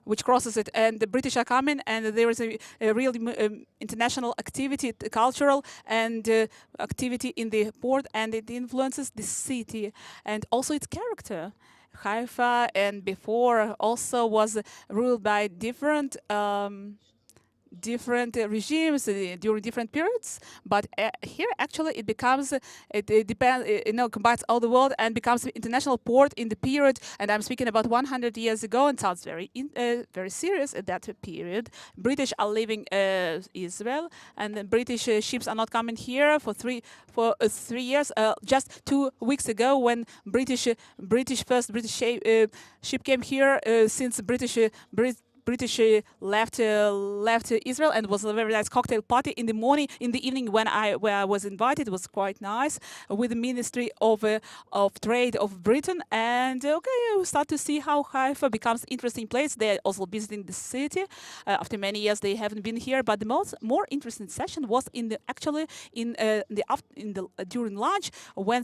which crosses it, and the British are coming, and there is a real international activity, cultural and activity in the port, and it influences the city and also its character. Haifa and before also was ruled by different regimes during different periods, but here actually it becomes it depends, combines all the world and becomes an international port in the period. And I'm speaking about 100 years ago, and sounds very serious at that period. British are leaving Israel, and the British ships are not coming here for 3 years. Just 2 weeks ago, when British ship came here, since British left Israel, and it was a very nice cocktail party in the morning. In the evening, where I was invited, it was quite nice with the Ministry of Trade of Britain. And we start to see how Haifa becomes an interesting place. They're also visiting the city. After many years, they haven't been here. But the more interesting session was during lunch, when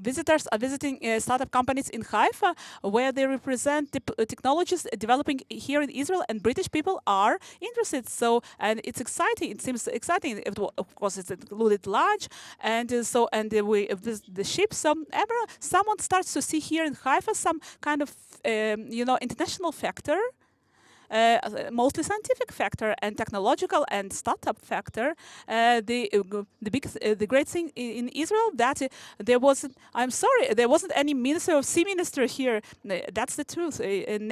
visitors are visiting startup companies in Haifa, where they represent the technology developing here in Israel, and British people are interested. So, and it's exciting. It seems exciting. Of course, it's included lunch, and we the ship. Someone starts to see here in Haifa some kind of international factor. Mostly scientific factor and technological and startup factor. The great thing in Israel that there wasn't any minister or sea minister here. That's the truth.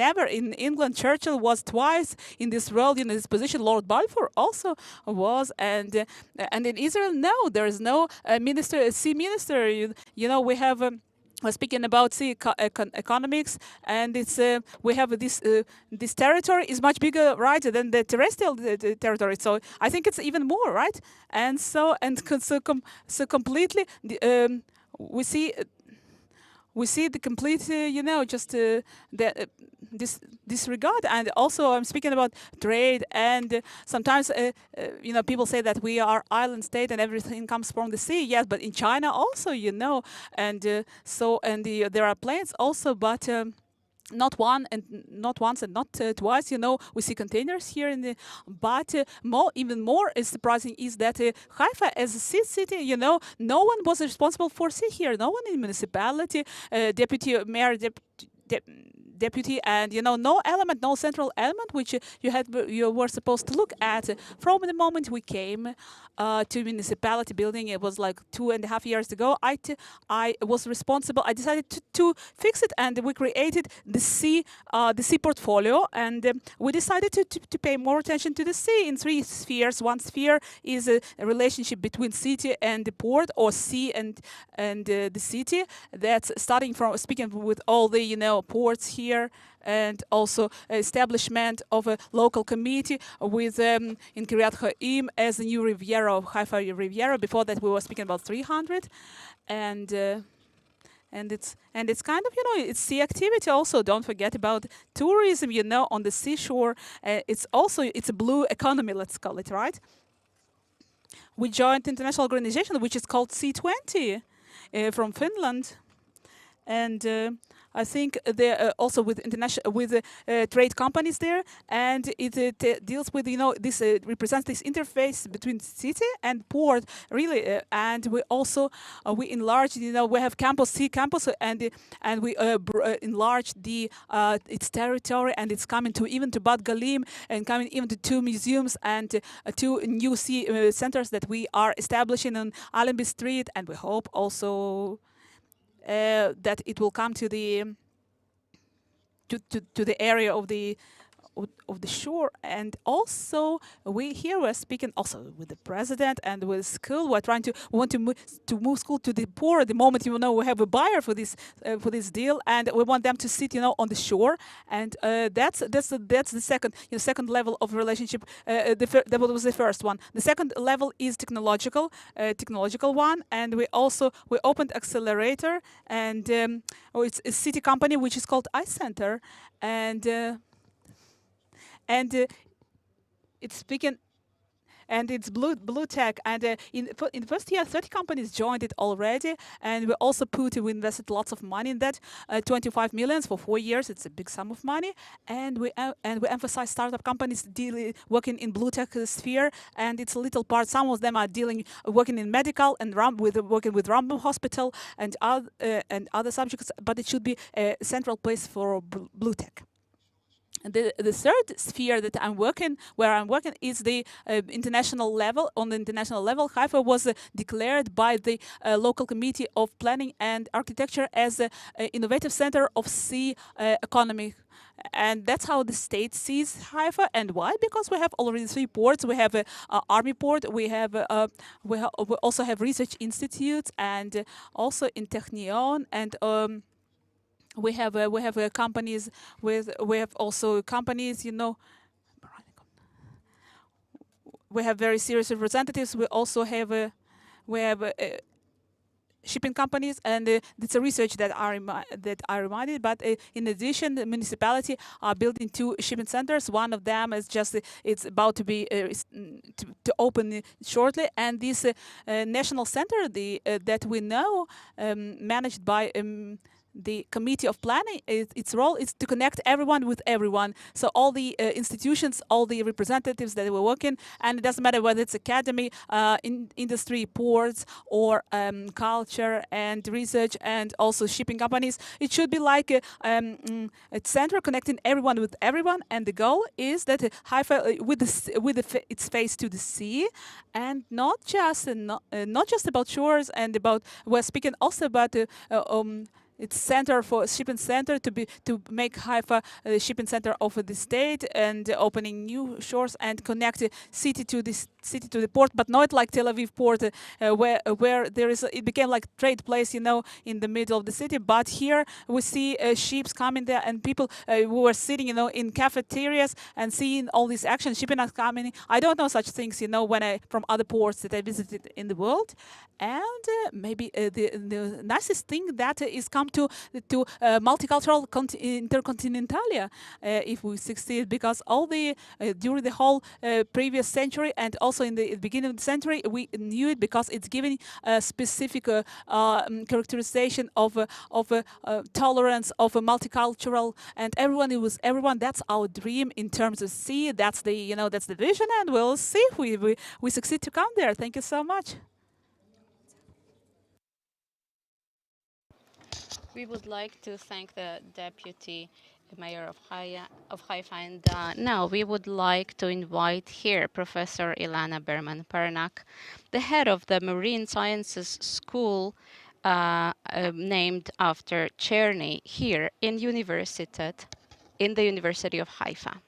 Never in England. Churchill was twice in this role, in this position. Lord Balfour also was, and in Israel, no, there is no sea minister. We have. We're speaking about economics, and it's we have this territory is much bigger, right, than the terrestrial territory. So I think it's even more, right? And so completely we see the complete, disregard. And also, I'm speaking about trade, and sometimes, people say that we are island state and everything comes from the sea. Yes, but in China also, and there are planes also, but. Not once and not twice. We see containers here but even more is surprising is that Haifa as a sea city, no one was responsible for sea here. No one in municipality, deputy mayor, deputy, and no central element which you were supposed to look at from the moment we came to municipality building. It was like 2.5 years ago. I was responsible. I decided to fix it, and we created the sea portfolio, and we decided to pay more attention to the sea in 3 spheres. One sphere is a relationship between city and the port, or sea and the city. That's starting from speaking with all the ports here, and also establishment of a local committee with in Kiryat Chaim as a new Riviera of Haifa Riviera. Before that, we were speaking about 300, and it's kind of it's sea activity also. Don't forget about tourism. On the seashore, it's a blue economy. Let's call it, right. We joined international organization which is called C20 from Finland, and. I think they're also with trade companies there, and it deals with this represents this interface between city and port really, and we also we enlarged we have sea campus, and we enlarged its territory, and it's coming to even to Bat Galim, and coming even to 2 museums and 2 new sea centers that we are establishing on Allenby Street, and we hope also. That it will come to the area of the shore. And also we're speaking also with the president and with school. We want to move school to the port. At the moment, we have a buyer for this deal, and we want them to sit on the shore, and that's the second level of relationship. That was the first one. The second level is technological one, and we opened accelerator, and it's a city company which is called iCenter, and it's speaking and it's blue tech. And in the first year, 30 companies joined it already, and we invested lots of money in that, 25 millions for 4 years. It's a big sum of money, and we emphasize startup companies working in blue tech sphere, and it's a little part. Some of them are working in medical and working with Rambam Hospital and other subjects, but it should be a central place for blue tech. The third sphere that where I'm working, is the international level. On the international level, Haifa was declared by the local committee of planning and architecture as an innovative center of sea economy. And that's how the state sees Haifa. And why? Because we have already 3 ports. We have a army port. We also have research institutes, and also in Technion, and we have companies we have also companies, we have very serious representatives. We also have we have shipping companies, and it's a research that I reminded. But in addition, the municipality are building 2 shipping centers. One of them is it's about to be to open shortly, and this national center, that we know, managed by the committee of planning, its role is to connect everyone with everyone. So all the institutions, all the representatives that were working, and it doesn't matter whether it's academy, industry, ports, or culture and research, and also shipping companies. It should be like a center connecting everyone with everyone. And the goal is that Haifa, its face to the sea, and not just about shores, and about, we're speaking also about it's center for shipping center to make Haifa the shipping center of the state, and opening new shores and connect the city to the port, but not like Tel Aviv port, where it became like trade place, in the middle of the city. But here we see ships coming there, and people who were sitting, in cafeterias and seeing all these actions. Shipping are coming. I don't know such things, from other ports that I visited in the world. And maybe the nicest thing that is come to multicultural intercontinentalia, if we succeed, because all during the whole previous century, and also in the beginning of the century, we knew it, because it's giving a specific characterization of tolerance, of a multicultural, and everyone. It was everyone. That's our dream in terms of sea. That's the vision, and we'll see if we succeed to come there. Thank you so much. We would like to thank the Deputy Mayor of Haifa, and now we would like to invite here Professor Ilana Berman-Pernak, the head of the Marine Sciences School, named after Cherny here in the University of Haifa.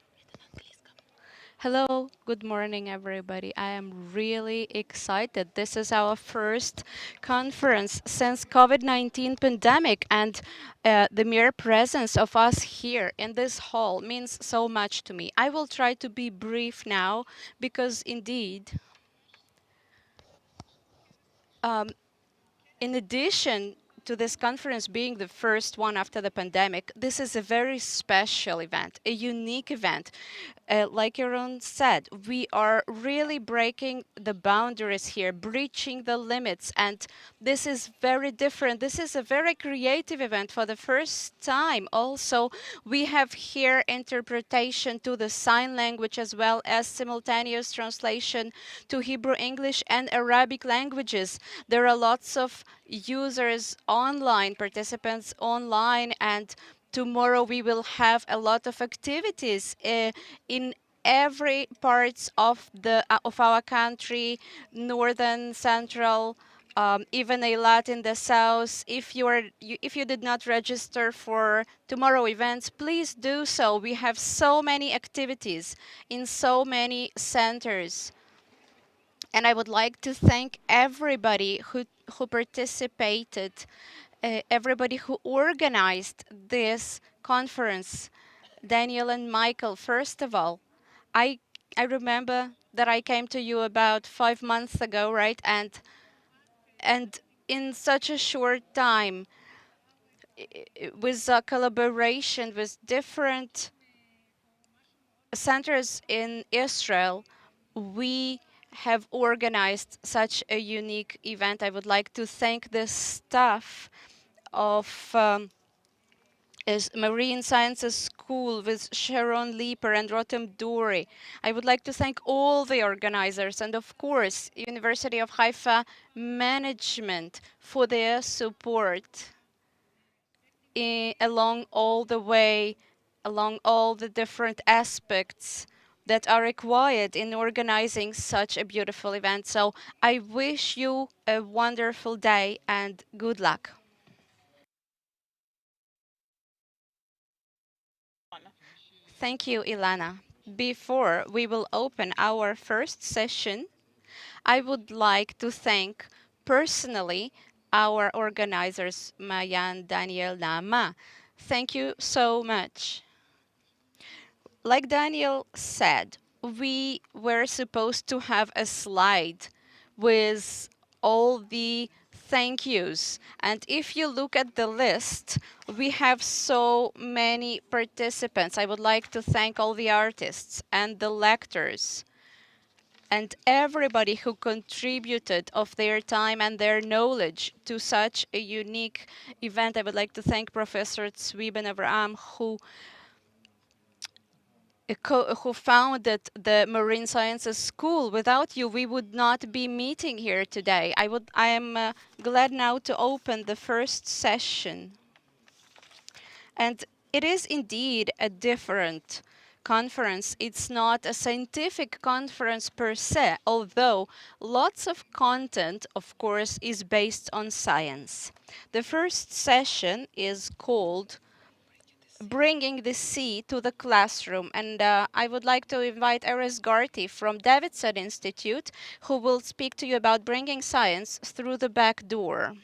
Hello, good morning, everybody. I am really excited. This is our first conference since COVID-19 pandemic, and the mere presence of us here in this hall means so much to me. I will try to be brief now, because indeed, in addition to this conference being the first one after the pandemic, this is a very special event, a unique event. Like Yaron said, we are really breaking the boundaries here, breaching the limits, and this is very different. This is a very creative event for the first time. Also, we have here interpretation to the sign language, as well as simultaneous translation to Hebrew, English, and Arabic languages. There are lots of users online, participants online, and tomorrow we will have a lot of activities in every parts of our country, northern, central, even a lot in the south. If you did not register for tomorrow events, please do so. We have so many activities in so many centers. And I would like to thank everybody who participated, everybody who organized this conference. Daniel and Michael, first of all, I remember that I came to you about 5 months ago, right? And in such a short time, with a collaboration with different centers in Israel, we have organized such a unique event. I would like to thank the staff of is Marine Sciences School with Sharon Leeper and Rotem Duri. I would like to thank all the organizers and of course University of Haifa management for their support along all the way, along all the different aspects that are required in organizing such a beautiful event. So I wish you a wonderful day and good luck. Thank you, Ilana. Before we will open our first session, I would like to thank personally our organizers, Mayan, Daniel, Nama. Thank you so much. Like Daniel said, we were supposed to have a slide with all the thank yous. And if you look at the list, we have so many participants. I would like to thank all the artists and the lectors and everybody who contributed of their time and their knowledge to such a unique event. I would like to thank Professor Tzvi Ben Avraham, who founded the Marine Sciences School. Without you, we would not be meeting here today. I am glad now to open the first session. And it is indeed a different conference. It's not a scientific conference per se, although lots of content, of course, is based on science. The first session is called Bringing the Sea to the Classroom. And I would like to invite Erez Garti from Davidson Institute, who will speak to you about bringing science through the back door.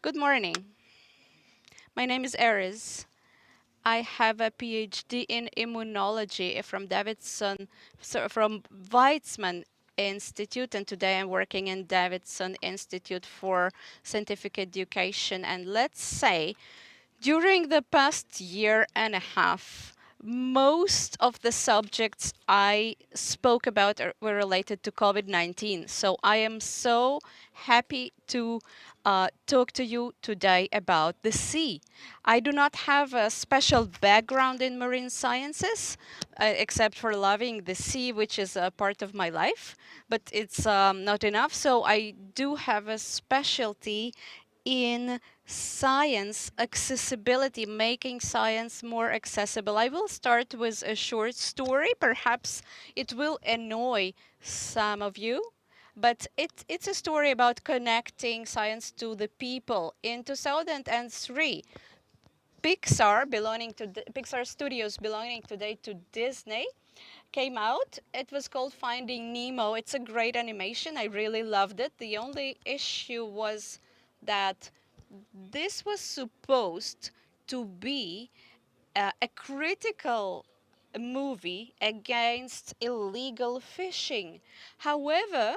Good morning. My name is Erez. I have a PhD in immunology from Davidson, from Weizmann Institute, and today I'm working in Davidson Institute for Scientific Education. And let's say during the past year and a half, most of the subjects I spoke about were related to COVID-19. So I am so happy to talk to you today about the sea. I do not have a special background in marine sciences, except for loving the sea, which is a part of my life, but it's not enough. So I do have a specialty in science accessibility, making science more accessible. I will start with a short story. Perhaps it will annoy some of you, but it's a story about connecting science to the people. In 2003, Pixar Studios belonging today to Disney came out. It was called Finding Nemo. It's a great animation. I really loved it. The only issue was that this was supposed to be a critical movie against illegal fishing. However,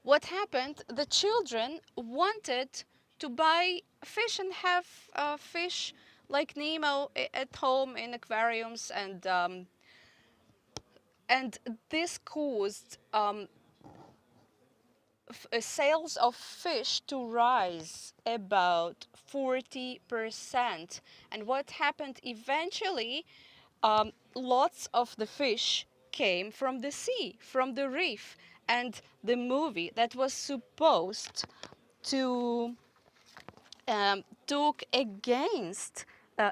what happened, the children wanted to buy fish and have fish like Nemo at home in aquariums, and this caused sales of fish to rise about 40%. And what happened eventually, lots of the fish came from the sea, from the reef. And the movie that was supposed to talk against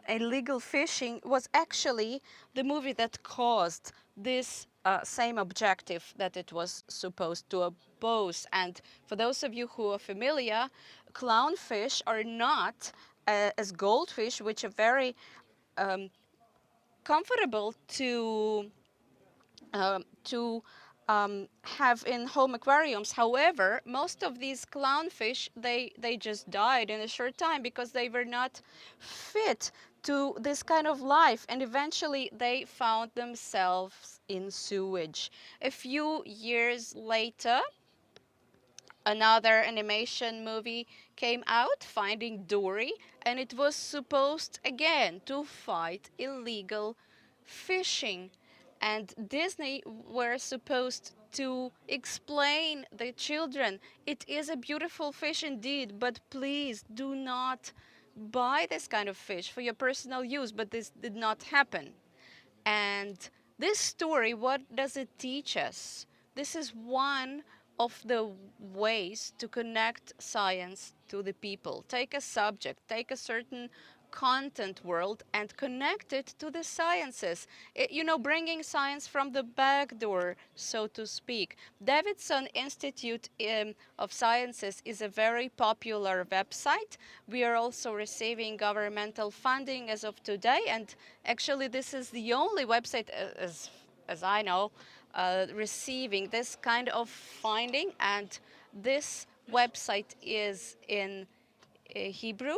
illegal fishing was actually the movie that caused this same objective that it was supposed to oppose. And for those of you who are familiar, clownfish are not as goldfish, which are very comfortable to have in home aquariums. However, most of these clownfish, they just died in a short time because they were not fit to this kind of life, and eventually they found themselves in sewage. A few years later, Another animation movie came out, Finding Dory, and it was supposed again to fight illegal fishing. And Disney were supposed to explain the children it is a beautiful fish indeed, but please do not buy this kind of fish for your personal use. But this did not happen. And this story, what does it teach us? This is one of the ways to connect science to the people. Take a subject, take a certain content world and connect it to the sciences. Bringing science from the back door, so to speak. Davidson Institute of Sciences is a very popular website. We are also receiving governmental funding as of today, and actually this is the only website, as I know, receiving this kind of finding, and this website is in Hebrew.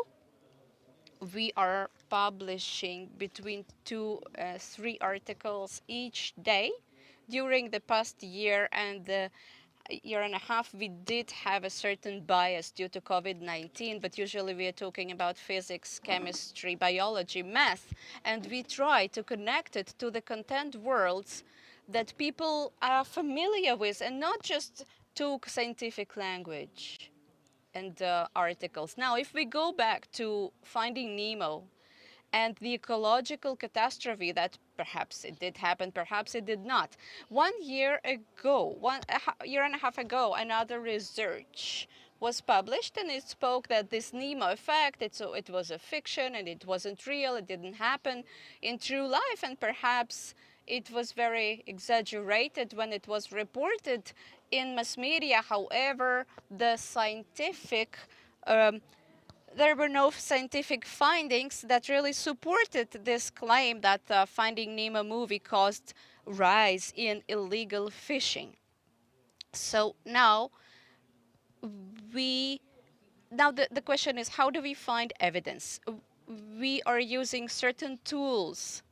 We are publishing between 3 articles each day. During the past year and the year and a half, we did have a certain bias due to COVID-19, but usually we are talking about physics, chemistry, biology, math, and we try to connect it to the content worlds that people are familiar with and not just talk scientific language and articles. Now, if we go back to Finding Nemo and the ecological catastrophe that perhaps it did happen, perhaps it did not. 1 year ago, year and a half ago, another research was published, and it spoke that this Nemo effect, it was a fiction and it wasn't real, it didn't happen in true life, and perhaps it was very exaggerated when it was reported in mass media. However, there were no scientific findings that really supported this claim that the Finding Nemo movie caused rise in illegal fishing. So we now the question is, how do we find evidence? We are using certain tools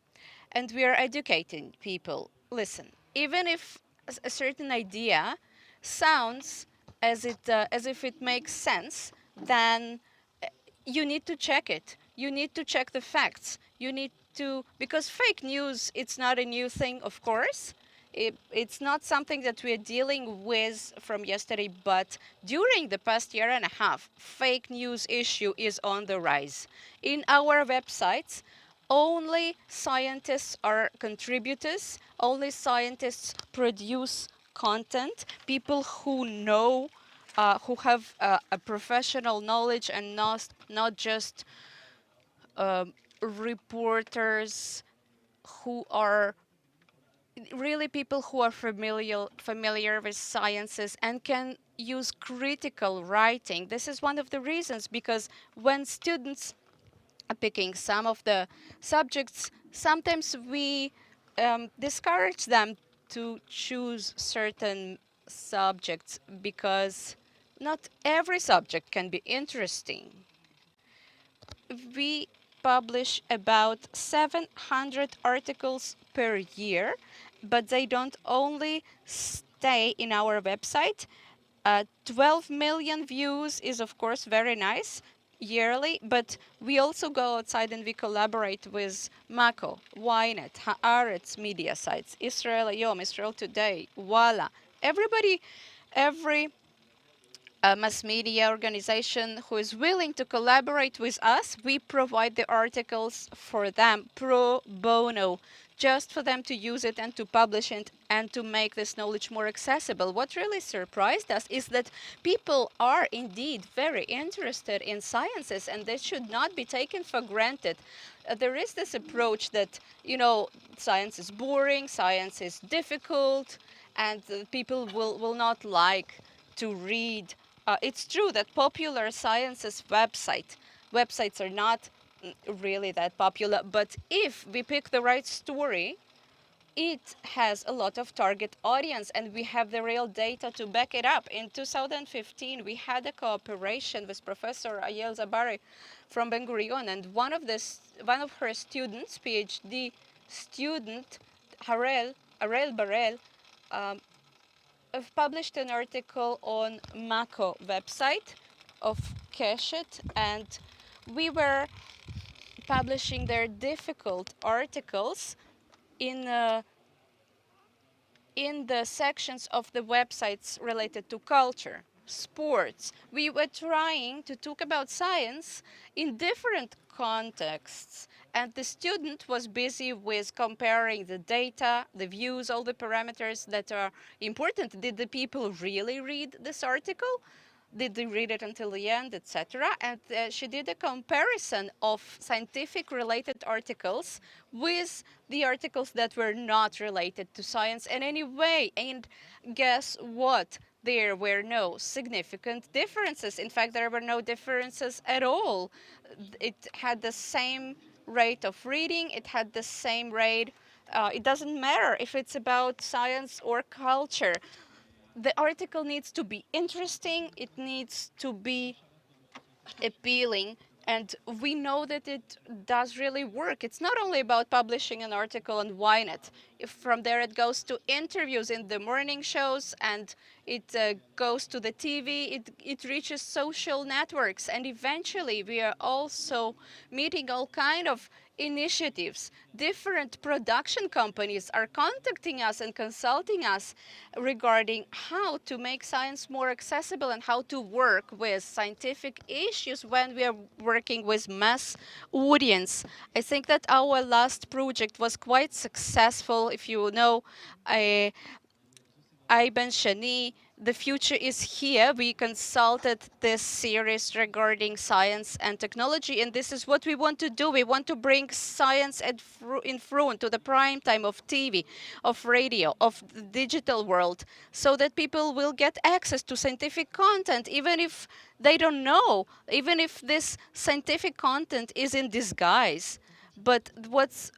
and we are educating people. Listen, even if a certain idea sounds as if it makes sense, then you need to check it. You need to check the facts. You need to, because fake news, it's not a new thing, of course. It's not something that we're dealing with from yesterday, but during the past year and a half, fake news issue is on the rise. In our websites, only scientists are contributors, only scientists produce content, people who know, who have a professional knowledge and not just reporters who are really people who are familiar with sciences and can use critical writing. This is one of the reasons, because when students are picking some of the subjects, sometimes we discourage them to choose certain subjects because not every subject can be interesting. We publish about 700 articles per year, but they don't only stay in our website. 12 million views is, of course, very nice yearly, but we also go outside and we collaborate with Mako, Ynet, Haaretz media sites, Israel Hayom, Israel Today, Walla. Every mass media organization who is willing to collaborate with us, we provide the articles for them pro bono, just for them to use it and to publish it and to make this knowledge more accessible. What really surprised us is that people are indeed very interested in sciences, and this should not be taken for granted. There is this approach that, science is boring, science is difficult, and people will not like to read. It's true that popular sciences websites are not really that popular, but if we pick the right story, it has a lot of target audience, and we have the real data to back it up. In 2015, we had a cooperation with Professor Ayel Zabari from Ben Gurion, and one of her students, PhD student, Arel Barel, I've published an article on Mako website of Keshet, and we were publishing their difficult articles in in the sections of the websites related to culture, sports. We were trying to talk about science in different contexts, and the student was busy with comparing the data, the views, all the parameters that are important. Did the people really read this article? Did they read it until the end, etc.? And she did a comparison of scientific related articles with the articles that were not related to science in any way. And guess what? There were no significant differences. In fact, there were no differences at all. It had the same rate of reading, it had the same rate. It doesn't matter if it's about science or culture. The article needs to be interesting, it needs to be appealing, and we know that it does really work. It's not only about publishing an article on Ynet. If from there it goes to interviews in the morning shows, and it goes to the TV, it reaches social networks, and eventually we are also meeting all kind of initiatives. Different production companies are contacting us and consulting us regarding how to make science more accessible and how to work with scientific issues when we are working with mass audience. I think that our last project was quite successful. If you know, Iban Shani, The Future is Here. We consulted this series regarding science and technology, and this is what we want to do. We want to bring science in front to the prime time of TV, of radio, of the digital world, so that people will get access to scientific content, even if they don't know, even if this scientific content is in disguise. But what's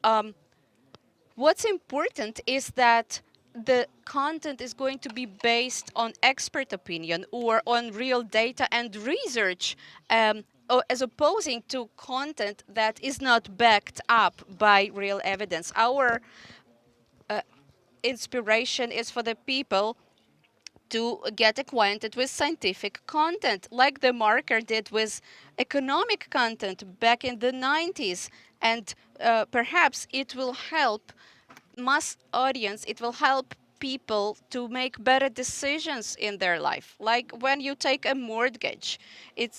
important is that the content is going to be based on expert opinion or on real data and research, as opposing to content that is not backed up by real evidence. Our inspiration is for the people to get acquainted with scientific content, like the Marker did with economic content back in the 90s. And perhaps it will help mass audience, it will help people to make better decisions in their life. Like when you take a mortgage,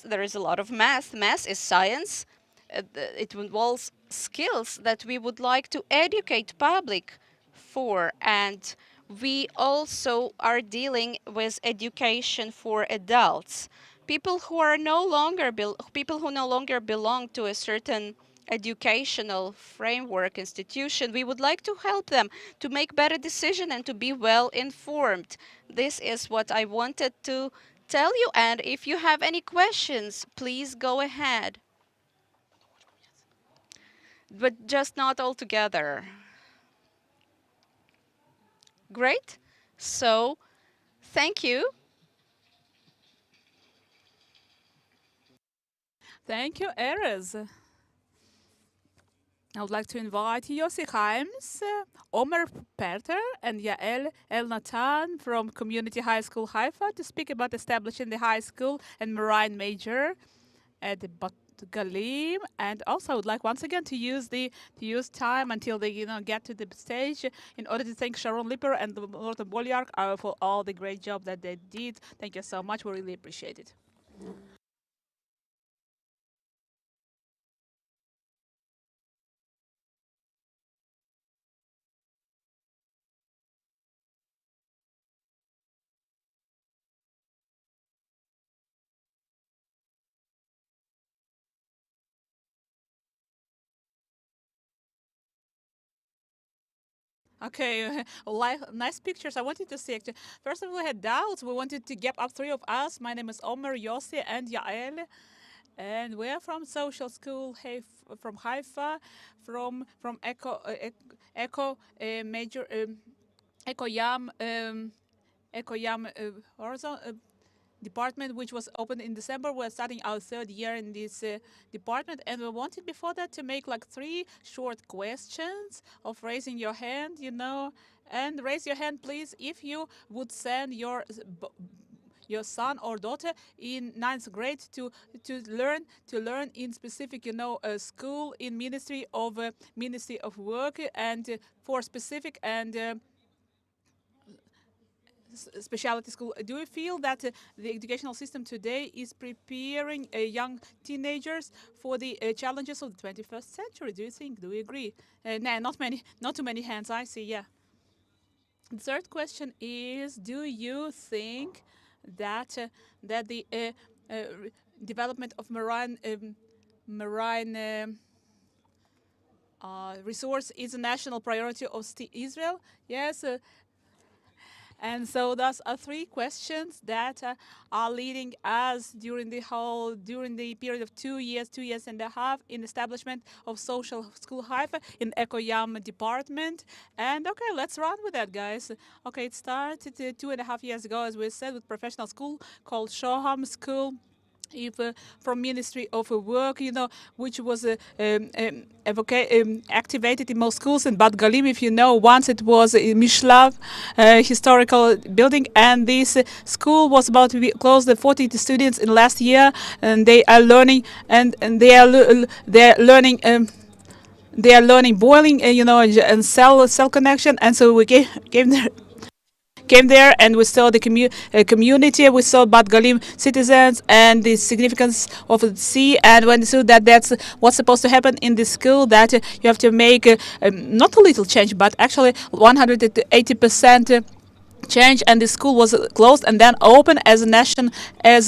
there is a lot of math. Math is science. It involves skills that we would like to educate public for, and we also are dealing with education for adults, people who are no longer people who no longer belong to a certain educational framework institution. We would like to help them to make better decisions and to be well informed. This is what I wanted to tell you, and if you have any questions, please go ahead. But just not all together. Great. So, thank you. Thank you, Erez. I would like to invite Yossi Haims, Omer Perter, and Yael El Natan from Community High School Haifa to speak about establishing the high school and marine major at the Bat Galim. And also, I would like once again to use time until they get to the stage in order to thank Sharon Lipper and the Northern Bolyark for all the great job that they did. Thank you so much. We really appreciate it. Okay, nice pictures. I wanted to see actually. First of all, we had doubts. We wanted to get up three of us. My name is Omer, Yossi, and Yael, and we are from social school. From Haifa, from Echo Major Echo Yam Horizon. department, which was opened in December. We're starting our third year in this department, and we wanted before that to make like 3 short questions of raising your hand, and raise your hand, please, if you would send your son or daughter in ninth grade to learn in specific school in Ministry of Work and for specific and specialty school. Do you feel that the educational system today is preparing young teenagers for the challenges of the 21st century? Do you think? Do you agree? Nah, not too many hands. I see. Yeah. The third question is: do you think that the development of marine resource is a national priority of Israel? Yes. And so those are 3 questions that are leading us during the period of 2 years and a half in establishment of Social School Haifa in Ekoyam department. And okay, let's run with that, guys. Okay, it started 2.5 years ago, as we said, with professional school called Shoham School. If from Ministry of Work, which was activated in most schools in Bat Galim. If you know, once it was a Mishlav historical building, and this school was about to be closed. The 40 students in last year, and they are learning, and they are learning. They are learning boiling, and cell connection, and so we came there and we saw the community, we saw Bat Galim citizens and the significance of the sea, and when we saw that that's what's supposed to happen in this school, that you have to make not a little change, but actually 180% change, and the school was closed and then opened as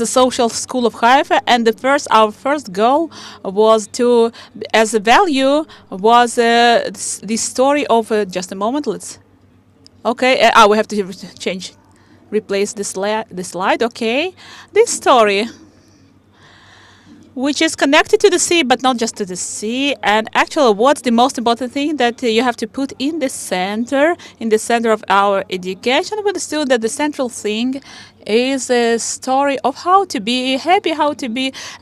a social school of Haifa. And our first goal was as a value was the story of just a moment. Okay, we have to replace the slide. Okay, this story, which is connected to the sea, but not just to the sea. And actually, what's the most important thing that you have to put in the center of our education with the student, that the central thing is a story of how to be happy,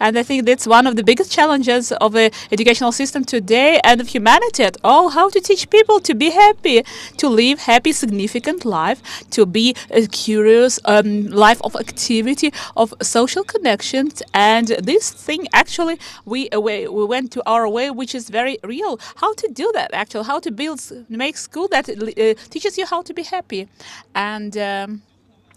and I think that's one of the biggest challenges of the educational system today and of humanity at all, how to teach people to be happy, to live happy, significant life, to be a curious life of activity, of social connections. And this thing, actually, we went to our way, which is very real. How to do that, actually, how to make school that teaches you how to be happy.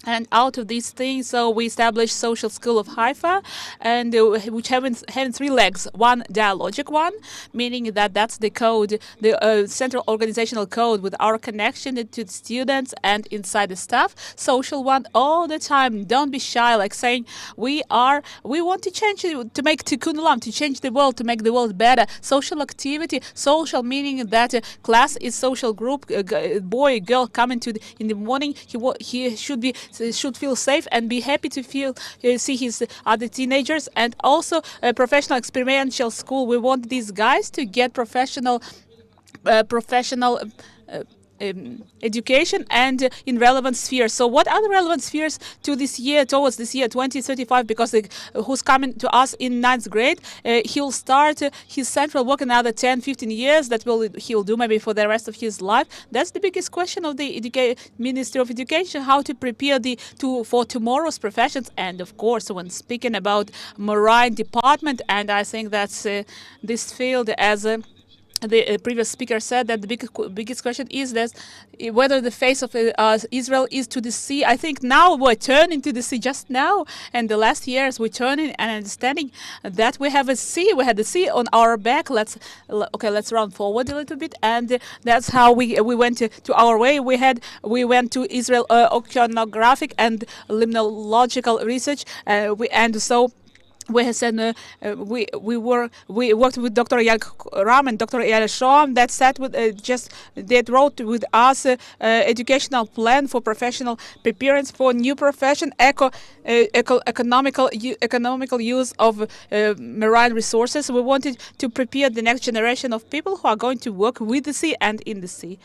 And out of these things, so we established Social School of Haifa, and which having 3 legs. One dialogic one, meaning that's the code, the central organizational code with our connection to the students and inside the staff. Social one, all the time. Don't be shy, like saying we want to change it, to make tikkun olam, to change the world, to make the world better. Social activity, social meaning that class is social group. Boy, girl coming in the morning, he should feel safe and be happy to see his other teenagers. And also a professional experiential school. We want these guys to get professional education and in relevant spheres. So what are the relevant spheres towards this year 2035? Because who's coming to us in 9th grade, he'll start his central work in another 10-15 years. He'll do maybe for the rest of his life. That's the biggest question of the Ministry of Education, how to prepare for tomorrow's professions. And of course, when speaking about marine department, and I think that's this field, as the previous speaker said, that the biggest question is that whether the face of Israel is to the sea. I think now we're turning to the sea just now, and the last years we're turning and understanding that we have a sea. We had the sea on our back. Let's run forward a little bit, and that's how we went to our way. We went to Israel oceanographic and limnological research, and so. We have said we worked with Dr. Eyal Ram and Dr. Eyal Shoam that sat with that wrote with us educational plan for professional preparedness for new profession, economical use of marine resources. We wanted to prepare the next generation of people who are going to work with the sea and in the sea.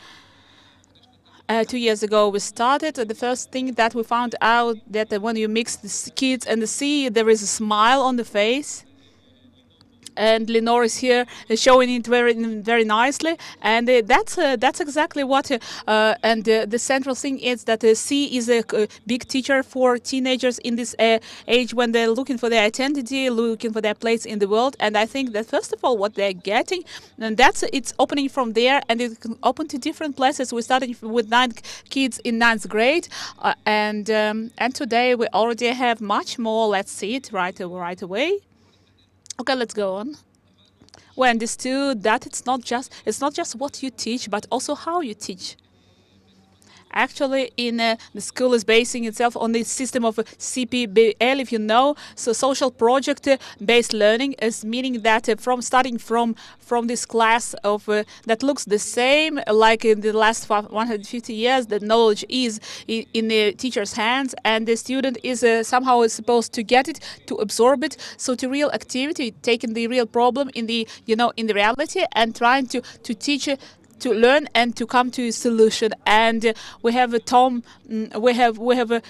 2 years ago we started. The first thing that we found out that when you mix the kids and the sea, there is a smile on the face. And Lenore is here showing it very nicely, and that's exactly what. And the central thing is that C is a big teacher for teenagers in this age when they're looking for their identity, looking for their place in the world. And I think that first of all, what they're getting, and that's it's opening from there, and it can open to different places. We started with 9 kids in 9th grade, and today we already have much more. Let's see it right away. Okay, let's go on. We understood that it's not just what you teach, but also how you teach. Actually, the school is basing itself on the system of CPBL, if you know. So social project-based learning is meaning that starting from this class of that looks the same like in the last 150 years, the knowledge is in the teacher's hands, and the student is somehow supposed to get it, to absorb it. So to real activity, taking the real problem in the reality and trying to teach to learn and to come to a solution. And we have a Tom. We have a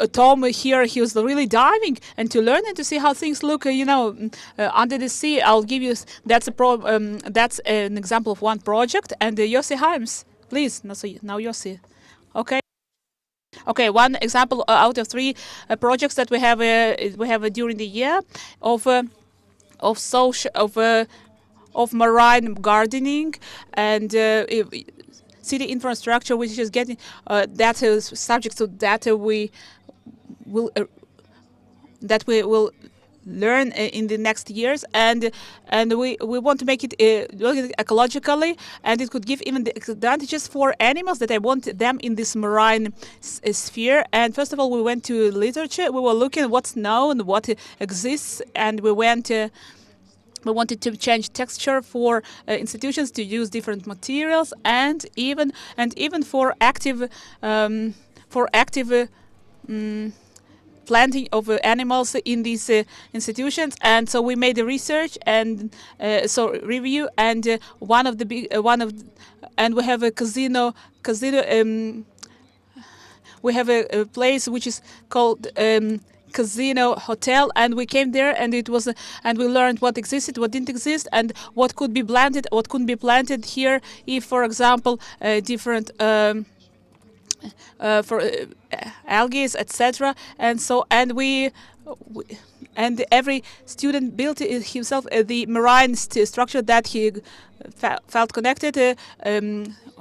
Tom here. He was really diving and to learn and to see how things look. Under the sea. I'll give you. That's that's an example of one project. And Yossi Himes, please. Now Yossi. Okay. Okay, one example out of 3 projects that we have during the year of marine gardening and city infrastructure, which is getting that is subject to that we will learn in the next years, and we want to make it ecologically, and it could give even the advantages for animals that I want them in this marine sphere. And first of all, we went to literature. We were looking at what's known, what exists, and we wanted to change texture for institutions to use different materials, and even for active planting of animals in these institutions. And so we made the research and review, and and we have a casino. We have a place which is called Casino Hotel, and we came there, and it was and we learned what existed, what didn't exist, and what could be planted, what couldn't be planted here. If, for example, different for algae, etc. And so and every student built himself the marine structure that he felt connected,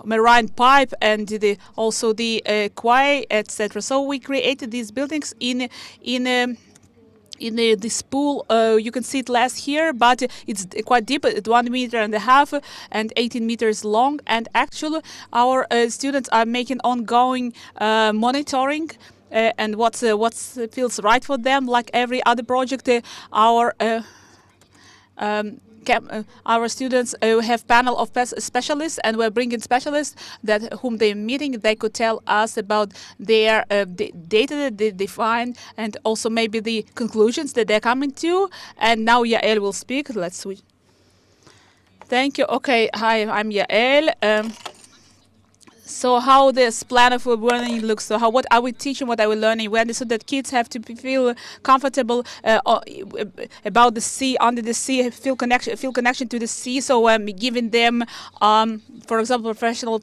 marine pipe, and also the quay, etc. So we created these buildings in this pool. You can see it less here, but it's quite deep, at 1.5 meters and 18 meters long. And actually, our students are making ongoing monitoring. And what feels right for them, like every other project, our students have panel of specialists, and we're bringing specialists whom they're meeting. They could tell us about their data that they define, and also maybe the conclusions that they're coming to. And now Yael will speak. Let's switch. Thank you. Okay, hi, I'm Yael. So how this plan of learning looks, so what are we teaching, what are we learning? We understood that kids have to feel comfortable about the sea, under the sea, feel connection to the sea. So I'm giving them, for example, professional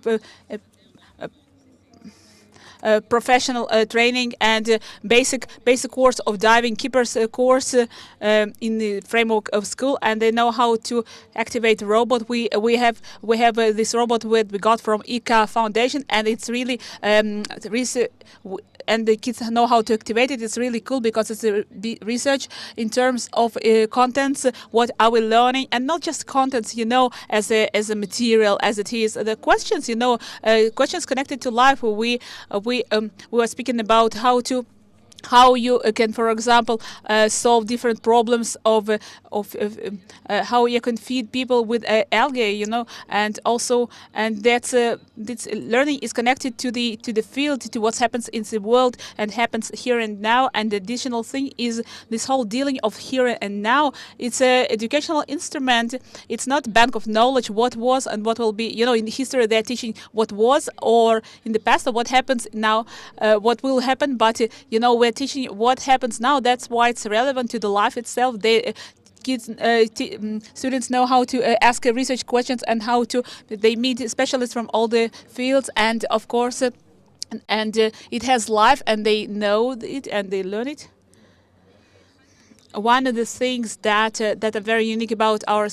training and basic course of diving, keepers course in the framework of school, and they know how to activate a robot. We have this robot we got from ICA Foundation, and it's really and the kids know how to activate it. It's really cool because it's a research in terms of contents. What are we learning, and not just contents, as a material as it is. The questions, questions connected to life. We were speaking about how to how you can, for example, solve different problems of how you can feed people with algae, and also, and that's this learning is connected to the field, to what happens in the world and happens here and now. And the additional thing is this whole dealing of here and now. It's a educational instrument. It's not bank of knowledge what was and what will be. In history they're teaching what was, or in the past, or what happens now, what will happen. But we're teaching what happens now. That's why it's relevant to the life itself. Students know how to ask research questions, and how to they meet specialists from all the fields, and of course, it has life, and they know it and they learn it. One of the things that are very unique about our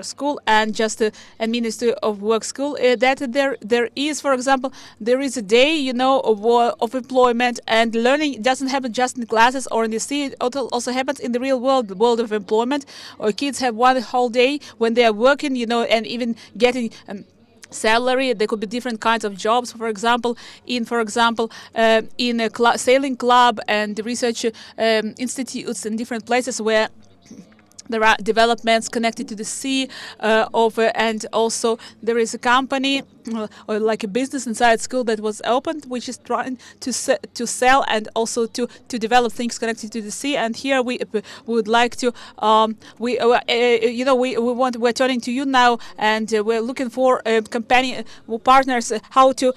school, and just and Ministry of Work school, that there is, for example, there is a day of employment, and learning doesn't happen just in classes or in the sea. It also happens in the real world, the world of employment. Or kids have one whole day when they are working, and even getting salary. There could be different kinds of jobs. For example, in a sailing club and research institutes in different places where there are developments connected to the sea, and also there is a company or like a business inside school that was opened, which is trying to sell and also to develop things connected to the sea. And here we would like to we're turning to you now, and we're looking for companion partners, how to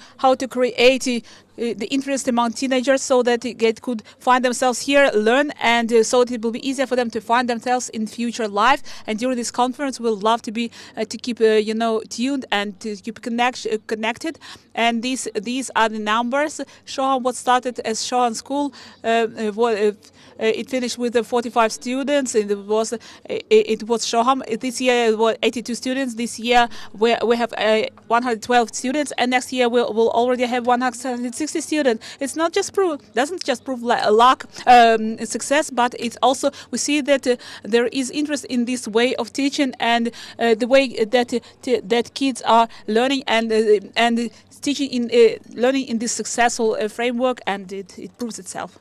create the interest among teenagers, so that they could find themselves here, learn, and so it will be easier for them to find themselves in future life. And during this conference, we'll love to be to keep tuned and to keep connected. And these are the numbers. Shoham, what started as Shoham School, it finished with 45 students. It was Shoham. This year it was 82 students. This year we have 112 students, and next year we'll already have 160 students. It's not just doesn't just prove luck, success, but it's also we see that there is interest in this way of teaching, and the way that kids are learning and teaching in learning in this successful framework, and it proves itself.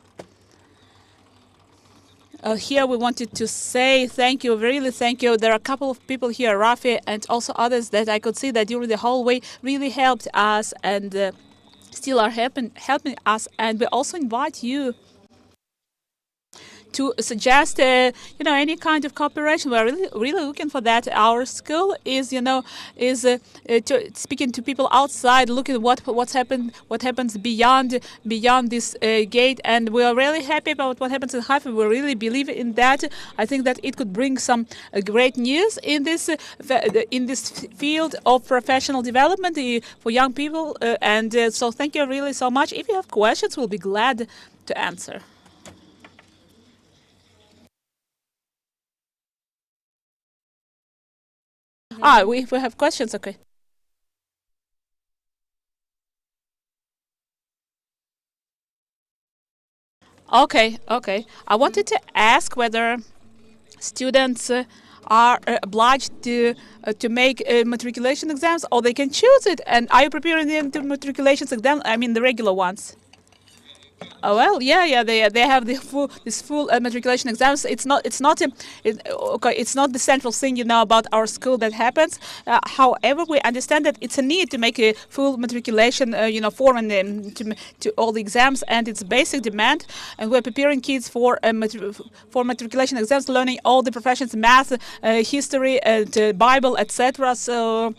Here we wanted to say thank you, really thank you. There are a couple of people here, Rafi and also others, that I could see that during the whole way really helped us, and still are helping us. And we also invite you to suggest any kind of cooperation. We're really looking for that. Our school is speaking to people outside, looking at what happens beyond this gate, and we are really happy about what happens in Haifa. We really believe in that. I think that it could bring some great news in this field of professional development for young people, and so thank you really so much. If you have questions, we'll be glad to answer. We have questions, okay. Okay. I wanted to ask whether students are obliged to make matriculation exams, or they can choose it. And are you preparing them to matriculation exams? I mean the regular ones. Oh well, yeah. They have this full matriculation exams. It's not the central thing about our school that happens. However, we understand that it's a need to make a full matriculation form and to all the exams, and it's a basic demand. And we're preparing kids for matriculation exams, learning all the professions, math, history, and Bible, etc. So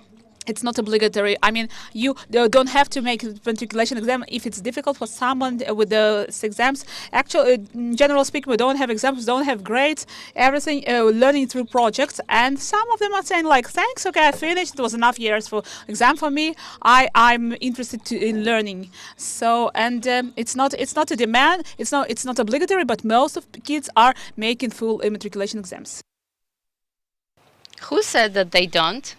it's not obligatory. I mean, you don't have to make a matriculation exam if it's difficult for someone with those exams. Actually, general speaking, we don't have exams, don't have grades, everything learning through projects. And some of them are saying like, thanks, okay, I finished. It was enough years for exam for me. I'm interested in learning. So, and it's not a demand. It's not obligatory, but most of the kids are making full matriculation exams. Who said that they don't?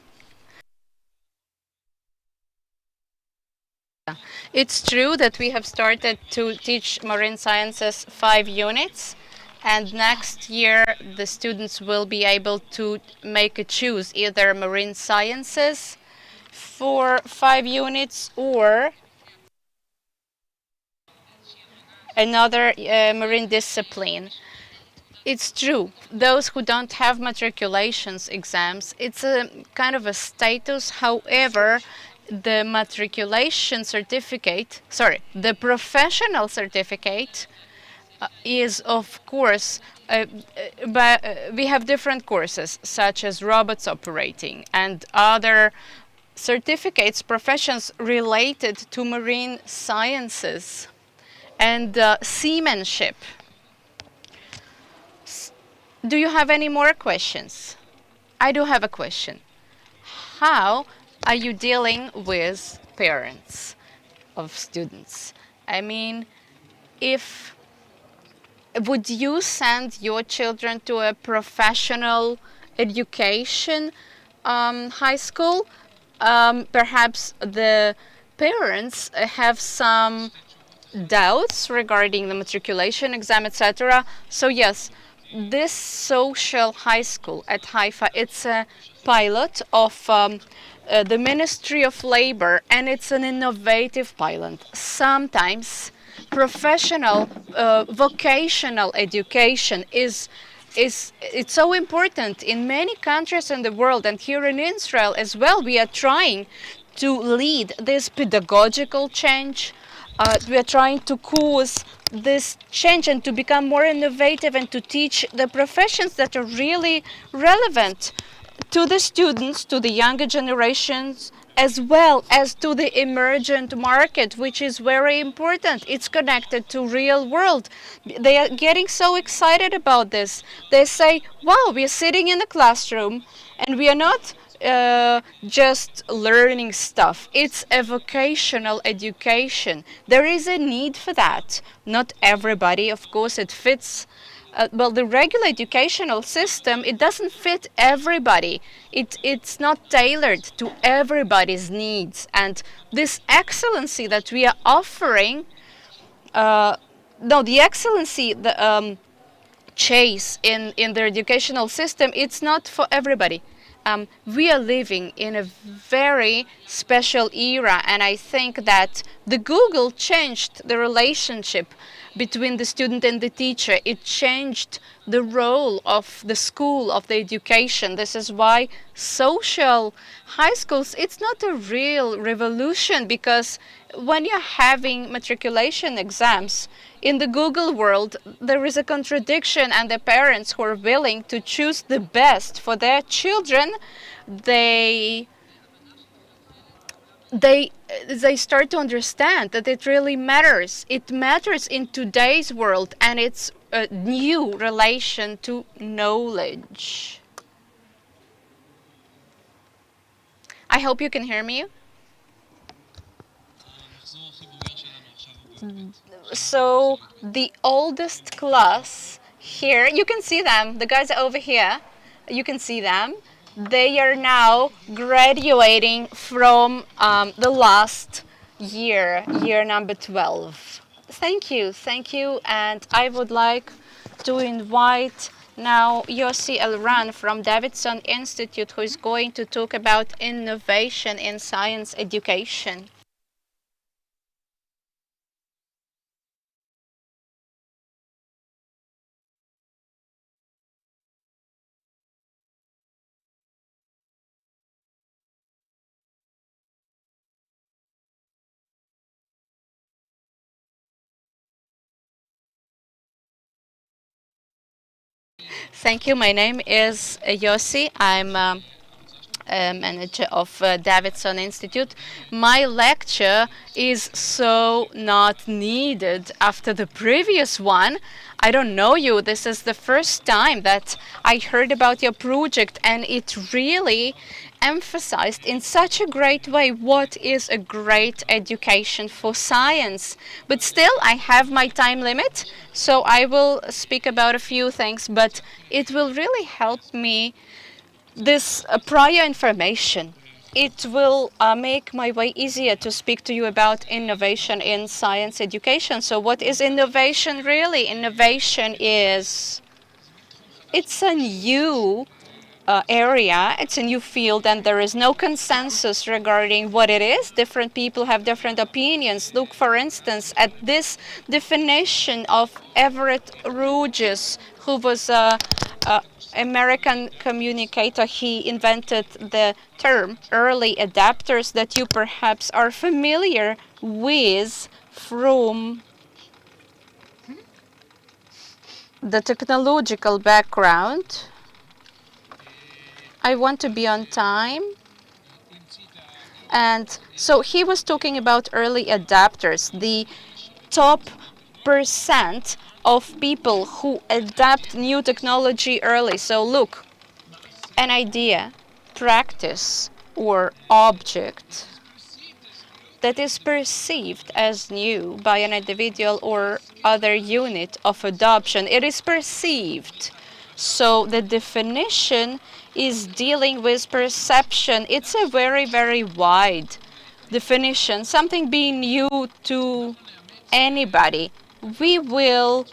It's true that we have started to teach marine sciences 5 units, and next year the students will be able to make a choose either marine sciences for 5 units or another marine discipline. It's true. Those who don't have matriculations exams, it's a kind of a status. However, the matriculation certificate, sorry, the professional certificate is of course, but we have different courses such as robots operating and other certificates, professions related to marine sciences and seamanship. Do you have any more questions? I do have a question. How are you dealing with parents of students? I mean, if would you send your children to a professional education high school? Perhaps the parents have some doubts regarding the matriculation exam, etc. So yes, this social high school at Haifa, it's a pilot of the Ministry of Labor, and it's an innovative pilot. Sometimes professional vocational education is it's so important in many countries in the world, and here in Israel as well. We are trying to lead this pedagogical change. We are trying to cause this change and to become more innovative and to teach the professions that are really relevant to the students, to the younger generations, as well as to the emergent market, which is very important. It's connected to real world. They are getting so excited about this. They say, wow, we are sitting in the classroom and we are not just learning stuff. It's a vocational education. There is a need for that. Not everybody, of course, it fits. Well, the regular educational system, it doesn't fit everybody. It's not tailored to everybody's needs. And this excellency that we are offering, the excellency, the chase in the educational system, it's not for everybody. We are living in a very special era, and I think that the Google changed the relationship between the student and the teacher. It changed the role of the school, of the education. This is why social high schools, it's not a real revolution, because when you're having matriculation exams in the Google world, there is a contradiction, and the parents who are willing to choose the best for their children, they start to understand that it really matters. It matters in today's world, and it's a new relation to knowledge. I hope you can hear me. So the oldest class here, you can see them, the guys are over here, you can see them. They are now graduating from the last year number 12. Thank you, and I would like to invite now Yossi Elran from Davidson Institute, who is going to talk about innovation in science education. Thank you. My name is Yossi. I'm manager of Davidson Institute. My lecture is so not needed after the previous one. I don't know you. This is the first time that I heard about your project, and it really emphasized in such a great way what is a great education for science. But still, I have my time limit, so I will speak about a few things, but it will really help me, this prior information. It will make my way easier to speak to you about innovation in science education. So what is innovation really? Innovation is, it's a new area. It's a new field and there is no consensus regarding what it is. Different people have different opinions. Look, for instance, at this definition of Everett Rogers, who was a American communicator. He invented the term early adapters that you perhaps are familiar with from the technological background. I want to be on time. And so he was talking about early adapters, the top percent of people who adapt new technology early. So look, an idea, practice, or object that is perceived as new by an individual or other unit of adoption. It is perceived. So the definition is dealing with perception. It's a very, very wide definition, something being new to anybody. We will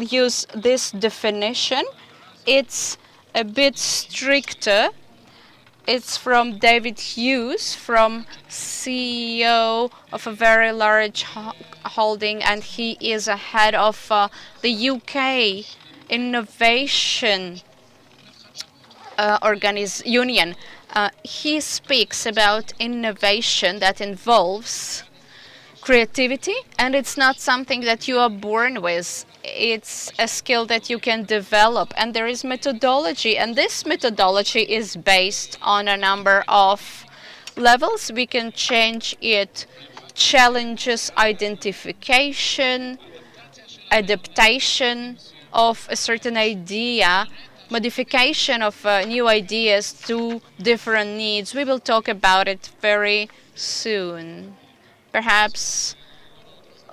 use this definition. It's a bit stricter. It's from David Hughes, from CEO of a very large holding, and he is a head of the UK Innovation Union. He speaks about innovation that involves creativity, and it's not something that you are born with. It's a skill that you can develop, and there is methodology, and this methodology is based on a number of levels. We can change it: challenges, identification, adaptation of a certain idea, modification of new ideas to different needs. We will talk about it very soon. Perhaps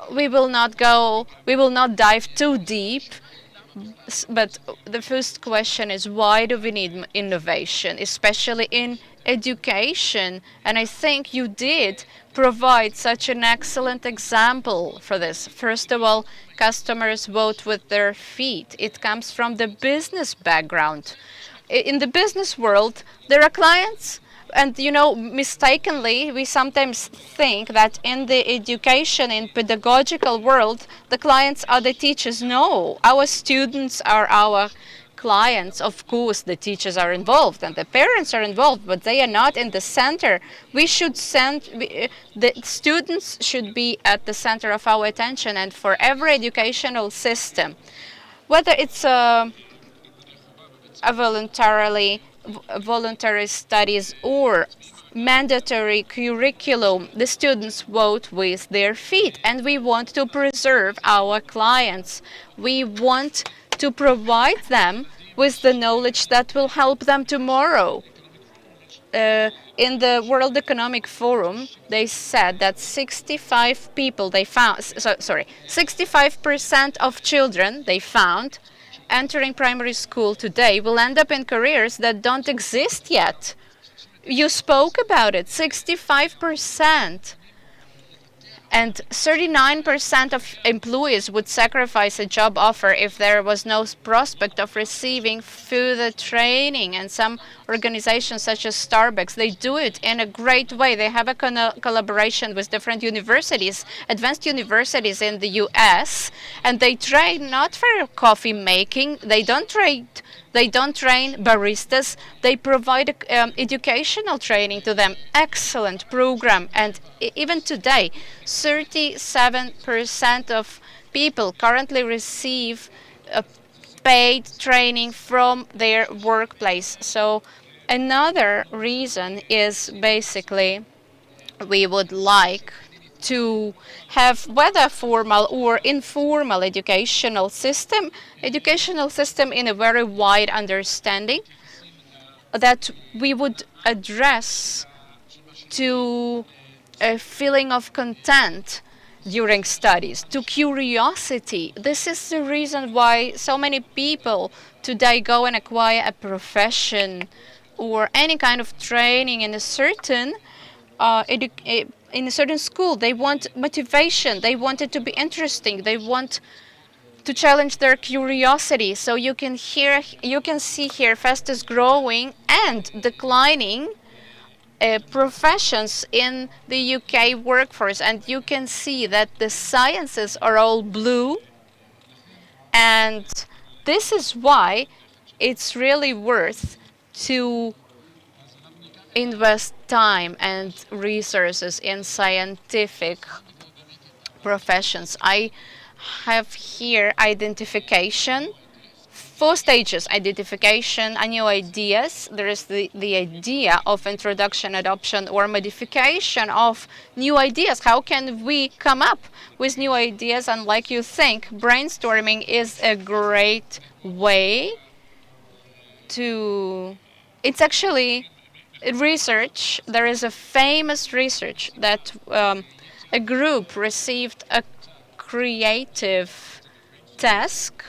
we will not dive too deep, but the first question is, why do we need innovation, especially in education? And I think you did provide such an excellent example for this. First of all, customers vote with their feet. It comes from the business background. In the business world, there are clients. And, you know, mistakenly, we sometimes think that in the education, in pedagogical world, the clients are the teachers. No, our students are our clients. Of course, the teachers are involved and the parents are involved, but they are not in the center. We should the students should be at the center of our attention, and for every educational system, whether it's a voluntary studies or mandatory curriculum, the students vote with their feet, and we want to preserve our clients. We want to provide them with the knowledge that will help them tomorrow. In the World Economic Forum, they said that 65% of children they found entering primary school today will end up in careers that don't exist yet. You spoke about it, 65%. And 39% of employees would sacrifice a job offer if there was no prospect of receiving further training. And some organizations such as Starbucks, they do it in a great way. They have a collaboration with different universities, advanced universities in the US, and they train not for coffee making. They don't train baristas. They provide educational training to them. Excellent program. And even today, 37% of people currently receive paid training from their workplace. So another reason is basically we would like to have whether formal or informal educational system in a very wide understanding, that we would address to a feeling of content during studies, to curiosity. This is the reason why so many people today go and acquire a profession or any kind of training in a certain school. They want motivation. They want it to be interesting. They want to challenge their curiosity. So you can see here fastest growing and declining professions in the UK workforce, and you can see that the sciences are all blue, and this is why it's really worth to invest time and resources in scientific professions. I have here identification, 4 stages: identification, new ideas. There is the idea of introduction, adoption, or modification of new ideas. How can we come up with new ideas? And like you think, brainstorming is a great way to... It's actually research. There is a famous research that a group received a creative task.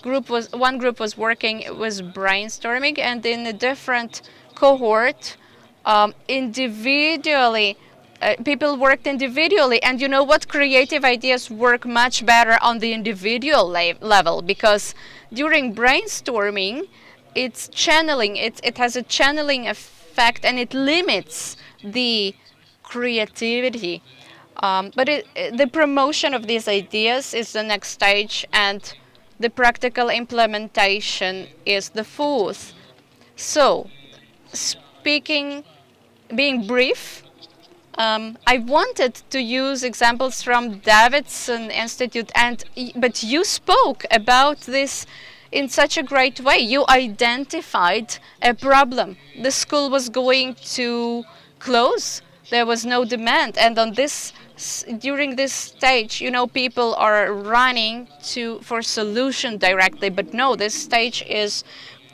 One group was working with brainstorming, and in a different cohort, individually, people worked individually. And you know what? Creative ideas work much better on the individual level, because during brainstorming, it's channeling. It has a channeling effect, and it limits the creativity. But the promotion of these ideas is the next stage, and the practical implementation is the 4th. So, being brief, I wanted to use examples from Davidson Institute, but you spoke about this in such a great way. You identified a problem. The school was going to close. There was no demand, and during this stage, you know, people are running for solution directly. But no, this stage is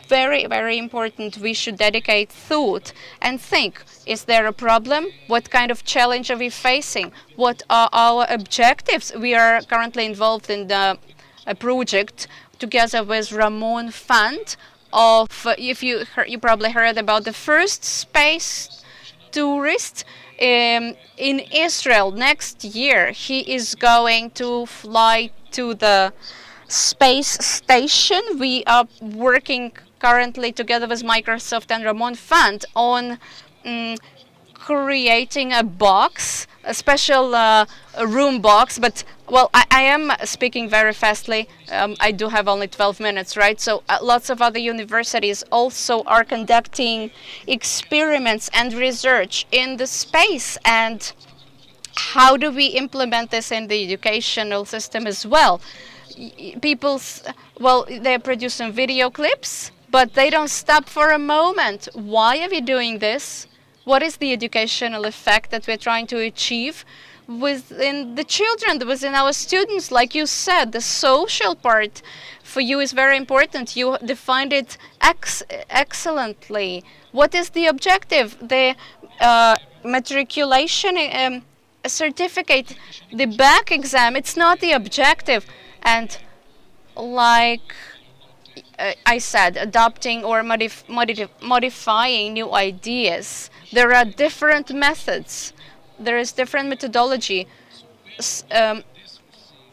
very, very important. We should dedicate thought and think: is there a problem? What kind of challenge are we facing? What are our objectives? We are currently involved in a project together with Ramon Fund of, if you probably heard about the first space tourist in Israel. Next year, he is going to fly to the space station. We are working currently together with Microsoft and Ramon Fund on creating a box, a special room box. But, well, I am speaking very fastly. I do have only 12 minutes, right? So lots of other universities also are conducting experiments and research in the space. And how do we implement this in the educational system as well? They're producing video clips, but they don't stop for a moment. Why are we doing this? What is the educational effect that we're trying to achieve within the children, within our students? Like you said, the social part for you is very important. You defined it excellently. What is the objective? The matriculation certificate, the back exam, it's not the objective. And like I said, adopting or modifying new ideas. There are different methods. There is different methodology.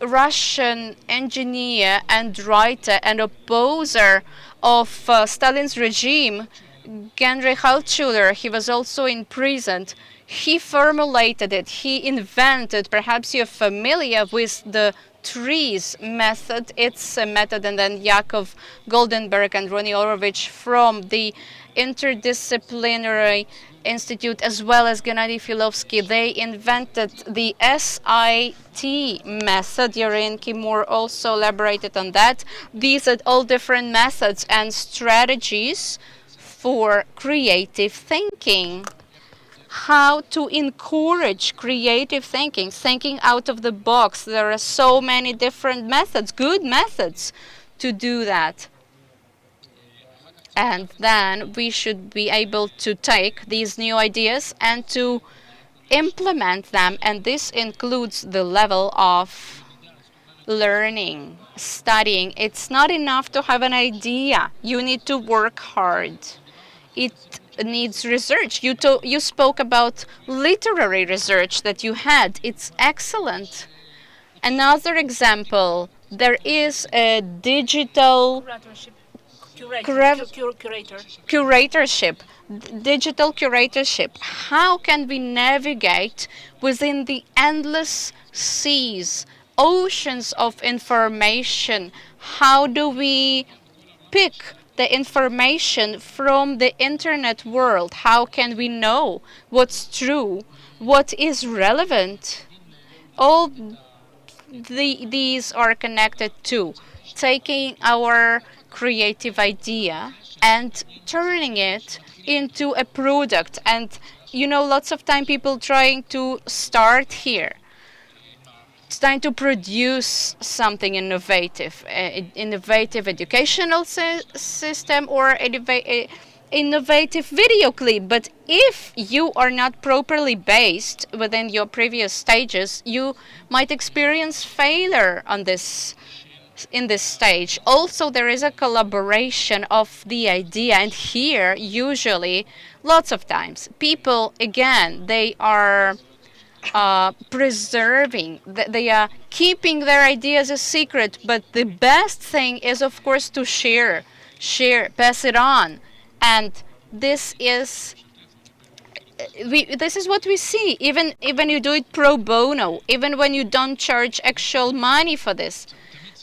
Russian engineer and writer and opposer of Stalin's regime, Henry Altshuler, he was also imprisoned. He formulated it. He invented, perhaps you're familiar with the trees method. It's a method, and then Yakov Goldenberg and Ronnie Orovich from the Interdisciplinary Institute, as well as Gennady Filovsky, they invented the SIT method. Yorin Kimur also elaborated on that. These are all different methods and strategies for creative thinking. How to encourage creative thinking, thinking out of the box. There are so many different methods, good methods to do that. And then we should be able to take these new ideas and to implement them. And this includes the level of learning, studying. It's not enough to have an idea. You need to work hard. It needs research. You spoke about literary research that you had. It's excellent. Another example, There is a digital curatorship, digital curatorship. How can we navigate within the endless seas, oceans of information? How do we pick the information from the internet world? How can we know what's true, what is relevant? All these are connected to taking our creative idea and turning it into a product. And lots of time people trying to start here. It's trying to produce something innovative, innovative educational system or innovative video clip. But if you are not properly based within your previous stages, you might experience failure on this in this stage. Also, there is a collaboration of the idea, and here usually lots of times people, again, they are preserving, they are keeping their ideas a secret, but the best thing is of course to share, pass it on. And this is what we see, even you do it pro bono, even when you don't charge actual money for this.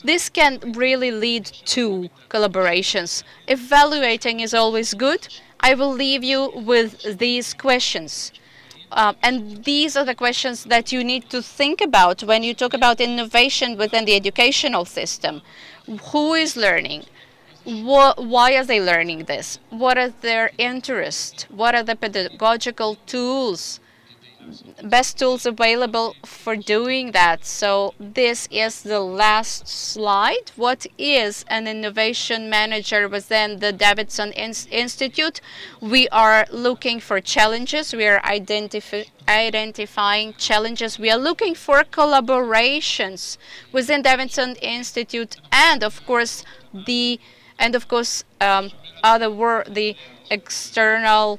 This can really lead to collaborations. Evaluating is always good. I will leave you with these questions. And these are the questions that you need to think about when you talk about innovation within the educational system. Who is learning? Why are they learning this? What are their interests? What are the pedagogical tools? Best tools available for doing that. So this is the last slide. What is an innovation manager within the Davidson Institute? We are looking for challenges. We are identifying challenges. We are looking for collaborations within Davidson Institute, and of course the external.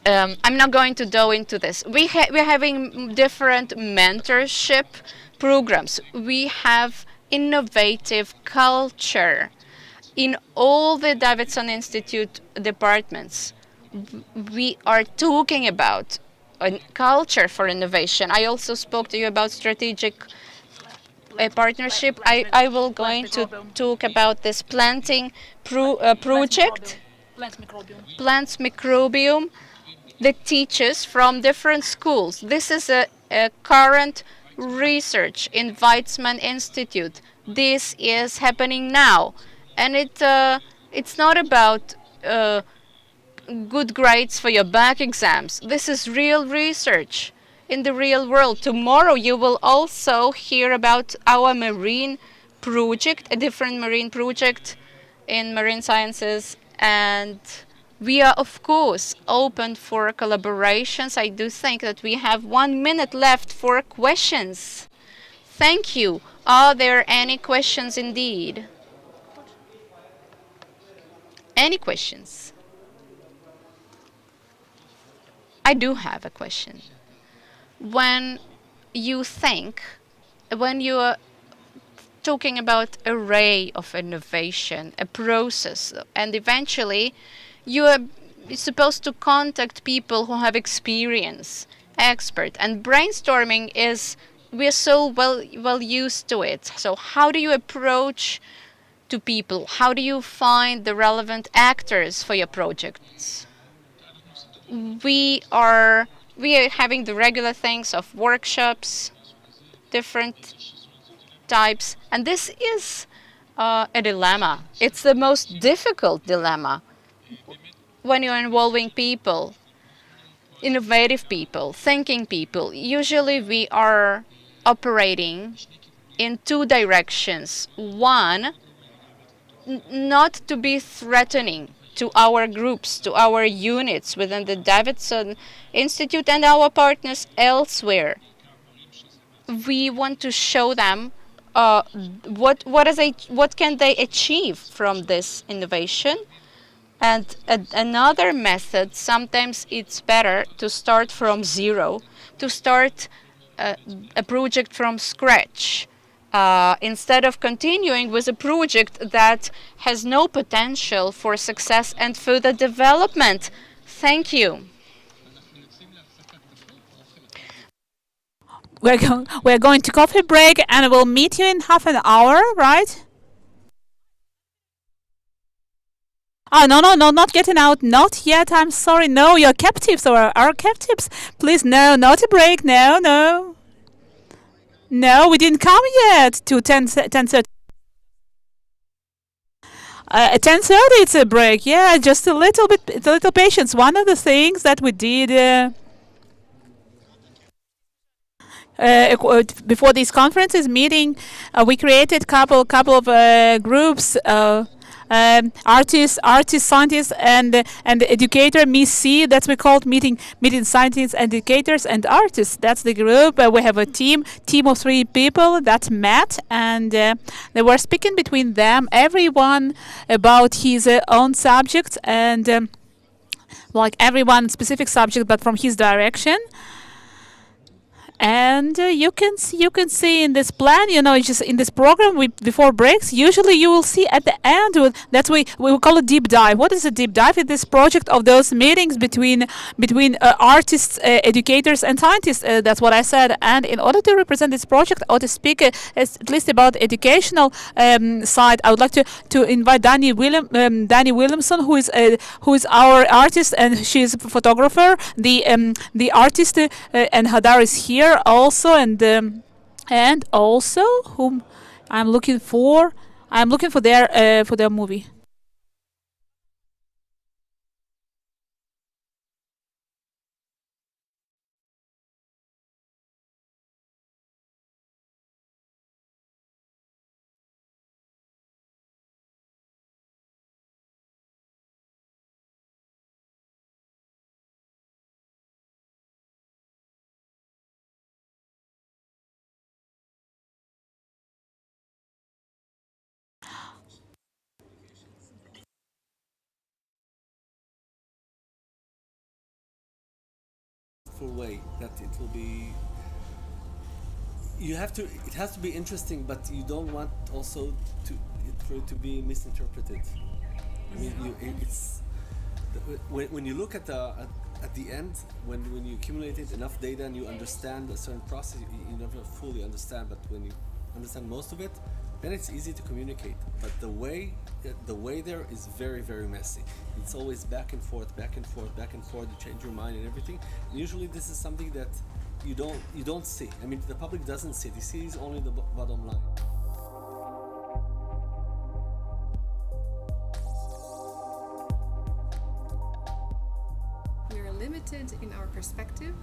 I'm not going to go into this. We're having different mentorship programs. We have innovative culture in all the Davidson Institute departments. We are talking about a culture for innovation. I also spoke to you about strategic partnership. I will going to talk about this planting project, Plants Microbiome, that teaches from different schools. This is a current research in Weizmann Institute. This is happening now, and it's not about good grades for your back exams. This is real research in the real world. Tomorrow you will also hear about our marine project, a different marine project in marine sciences, and we are, of course, open for collaborations. I do think that we have 1 minute left for questions. Thank you. Are there any questions indeed? Any questions? I do have a question. When you are talking about array of innovation, a process, and eventually you are supposed to contact people who have experience, expert, and brainstorming is, we're so well used to it. So how do you approach to people? How do you find the relevant actors for your projects? We are having the regular things of workshops, different types, and this is a dilemma. It's the most difficult dilemma when you're involving people, innovative people, thinking people. Usually we are operating in two directions. One, not to be threatening to our groups, to our units within the Davidson Institute and our partners elsewhere. We want to show them what can they achieve from this innovation. And another method, sometimes it's better to start from zero, to start a project from scratch. instead of continuing with a project that has no potential for success and further development. Thank you. We're going to coffee break and we'll meet you in half an hour, right? Oh, no, no, no, not getting out. Not yet. I'm sorry. No, you're captives or our captives. Please, no, not a break. No, no. No, we didn't come yet to 10:30. At 10:30 it's a break. Yeah, just a little bit, a little patience. One of the things that we did before these conferences meeting, we created couple of groups. Artists, scientists, and educator. Me see that's we called meeting scientists, educators, and artists. That's the group. We have a team of 3 people that met, and they were speaking between them, everyone about his own subject, and like everyone specific subject, but from his direction. And you can see in this plan, just in this program, before breaks, usually you will see at the end that we will call it deep dive. What is a deep dive? In this project of those meetings between artists, educators, and scientists. That's what I said. And in order to represent this project or to speak at least about educational side, I would like to invite Danny Williamson, who is our artist, and she's a photographer. The artist and Hadar is here also, and also whom I'm looking for. I'm looking for their movie. Full way that it will be, you have to, it has to be interesting, but you don't want also to for it to be misinterpreted. I mean, it's when you look at the end, when you accumulated enough data and you understand a certain process, you never fully understand, but when you understand most of it, then it's easy to communicate. But the way there is very, very messy. It's always back and forth, back and forth, back and forth. You change your mind and everything. And usually this is something that you don't see. I mean, the public doesn't see it. He sees only the bottom line. We are limited in our perspective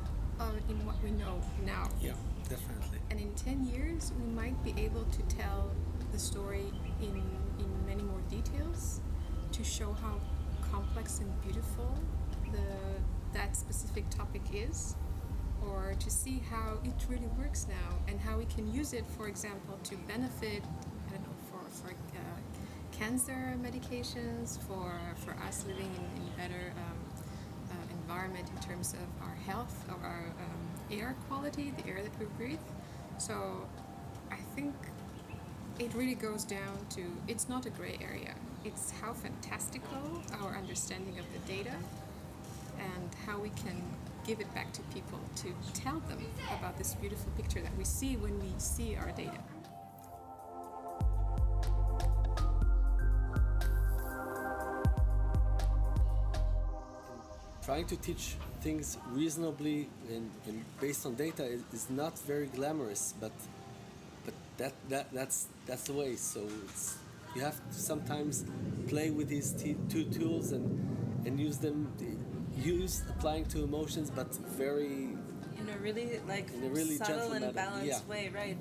in what we know now. Yeah, definitely. And in 10 years, we might be able to tell the story in many more details to show how complex and beautiful that specific topic is, or to see how it really works now and how we can use it, for example, to benefit, I don't know, for cancer medications, for us living in better environment in terms of our health, of our air quality, the air that we breathe. So I think it really goes down to, it's not a gray area. It's how fantastical our understanding of the data and how we can give it back to people to tell them about this beautiful picture that we see when we see our data. Trying to teach things reasonably and based on data is not very glamorous, but that's the way. So you have to sometimes play with these two tools and use applying to emotions, but very in a really in a really subtle gentle and manner. balanced Yeah. way, right?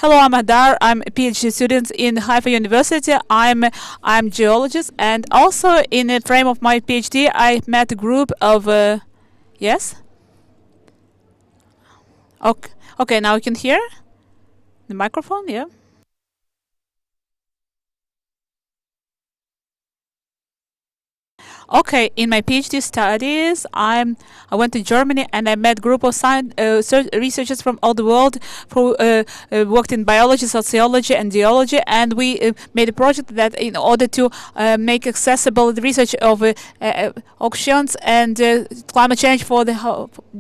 Hello, I'm Hadar. I'm a PhD student in Haifa University. I'm geologist, and also in the frame of my PhD, I met a group of yes. Okay, okay. Now you can hear the microphone. Yeah. Okay, in my PhD studies, I went to Germany and I met group of researchers from all the world who worked in biology, sociology, and geology, and we made a project that in order to make accessible the research of oceans and climate change for the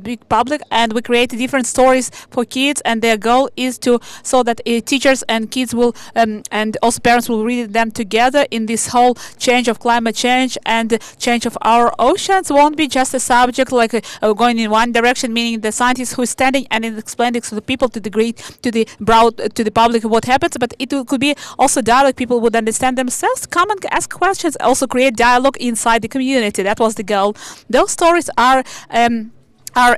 big public, and we created different stories for kids, and their goal is to so that teachers and kids will and also parents will read them together in this whole change of climate change and change of our oceans won't be just a subject like going in one direction, meaning the scientist who is standing and is explaining to the people to the broad to the public what happens, but could be also dialogue. People would understand themselves, come and ask questions, also create dialogue inside the community. That was the goal. Those stories are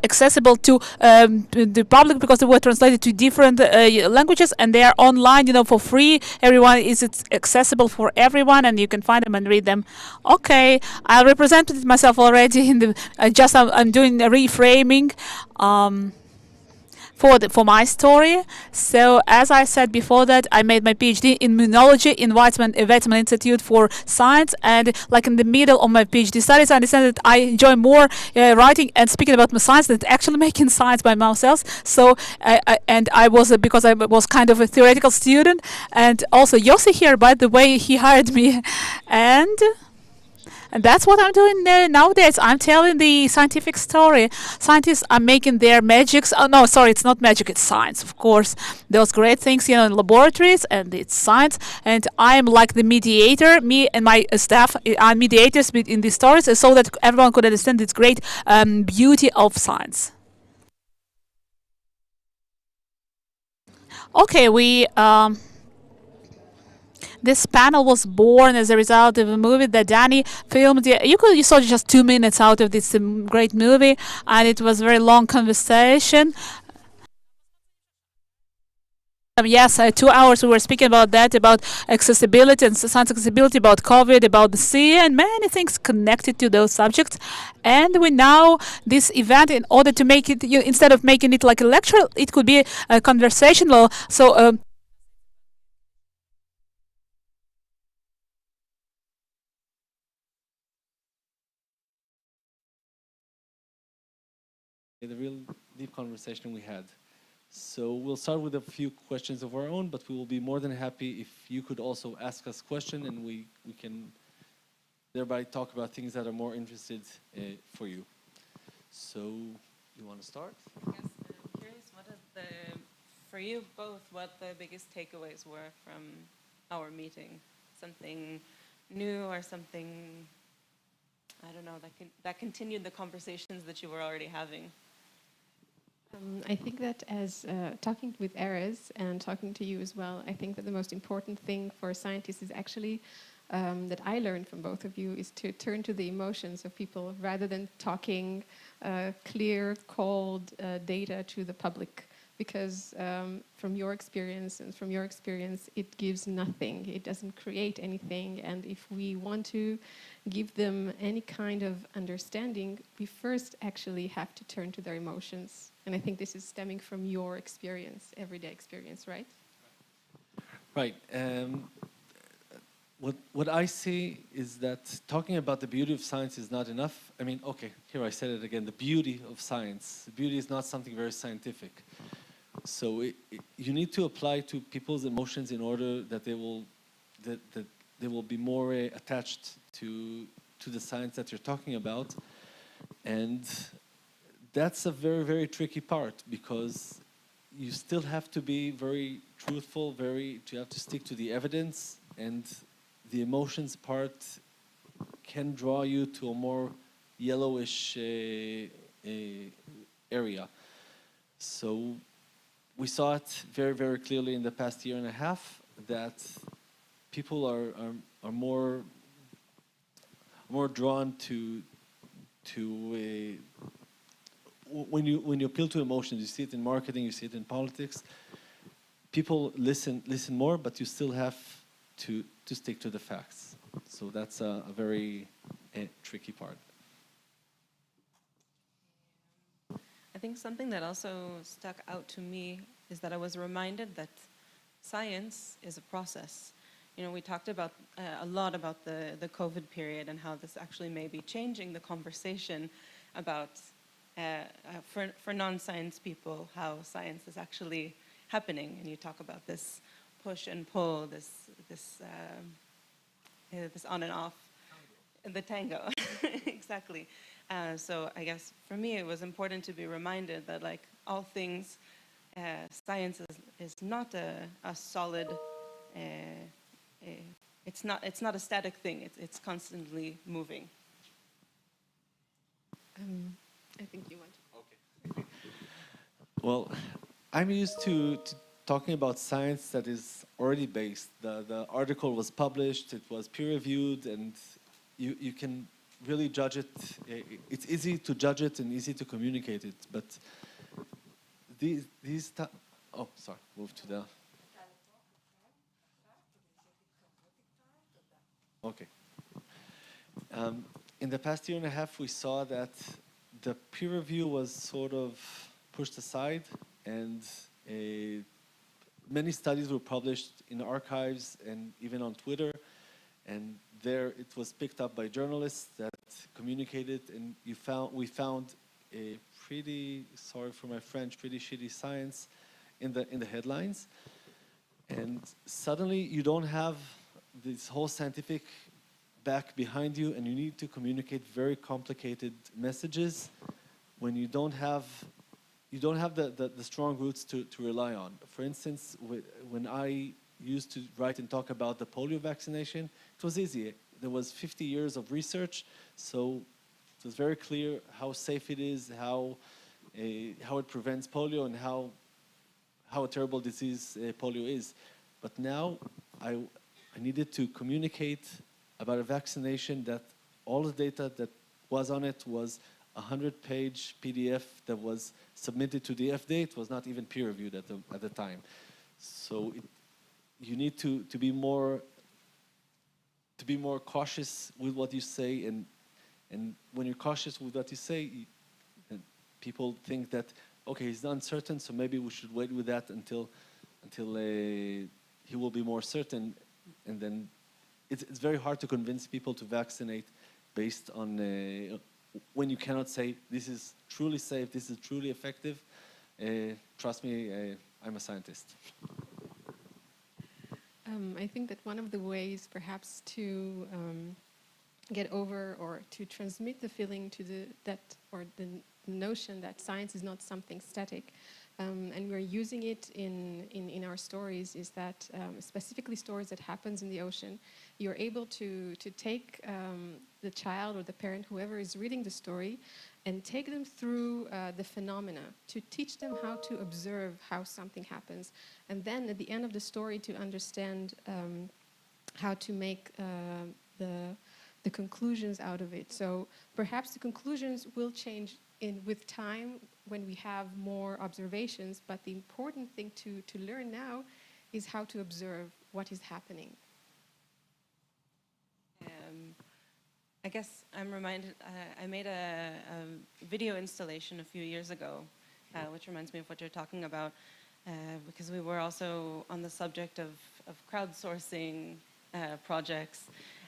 accessible to the public because they were translated to different languages, and they are online, for free. Everyone is it's accessible for everyone, and you can find them and read them. Okay, I represented myself already in the. I'm doing a reframing. For my story. So as I said before that, I made my PhD in immunology in Weizmann Institute for Science, and like in the middle of my PhD studies, I understand that I enjoy more writing and speaking about my science than actually making science by myself. So I was because I was kind of a theoretical student, and also Yossi here, by the way, he hired me, and that's what I'm doing nowadays. I'm telling the scientific story. Scientists are making their magics. Oh, no, sorry, it's not magic, it's science, of course. Those great things, in laboratories, and it's science. And I'm like the mediator. Me and my staff are mediators in these stories so that everyone could understand this great beauty of science. Okay, this panel was born as a result of a movie that Danny filmed. You saw just 2 minutes out of this great movie, and it was a very long conversation. Yes, 2 hours we were speaking about that, about accessibility and science accessibility, about COVID, about the sea, and many things connected to those subjects. And we now, this event, in order to make it, instead of making it like a lecture, it could be a conversational. So The real deep conversation we had. So we'll start with a few questions of our own, but we will be more than happy if you could also ask us questions, and we can thereby talk about things that are more interested for you. So you want to start? Yes, I'm curious, for you both, what the biggest takeaways were from our meeting? Something new or something, I don't know, that continued the conversations that you were already having? I think that as talking with Erez and talking to you as well, I think that the most important thing for scientists is actually that I learned from both of you is to turn to the emotions of people rather than talking clear, cold data to the public. Because from your experience and from your experience, it gives nothing. It doesn't create anything. And if we want to give them any kind of understanding, we first actually have to turn to their emotions. And I think this is stemming from your experience, everyday experience, right? Right. What I see is that talking about the beauty of science is not enough. I mean, okay, here I said it again, the beauty of science. The beauty is not something very scientific. So you need to apply to people's emotions in order that they will be more attached to the science that you're talking about. And that's a very, very tricky part, because you still have to be very truthful, you have to stick to the evidence, and the emotions part can draw you to a more yellowish area. So we saw it very, very clearly in the past year and a half that people are more drawn to when you appeal to emotions. You see it in marketing, you see it in politics. people listen more, but you still have to stick to the facts. So that's a very tricky part. I think something that also stuck out to me is that I was reminded that science is a process. You know, we talked about a lot about the COVID period and how this actually may be changing the conversation about, for non-science people, how science is actually happening. And you talk about this push and pull, this on and off, the tango, exactly. So I guess for me it was important to be reminded that, like all things, science is not a solid, it's not a static thing. It's constantly moving. I think you want to. Okay. Well, I'm used to talking about science that is already based. The article was published, it was peer-reviewed, and you can really judge it. It's easy to judge it and easy to communicate it, but oh, sorry, move to the... Okay. In the past year and a half, we saw that the peer review was sort of pushed aside, and many studies were published in archives and even on Twitter, and there it was picked up by journalists that communicated, and we found a pretty, sorry for my French, pretty shitty science in the headlines, and suddenly you don't have this whole scientific back behind you, and you need to communicate very complicated messages when you don't have the strong roots to rely on. For instance, when I used to write and talk about the polio vaccination, it was easy. There was 50 years of research, so it was very clear how safe it is, how it prevents polio, and how a terrible disease polio is. But now I needed to communicate about a vaccination that all the data that was on it was a 100-page PDF that was submitted to the FDA. It was not even peer-reviewed at the time. So you need to be more cautious with what you say, and when you're cautious with what you say, people think that, okay, he's uncertain, so maybe we should wait with that until he will be more certain, and then it's very hard to convince people to vaccinate based on when you cannot say this is truly safe, this is truly effective. Trust me, I'm a scientist. I think that one of the ways perhaps to get over or to transmit the feeling to the notion that science is not something static, and we're using it in our stories, is that specifically stories that happens in the ocean, you're able to take the child or the parent, whoever is reading the story, and take them through the phenomena, to teach them how to observe how something happens, and then at the end of the story to understand how to make the conclusions out of it. So perhaps the conclusions will change with time when we have more observations, but the important thing to learn now is how to observe what is happening. I guess I'm reminded, I made a video installation a few years ago, which reminds me of what you're talking about, because we were also on the subject of crowdsourcing projects.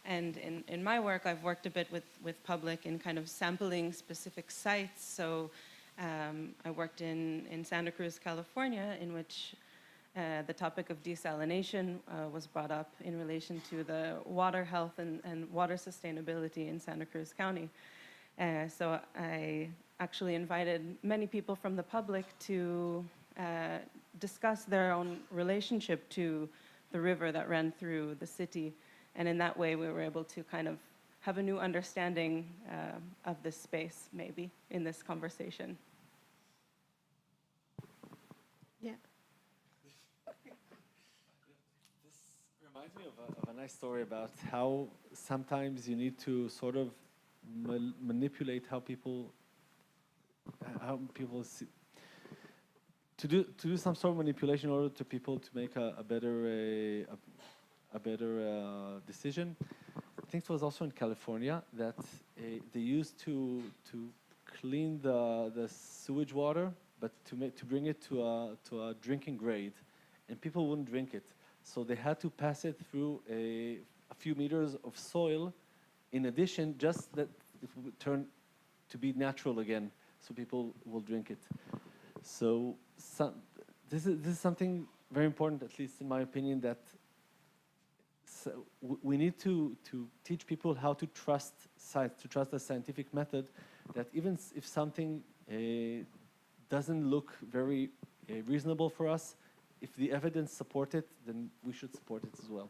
And in my work, I've worked a bit with public in kind of sampling specific sites. So I worked in Santa Cruz, California, in which the topic of desalination was brought up in relation to the water health and water sustainability in Santa Cruz County. So I actually invited many people from the public to discuss their own relationship to the river that ran through the city. And in that way, we were able to kind of have a new understanding of this space, maybe, in this conversation. Yeah. This reminds me of a nice story about how sometimes you need to sort of manipulate how people see. to do some sort of manipulation in order to people to make a better decision. I think it was also in California that they used to clean the sewage water, but to bring it to a drinking grade, and people wouldn't drink it, so they had to pass it through a few meters of soil. In addition, just that it would turn to be natural again, so people will drink it. So this is something very important, at least in my opinion, that we need to teach people how to trust science, to trust the scientific method, that even if something doesn't look very reasonable for us, if the evidence supports it, then we should support it as well.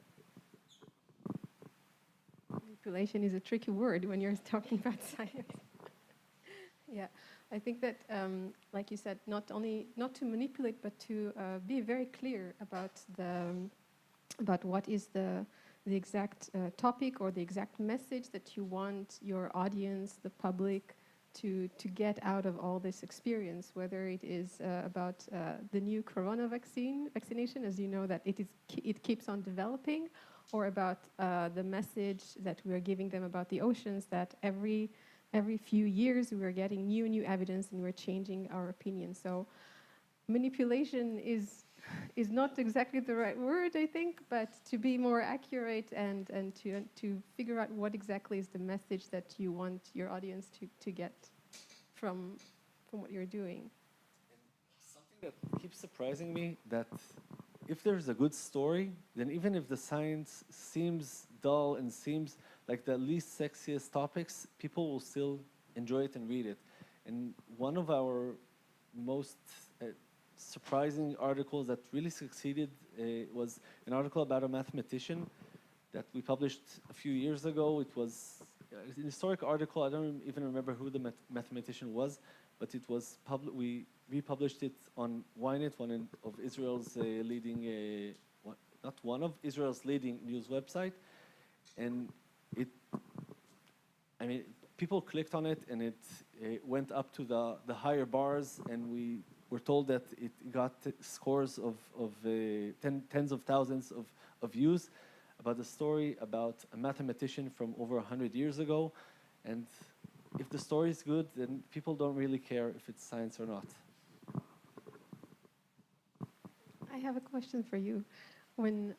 Manipulation is a tricky word when you're talking about science. Yeah, I think that, like you said, not to manipulate, but to be very clear about what is the exact topic or the exact message that you want your audience, the public, to get out of all this experience, whether it is about the new corona vaccination, as you know, that it keeps on developing, or about the message that we are giving them about the oceans, that every few years we are getting new evidence and we're changing our opinion. So manipulation is not exactly the right word, I think, but to be more accurate and to figure out what exactly is the message that you want your audience to get from what you're doing. Something that keeps surprising me, that if there's a good story, then even if the science seems dull and seems like the least sexiest topics, people will still enjoy it and read it. And one of our most surprising articles that really succeeded was an article about a mathematician that we published a few years ago. It was an historic article. I don't even remember who the mathematician was, but it was we republished it on Ynet, one of Israel's leading, not one of Israel's leading news website, and people clicked on it, and it went up to the higher bars, and we were told that it got scores of tens of thousands of views about the story about a mathematician from over 100 years ago. And if the story is good, then people don't really care if it's science or not. I have a question for you. When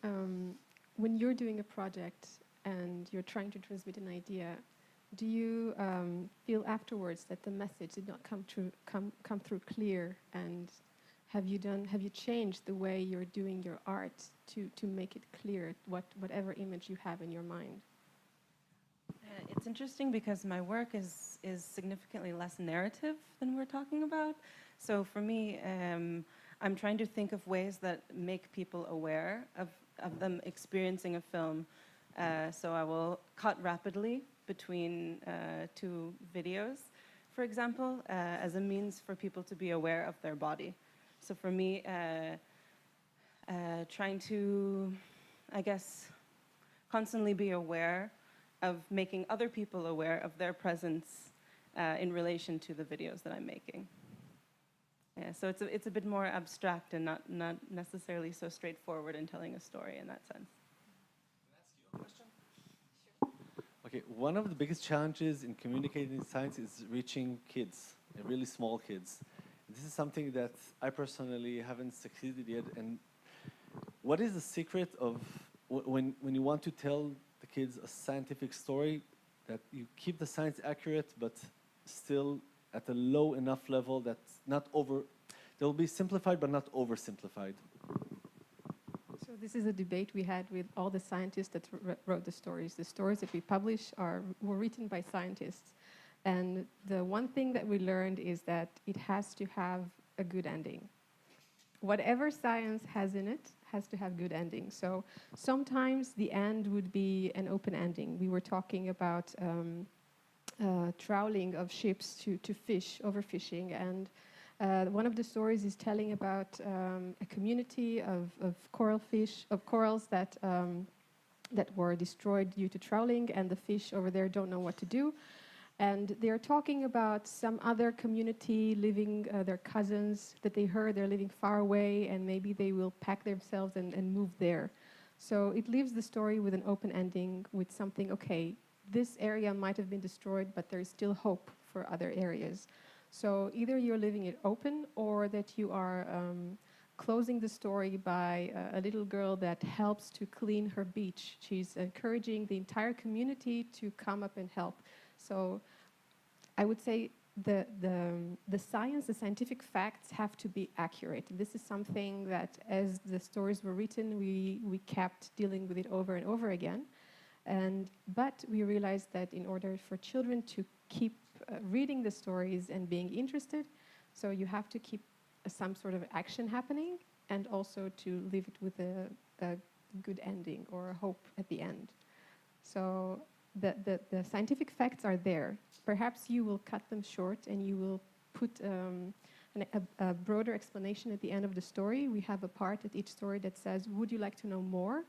you're doing a project and you're trying to transmit an idea, do you feel afterwards that the message did not come through clear? And have you changed the way you're doing your art to make it clear, whatever image you have in your mind? It's interesting because my work is significantly less narrative than we're talking about. So for me, I'm trying to think of ways that make people aware of them experiencing a film. So I will cut rapidly between two videos, for example, as a means for people to be aware of their body. So for me, trying to, I guess, constantly be aware of making other people aware of their presence in relation to the videos that I'm making. Yeah, so it's a bit more abstract and not necessarily so straightforward in telling a story in that sense. Can I ask you a question? Okay, one of the biggest challenges in communicating science is reaching kids, really small kids. This is something that I personally haven't succeeded yet. And what is the secret of when you want to tell the kids a scientific story, that you keep the science accurate, but still at a low enough level that's not over, they will be simplified, but not oversimplified? So this is a debate we had with all the scientists that wrote the stories. The stories that we publish were written by scientists. And the one thing that we learned is that it has to have a good ending. Whatever science has in it has to have good ending. So sometimes the end would be an open ending. We were talking about trawling of ships to fish, overfishing, and one of the stories is telling about a community of corals that were destroyed due to trawling, and the fish over there don't know what to do. And they're talking about some other community living, their cousins that they heard they're living far away, and maybe they will pack themselves and move there. So it leaves the story with an open ending, with something, okay, this area might have been destroyed, but there is still hope for other areas. So either you're leaving it open, or that you are closing the story by a little girl that helps to clean her beach. She's encouraging the entire community to come up and help. So I would say the science, the scientific facts have to be accurate. This is something that, as the stories were written, we kept dealing with it over and over again. But we realized that in order for children to keep reading the stories and being interested, so you have to keep some sort of action happening, and also to leave it with a good ending or a hope at the end. So the scientific facts are there. Perhaps you will cut them short and you will put a broader explanation at the end of the story. We have a part at each story that says, would you like to know more?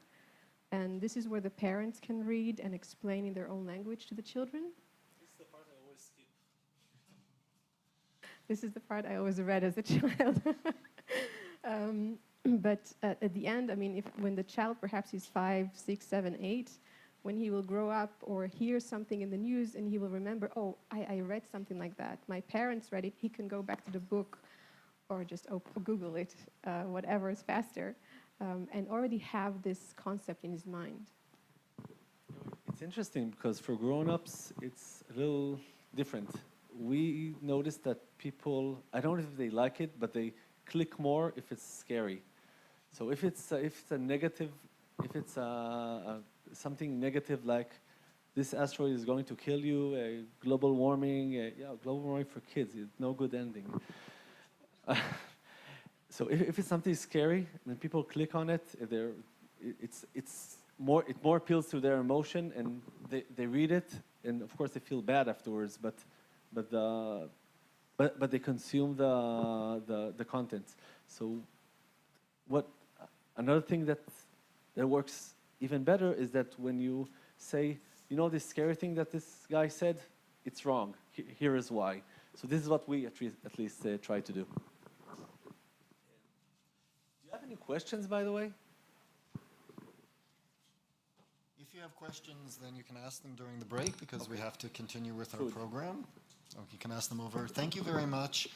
And this is where the parents can read and explain in their own language to the children. This is the part I always skip. This is the part I always read as a child. But at the end, I mean, when the child perhaps is 5, 6, 7, 8, when he will grow up or hear something in the news and he will remember, oh, I read something like that. My parents read it. He can go back to the book or just Google it, whatever is faster, and already have this concept in his mind. It's interesting because for grown-ups, it's a little different. We noticed that people, I don't know if they like it, but they click more if it's scary. So if it's a negative, if it's something negative like this asteroid is going to kill you, global warming, global warming for kids, it's no good ending. So if it's something scary, then people click on it. It more appeals to their emotion, and they read it, and of course they feel bad afterwards. But they consume the content. So another thing that works even better is that when you say, you know, this scary thing that this guy said, it's wrong. Here is why. So this is what we at least try to do. Do you have any questions, by the way? If you have questions, then you can ask them during the break, because we have to continue with our program. So you can ask them over. Thank you very much.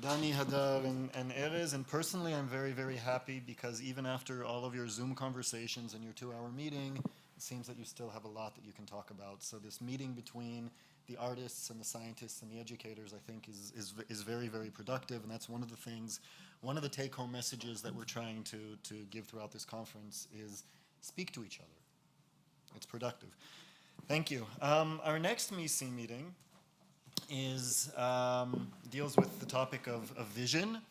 Dani, Hadar, and Erez, and personally I'm very, very happy, because even after all of your Zoom conversations and your 2-hour meeting, it seems that you still have a lot that you can talk about. So this meeting between the artists and the scientists and the educators, I think, is very, very productive, and that's one of the things, one of the take-home messages that we're trying to give throughout this conference is speak to each other. It's productive. Thank you. Our next MISI meeting deals with the topic of vision,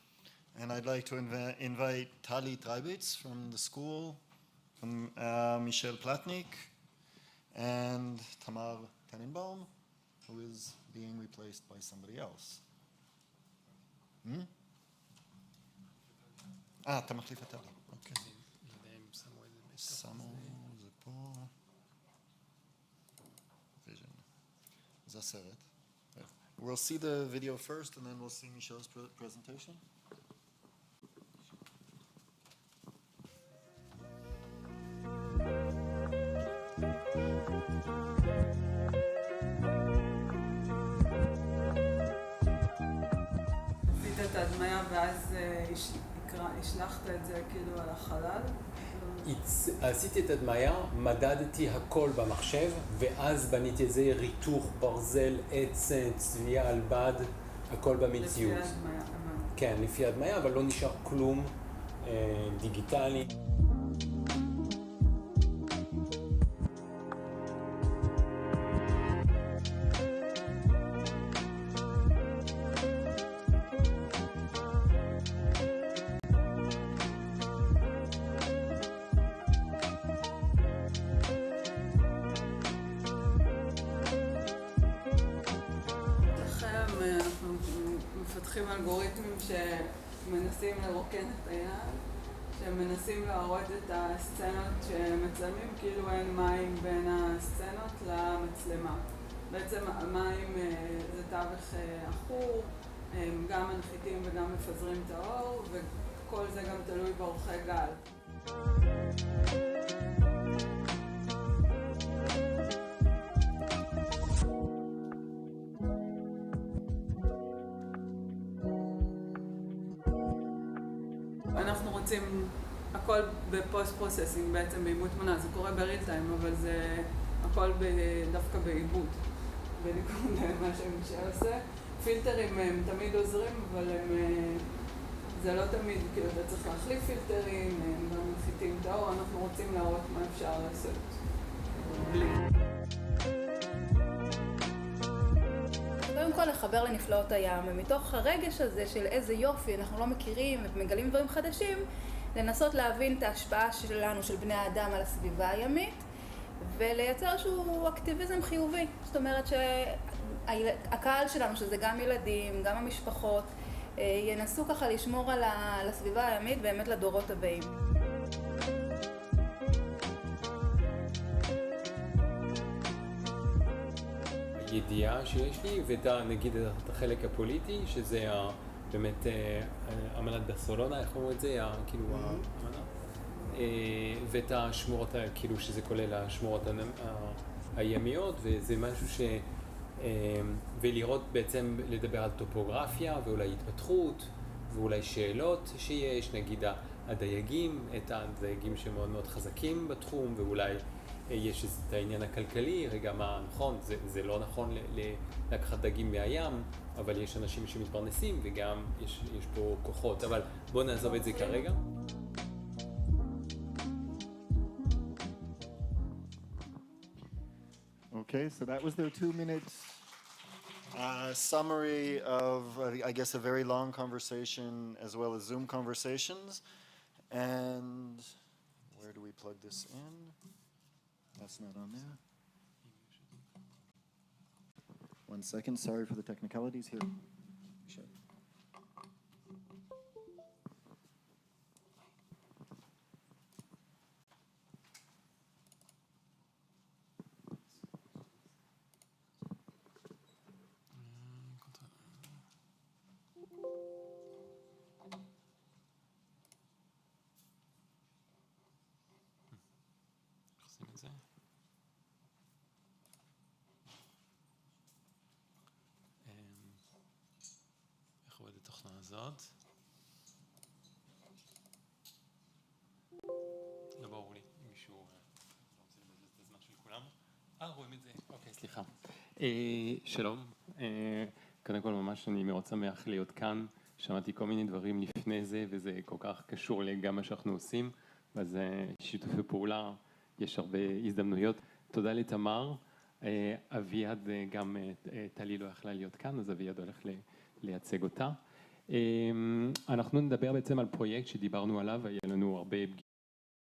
and I'd like to invite Tali Treibitz from the school, from Michel Platnik, and Tamar Tenenbaum, who is being replaced by somebody else. אתה מחליף את טלי. אוקיי. לא יודע אם שמו את זה בתוך זה. שמו זה פה. Vision. זה הסרט. We'll see the video first, and then we'll see Michel's presentation. עשית את ההדמיה ואז השלחת את זה כאילו על החלל? עשיתי את הדמיה, מדדתי הכל במחשב, ואז בניתי איזה ריתוך, ברזל, עץ, צביעה על בד, הכל במציאות. לפי ההדמיה. כן, לפי הדמיה, אבל לא נשאר כלום דיגיטלי. מפתחים אלגוריתמים שמנסים לרוקן את היד, שהם מנסים להראות את הסצנות שמצלמים, כאילו אין מים בין הסצנות למצלמה. בעצם המים זה תווך עכור, הם גם מנחיתים וגם מפזרים את האור, וכל זה גם תלוי באורכי גל. אנחנו רוצים הכל בפוסט פרוססינג בעצם, בעיבוד תמונה, זה קורה בריל טיים, אבל זה הכל דווקא בעיבוד, בניגוד למה שמישהו עושה. פילטרים הם תמיד עוזרים, אבל זה לא תמיד, כאילו אתה צריך להחליף פילטרים, הם גם מנחיתים את האור, אנחנו רוצים להראות מה אפשר לעשות בלי. קודם כל לחבר לנפלאות הים, ומתוך הרגש הזה של איזה יופי, אנחנו לא מכירים ומגלים דברים חדשים, לנסות להבין את ההשפעה שלנו, של בני האדם, על הסביבה הימית, ולייצר איזשהו אקטיביזם חיובי. זאת אומרת שהקהל שלנו, שזה גם ילדים, גם המשפחות, ינסו ככה לשמור על הסביבה הימית באמת לדורות הבאים. ידיעה שיש לי, ונגיד את החלק הפוליטי, שזה באמת אמנת ברצלונה, איך אומרים את זה, כאילו האמנה, ואת השמורות, כאילו שזה כולל השמורות הימיות, וזה משהו ולראות בעצם, לדבר על טופוגרפיה, ואולי התפתחות, ואולי שאלות שיש, נגיד הדייגים, את הדייגים שמאוד מאוד חזקים בתחום, ואולי יש את העניין הכלכלי, רגע מה נכון, זה לא נכון לקחת דגים מהים, אבל יש אנשים שמתפרנסים וגם יש פה כוחות, אבל בואו נעזוב את זה כרגע. Okay, so that was their 2-minute summary of, I guess, a very long conversation as well as Zoom conversations. And where do we plug this in? That's not on there. 1 second, sorry for the technicalities here. Sure. איך עובדת התוכנה הזאת? לא ברור לי אם מישהו רוצה לבזבז את הזמן של כולם. רואים את זה. אוקיי, סליחה. שלום. קודם כל ממש אני מאוד שמח להיות כאן. שמעתי כל מיני דברים לפני זה, וזה כל כך קשור גם מה שאנחנו עושים. אז שיתופי פעולה, יש הרבה הזדמנויות. תודה לתמר. אביעד, גם טלי לא יכלה להיות כאן, אז אביעד הולך לייצג אותה. אנחנו נדבר בעצם על פרויקט שדיברנו עליו, היה לנו הרבה...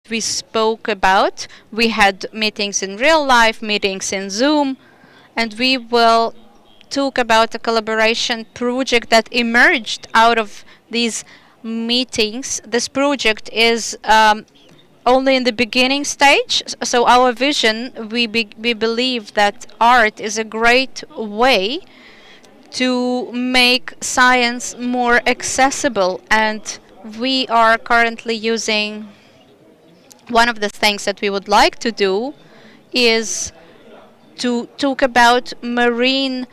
We spoke about, we had meetings in real life, meetings in Zoom, and we will talk about a collaboration project that emerged out of these meetings. This project is only in the beginning stage, so our vision, we believe that art is a great way to make science more accessible, and we are currently using, one of the things that we would like to do is to talk about marine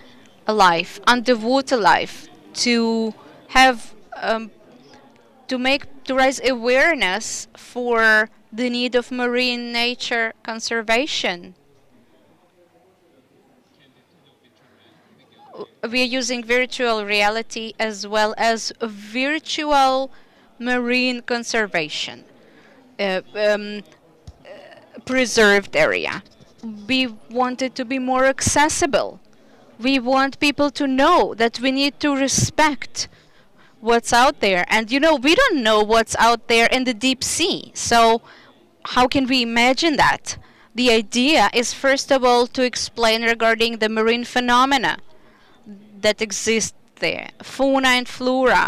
life, underwater life, to have to raise awareness for the need of marine nature conservation. We are using virtual reality as well as virtual marine conservation, preserved area. We want it to be more accessible. We want people to know that we need to respect what's out there. And you know, we don't know what's out there in the deep sea. So how can we imagine that? The idea is, first of all, to explain regarding the marine phenomena that exist there, fauna and flora.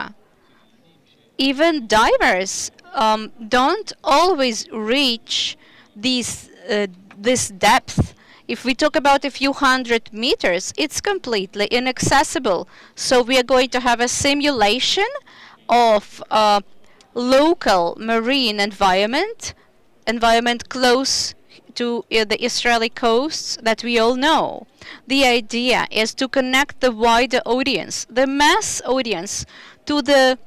Even divers don't always reach this depth. If we talk about a few hundred meters, it's completely inaccessible. So we are going to have a simulation of local marine environment close to the Israeli coasts that we all know. The idea is to connect the wider audience, the mass audience, to the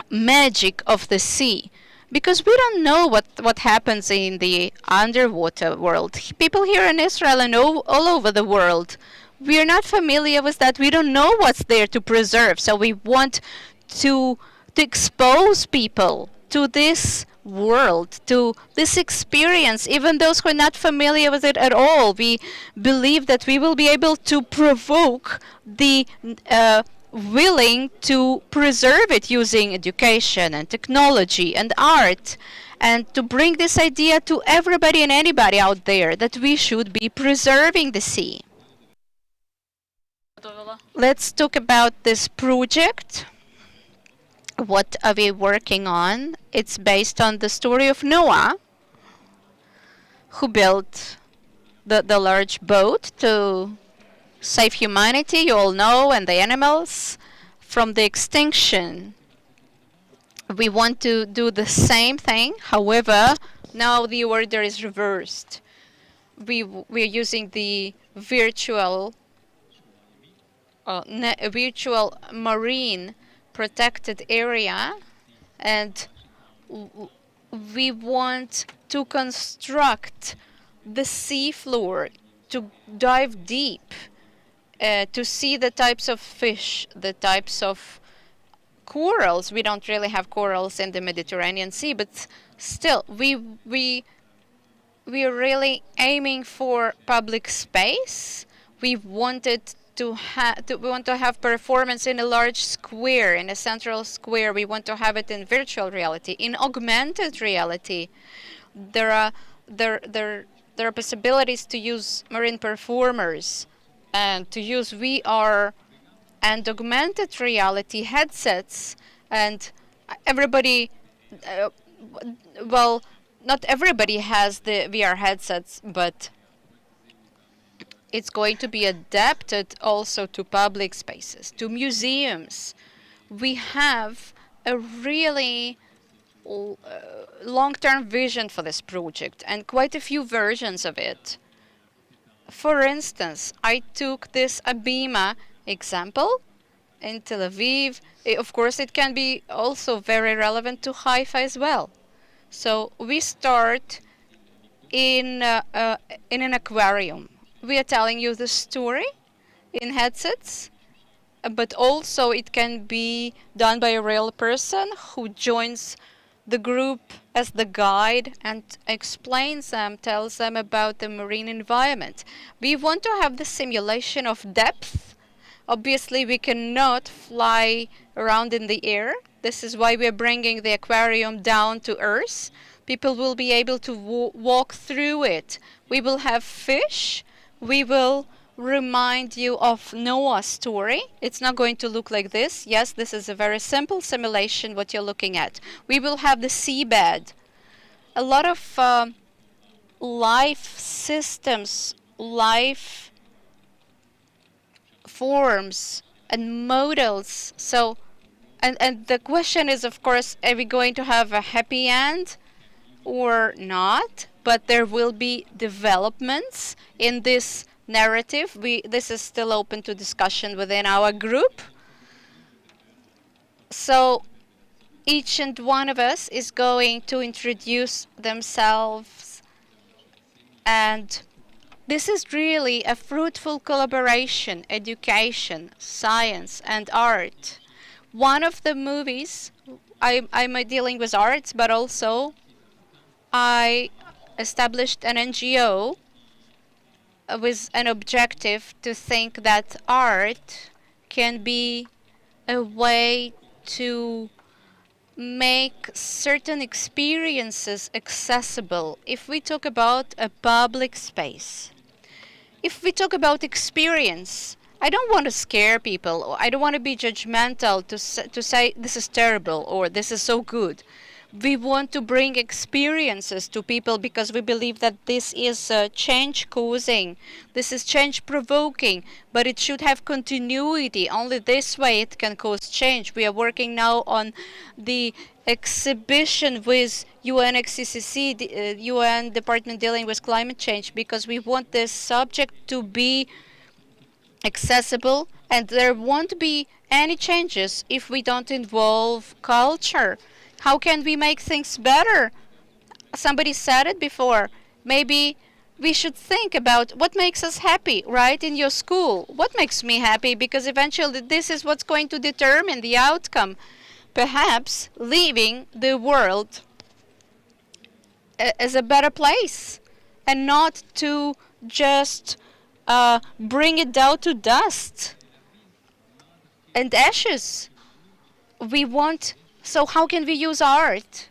magic of the sea. Because we don't know what happens in the underwater world. People here in Israel and all over the world, we are not familiar with that. We don't know what's there to preserve. So we want to expose people to this world, to this experience, even those who are not familiar with it at all. We believe that we will be able to provoke the willing to preserve it using education and technology and art, and to bring this idea to everybody and anybody out there that we should be preserving the sea. Let's talk about this project. What are we working on? It's based on the story of Noah, who built the large boat to save humanity, you all know, and the animals from the extinction. We want to do the same thing. However, now the order is reversed. We're using the virtual marine protected area, and we want to construct the seafloor, to dive deep, to see the types of fish, the types of corals. We don't really have corals in the Mediterranean Sea, but still, we are really aiming for public space. We want to have performance in a large square, in a central square. We want to have it in virtual reality, in augmented reality. There are possibilities to use marine performers and to use VR and augmented reality headsets, and everybody, well, not everybody has the VR headsets, but it's going to be adapted also to public spaces, to museums. We have a really long-term vision for this project and quite a few versions of it. For instance, I took this Abima example in Tel Aviv. Of course, it can be also very relevant to Haifa as well. So we start in an aquarium. We are telling you the story in headsets, but also it can be done by a real person who joins the group as the guide and explains them, tells them about the marine environment. We want to have the simulation of depth. Obviously, we cannot fly around in the air. This is why we're bringing the aquarium down to earth. People will be able to walk through it. We will have fish. We will remind you of Noah's story. It's not going to look like this. Yes, this is a very simple simulation, what you're looking at. We will have the seabed. A lot of life systems, life forms and models. So, and the question is, of course, are we going to have a happy end or not? But there will be developments in this narrative. This is still open to discussion within our group. So each and one of us is going to introduce themselves, and this is really a fruitful collaboration, education, science, and art. One of the movies, I'm dealing with arts, but also I established an NGO with an objective to think that art can be a way to make certain experiences accessible. If we talk about a public space, if we talk about experience, I don't want to scare people, or I don't want to be judgmental to say this is terrible or this is so good. We want to bring experiences to people because we believe that this is change causing, this is change provoking, but it should have continuity. Only this way it can cause change. We are working now on the exhibition with UNFCCC, the UN Department dealing with climate change, because we want this subject to be accessible, and there won't be any changes if we don't involve culture. How can we make things better? Somebody said it before. Maybe we should think about what makes us happy, right? In your school, what makes me happy? Because eventually this is what's going to determine the outcome. Perhaps leaving the world as a better place, and not to just bring it down to dust and ashes. We want, so how can we use art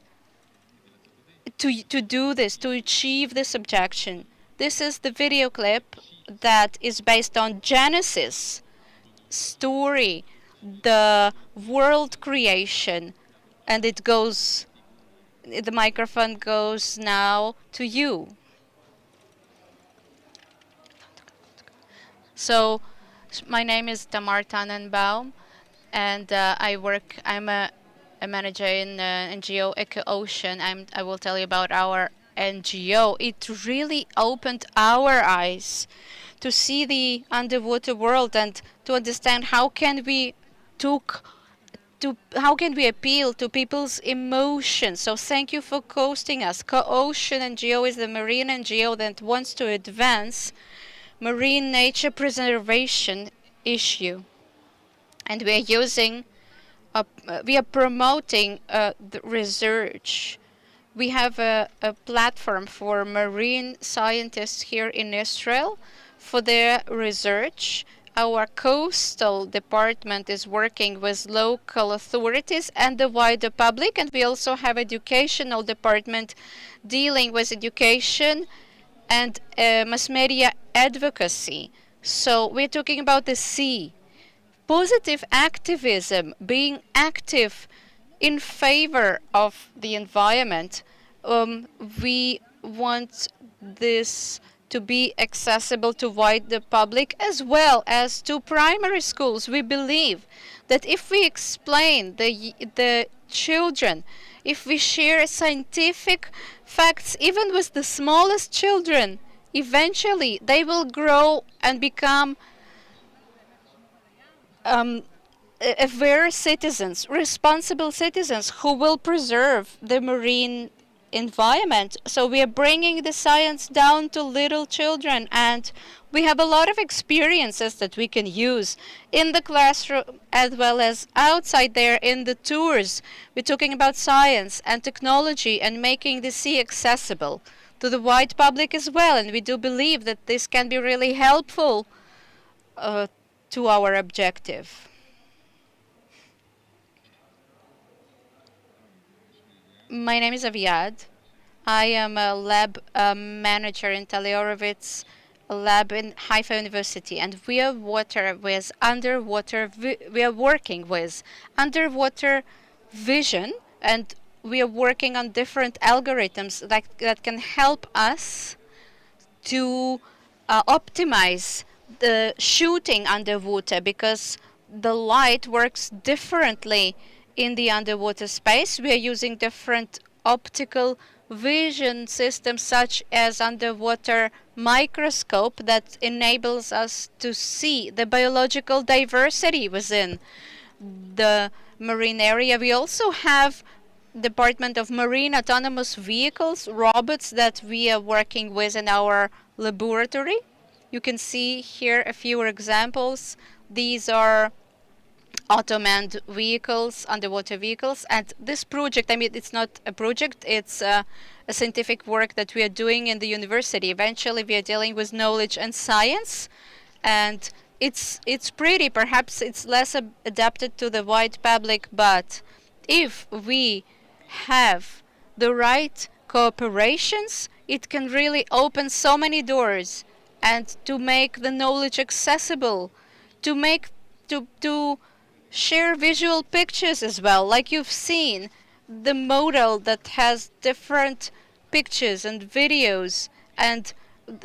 to do this, to achieve this objection? This is the video clip that is based on Genesis story, the world creation, and it goes, the microphone goes now to you. So my name is Tamar Tannenbaum, and I'm a manager in NGO EcoOcean. I will tell you about our NGO. It really opened our eyes to see the underwater world and to understand how can we appeal to people's emotions. So thank you for hosting us. EcoOcean NGO is the marine NGO that wants to advance marine nature preservation issue, and we are promoting the research. We have a platform for marine scientists here in Israel for their research. Our coastal department is working with local authorities and the wider public, and we also have educational department dealing with education and mass media advocacy. So we're talking about the sea. Positive activism, being active in favor of the environment. We want this to be accessible to wider public as well as to primary schools. We believe that if we explain the children, if we share scientific facts, even with the smallest children, eventually they will grow and become aware citizens, responsible citizens who will preserve the marine environment. So we are bringing the science down to little children, and we have a lot of experiences that we can use in the classroom as well as outside there in the tours. We're talking about science and technology and making the sea accessible to the wide public as well, and we do believe that this can be really helpful to our objective. My name is Aviad. I am a lab manager in Tel Orovitz, a lab in Haifa University, and we are working with underwater vision, and we are working on different algorithms that can help us to optimize the shooting underwater, because the light works differently in the underwater space. We are using different optical vision systems such as underwater microscope that enables us to see the biological diversity within the marine area. We also have Department of Marine Autonomous Vehicles, robots that we are working with in our laboratory. You can see here a few examples. These are auto-manned vehicles, underwater vehicles. And this project, I mean, it's not a project, it's a scientific work that we are doing in the university. Eventually, we are dealing with knowledge and science. And it's pretty, perhaps it's less adapted to the wide public, but if we have the right cooperations, it can really open so many doors, and to make the knowledge accessible, to share visual pictures as well. Like you've seen, the model that has different pictures and videos, and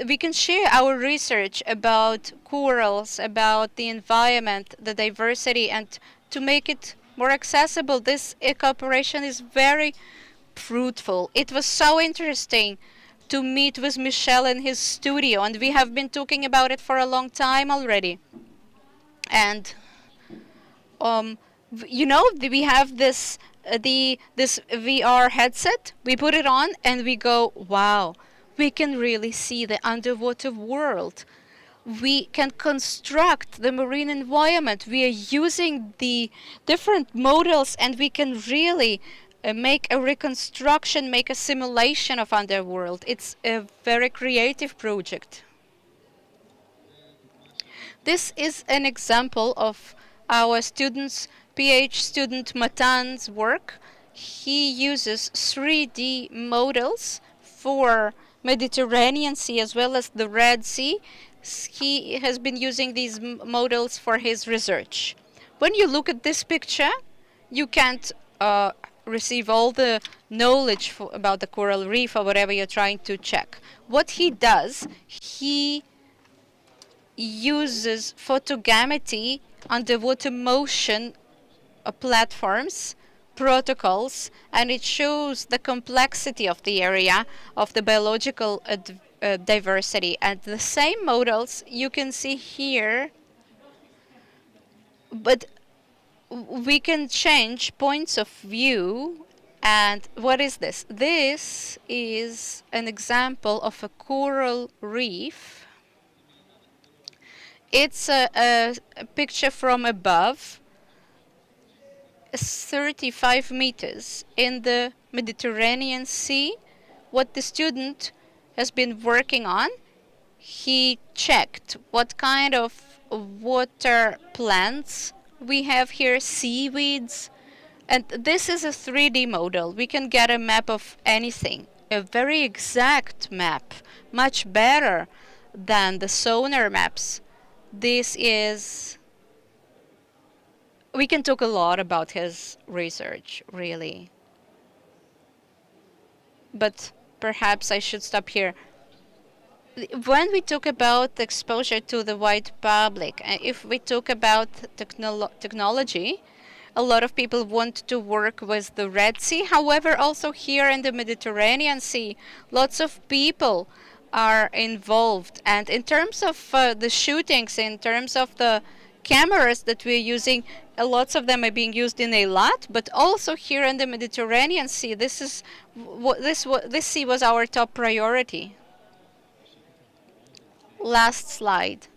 we can share our research about corals, about the environment, the diversity, and to make it more accessible. This cooperation is very fruitful. It was so interesting to meet with Michel in his studio, and we have been talking about it for a long time already. And we have this this VR headset. We put it on and we go, wow, we can really see the underwater world. We can construct the marine environment. We are using the different models, and we can really make a reconstruction, make a simulation of underworld. It's a very creative project. This is an example of our PhD student Matan's work. He uses 3D models for Mediterranean Sea as well as the Red Sea. He has been using these models for his research. When you look at this picture, you can't receive all the knowledge about the coral reef or whatever you're trying to check. What he does, he uses photogrammetry, underwater motion platforms, protocols, and it shows the complexity of the area of the biological diversity. And the same models you can see here, but we can change points of view. And what is this? This is an example of a coral reef. It's a picture from above, 35 meters in the Mediterranean Sea. What the student has been working on, he checked what kind of water plants we have here, seaweeds, and this is a 3D model. We can get a map of anything, a very exact map, much better than the sonar maps. This is, we can talk a lot about his research, really. But perhaps I should stop here. When we talk about exposure to the wide public, if we talk about technology, a lot of people want to work with the Red Sea. However, also here in the Mediterranean Sea, lots of people are involved. And in terms of the shootings, in terms of the cameras that we're using, lots of them are being used in Eilat, but also here in the Mediterranean Sea. This sea was our top priority. Last slide.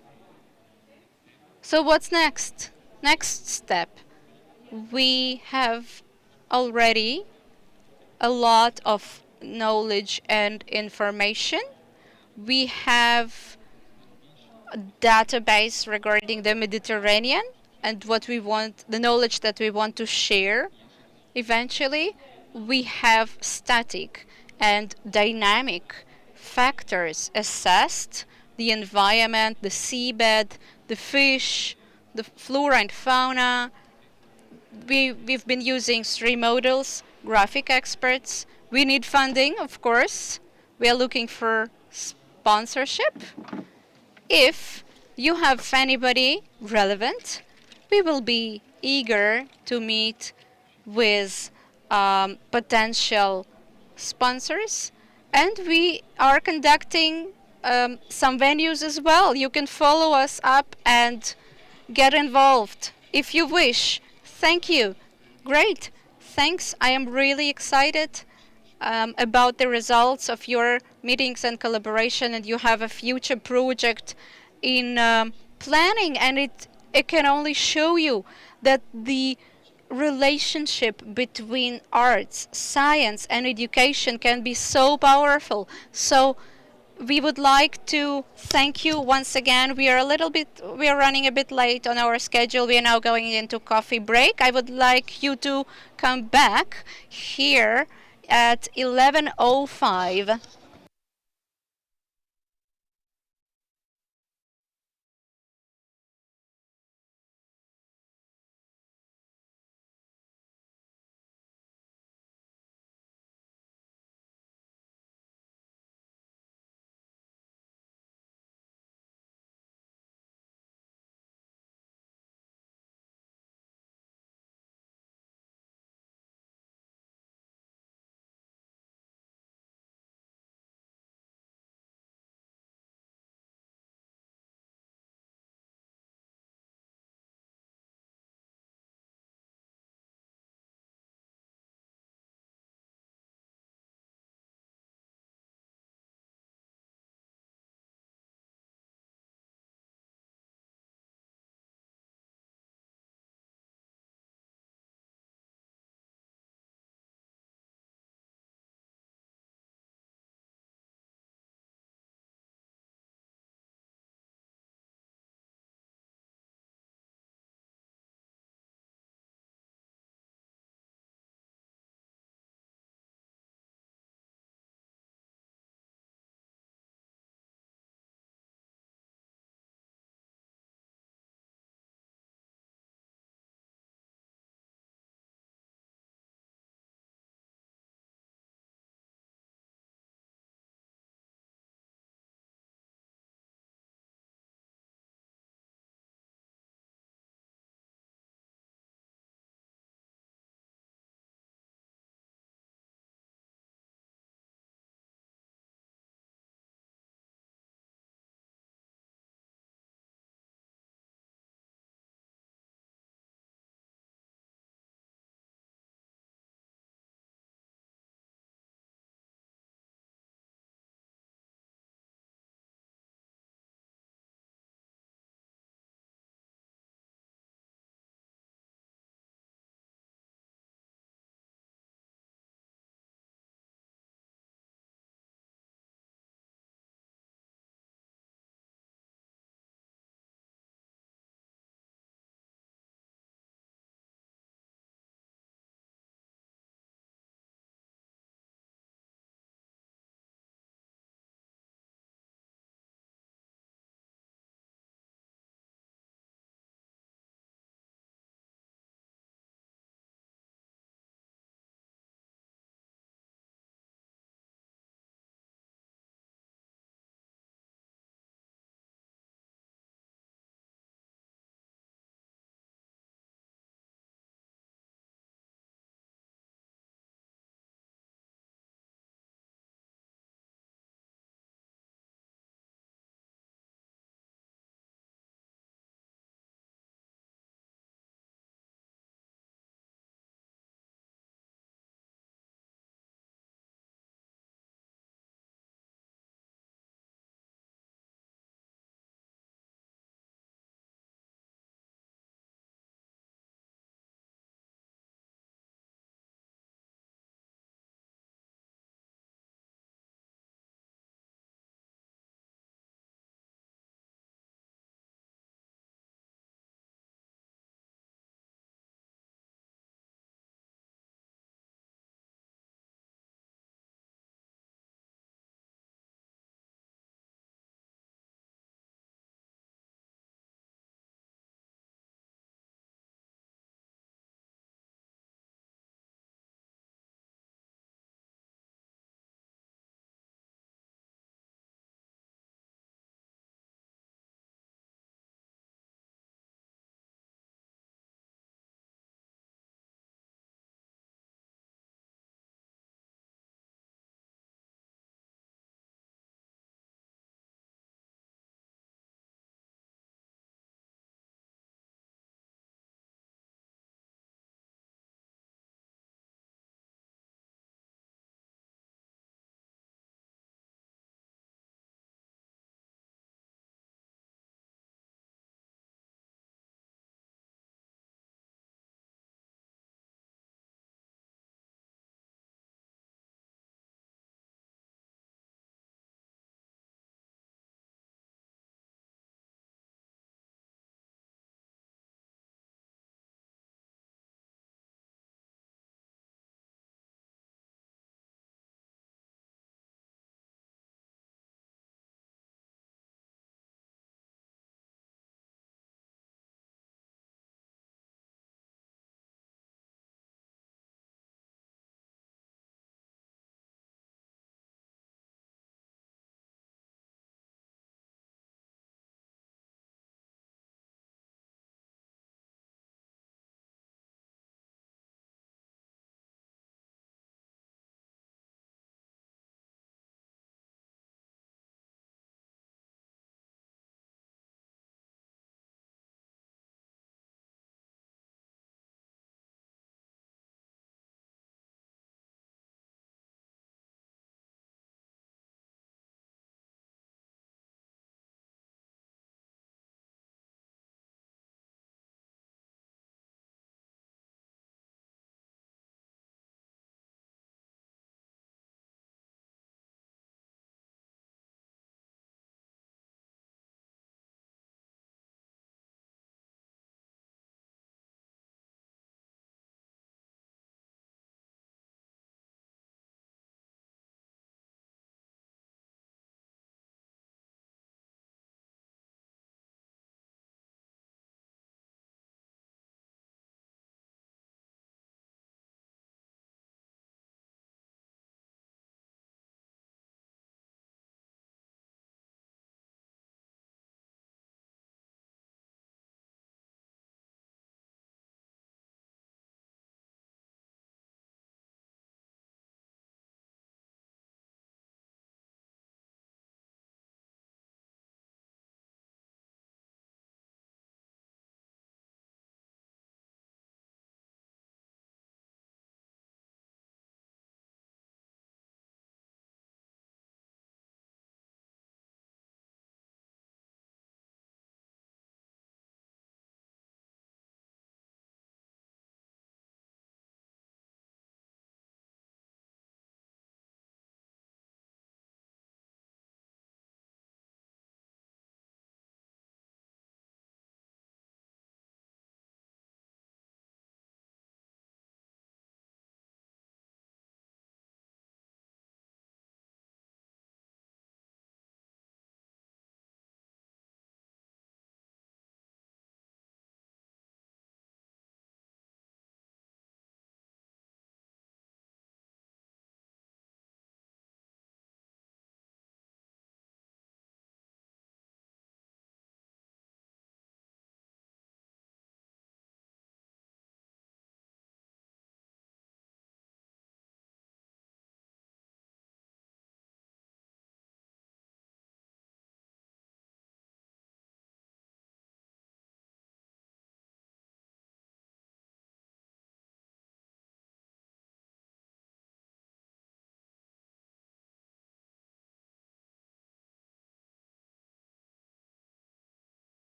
So what's next? Next step. We have already a lot of knowledge and information. We have a database regarding the Mediterranean and what we want, the knowledge that we want to share. Eventually, we have static and dynamic factors assessed: the environment, the seabed, the fish, the flora and fauna. We've been using 3 models, graphic experts. We need funding, of course. We are looking for sponsorship. If you have anybody relevant, we will be eager to meet with potential sponsors. And we are conducting some venues as well. You can follow us up and get involved if you wish. Thank you. Great. Thanks. I am really excited about the results of your meetings and collaboration, and you have a future project in planning, and it can only show you that the relationship between arts, science, and education can be so powerful. So we would like to thank you once again. We are running a bit late on our schedule. We are now going into coffee break. I would like you to come back here at 11:05.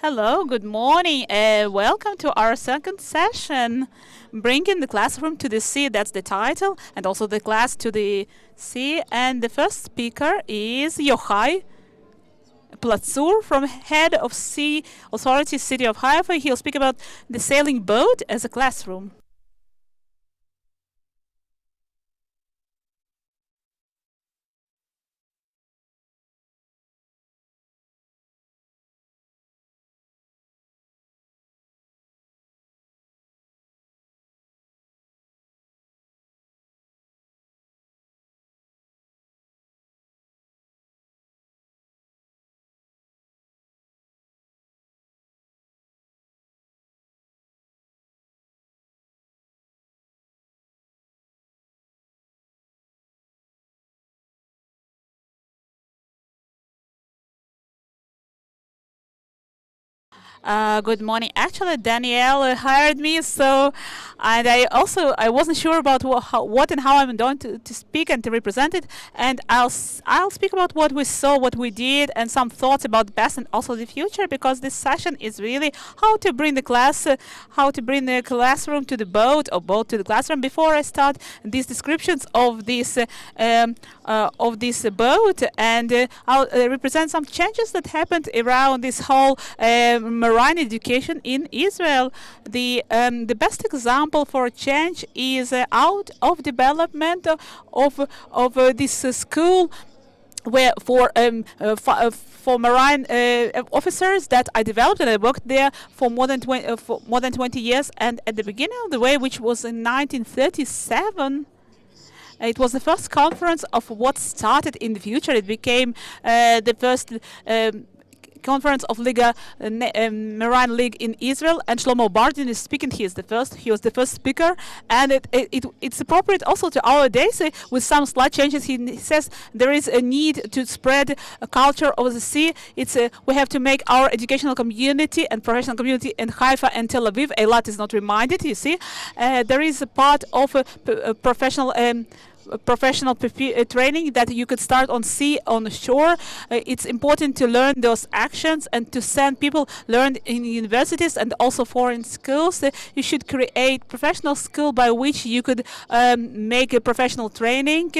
Hello, good morning. Welcome to our second session. Bringing the classroom to the sea, that's the title, and also the class to the sea. And the first speaker is Yochai Platzur, from head of Sea Authority, City of Haifa. He'll speak about the sailing boat as a classroom. Good morning. Actually, Danielle hired me, so and I wasn't sure about what and how I'm going to speak and to represent it. And I'll speak about what we saw, what we did, and some thoughts about the past and also the future, because this session is really how to bring the classroom to the boat or boat to the classroom. Before I start these descriptions of this boat, and I'll represent some changes that happened around this whole marine education in Israel. The best example for a change is out of development of this school where for marine officers that I developed, and I worked there for more than 20 years. And at the beginning of the way, which was in 1937. It was the first conference of what started in the future. It became the first conference of Marine League in Israel, and Shlomo Bardin is speaking. He was the first speaker, and it's appropriate also to our days with some slight changes. He says there is a need to spread a culture of the sea. We have to make our educational community and professional community in Haifa and Tel Aviv. Eilat is not reminded. You see, there is a part of a professional training that you could start on sea, on shore. It's important to learn those actions and to send people learn in universities and also foreign schools. You should create professional school by which you could make a professional training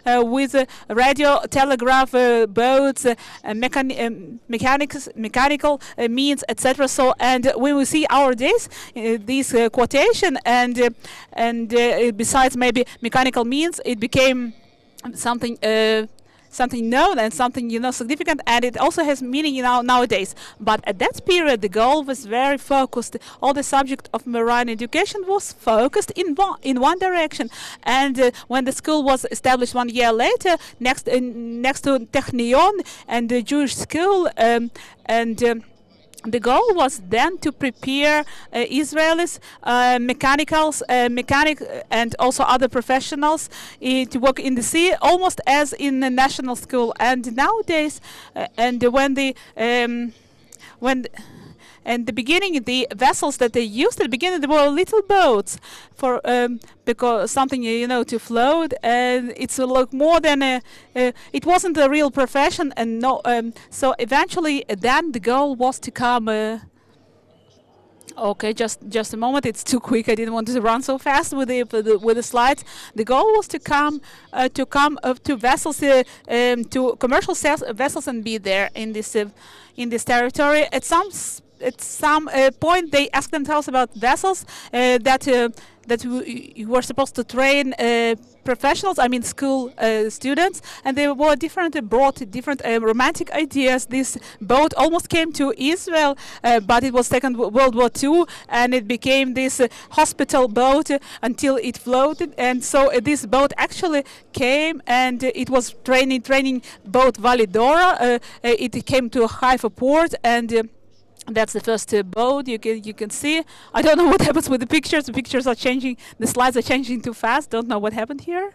with radio, telegraph, boats, mechanical means, etc. So, and when we see our days, this quotation and besides maybe mechanical means, it became something known and something significant, and it also has meaning nowadays. But at that period, the goal was very focused. All the subject of marine education was focused in one direction. And when the school was established 1 year later, next to Technion and the Jewish school, the goal was then to prepare Israelis, mechanic and also other professionals to work in the sea, almost as in a national school. And nowadays, and the beginning, the vessels that they used at the beginning, they were little boats for because something to float, and it's like more than it wasn't a real profession, and no. So eventually, then the goal was to come. Okay, just a moment. It's too quick. I didn't want to run so fast with the slides. The goal was to come to vessels, to commercial vessels, and be there in this territory. At some point, they asked themselves about vessels that we were supposed to train professionals, I mean school students, and they were brought different romantic ideas. This boat almost came to Israel, but it was Second World War II, and it became this hospital boat until it floated. And so this boat actually came, and it was training boat Validora. It came to Haifa port, and that's the first boat you can see. I don't know what happens with the pictures. The pictures are changing. The slides are changing too fast. Don't know what happened here.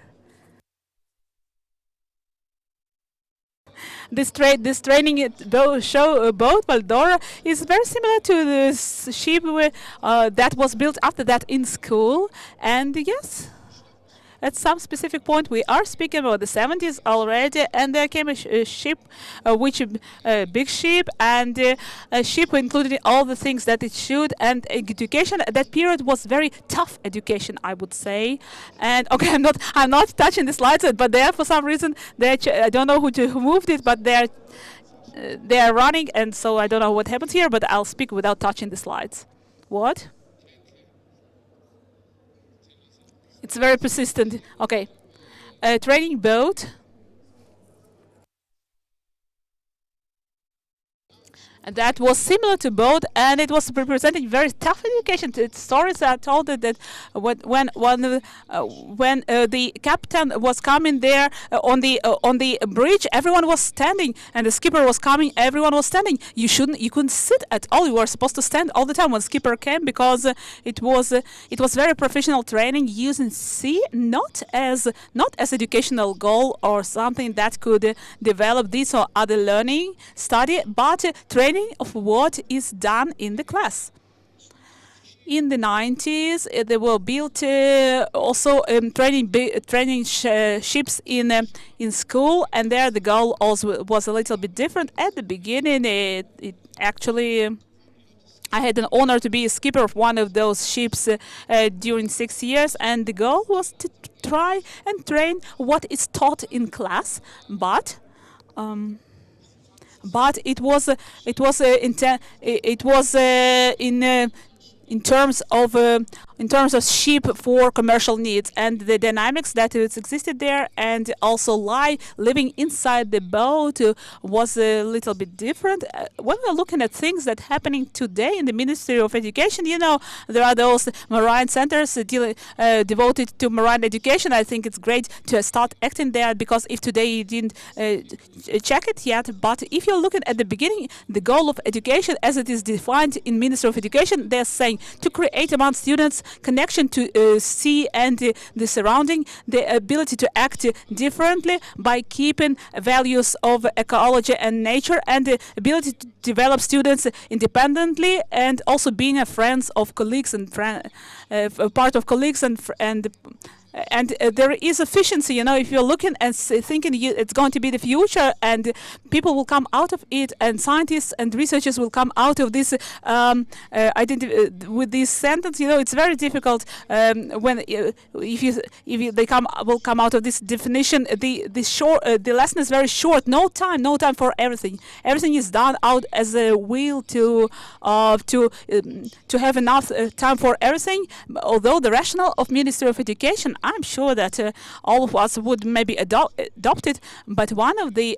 This training boat Valdora is very similar to the ship that was built after that in school. And yes, at some specific point, we are speaking about the 70s already, and there came a ship, which a big ship, and a ship included all the things that it should. And education at that period was very tough education, I would say. And okay, I'm not touching the slides, but there for some reason I don't know who moved it, but they are running, and so I don't know what happens here. But I'll speak without touching the slides. What? It's very persistent. Okay. Training boat. And that was similar to boat, and it was representing very tough education. Stories are told that when the captain was coming there on the bridge, everyone was standing, and the skipper was coming, everyone was standing. You couldn't sit at all. You were supposed to stand all the time when skipper came, because it was very professional training using sea not as educational goal or something that could develop this or other learning study, but training of what is done in the class. In the 90s, they were built also training ships in school, and there the goal also was a little bit different. At the beginning, it actually, I had an honor to be a skipper of one of those ships during 6 years, and the goal was to try and train what is taught in class, but it was in terms of ship for commercial needs, and the dynamics that existed there, and also living inside the boat was a little bit different. When we're looking at things that happening today in the Ministry of Education, there are those marine centers devoted to marine education. I think it's great to start acting there, because if today you didn't check it yet, but if you're looking at the beginning, the goal of education as it is defined in Ministry of Education, they're saying to create among students connection to sea and the surrounding, the ability to act differently by keeping values of ecology and nature, and the ability to develop students independently, and also being a friends of colleagues and part of colleagues and there is efficiency, if you're looking and thinking it's going to be the future, and people will come out of it, and scientists and researchers will come out of this with this sentence. It's very difficult when if they will come out of this definition. The lesson is very short. No time for everything. Everything is done out as a will to have enough time for everything. Although the rationale of Ministry of Education, I'm sure that all of us would maybe adopt it, but one of the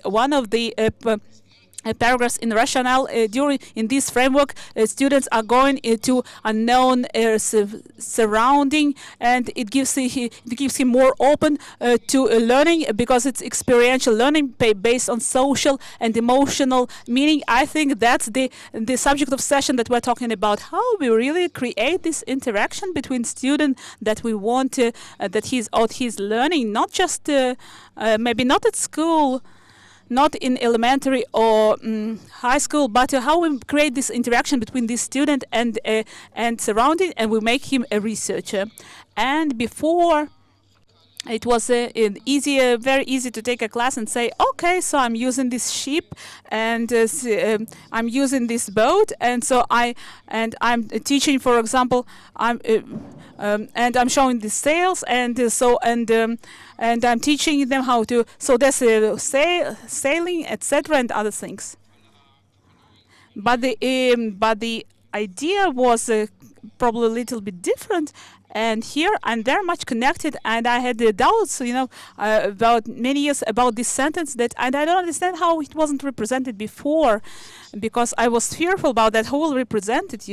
paragraphs in rationale in this framework, students are going to unknown surrounding, and it gives him more open to learning, because it's experiential learning based on social and emotional meaning. I think that's the subject of session that we're talking about, how we really create this interaction between student that we want that he's learning, not just maybe not at school, not in elementary or high school, but how we create this interaction between this student and surrounding, and we make him a researcher. And before, it was very easy to take a class and say, okay, so I'm using this ship, and I'm using this boat, and so I'm teaching, for example, and I'm showing the sails, and I'm teaching them how to. So there's sailing, etc., and other things. But the idea was probably a little bit different. And here I'm very much connected, and I had doubts, about many years about this sentence, and I don't understand how it wasn't represented before, because I was fearful about that. Who will represent it?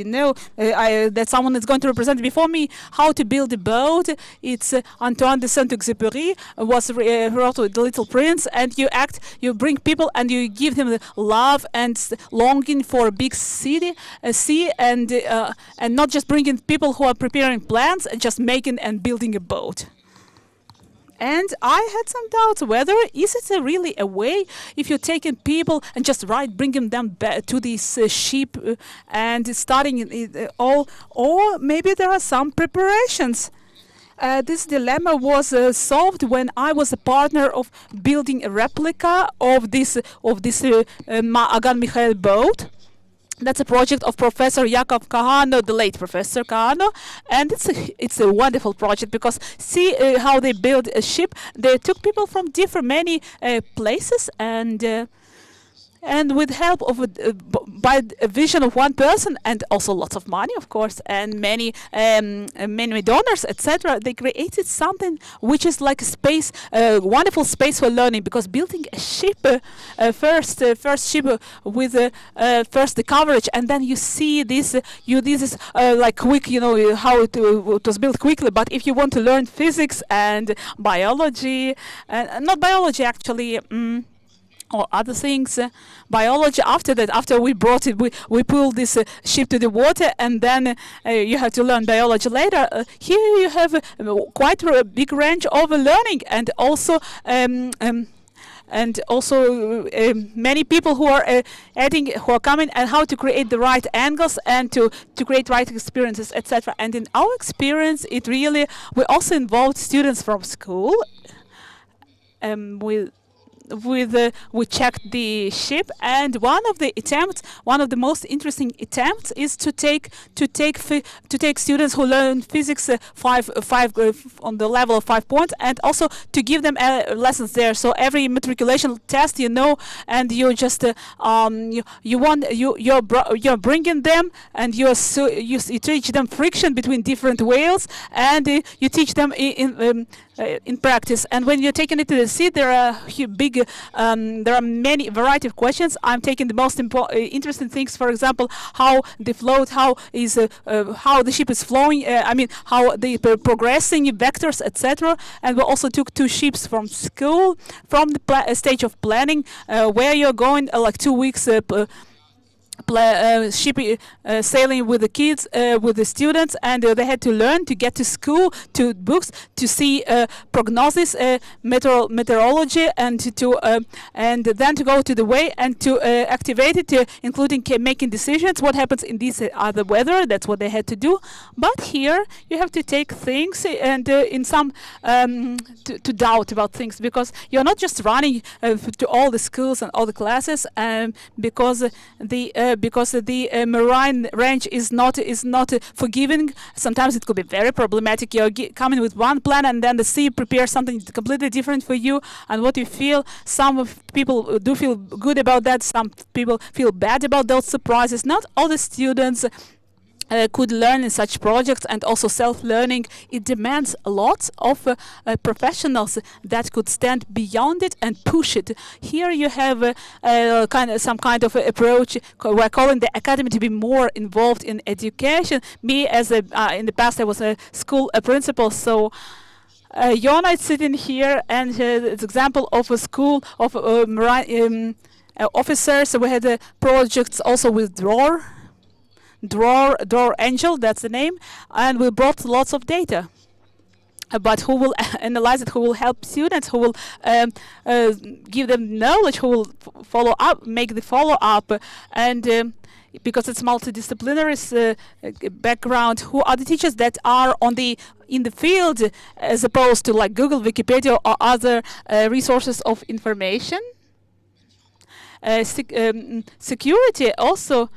That someone is going to represent it before me. How to build a boat? It's Antoine de Saint-Exupéry wrote The Little Prince, and you bring people and you give them the love and longing for a big sea, and not just bringing people who are preparing plans, just making and building a boat. And I had some doubts whether is it really a way if you're taking people and just bringing them back to this ship and starting it all, or maybe there are some preparations. this dilemma was solved when I was a partner of building a replica of this Agan Michael boat. That's a project of Professor Yakov Kahano, the late Professor Kahano, and it's a wonderful project because see how they build a ship. They took people from many places and with help of by a vision of one person and also lots of money, of course, and many donors, etc. They created something which is like a space, wonderful space for learning. Because building a ship, first ship with first the coverage, and then you see this, this is like quick, how it was built quickly. But if you want to learn physics and biology, not biology actually. Or other things, biology. After we brought it, we pulled this ship to the water, and then you have to learn biology later. Here you have quite a big range of learning, and also many people who are who are coming, and how to create the right angles and to create right experiences, etc. And in our experience, we also involved students from school. We checked the ship, and one of the most interesting attempts is to take students who learn physics five on the level of 5 points, and also to give them lessons there. So every matriculation test, and you just you're bringing them, and you teach them friction between different whales, and you teach them in practice. And when you're taking it to the sea, there are many variety of questions. I'm taking the most interesting things, for example, how they float, how the ship is flowing, how they progressing vectors, etc. And we also took 2 ships from school, from the stage of planning, where you're going, like 2 weeks sailing with the kids, with the students, and they had to learn to get to school, to books, to see prognosis, meteorology, and then to go to the way and to activate it, including making decisions. What happens in this other weather? That's what they had to do. But here you have to take things and in some to doubt about things, because you're not just running to all the schools and all the classes, because the marine range is not forgiving. Sometimes it could be very problematic. You're coming with one plan, and then the sea prepares something completely different for you, and what you feel. Some people do feel good about that. Some people feel bad about those surprises. Not all the students could learn in such projects, and also self-learning. It demands a lot of professionals that could stand beyond it and push it. Here you have some kind of approach. We're calling the academy to be more involved in education. Me, as in the past, I was a school principal, so. Yona is sitting here, and it's example of a school of marine officers. We had projects also with Dror Angel, that's the name, and we brought lots of data. But who will analyze it? Who will help students? Who will give them knowledge? Who will follow up, make the follow up? And because it's multidisciplinary background, who are the teachers that are in the field, as opposed to like Google, Wikipedia, or other resources of information? Security also.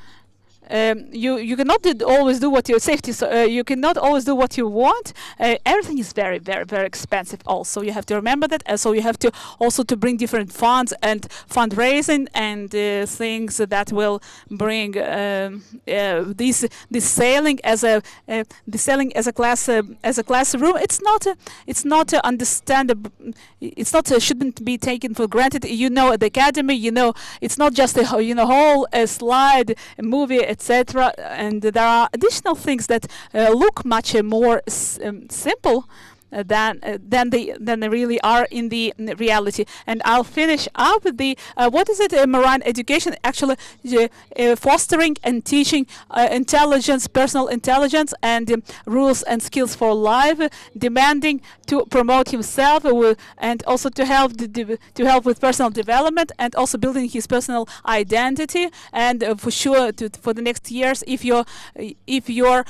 You cannot always do what your safety. You cannot always do what you want. Everything is very, very, very expensive. Also, you have to remember that. And so you have to also to bring different funds and fundraising and things that will bring this sailing as a classroom. It's not understandable. It's not shouldn't be taken for granted. At the academy, it's not just a whole slide, a movie, etc. And there are additional things that look much more simple, than they really are in the reality. And I'll finish up with the what is it? Marine education, actually fostering and teaching intelligence, personal intelligence, and rules and skills for life, demanding to promote himself and also to help with personal development and also building his personal identity. And for sure, for the next years, if you are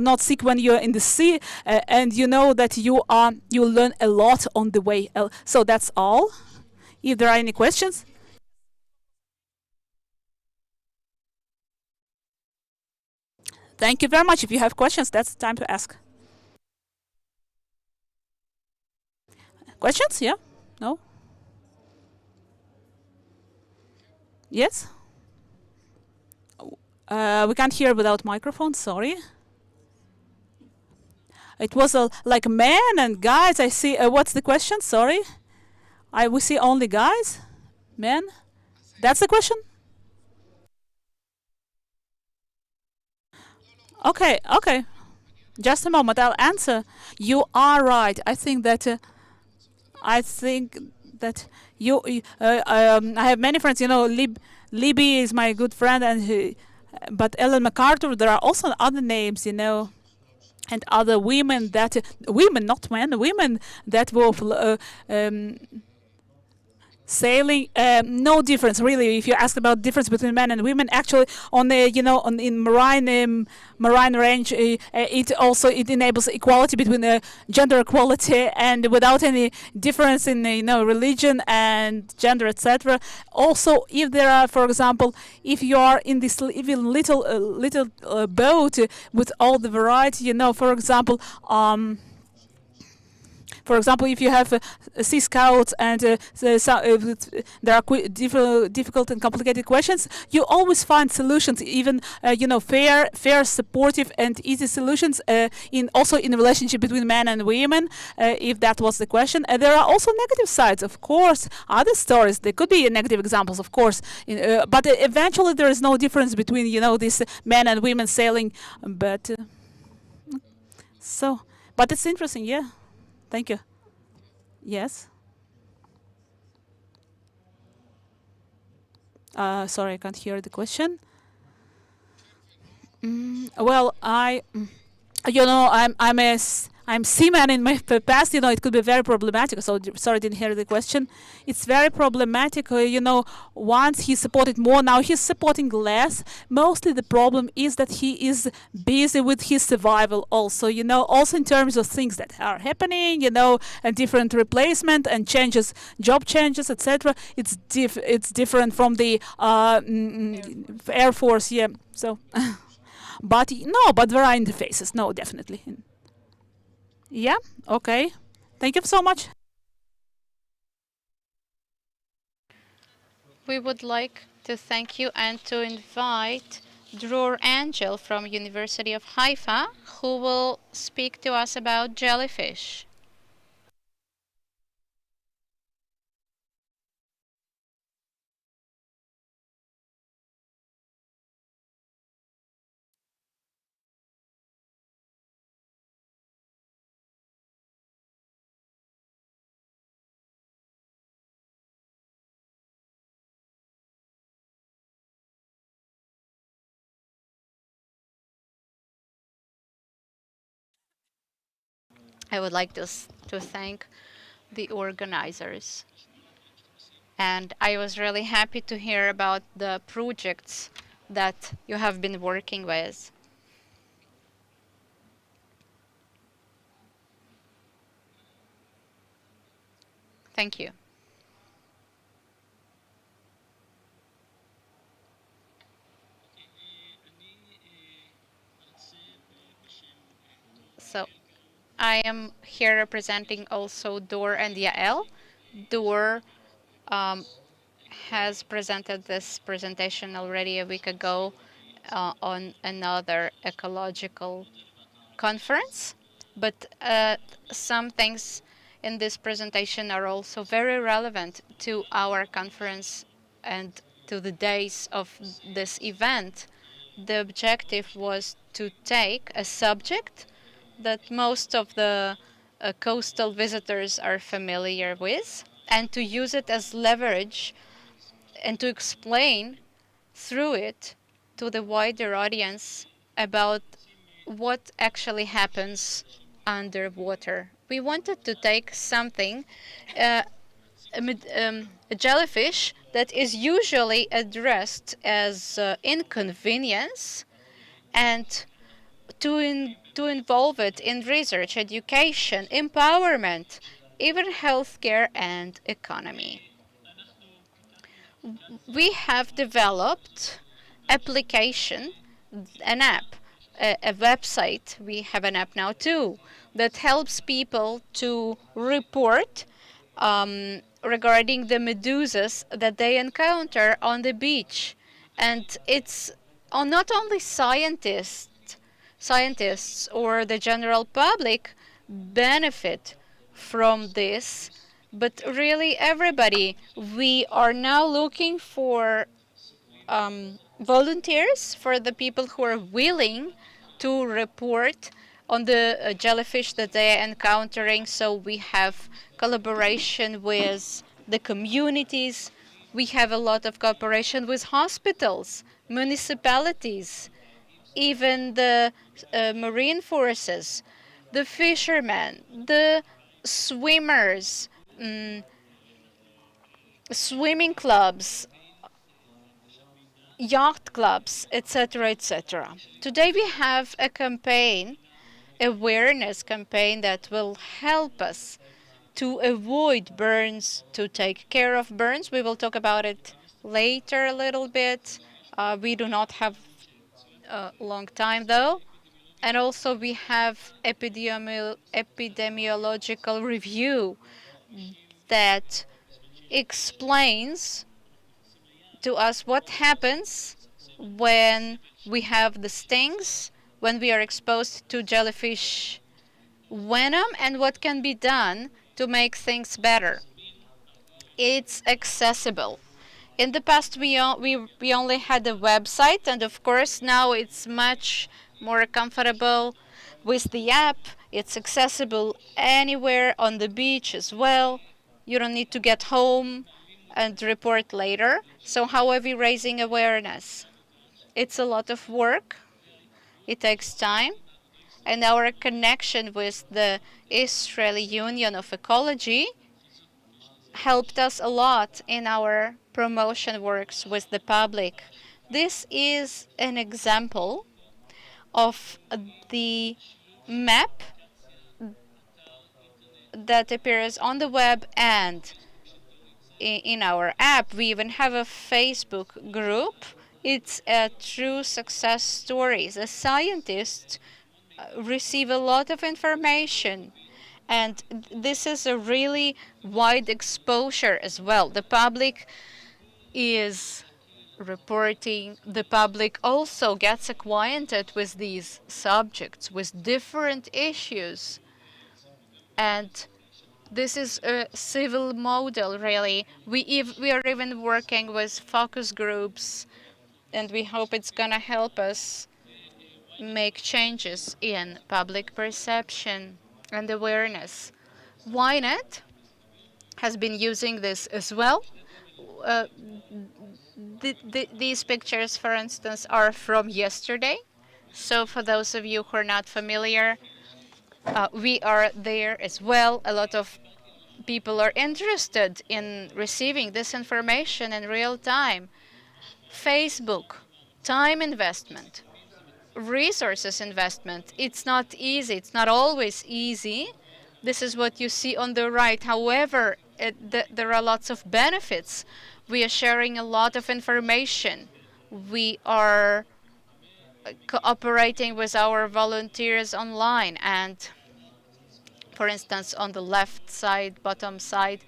not sick when you're in the sea, and you know that you learn a lot on the way. So that's all. If there are any questions. Thank you very much. If you have questions, that's the time to ask. Questions? Yeah? No? Yes? We can't hear without microphone, sorry. It was like men and guys. I see. What's the question? Sorry. We see only guys? Men? That's the question? Okay, okay. Just a moment, I'll answer. You are right. I think that I have many friends. You know, Libby is my good friend, and but Ellen MacArthur. There are also other names, you know, and other women not men, women that were sailing. No difference really. If you ask about difference between men and women, actually, on the in marine range, it enables equality between gender equality and without any difference in religion and gender, etc. Also, if there are, for example, if you are in this even little boat with all the variety, for example, if you have Sea Scouts and there are difficult and complicated questions, you always find solutions, even fair, supportive, and easy solutions. Also in the relationship between men and women, if that was the question. There are also negative sides, of course. Other stories, there could be negative examples, of course. But eventually, there is no difference between these men and women sailing. But but it's interesting, yeah. Thank you. Yes. Sorry, I can't hear the question. Well, I'm seaman in my past. It could be very problematic. So sorry, I didn't hear the question. It's very problematic. Once he supported more, now he's supporting less. Mostly the problem is that he is busy with his survival. Also, also in terms of things that are happening. And different replacement and changes, job changes, etc. It's different from the Air Force. Yeah. So, but there are interfaces. No, definitely. Yeah, okay. Thank you so much. We would like to thank you and to invite Dror Angel from University of Haifa, who will speak to us about jellyfish. I would like to thank the organizers. And I was really happy to hear about the projects that you have been working with. Thank you. So I am here representing also Dor and Yael. Dor has presented this presentation already a week ago on another ecological conference, but some things in this presentation are also very relevant to our conference and to the days of this event. The objective was to take a subject that most of the coastal visitors are familiar with, and to use it as leverage and to explain through it to the wider audience about what actually happens underwater. We wanted to take something, a jellyfish that is usually addressed as inconvenience, and to involve it in research, education, empowerment, even healthcare and economy. We have developed application, an app, a website. We have an app now too that helps people to report regarding the medusas that they encounter on the beach. And it's not only scientists or the general public benefit from this, but really everybody. We are now looking for volunteers, for the people who are willing to report on the jellyfish that they are encountering. So we have collaboration with the communities. We have a lot of cooperation with hospitals, municipalities, even the marine forces, the fishermen, the swimmers, swimming clubs, yacht clubs, etc., etc. Today we have a campaign, awareness campaign, that will help us to avoid burns, to take care of burns. We will talk about it later a little bit. We do not have a long time though. And also we have epidemiological review that explains to us what happens when we have the stings, when we are exposed to jellyfish venom, and what can be done to make things better. It's accessible. In the past, we only had a website, and of course now it's much more comfortable with the app. It's accessible anywhere on the beach as well. You don't need to get home and report later. So how are we raising awareness? It's a lot of work. It takes time. And our connection with the Israeli Union of Ecology helped us a lot in our promotion works with the public. This is an example of the map that appears on the web and in our app. We even have a Facebook group. It's a true success story. The scientists receive a lot of information, and this is a really wide exposure as well. The public is reporting. The public also gets acquainted with these subjects, with different issues. And this is a civil model, really. We are even working with focus groups, and we hope it's going to help us make changes in public perception and awareness. Ynet has been using this as well. These pictures, for instance, are from yesterday. So for those of you who are not familiar, we are there as well. A lot of people are interested in receiving this information in real time. Facebook, time investment, resources investment. It's not easy. It's not always easy. This is what you see on the right. However, there are lots of benefits. We are sharing a lot of information. We are cooperating with our volunteers online. And for instance, on the left side, bottom side,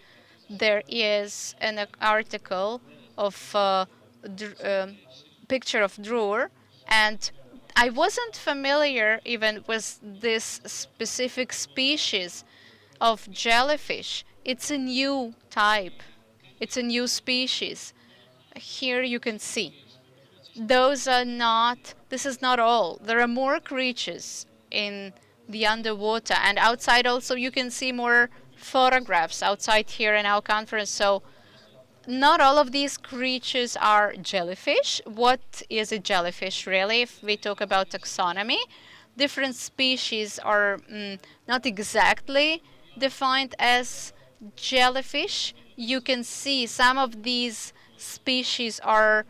there is an article of picture of Dror, and I wasn't familiar even with this specific species of jellyfish. It's a new type. It's a new species. Here you can see. Those are not, this is not all. There are more creatures in the underwater. And outside also you can see more photographs outside here in our conference. So not all of these creatures are jellyfish. What is a jellyfish really if we talk about taxonomy? Different species are not exactly defined as jellyfish. You can see some of these species are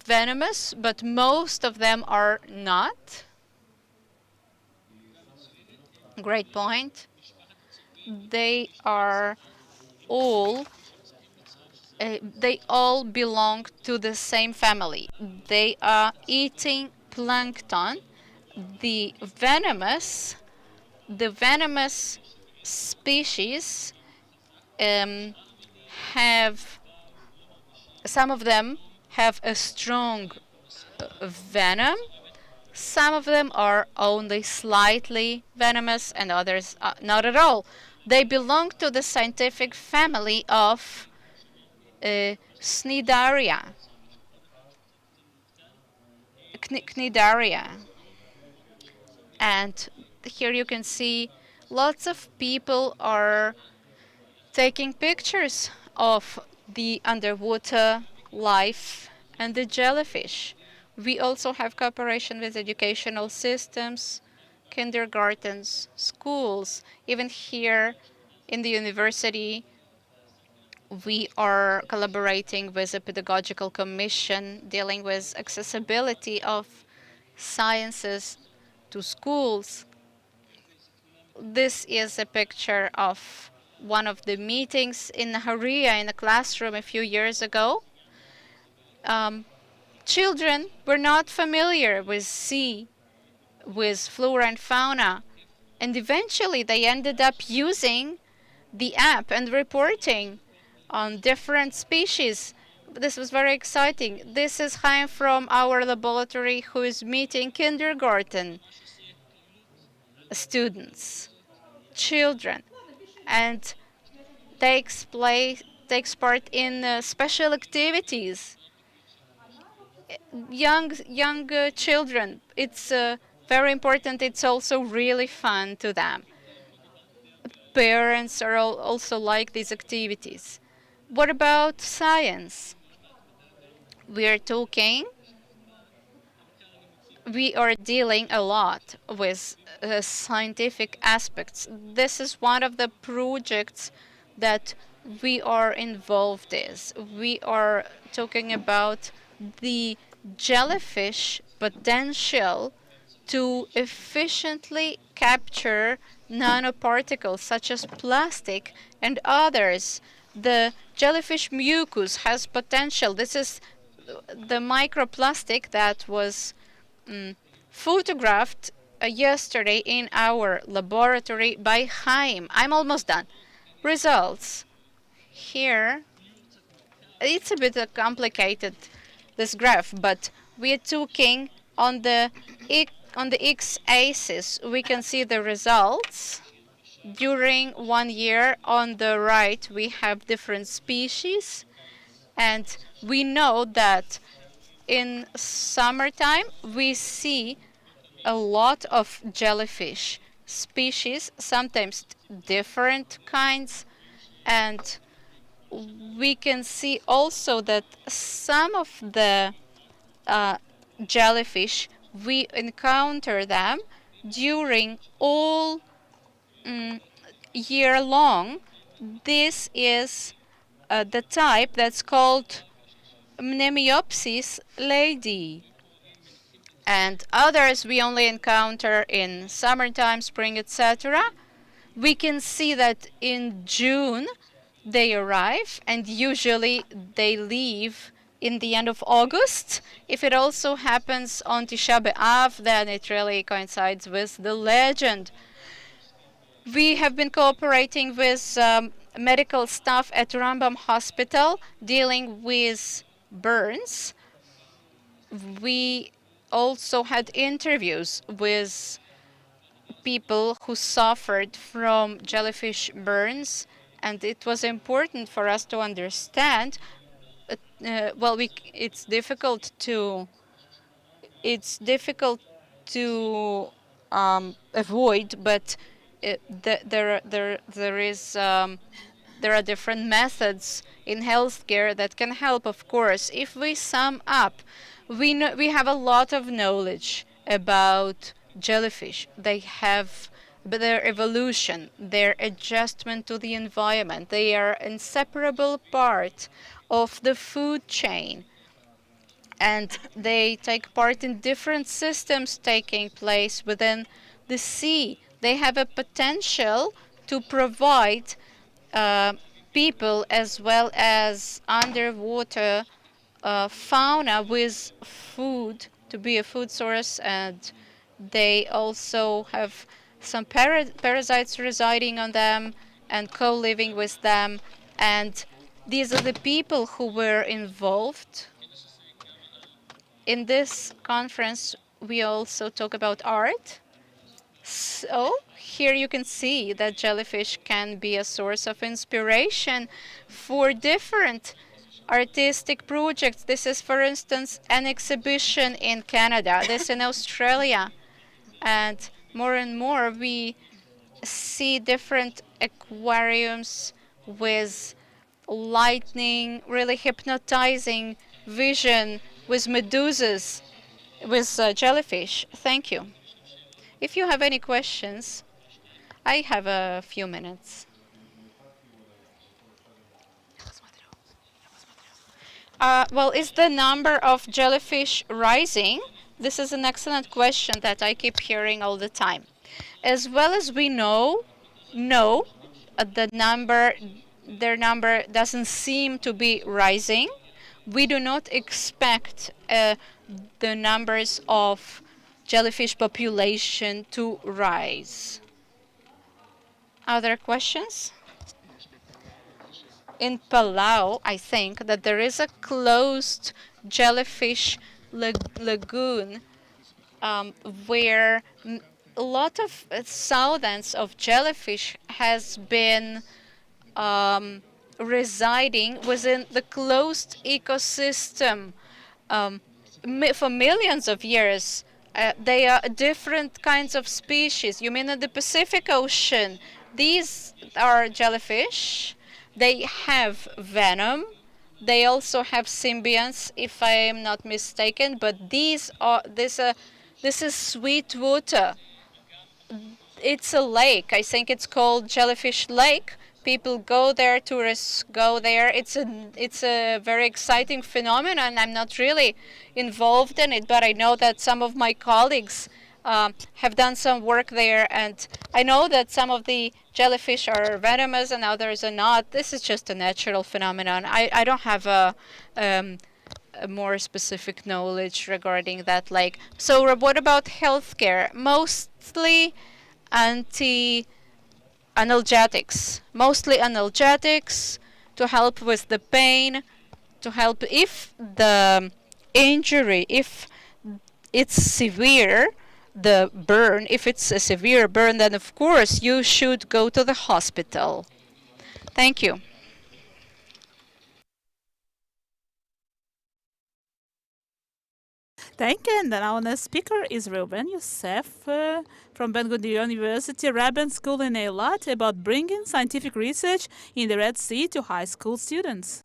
venomous, but most of them are not. Great point. They are all they all belong to the same family. They are eating plankton. The venomous species have, some of them have a strong venom. Some of them are only slightly venomous and others not at all. They belong to the scientific family of Cnidaria. Cnidaria. And here you can see lots of people are taking pictures of the underwater life and the jellyfish. We also have cooperation with educational systems, kindergartens, schools. Even here in the university, we are collaborating with a pedagogical commission dealing with accessibility of sciences to schools. This is a picture of one of the meetings in Nahariya in a classroom a few years ago. Children were not familiar with sea, with flora and fauna, and eventually they ended up using the app and reporting on different species. This was very exciting. This is Chaim from our laboratory who is meeting kindergarten students, children, and takes part in special activities. Young children, it's very important. It's also really fun to them. Parents are also like these activities. What about science? We are dealing a lot with scientific aspects. This is one of the projects that we are involved in. We are talking about the jellyfish potential to efficiently capture nanoparticles such as plastic and others. The jellyfish mucus has potential. This is the microplastic that was photographed yesterday in our laboratory by Chaim. I'm almost done. Results. Here, it's a bit complicated, this graph, but we are talking on the x-axis. We can see the results during 1 year. On the right, we have different species, and we know that in summertime we see a lot of jellyfish species, sometimes different kinds, and we can see also that some of the jellyfish, we encounter them during all year long. This is the type that's called Mnemiopsis lady. And others we only encounter in summertime, spring, etc. We can see that in June they arrive, and usually they leave in the end of August. If it also happens on Tisha B'Av, then it really coincides with the legend. We have been cooperating with medical staff at Rambam Hospital dealing with burns. We also had interviews with people who suffered from jellyfish burns, and it was important for us to understand. It's difficult to avoid, but there are different methods in healthcare that can help, of course. If we sum up, we have a lot of knowledge about jellyfish. They have their evolution, their adjustment to the environment. They are an inseparable part of the food chain, and they take part in different systems taking place within the sea. They have a potential to provide people as well as underwater fauna with food, to be a food source, and they also have some parasites residing on them and co-living with them. And these are the people who were involved. In this conference, we also talk about art. So here you can see that jellyfish can be a source of inspiration for different artistic projects. This is, for instance, an exhibition in Canada, this in Australia. And more we see different aquariums with lightning, really hypnotizing vision with medusas, with jellyfish. Thank you. If you have any questions, I have a few minutes. Well, is the number of jellyfish rising? This is an excellent question that I keep hearing all the time. As well as we know, no, their number doesn't seem to be rising. We do not expect the numbers of jellyfish population to rise. Other questions? In Palau, I think that there is a closed jellyfish lagoon where a lot of thousands of jellyfish has been residing within the closed ecosystem for millions of years. They are different kinds of species. You mean in the Pacific Ocean? These are jellyfish. They have venom. They also have symbionts, if I am not mistaken. But this is sweet water. It's a lake. I think it's called Jellyfish Lake. People go there, tourists go there. It's a very exciting phenomenon. I'm not really involved in it, but I know that some of my colleagues have done some work there, and I know that some of the jellyfish are venomous and others are not. This is just a natural phenomenon. I don't have a more specific knowledge regarding that lake. So what about healthcare? Mostly analgesics, mostly analgesics to help with the pain, to help if the injury, if it's severe, the burn, if it's a severe burn, then of course you should go to the hospital. Thank you. Thank you. And then our next speaker is Reuven Yosef from Ben-Gurion University Rabban School in Eilat about bringing scientific research in the Red Sea to high school students.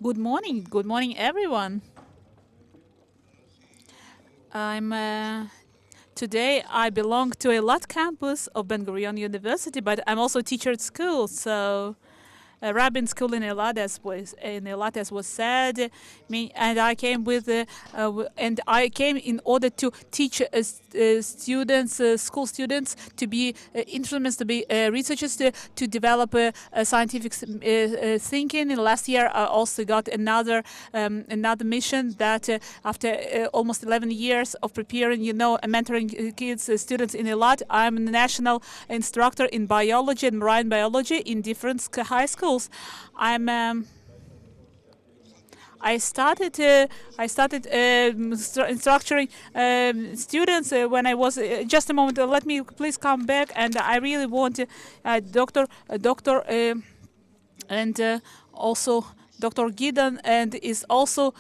Good morning everyone. Today I belong to Eilat campus of Ben-Gurion University, but I'm also a teacher at school, so rabbin school in Eilat, as was said. And I came and I came in order to teach students, school students, to be instruments, to be researchers, to develop scientific thinking. And last year, I also got another mission that after almost 11 years of preparing, mentoring kids, students in Eilat, I'm a national instructor in biology and marine biology in different high schools. I started instructing students when I was just a moment. Let me please come back, and I really want Doctor and also Dr. Gideon, and is also.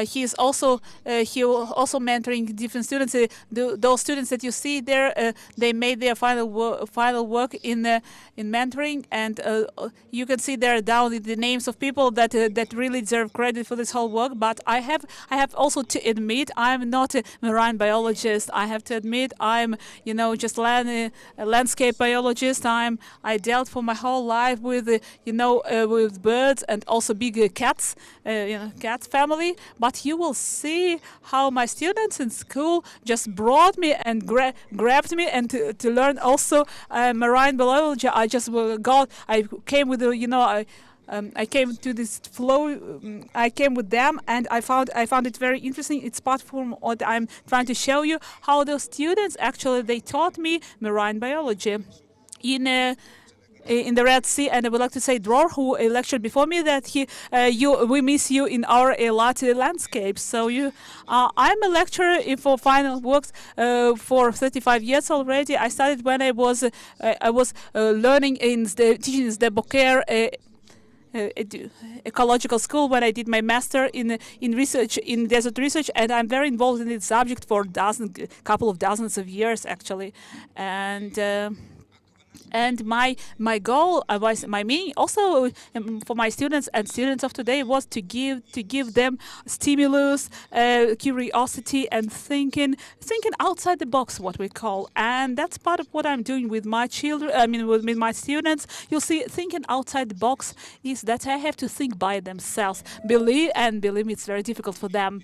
He is also mentoring different students. Those students that you see there, they made their final work in mentoring, and you can see there down the names of people that really deserve credit for this whole work. But I have also to admit I'm not a marine biologist. I have to admit I'm just a landscape biologist. I dealt for my whole life with with birds and also big cats, cat family. But you will see how my students in school just brought me and grabbed me, and to learn also marine biology. I came with I came to this flow. I came with them, and I found it very interesting. It's part from what I'm trying to show you, how those students actually they taught me marine biology in the Red Sea. And I would like to say Dror, who lectured before me, that we miss you in our Eilat landscape. So I'm a lecturer for final works for 35 years already. I started when I was learning teaching in the Boker ecological school when I did my master in research in desert research, and I'm very involved in this subject for couple of dozens of years actually, and my goal my meaning also for my students and students of today was to give them stimulus, curiosity, and thinking outside the box, what we call. And that's part of what I'm doing with my children. With my students. You'll see, thinking outside the box is that I have to think by themselves. Believe me, it's very difficult for them.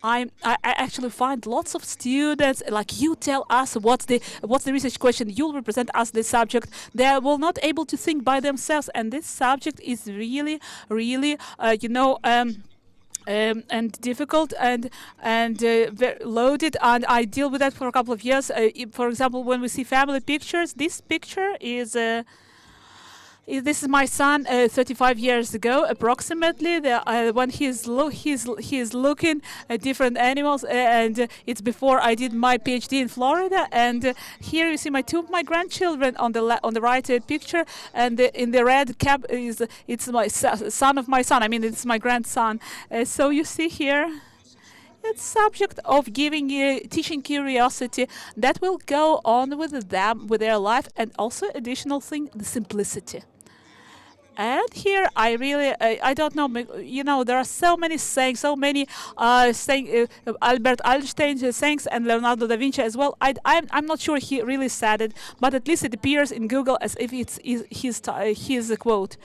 I actually find lots of students like, you tell us what's the research question, you'll represent us the subject. They will not able to think by themselves, and this subject is really and difficult and very loaded, and I deal with that for a couple of years. For example, when we see family pictures, this picture is. This is my son 35 years ago, approximately. When he's looking at different animals, and it's before I did my PhD in Florida. And here you see two of my grandchildren on the right picture, and in the red cap it's my son of my son. It's my grandson. So you see here. It's subject of teaching curiosity that will go on with them, with their life, and also additional thing, the simplicity. And here I really, I don't know, there are so many sayings, Albert Einstein sayings, and Leonardo da Vinci as well. I'm not sure he really said it, but at least it appears in Google as if it's his quote.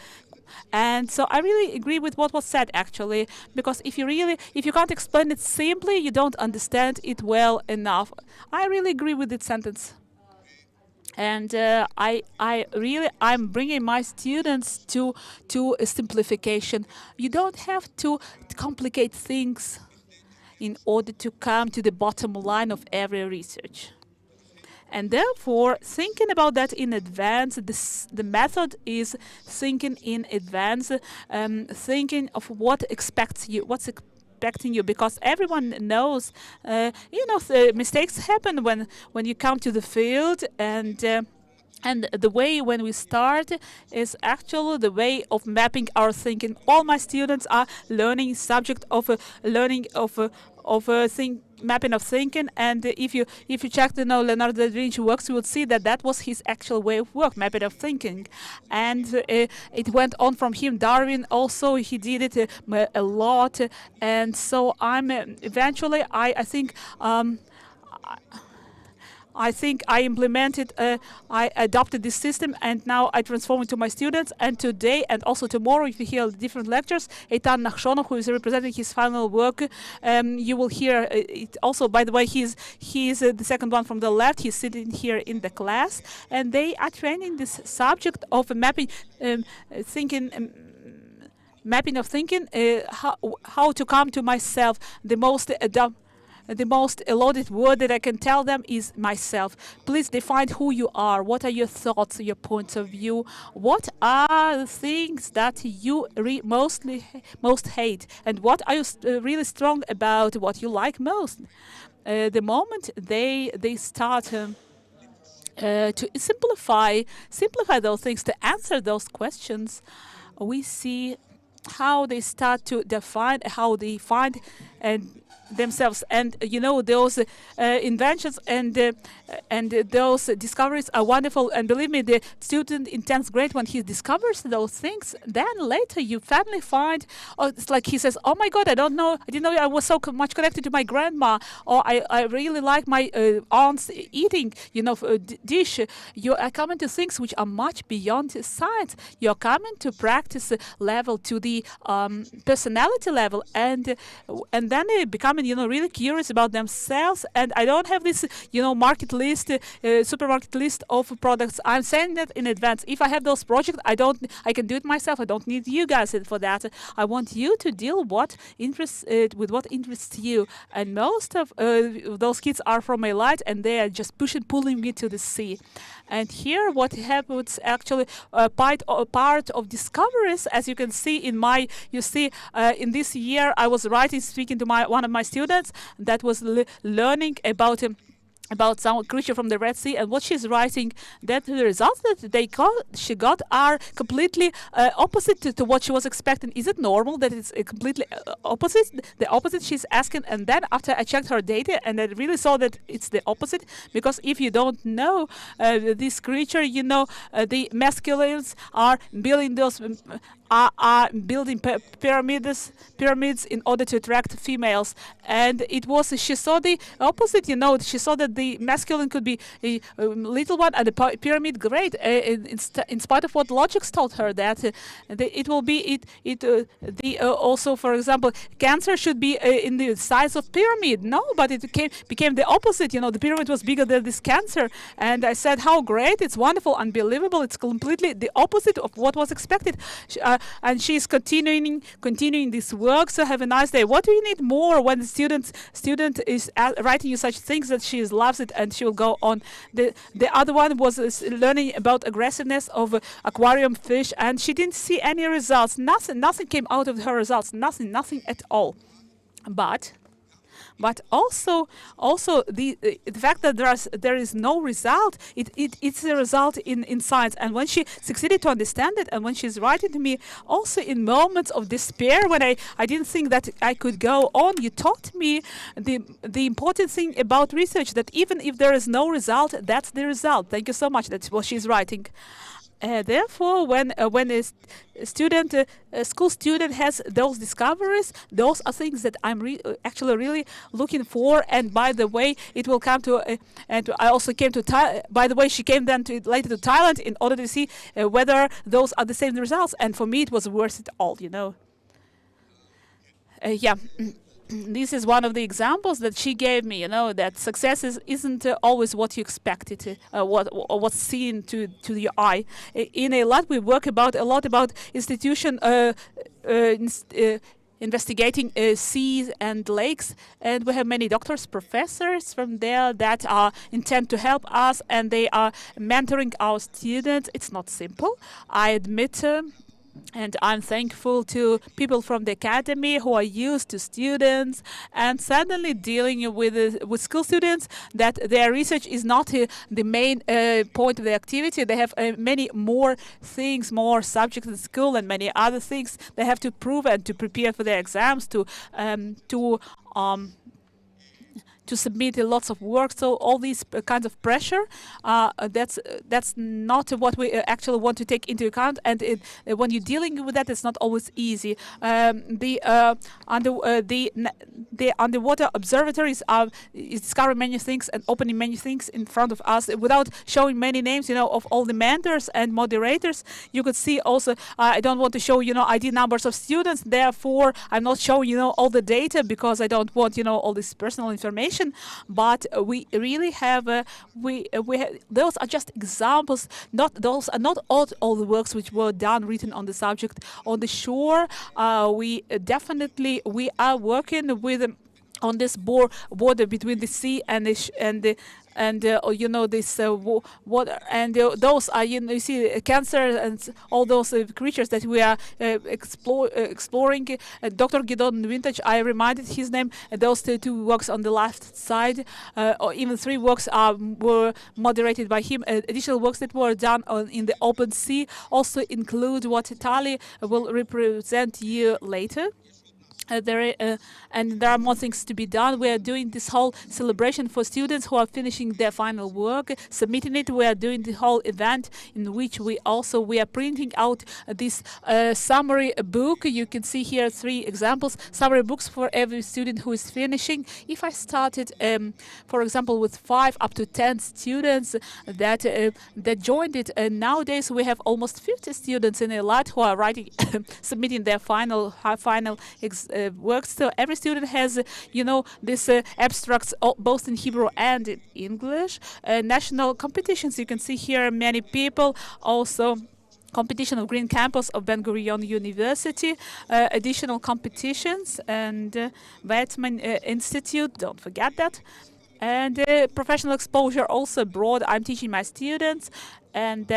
And so I really agree with what was said actually, because if you can't explain it simply, you don't understand it well enough. I really agree with that sentence. And I'm bringing my students to a simplification. You don't have to complicate things in order to come to the bottom line of every research. And therefore, thinking about that in advance, the method is thinking in advance, thinking of what's expecting you, because everyone knows, mistakes happen when you come to the field, and the way when we start is actually the way of mapping our thinking. All my students are learning subject of mapping of thinking, and if you check the Leonardo da Vinci works, you will see that was his actual way of work, mapping of thinking, and it went on from him. Darwin also, he did it a lot, and so I'm eventually I think I think I implemented, I adopted this system, and now I transform it to my students. And today and also tomorrow, if you hear different lectures, Eitan Nachshonov, who is representing his final work, you will hear it also. By the way, he's the second one from the left. He's sitting here in the class, and they are training this subject of mapping, thinking. Mapping of thinking, how to come to myself. The most loaded word that I can tell them is myself. Please define who you are. What are your thoughts, your points of view? What are the things that you most hate? And what are you really strong about? What you like most? The moment they start to simplify those things, to answer those questions, we see how they start to define, how they find themselves. And those inventions and those discoveries are wonderful. And believe me, the student in 10th grade, when he discovers those things, then later you finally find, it's like he says, oh my God, I didn't know I was so much connected to my grandma, or I really like my aunt's eating dish. You are coming to things which are much beyond science. You're coming to practice level, to the personality level, and then they become really curious about themselves. And I don't have this market list, supermarket list of products. I'm saying that in advance. If I have those projects, I can do it myself. I don't need you guys for that. I want you to deal with what interests you. And most of those kids are from my light, and they are just pulling me to the sea. And here, what happens actually, part of discoveries, as you can see in in this year, I was speaking to one of my students that was learning about some creature from the Red Sea, and what she's writing, that the results that she got are completely opposite to what she was expecting. Is it normal that it's completely opposite? The opposite she's asking, and then after I checked her data, and I really saw that it's the opposite, because if you don't know this creature, the masculines are building those. Are building pyramids in order to attract females, and she saw the opposite. She saw that the masculine could be a little one, and the pyramid great. In spite of what logics told her that it will be also, for example, cancer should be in the size of pyramid. No, but it became the opposite. The pyramid was bigger than this cancer, and I said, how great! It's wonderful, unbelievable. It's completely the opposite of what was expected. And she's continuing this work. So have a nice day. What do you need more when the student is writing you such things that she loves it and she will go on? The other one was learning about aggressiveness of aquarium fish, and she didn't see any results. Nothing came out of her results. Nothing at all. But also the fact that there is no result, it's a result in science. And when she succeeded to understand it, and when she's writing to me, also in moments of despair, when I didn't think that I could go on, you taught me the important thing about research, that even if there is no result, that's the result. Thank you so much. That's what she's writing. Therefore, when a school student has those discoveries, those are things that I'm actually really looking for. And by the way, it will come to, and I also came to, by the way, she came then later to Thailand in order to see whether those are the same results. And for me, it was worth it all, Yeah. This is one of the examples that she gave me, that success isn't always what you expect it, what's seen to your eye. In a lot, we work a lot about institution investigating seas and lakes, and we have many doctors, professors from there that are intent to help us, and they are mentoring our students. It's not simple, I admit. And I'm thankful to people from the academy who are used to students and suddenly dealing with school students, that their research is not the main point of the activity. They have many more things, more subjects in school, and many other things they have to prove and to prepare for their exams, to to submit lots of work. So all these kinds of pressure, that's not what we actually want to take into account. And when you're dealing with that, it's not always easy. The underwater observatories are discovering many things and opening many things in front of us without showing many names, of all the mentors and moderators. You could see also, I don't want to show, ID numbers of students. Therefore, I'm not showing, all the data because I don't want, all this personal information. But we really have, those are just examples. Those are not all the works which were done, written on the subject. On the shore, we are working with on this border between the sea and this water, and those are, you see, cancer and all those creatures that we are exploring. Dr. Gidon Vintage, I reminded his name. Those two works on the left side, or even 3 works were moderated by him. Additional works that were done in the open sea also include what Tali will represent you later. And there are more things to be done. We are doing this whole celebration for students who are finishing their final work, submitting it. We are doing the whole event in which we are printing out this summary book. You can see here 3 examples, summary books for every student who is finishing. If I started, for example, with 5 up to 10 students that joined it, nowadays we have almost 50 students in Eilat who are writing, submitting their final works. So every student has, this abstracts both in Hebrew and in English. National competitions, you can see here many people. Also, competition of Green Campus of Ben Gurion University, additional competitions, and Weizmann Institute, don't forget that. And professional exposure also abroad. I'm teaching my students, and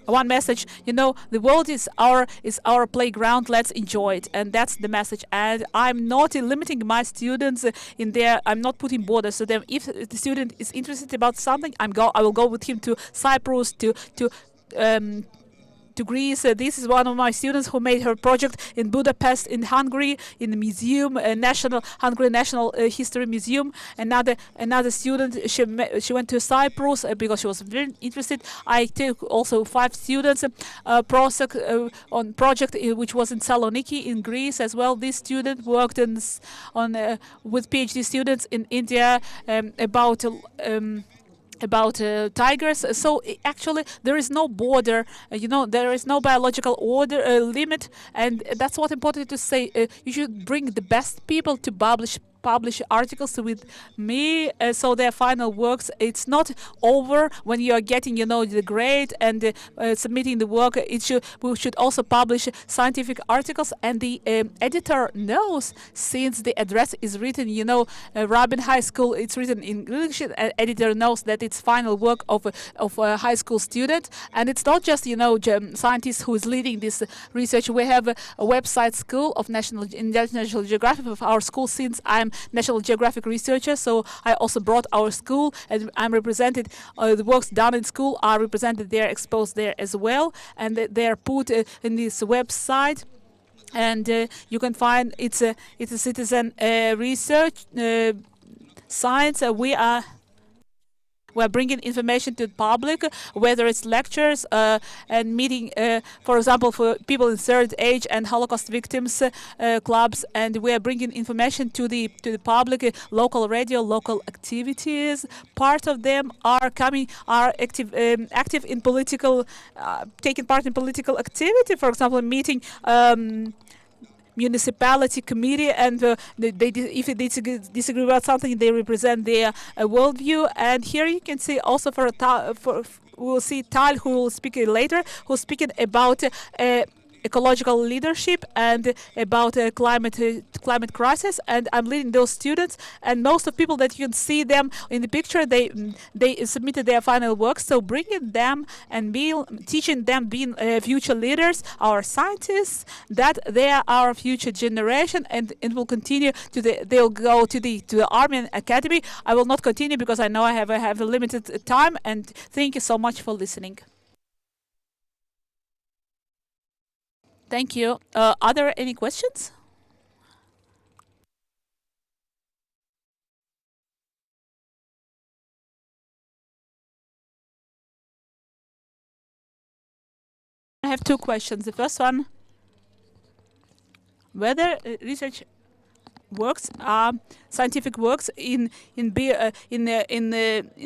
one message, the world is our playground. Let's enjoy it, and that's the message. And I'm not limiting my students in there. I'm not putting borders to them. If the student is interested about something, I will go with him to Cyprus, to Greece. This is one of my students who made her project in Budapest, in Hungary, in the museum, Hungary National History Museum. Another student, she went to Cyprus because she was very interested. I took also 5 students on project which was in Saloniki in Greece as well. This student worked with PhD students in India about tigers. So actually there is no border, there is no biological order limit, and that's what important to say. You should bring the best people to publish articles with me, so their final works, it's not over when you are getting the grade and submitting the work. We should also publish scientific articles, and the editor knows, since the address is written, Rabin High School, it's written in English. Editor knows that it's final work of a high school student, and it's not just scientist who is leading this research. We have a website, School of National Geographic of our school, since I'm National Geographic researcher, so I also brought our school, and I'm represented. The works done in school are represented there, exposed there as well, and they are put in this website. And you can find it's a citizen research science. We're bringing information to the public, whether it's lectures and meeting, for example, for people in third age and Holocaust victims clubs, and we are bringing information to the public, local radio, local activities. Part of them are active in political, taking part in political activity. For example, meeting. Municipality committee, and if they disagree about something, they represent their worldview. And here you can see also we'll see Tal, who will speak later, who's speaking about ecological leadership and about climate crisis. And I'm leading those students, and most of people that you can see them in the picture, they submitted their final works. So bringing them and teaching them being future leaders, our scientists, that they are our future generation, and it will continue they'll go to the Army Academy. I will not continue because I know I have a limited time, and thank you so much for listening. Thank you. Are there any questions? have two questions. The first one, whether research works, scientific works in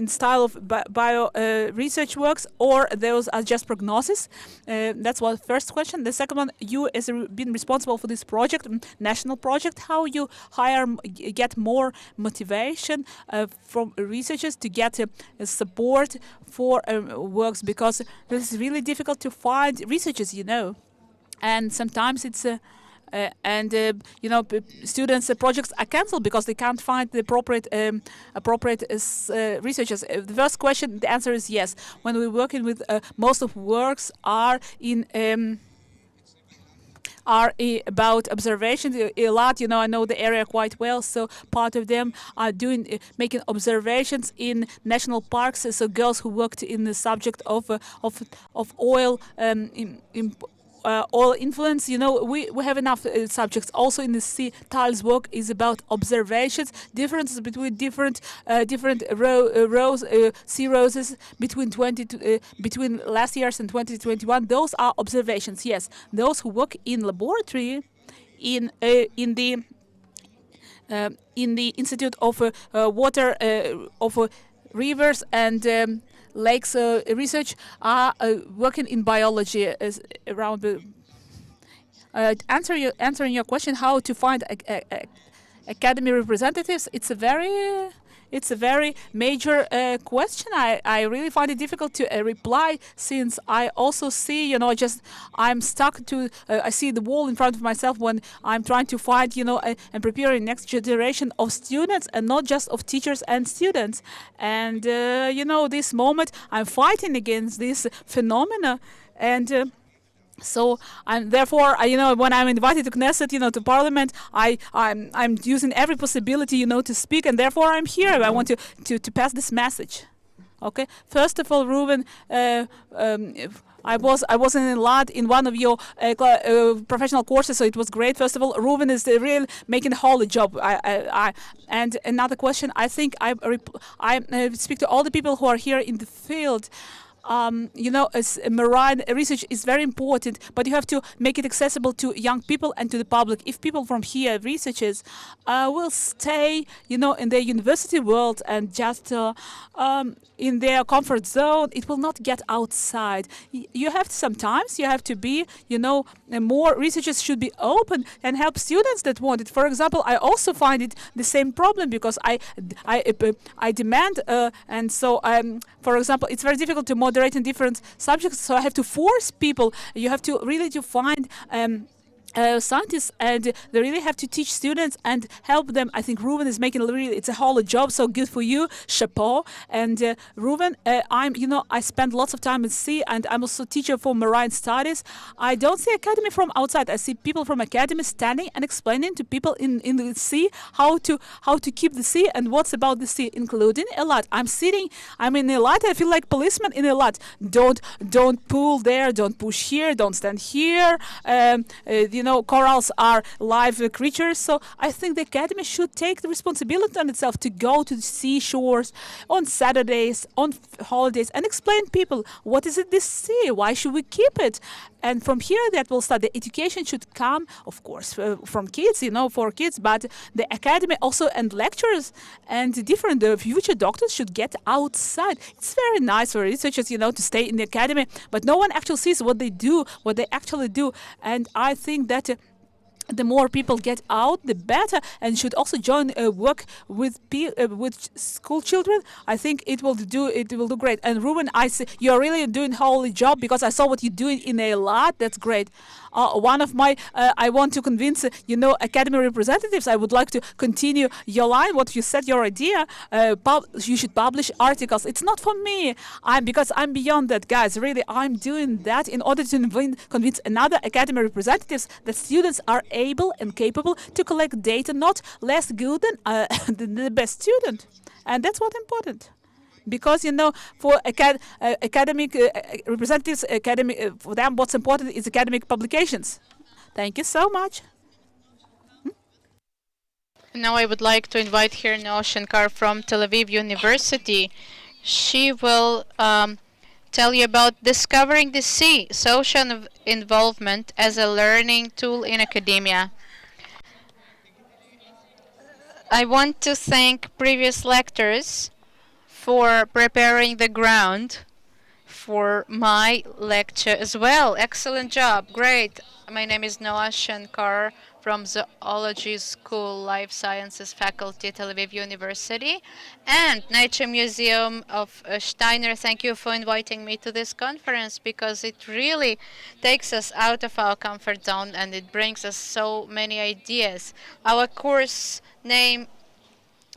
style of bio research works, or those are just prognosis. That's one first question. The second one, you as been responsible for this project, national project, how you get more motivation from researchers to get support for works, because this is really difficult to find researchers, and sometimes it's students' projects are cancelled because they can't find the appropriate researchers. The first question, the answer is yes. When we're working with most of works are about observations a lot. I know the area quite well, so part of them are making observations in national parks. So girls who worked in the subject of oil oil influence. We have enough subjects. Also in the sea, Tal's work is about observations, differences between different sea roses between last year's and 2021. Those are observations. Yes, those who work in laboratory in the Institute of Water of Rivers and Lakes research are working in biology around the answering your question, how to find academy representatives. It's a very major question. I really find it difficult to reply, since I also see, I'm stuck to, I see the wall in front of myself when I'm trying to find, and prepare a next generation of students, and not just of teachers and students. And, this moment I'm fighting against this phenomena. And so therefore, when I'm invited to Knesset, to Parliament, I'm using every possibility, to speak, and therefore I'm here. I want to pass this message. Okay. First of all, Ruben, I was in Eilat in one of your professional courses, so it was great. First of all, Ruben is really making a holy job. And another question, I think I speak to all the people who are here in the field. As marine research is very important, but you have to make it accessible to young people and to the public. If people from here, researchers, will stay, in their university world and just in their comfort zone, it will not get outside. You have to be, more researchers should be open and help students that want it. For example, I also find it the same problem, because I demand, and so for example, it's very difficult to moderate in different subjects, so I have to force people. You have to really find scientists, and they really have to teach students and help them. I think Ruben is making it's a whole job, so good for you, chapeau. And Ruben, I spend lots of time at sea, and I'm also teacher for marine studies. I don't see academy from outside. I see people from academy standing and explaining to people in the sea how to keep the sea and what's about the sea, including Eilat. I'm in Eilat. I feel like policeman in Eilat. Don't pull there, don't push here, don't stand here. Corals are live creatures, so I think the academy should take the responsibility on itself to go to the seashores on Saturdays, on holidays, and explain people what is it this sea, why should we keep it. And from here, that will start. The education should come, of course, from kids, for kids, but the academy also, and lecturers and different future doctors should get outside. It's very nice for researchers, to stay in the academy, but no one actually sees what they actually do. And I think that the more people get out, the better, and should also join work with school children. I think it will do great. And Ruben, I see you're really doing a holy job, because I saw what you're doing in Eilat. That's great. One of my, I want to convince, academy representatives. I would like to continue your line, what you said, your idea. You should publish articles. It's not for me. Because I'm beyond that, guys. Really, I'm doing that in order to convince another academy representatives that students are able and capable to collect data, not less good than the best student. And that's what's important. Because, for academic representatives, for them, what's important is academic publications. Thank you so much. Now I would like to invite here Noa Shankar from Tel Aviv University. She will tell you about Discovering the Sea, Social Involvement as a Learning Tool in Academia. I want to thank previous lectors for preparing the ground for my lecture as well. Excellent job. Great. My name is Noah Shankar from Zoology School, Life Sciences Faculty, Tel Aviv University, and Nature Museum of Steiner. Thank you for inviting me to this conference because it really takes us out of our comfort zone and it brings us so many ideas. Our course name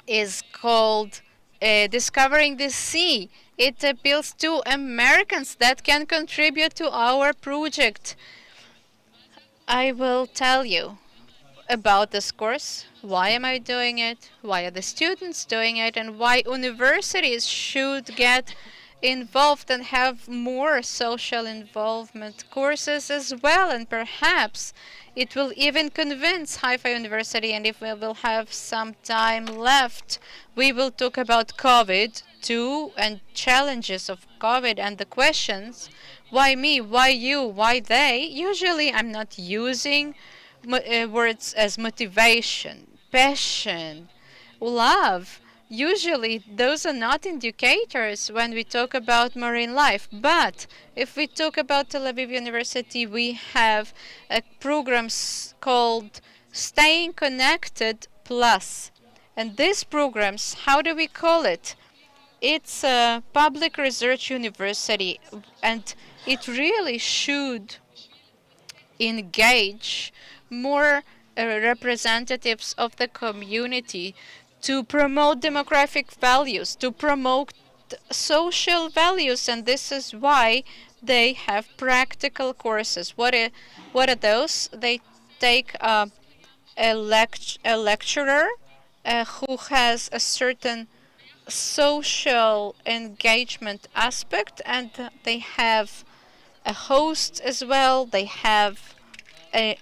is called Discovering the Sea. It appeals to Americans that can contribute to our project. I will tell you about this course. Why am I doing it? Why are the students doing it? And why universities should get involved and have more social involvement courses as well. And perhaps it will even convince Haifa University, and if we will have some time left, we will talk about COVID too and challenges of COVID and the questions. Why me? Why you? Why they? Usually I'm not using words as motivation, passion, love. Usually those are not indicators when we talk about marine life. But if we talk about Tel Aviv University, we have a program called Staying Connected Plus. And these programs, how do we call it? It's a public research university, and it really should engage more representatives of the community to promote demographic values, to promote social values, and this is why they have practical courses. What are those? They take a lecturer who has a certain social engagement aspect, and they have a host as well. They have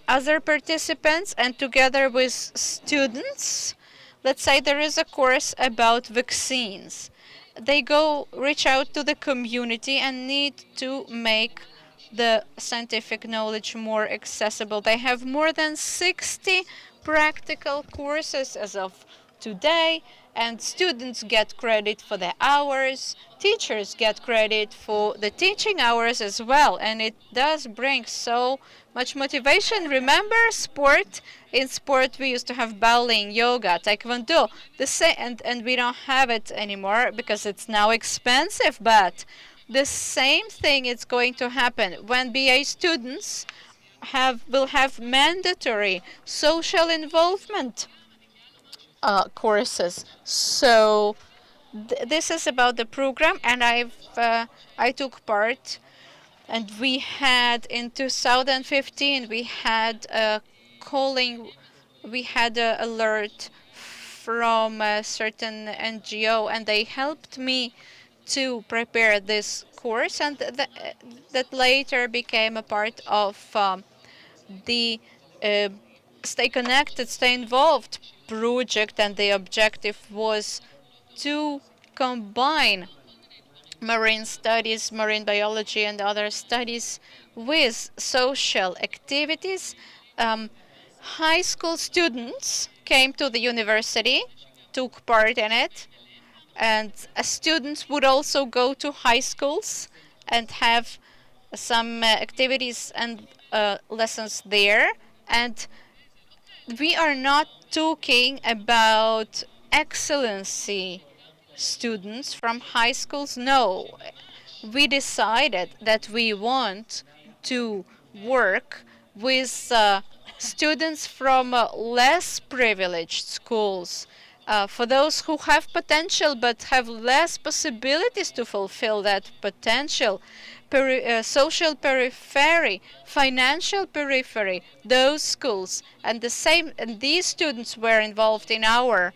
other participants, and together with students, let's say there is a course about vaccines. They go reach out to the community and need to make the scientific knowledge more accessible. They have more than 60 practical courses as of today, and students get credit for their hours. Teachers get credit for the teaching hours as well, and it does bring so much motivation. Remember sport? In sport we used to have bowling, yoga, taekwondo, and we don't have it anymore because it's now expensive, but the same thing is going to happen when BA students will have mandatory social involvement courses. So this is about the program, and I took part, and we had in 2015 we had a alert from a certain NGO, and they helped me to prepare this course, and that later became a part of the Stay Connected, Stay Involved project, and the objective was to combine marine studies, marine biology, and other studies with social activities. High school students came to the university, took part in it, and students would also go to high schools and have some activities and lessons there. And we are not talking about excellency students from high schools. No, we decided that we want to work with students from less privileged schools, for those who have potential but have less possibilities to fulfill that potential. Social periphery, financial periphery, those schools, and these students were involved in our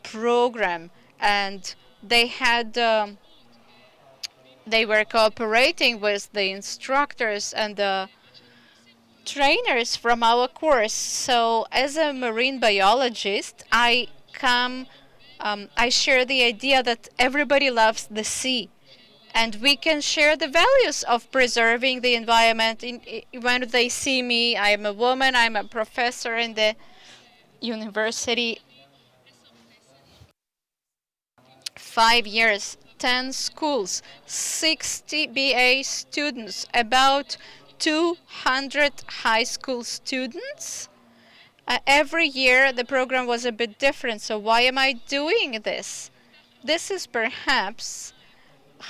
program, and they were cooperating with the instructors and the trainers from our course. So as a marine biologist, I share the idea that everybody loves the sea. And we can share the values of preserving the environment. When they see me, I'm a woman, I'm a professor in the university. 5 years, 10 schools, 60 BA students, about 200 high school students. Every year the program was a bit different, so why am I doing this? This is perhaps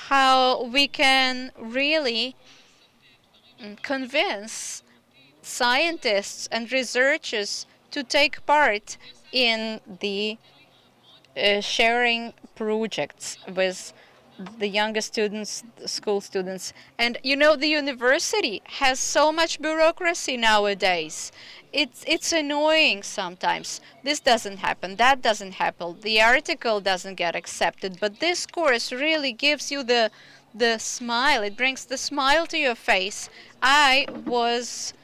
how we can really convince scientists and researchers to take part in the sharing projects with the younger students, the school students. And you know, the university has so much bureaucracy nowadays. It's annoying sometimes. This doesn't happen, that doesn't happen, the article doesn't get accepted, but this course really gives you the smile. It brings the smile to your face. I was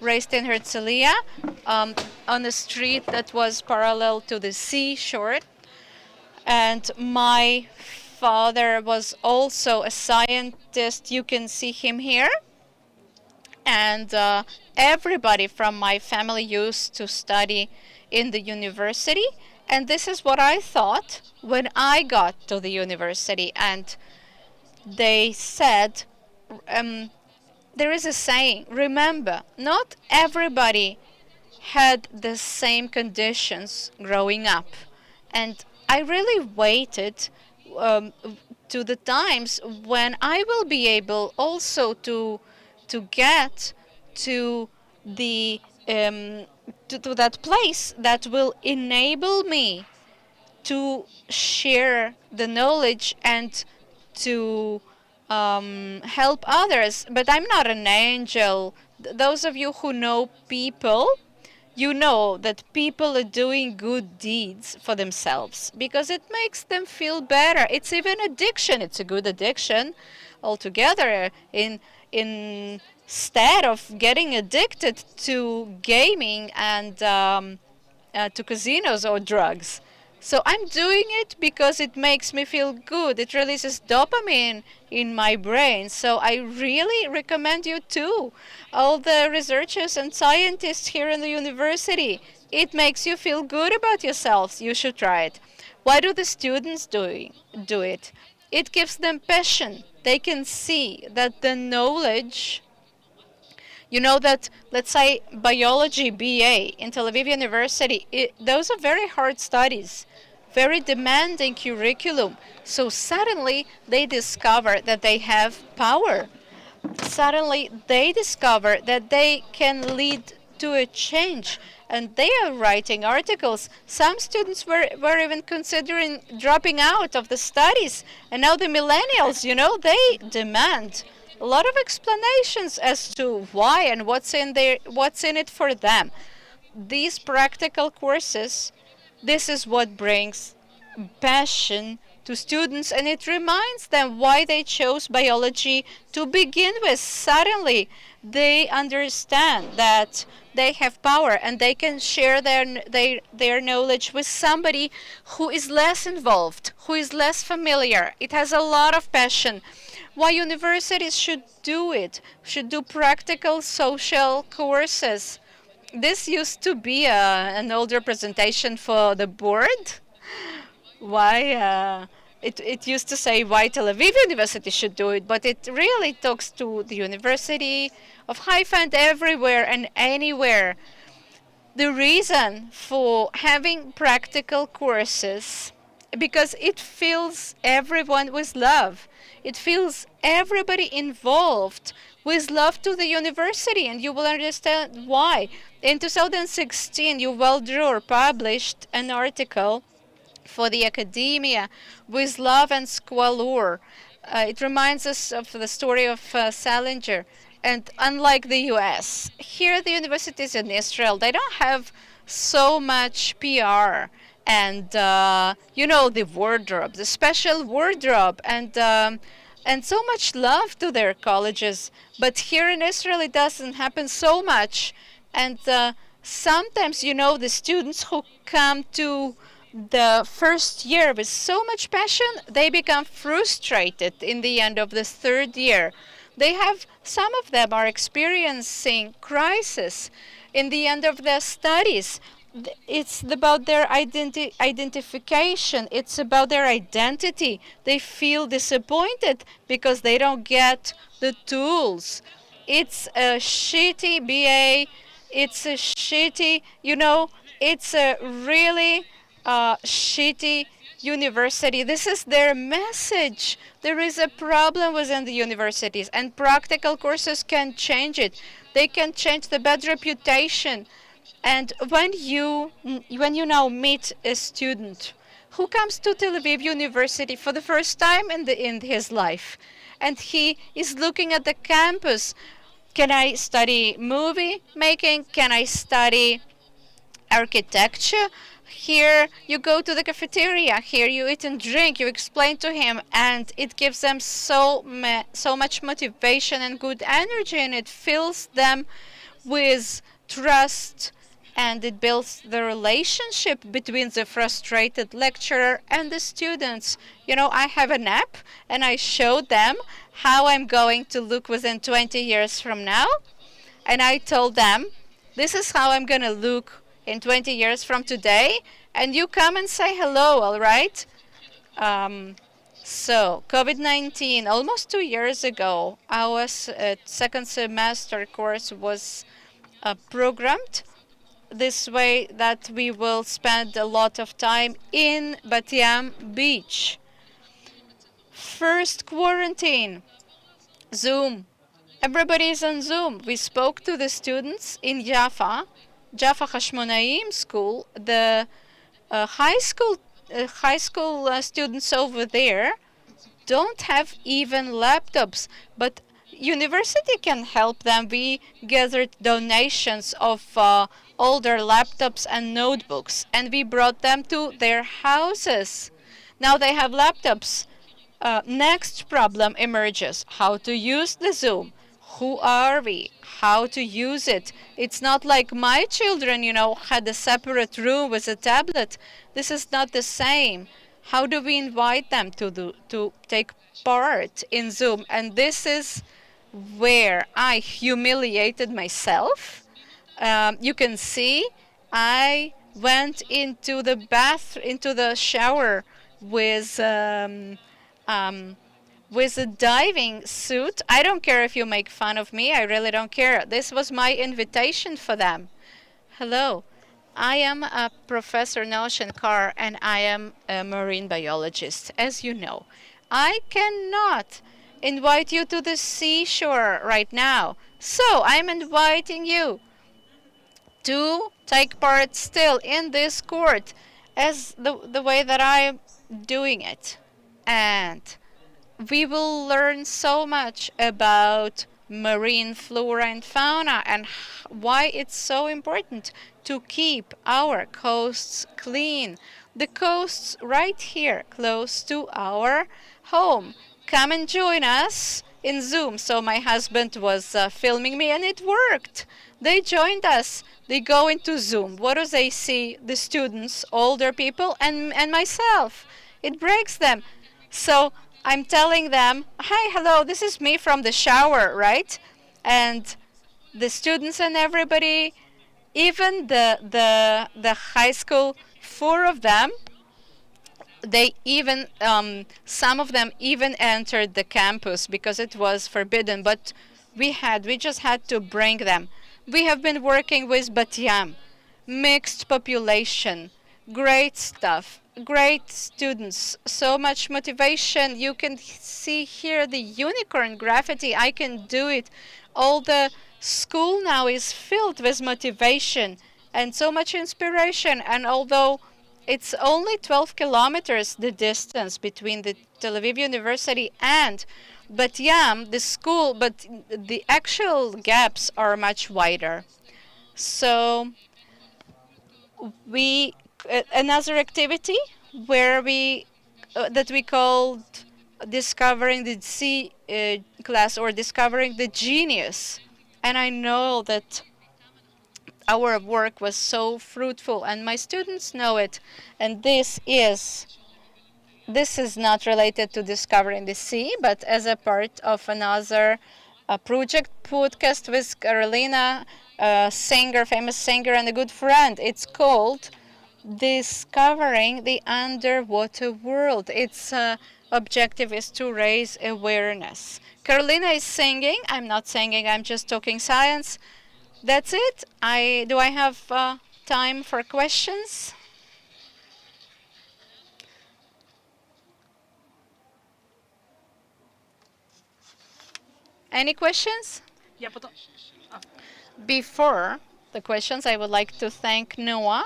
raised in Herzliya, on a street that was parallel to the seashore. And my father was also a scientist. You can see him here. And everybody from my family used to study in the university. And this is what I thought when I got to the university. And they said, there is a saying, remember, not everybody had the same conditions growing up. And I really waited to the times when I will be able also to get to the to that place that will enable me to share the knowledge and to help others. But I'm not an angel. Those of you who know people, you know that people are doing good deeds for themselves because it makes them feel better. It's even addiction. It's a good addiction altogether. Instead of getting addicted to gaming and to casinos or drugs. So I'm doing it because it makes me feel good. It releases dopamine in my brain. So I really recommend you too. All the researchers and scientists here in the university, it makes you feel good about yourselves. You should try it. Why do the students do it? It gives them passion. They can see that the knowledge, you know, that, let's say, biology BA in Tel Aviv University, those are very hard studies, very demanding curriculum. So suddenly they discover that they have power. Suddenly they discover that they can lead to a change. And they are writing articles. Some students were even considering dropping out of the studies. And now the millennials, you know, they demand a lot of explanations as to why and what's in it for them. These practical courses, this is what brings passion to students, and it reminds them why they chose biology to begin with. Suddenly they understand that they have power and they can share their knowledge with somebody who is less involved, who is less familiar. It has a lot of passion. Why universities should do it, should do practical social courses. This used to be an older presentation for the board. Why it used to say why Tel Aviv University should do it, but it really talks to the University of Haifa and everywhere and anywhere. The reason for having practical courses, because it fills everyone with love. It fills everybody involved with love to the university, and you will understand why. In 2016, Yuval Dror published an article for the academia with love and squalor. It reminds us of the story of Salinger. And unlike the US, here the universities in Israel, they don't have so much PR and, you know, the wardrobe, the special wardrobe, and so much love to their colleges. But here in Israel, it doesn't happen so much. And sometimes, you know, the students who come to the first year with so much passion, they become frustrated in the end of the third year. Some of them are experiencing crisis in the end of their studies. It's about their identification. It's about their identity. They feel disappointed because they don't get the tools. It's a shitty BA. It's a shitty, it's a really shitty university. This is their message. There is a problem within the universities, and practical courses can change it. They can change the bad reputation. And when you now meet a student who comes to Tel Aviv University for the first time in his life, and he is looking at the campus, can I study movie making? Can I study architecture? Here you go to the cafeteria, here you eat and drink, you explain to him, and it gives them so much motivation and good energy, and it fills them with trust, and it builds the relationship between the frustrated lecturer and the students. I have an app, and I showed them how I'm going to look within 20 years from now, and I told them, this is how I'm going to look in 20 years from today, and you come and say hello, all right? So COVID-19, almost 2 years ago, our second semester course was programmed this way that we will spend a lot of time in Bat Yam beach. First quarantine, Zoom. Everybody is on Zoom. We spoke to the students in Jaffa Hashmonaim school. The high school students over there don't have even laptops, but university can help them. We gathered donations of older laptops and notebooks, and we brought them to their houses. Now they have laptops. Next problem emerges: how to use the Zoom. Who are we? How to use it? It's not like my children, had a separate room with a tablet. This is not the same. How do we invite them to take part in Zoom? And this is where I humiliated myself. You can see I went into the shower with a diving suit. I don't care if you make fun of me. I really don't care. This was my invitation for them. Hello. I am a Professor Noah Shenkar, and I am a marine biologist, as you know. I cannot invite you to the seashore right now. So I'm inviting you to take part still in this court as the way that I'm doing it. And we will learn so much about marine flora and fauna and why it's so important to keep our coasts clean. The coasts right here, close to our home. Come and join us in Zoom. So my husband was filming me, and it worked. They joined us. They go into Zoom. What do they see? The students, older people, and myself. It breaks them. So I'm telling them, hi, hello, this is me from the shower, right? And the students and everybody, even the high school, 4 of them, they even, some of them even entered the campus because it was forbidden, but we just had to bring them. We have been working with Bat Yam, mixed population, great stuff. Great students, so much motivation. You can see here the unicorn graffiti. I can do it. All the school now is filled with motivation and so much inspiration. And although it's only 12 kilometers the distance between the Tel Aviv University and Bat Yam, the school, but the actual gaps are much wider. So another activity where that we called discovering the C class, or discovering the genius. And I know that our work was so fruitful, and my students know it. And this is not related to Discovering the Sea, but as a part of another project podcast with Carolina, a singer, famous singer and a good friend. It's called Discovering the Underwater World. Its objective is to raise awareness. Carolina is singing. I'm not singing. I'm just talking science. That's it. Do I have time for questions? Any questions? Before the questions, I would like to thank Noah.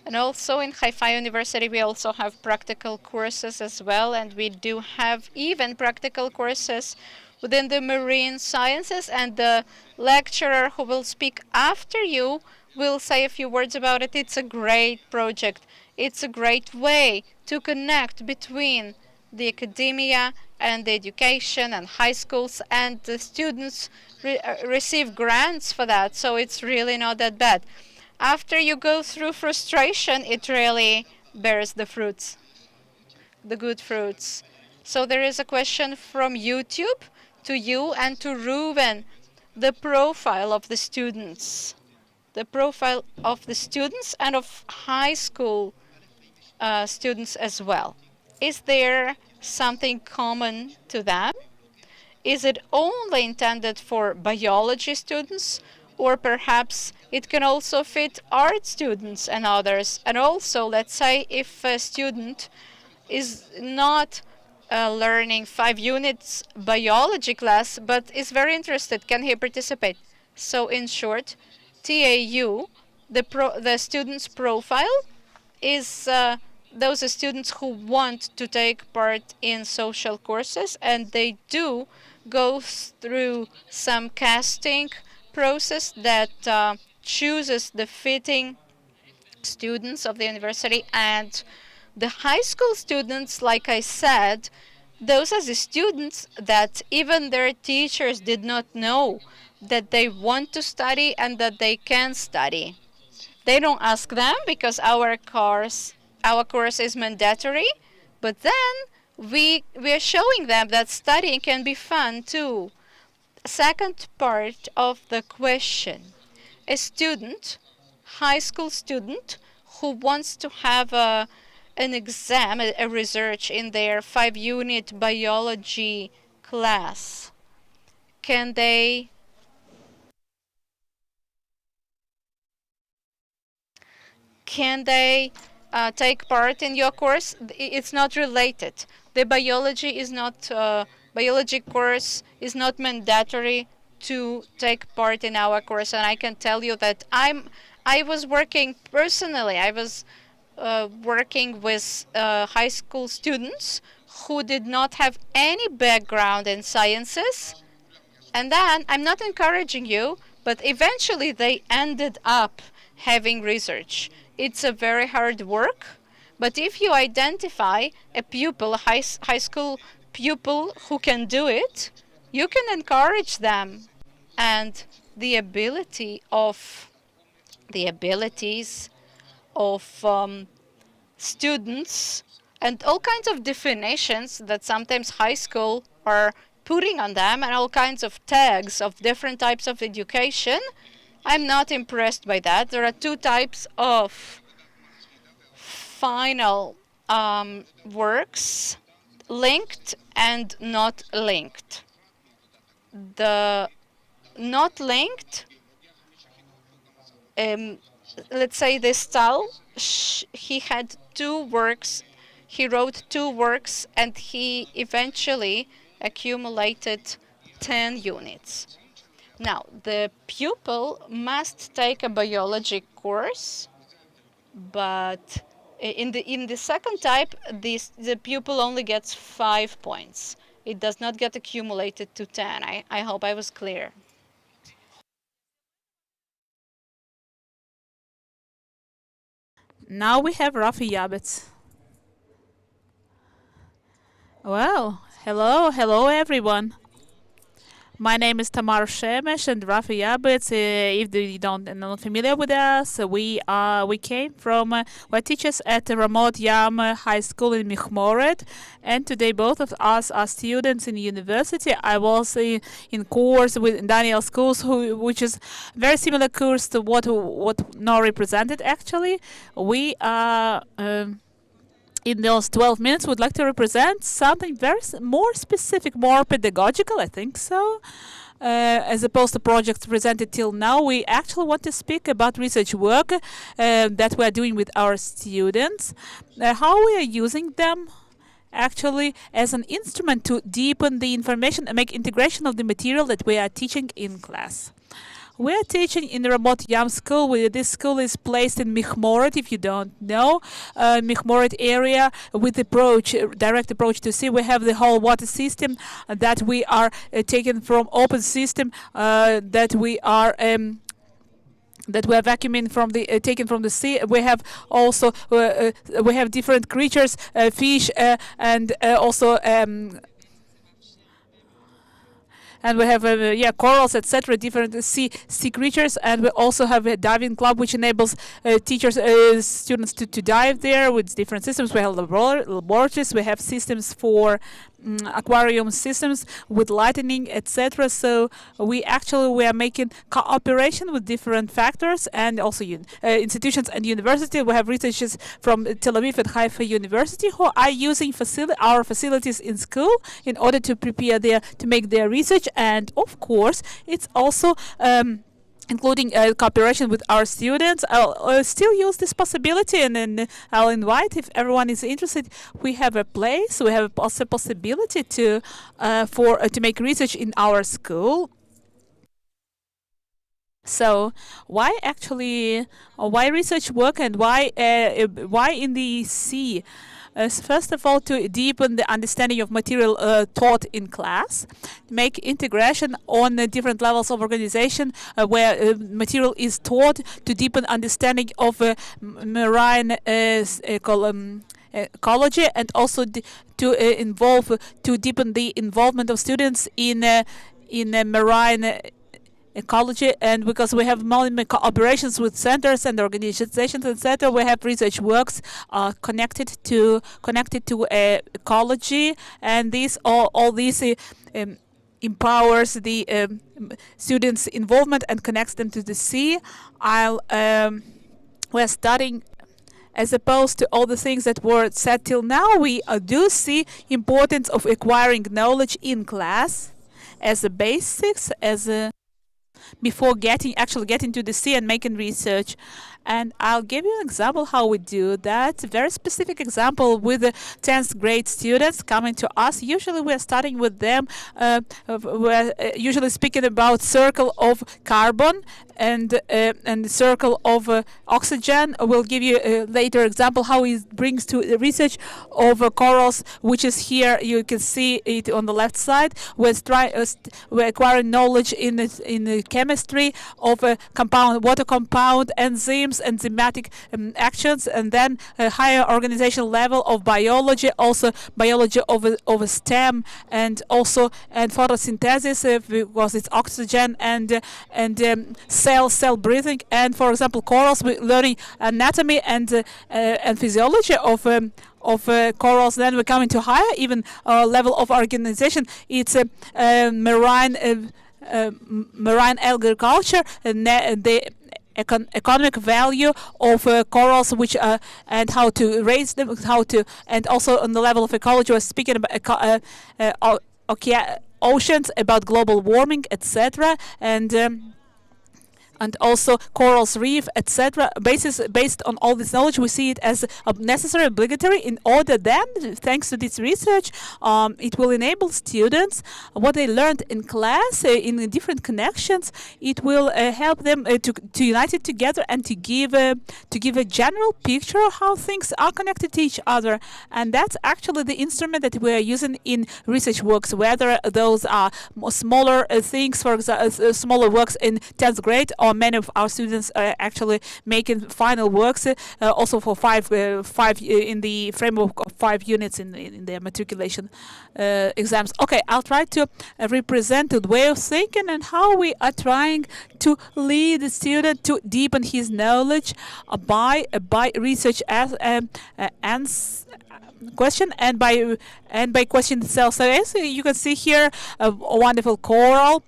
And also in Haifa University, we also have practical courses as well. And we do have even practical courses within the marine sciences. And the lecturer who will speak after you will say a few words about it. It's a great project. It's a great way to connect between the academia and the education and high schools, and the students receive grants for that. So it's really not that bad. After you go through frustration, it really bears the fruits, the good fruits. So there is a question from YouTube to you and to Ruben. The profile of the students. The profile of the students and of high school students as well. Is there something common to them? Is it only intended for biology students, or perhaps it can also fit art students and others? And also, let's say if a student is not learning 5 units biology class, but is very interested, can he participate? So in short, TAU, the student's profile is those are students who want to take part in social courses, and they do go through some casting process that chooses the fitting students of the university. And the high school students, like I said, those are the students that even their teachers did not know that they want to study and that they can study. They don't ask them because our course is mandatory, but then we are showing them that studying can be fun too. Second part of the question. A student, high school student, who wants to have an exam, a research in their 5-unit biology class, can they take part in your course? It's not related. The biology is not biology course is not mandatory to take part in our course. And I can tell you that I was working personally. I was working with high school students who did not have any background in sciences. And then I'm not encouraging you, but eventually they ended up having research. It's a very hard work, but if you identify a pupil, a high school pupil who can do it, you can encourage them. And the abilities of students and all kinds of definitions that sometimes high school are putting on them, and all kinds of tags of different types of education, I'm not impressed by that. There are 2 types of final works, linked and not linked. The not linked, let's say this Tal, he had 2 works, he wrote 2 works, and he eventually accumulated 10 units. Now, the pupil must take a biology course, but in the second type, the pupil only gets 5 points. It does not get accumulated to 10. I hope I was clear. Now we have Rafi Yabetz. Well, hello everyone. My name is Tamar Shemesh and Rafi Yabitz. If you don't not familiar with us, we came from we're teachers at the Ramot Yam High School in Michmoret, and today both of us are students in university. I was in course with Daniel Schools, which is very similar course to what Nori presented. Actually, we are. In those 12 minutes, would like to represent something very more specific, more pedagogical, I think so. As opposed to projects presented till now, we actually want to speak about research work that we are doing with our students, how we are using them actually as an instrument to deepen the information and make integration of the material that we are teaching in class. We are teaching in the Ramot Yam school. This school is placed in Michmoret, if you don't know, Michmoret area with direct approach to sea. We have the whole water system that we are taken from open system that we are vacuuming from the taken from the sea. We have also we have different creatures, fish, and also. And we have corals, etc., different sea creatures, and we also have a diving club which enables teachers, students to dive there with different systems. We have laboratories, we have systems for aquarium systems with lighting, etc. So we are making cooperation with different factors and also institutions and university. We have researchers from Tel Aviv and Haifa University who are using our facilities in school in order to prepare to make their research, and of course it's also including cooperation with our students. I'll still use this possibility, and then I'll invite, if everyone is interested, we have a place, we have a possibility to make research in our school. So why research work, and why in the sea? First of all, to deepen the understanding of material taught in class, make integration on the different levels of organization where material is taught, to deepen understanding of marine ecology, and also to deepen the involvement of students in marine ecology. And because we have multiple cooperations with centers and organizations, etc., we have research works connected to ecology, and all these empowers the students' involvement and connects them to the sea. We're studying. As opposed to all the things that were said till now, we do see importance of acquiring knowledge in class as a basics, before getting to the sea and making research. And I'll give you an example how we do that. Very specific example with the 10th grade students coming to us. Usually we're starting with them. We're usually speaking about circle of carbon and circle of oxygen. We'll give you a later example how it brings to the research of comporals, which is here. You can see it on the left side. We're acquiring knowledge in the chemistry of a compound, water compound, enzymes, enzymatic actions, and then a higher organizational level of biology, also biology of a stem, and photosynthesis because it's oxygen and cell breathing. And for example, corals, we're learning anatomy and physiology of corals. Then we're coming to higher even level of organization. It's marine agriculture, and the economic value of corals, which and how to raise them, and also on the level of ecology, we're speaking about oceans, about global warming, etc., and also corals reef, etc. Based on all this knowledge, we see it as necessary, obligatory, in order then, thanks to this research, it will enable students what they learned in class in different connections. It will help them to unite it together and to give a general picture of how things are connected to each other. And that's actually the instrument that we are using in research works, whether those are smaller things, for example, smaller works in 10th grade, or many of our students are actually making final works, also for five in the framework of 5 units in their matriculation exams. Okay, I'll try to represent the way of thinking and how we are trying to lead the student to deepen his knowledge by research as question and by question itself. So as you can see here, a wonderful coral.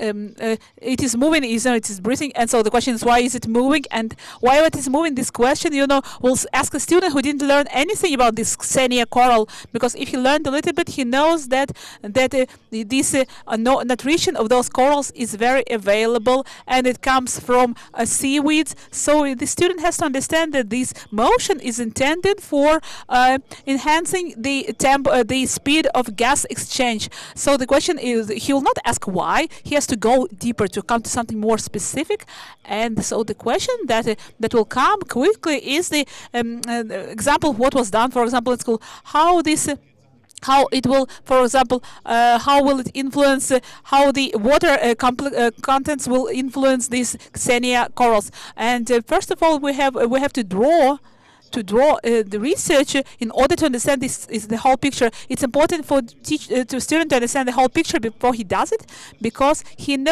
It is moving, it is breathing, and so the question is, why is it moving, and why it is moving? This question, will ask a student who didn't learn anything about this Xenia coral, because if he learned a little bit, he knows that this nutrition of those corals is very available, and it comes from seaweeds. So the student has to understand that this motion is intended for enhancing the speed of gas exchange. So the question is, he will not ask why. He has to go deeper to come to something more specific, and so the question that will come quickly is the example of what was done, for example, in school. How it will, for example, how will it influence how the water contents will influence these Xenia corals? And first of all, we have to draw the research in order to understand this is the whole picture. It's important for to student to understand the whole picture before he does it, because he had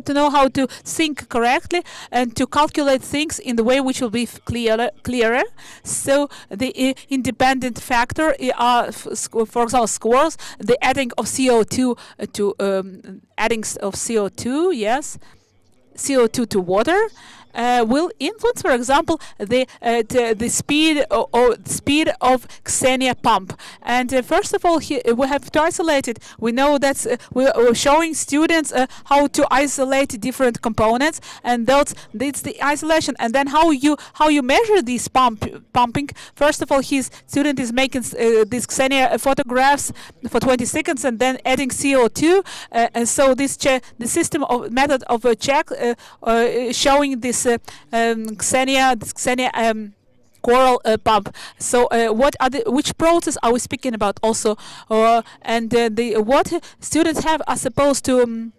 to know how to think correctly and to calculate things in the way which will be clearer. So the independent factor are, for example, scores, the adding of CO2 yes, CO2 to water. Will influence, for example, the speed of Xenia pump. And first of all, we have to isolate it. We know that we're showing students how to isolate different components, and it's the isolation. And then how you measure this pumping. First of all, his student is making these Xenia photographs for 20 seconds, and then adding CO2. And so this the system of method of a check showing this Xenia coral pump. So which process are we speaking about also? And what students are supposed to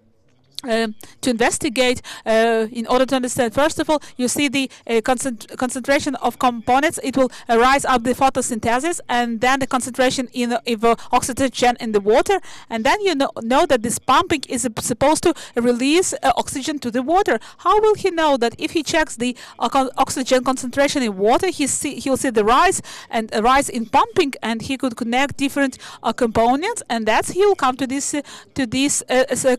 investigate in order to understand. First of all, you see the concentration of components. It will rise up the photosynthesis, and then the concentration in oxygen in the water, and then you know that this pumping is supposed to release oxygen to the water. How will he know that if he checks the oxygen concentration in water, he'll see the rise in pumping, and he could connect different components, and that's he will come to this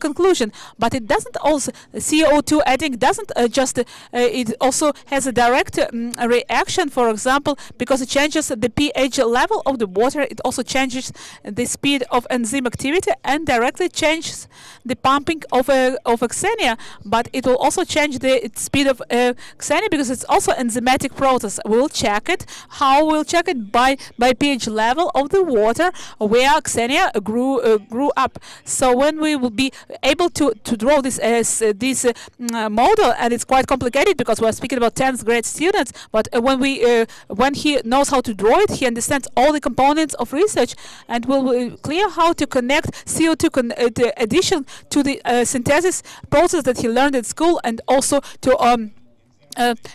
conclusion. But it doesn't also, CO2 adding doesn't it also has a direct reaction, for example, because it changes the pH level of the water. It also changes the speed of enzyme activity and directly changes the pumping of Xenia. But it will also change the speed of Xenia because it's also enzymatic process. We'll check it. How we'll check it? By pH level of the water where Xenia grew up. So when we will be able to draw this model, and it's quite complicated because we're speaking about 10th grade students, but when he knows how to draw it, he understands all the components of research, and will clear how to connect CO2 addition to the synthesis process that he learned at school, and also to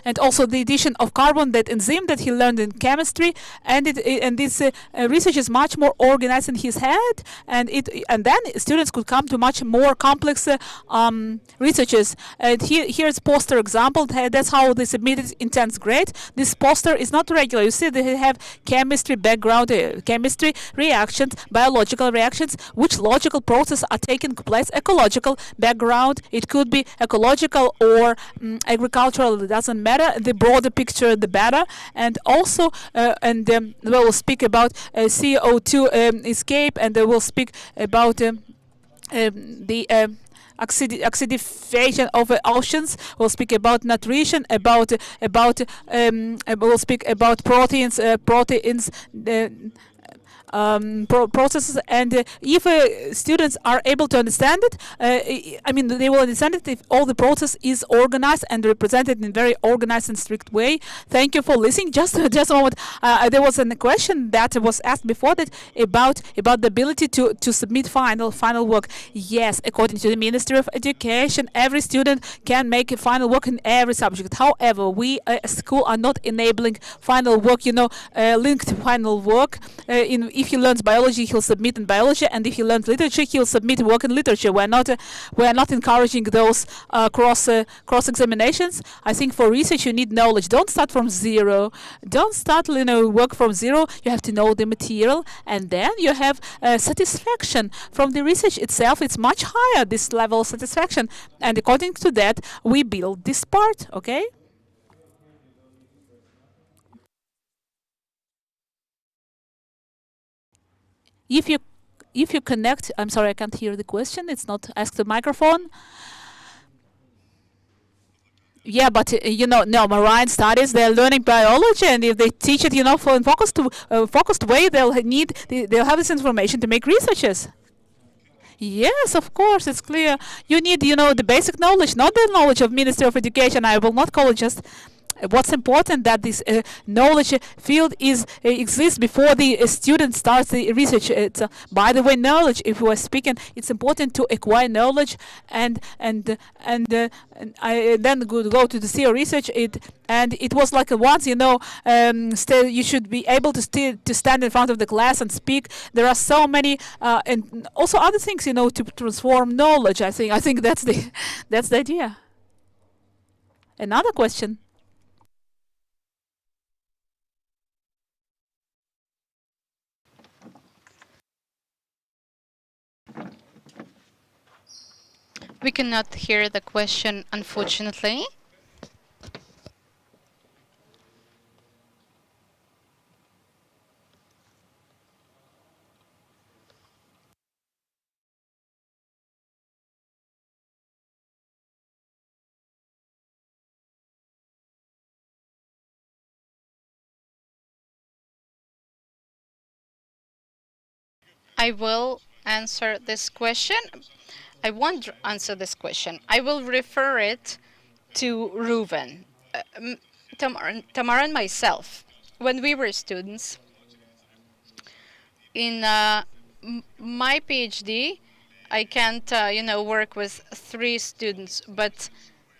and also the addition of carbon, that enzyme that he learned in chemistry, and this research is much more organized in his head, and then students could come to much more complex researches. And here's poster example. That's how they submitted in 10th grade. This poster is not regular. You see, they have chemistry background, chemistry reactions, biological reactions, which logical processes are taking place, ecological background. It could be ecological or agricultural. Doesn't matter. The broader picture, the better. And also, we will speak about CO2 escape, and we'll speak about the acidification of oceans. We'll speak about nutrition, we'll speak about proteins, processes, and if students are able to understand it, I mean, they will understand it if all the process is organized and represented in a very organized and strict way. Thank you for listening. Just a moment. There was a question that was asked before that about the ability to submit final work. Yes, according to the Ministry of Education, every student can make a final work in every subject. However, we as school are not enabling final work, linked final work. If he learns biology, he'll submit in biology, and if he learns literature, he'll submit work in literature. We're not encouraging those cross examinations. I think for research you need knowledge. Don't start from zero. Don't start work from zero. You have to know the material, and then you have satisfaction from the research itself. It's much higher, this level of satisfaction, and according to that we build this part. Okay. If you connect, I'm sorry, I can't hear the question. It's not asked the microphone. Yeah, but no, marine studies, they're learning biology, and if they teach it, for in focused way, they'll have this information to make researches. Yes, of course, it's clear. You need, the basic knowledge, not the knowledge of Ministry of Education. I will not call it just. What's important that this knowledge field exists before the student starts the research. It's by the way, knowledge. If we are speaking, it's important to acquire knowledge and I then go to the CEO research. It was like once still you should be able to stand in front of the class and speak. There are so many and also other things to transform knowledge. I think that's the idea. Another question. We cannot hear the question, unfortunately. I will answer this question. I won't answer this question. I will refer it to Reuven. Tamara and myself, when we were students, in my PhD, I can't, work with 3 students, but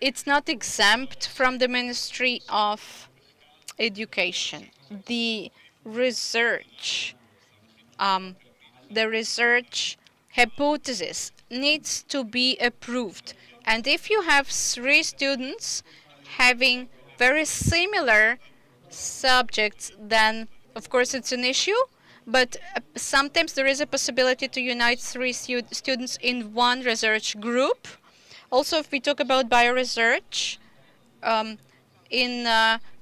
it's not exempt from the Ministry of Education. The research hypothesis needs to be approved. And if you have 3 students having very similar subjects, then of course it's an issue. But sometimes there is a possibility to unite 3 students in one research group. Also, if we talk about bioresearch, in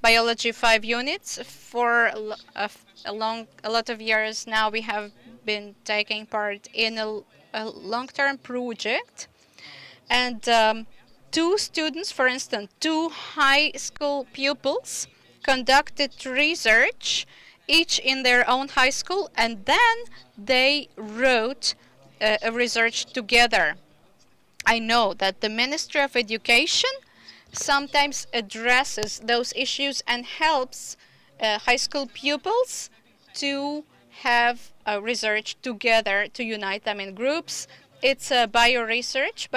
biology 5 units, for a lot of years now, we have been taking part in a long-term project, and 2 students, for instance, 2 high school pupils conducted research, each in their own high school, and then they wrote a research together. I know that the Ministry of Education sometimes addresses those issues and helps high school pupils to have research together, to unite them in groups. It's a bioresearch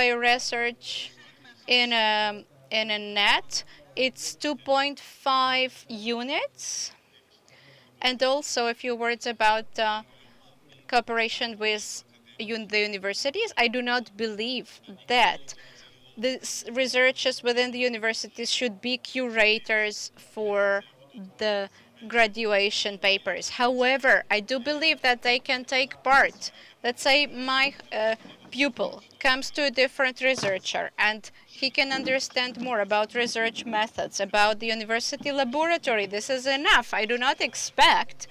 in a net. It's 2.5 units. And also a few words about cooperation with the universities. I do not believe that the researchers within the universities should be curators for the graduation papers. However, I do believe that they can take part. Let's say my pupil comes to a different researcher and he can understand more about research methods, about the university laboratory. This is enough. I do not expect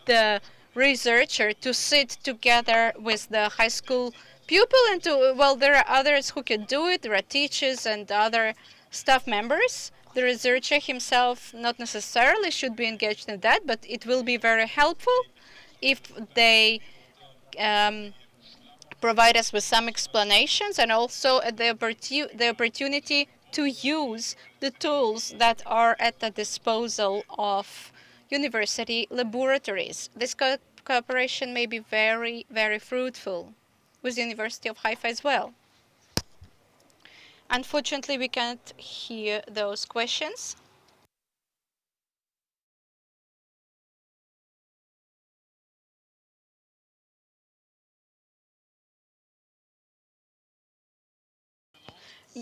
the researcher to sit together with the high school pupil and there are others who can do it. There are teachers and other staff members. The researcher himself not necessarily should be engaged in that, but it will be very helpful if they provide us with some explanations, and also the opportunity to use the tools that are at the disposal of university laboratories. This cooperation may be very, very fruitful with the University of Haifa as well. Unfortunately, we can't hear those questions.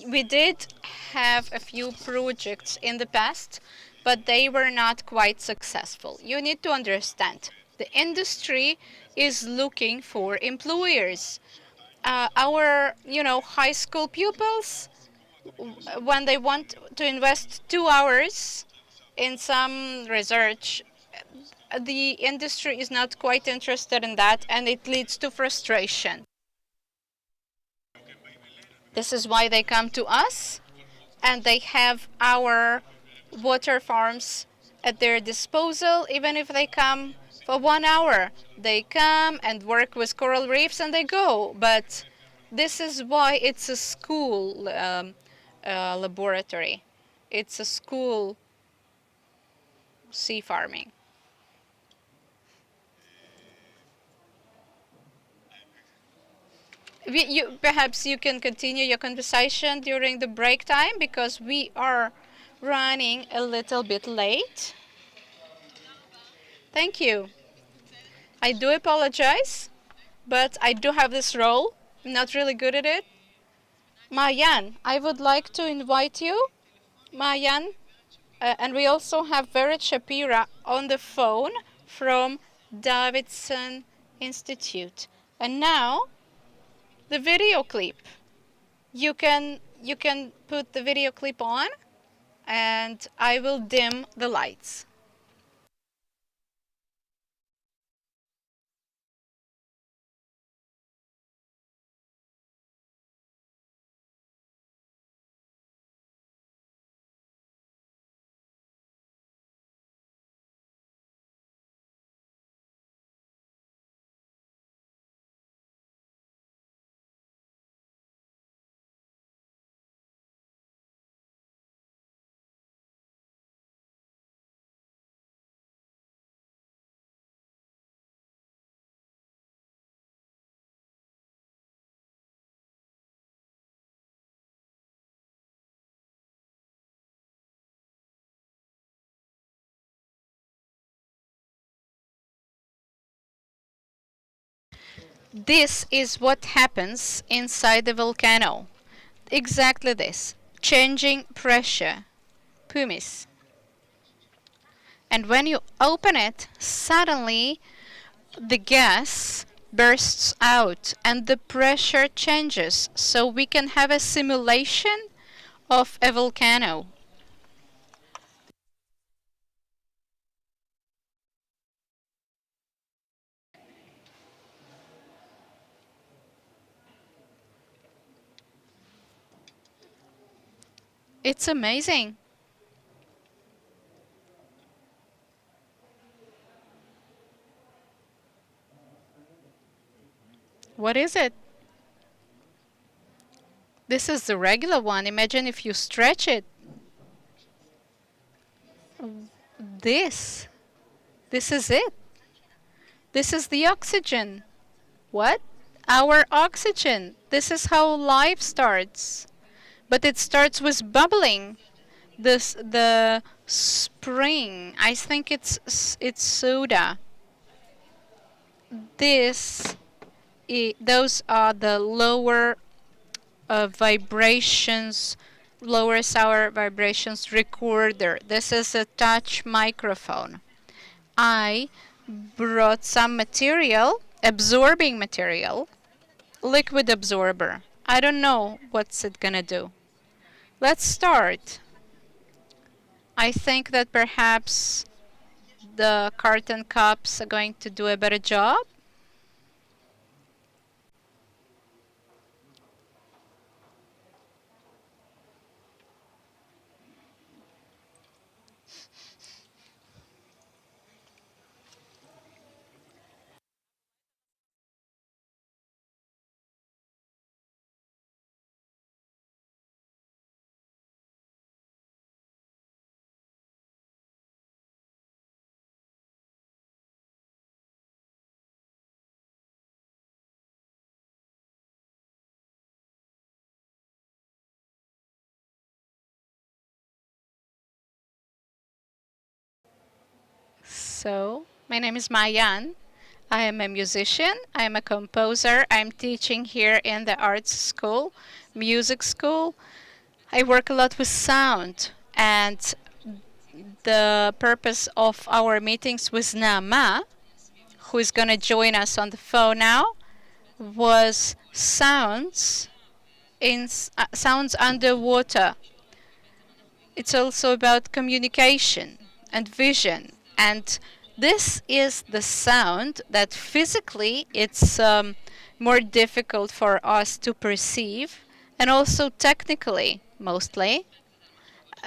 We did have a few projects in the past, but they were not quite successful. You need to understand, the industry is looking for employers. Our, high school pupils, when they want to invest 2 hours in some research, the industry is not quite interested in that, and it leads to frustration. This is why they come to us, and they have our water farms at their disposal. Even if they come for 1 hour, they come and work with coral reefs and they go. But this is why it's a school laboratory. It's a school sea farming. Perhaps you can continue your conversation during the break time, because we are running a little bit late. Thank you. I do apologize, but I do have this role. I'm not really good at it. Mayan, I would like to invite you. Mayan, and we also have Vered Shapira on the phone from Davidson Institute. And now, the video clip. You can put the video clip on, and I will dim the lights. This is what happens inside the volcano. Exactly this. Changing pressure. Pumice. And when you open it, suddenly the gas bursts out and the pressure changes. So we can have a simulation of a volcano. It's amazing. What is it? This is the regular one. Imagine if you stretch it. This is it. This is the oxygen. What? Our oxygen. This is how life starts. But it starts with bubbling. The spring. I think it's soda. Those are the lower vibrations, lower sour vibrations recorder. This is a touch microphone. I brought some material, absorbing material, liquid absorber. I don't know what's it gonna do. Let's start. I think that perhaps the carton cups are going to do a better job. So, my name is Mayan. I am a musician, I am a composer, I'm teaching here in the arts school, music school. I work a lot with sound, and the purpose of our meetings with Naama, who is going to join us on the phone now, was sounds sounds underwater. It's also about communication and vision, and this is the sound that physically it's more difficult for us to perceive, and also technically, mostly.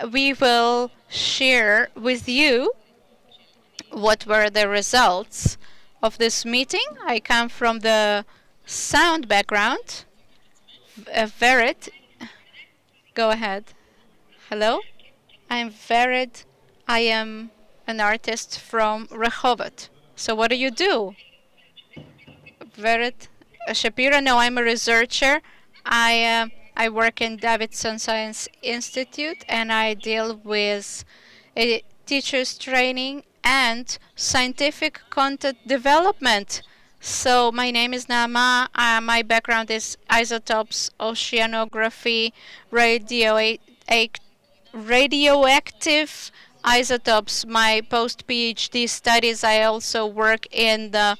We will share with you what were the results of this meeting. I come from the sound background. Vered, go ahead. Hello, I'm Vered. I am an artist from Rehovot. So what do you do? Vered Shapira, no, I'm a researcher. I work in Davidson Science Institute, and I deal with teachers training and scientific content development. So my name is Naama. My background is isotopes, oceanography, radioactive isotopes. My post-PhD studies, I also work in the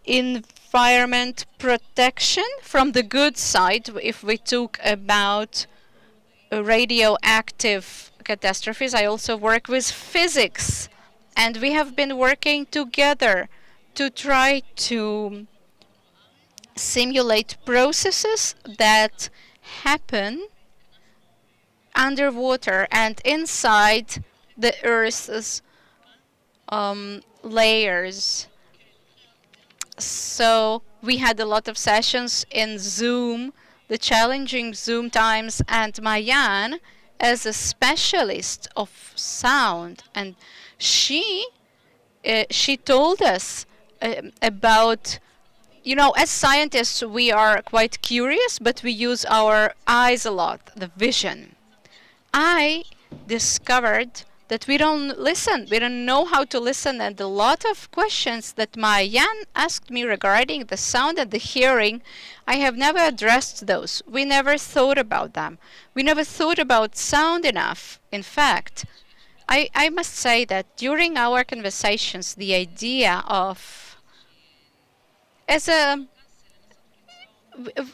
environment protection from the good side. If we talk about radioactive catastrophes, I also work with physics, and we have been working together to try to simulate processes that happen underwater and inside the Earth's layers. So we had a lot of sessions in Zoom, the challenging Zoom times, and Mayan, as a specialist of sound, and she told us about, you know, as scientists we are quite curious, but we use our eyes a lot, the vision. I discovered that we don't listen. We don't know how to listen, and a lot of questions that Mayan asked me regarding the sound and the hearing, I have never addressed those. We never thought about them. We never thought about sound enough. In fact, I must say that during our conversations, the idea of,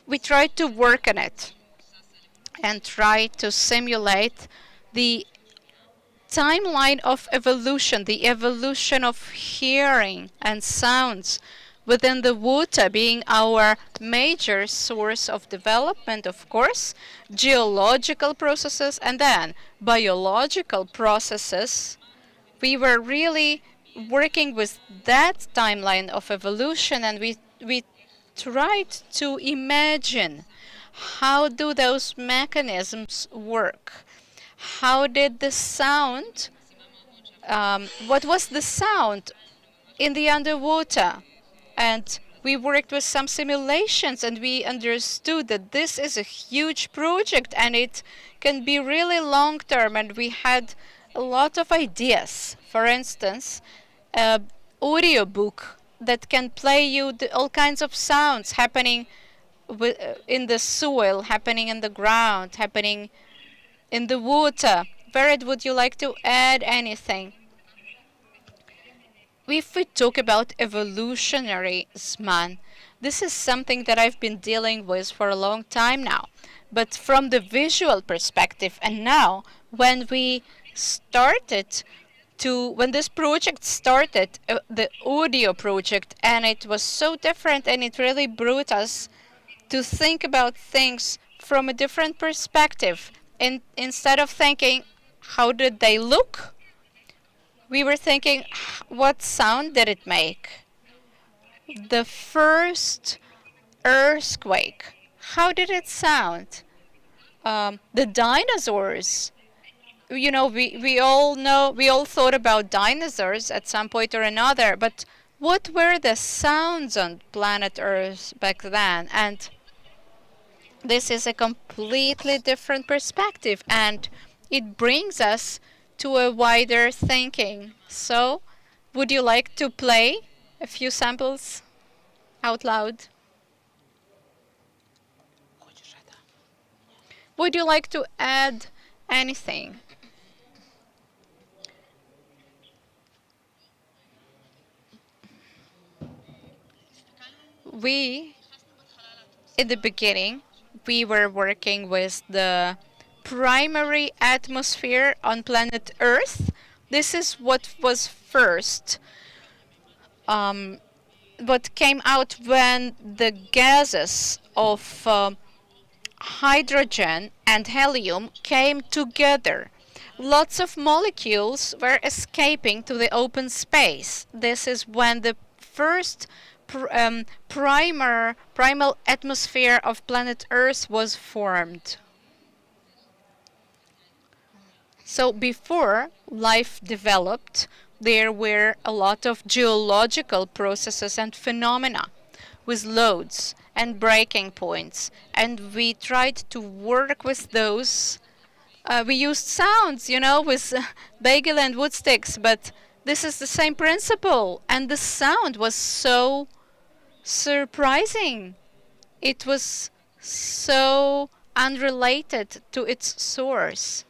we tried to work on it and try to simulate the timeline of evolution, the evolution of hearing and sounds within the water being our major source of development, of course, geological processes, and then biological processes. We were really working with that timeline of evolution, and we tried to imagine how do those mechanisms work. How did the sound, what was the sound in the underwater? And we worked with some simulations, and we understood that this is a huge project and it can be really long term, and we had a lot of ideas. For instance, an audiobook that can play you all kinds of sounds happening in the soil, happening in the ground, happening in the water. Vered, would you like to add anything? If we talk about evolutionary Zman, this is something that I've been dealing with for a long time now. But from the visual perspective, and now when we started when this project started, the audio project, and it was so different, and it really brought us to think about things from a different perspective. And instead of thinking, how did they look? We were thinking, what sound did it make? The first earthquake, how did it sound? The dinosaurs. You know, we all thought about dinosaurs at some point or another, but what were the sounds on planet Earth back then? And this is a completely different perspective, and it brings us to a wider thinking. So, would you like to play a few samples out loud? Would you like to add anything? In the beginning, we were working with the primary atmosphere on planet Earth. This is what was first. What came out when the gases of hydrogen and helium came together. Lots of molecules were escaping to the open space. This is when the first primal atmosphere of planet Earth was formed. So before life developed, there were a lot of geological processes and phenomena with loads and breaking points, and we tried to work with those. We used sounds, with bagel and wood sticks, but this is the same principle, and the sound was so surprising. It was so unrelated to its source.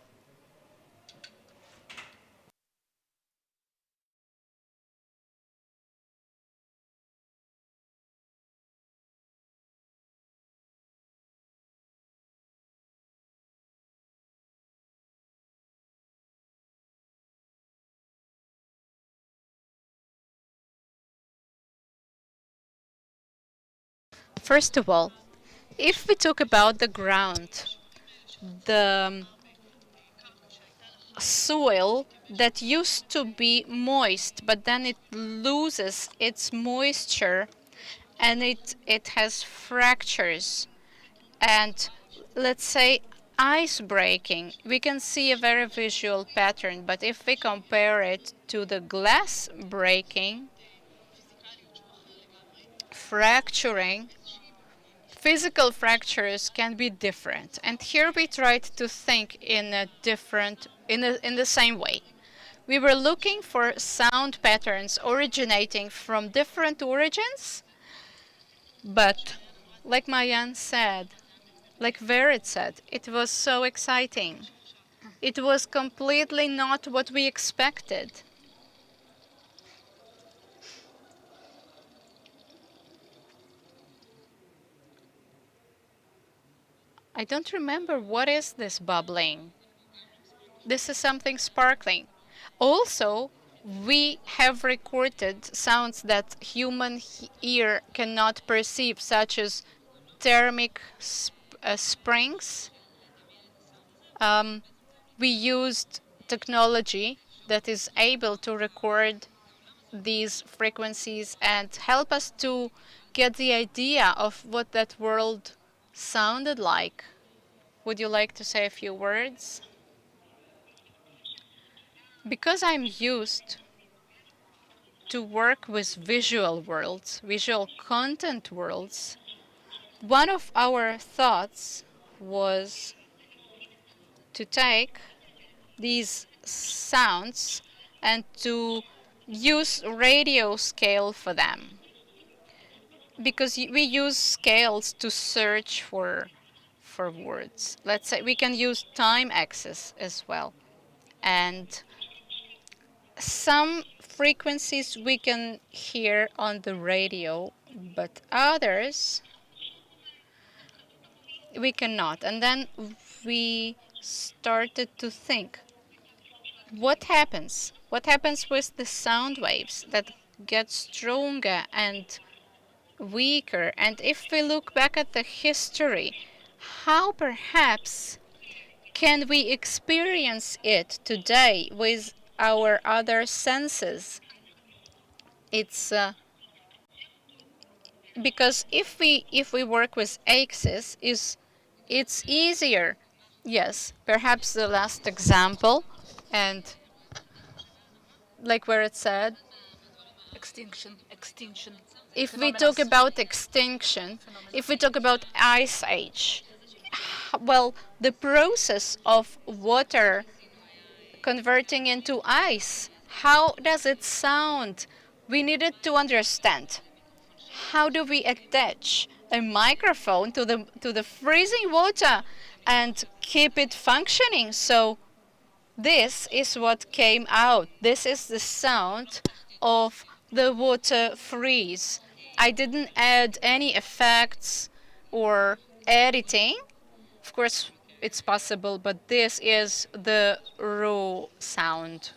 First of all, if we talk about the ground, the soil that used to be moist, but then it loses its moisture and it has fractures and, let's say, ice breaking, we can see a very visual pattern. But if we compare it to the glass breaking, fracturing, physical fractures can be different. And here we tried to think in the same way. We were looking for sound patterns originating from different origins, but like Mayan said, like Verit said, it was so exciting. It was completely not what we expected. I don't remember what is this bubbling. This is something sparkling. Also, we have recorded sounds that human ear cannot perceive, such as thermic springs. We used technology that is able to record these frequencies and help us to get the idea of what that world sounded like. Would you like to say a few words? Because I'm used to work with visual worlds, visual content worlds, one of our thoughts was to take these sounds and to use radio scale for them. Because we use scales to search for words. Let's say we can use time axis as well. And some frequencies we can hear on the radio, but others we cannot. And then we started to think, what happens? What happens with the sound waves that get stronger and weaker? And if we look back at the history, how perhaps can we experience it today with our other senses? It's because if we work with axis, it's easier. Yes, perhaps the last example, and like where it said, extinction. If we talk about extinction, if we talk about ice age, well, the process of water converting into ice. How does it sound? We needed to understand. How do we attach a microphone to the freezing water and keep it functioning? So this is what came out. This is the sound of the water freeze. I didn't add any effects or editing. Of course, it's possible, but this is the raw sound.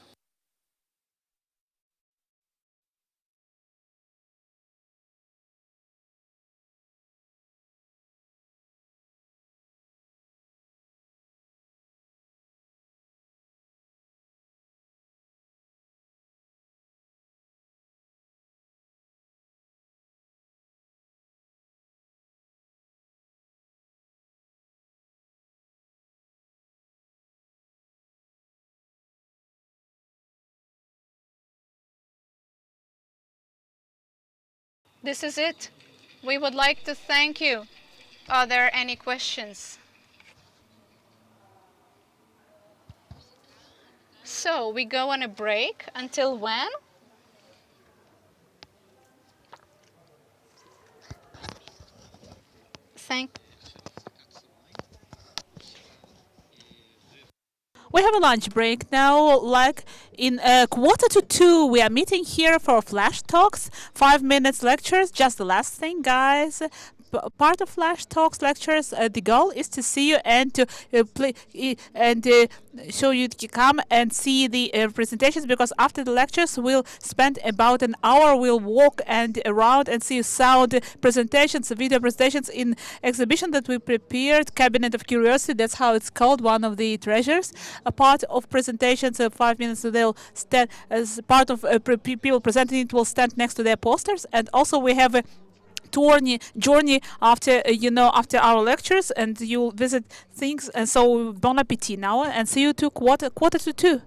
This is it. We would like to thank you. Are there any questions? So we go on a break until when? Thank We have a lunch break now, like in a quarter to 2. We are meeting here for flash talks, 5 minutes lectures. Just the last thing, guys. Part of flash talks lectures. The goal is to see you and to play and show you to come and see the presentations, because after the lectures we'll spend about an hour. We'll walk and around and see sound presentations, video presentations in exhibition that we prepared, Cabinet of Curiosity. That's how it's called, one of the treasures. A part of presentations of 5 minutes, they'll stand as part of people presenting it will stand next to their posters. And also we have a journey after after our lectures, and you'll visit things. And so bon appetit now, and see you to quarter to 2.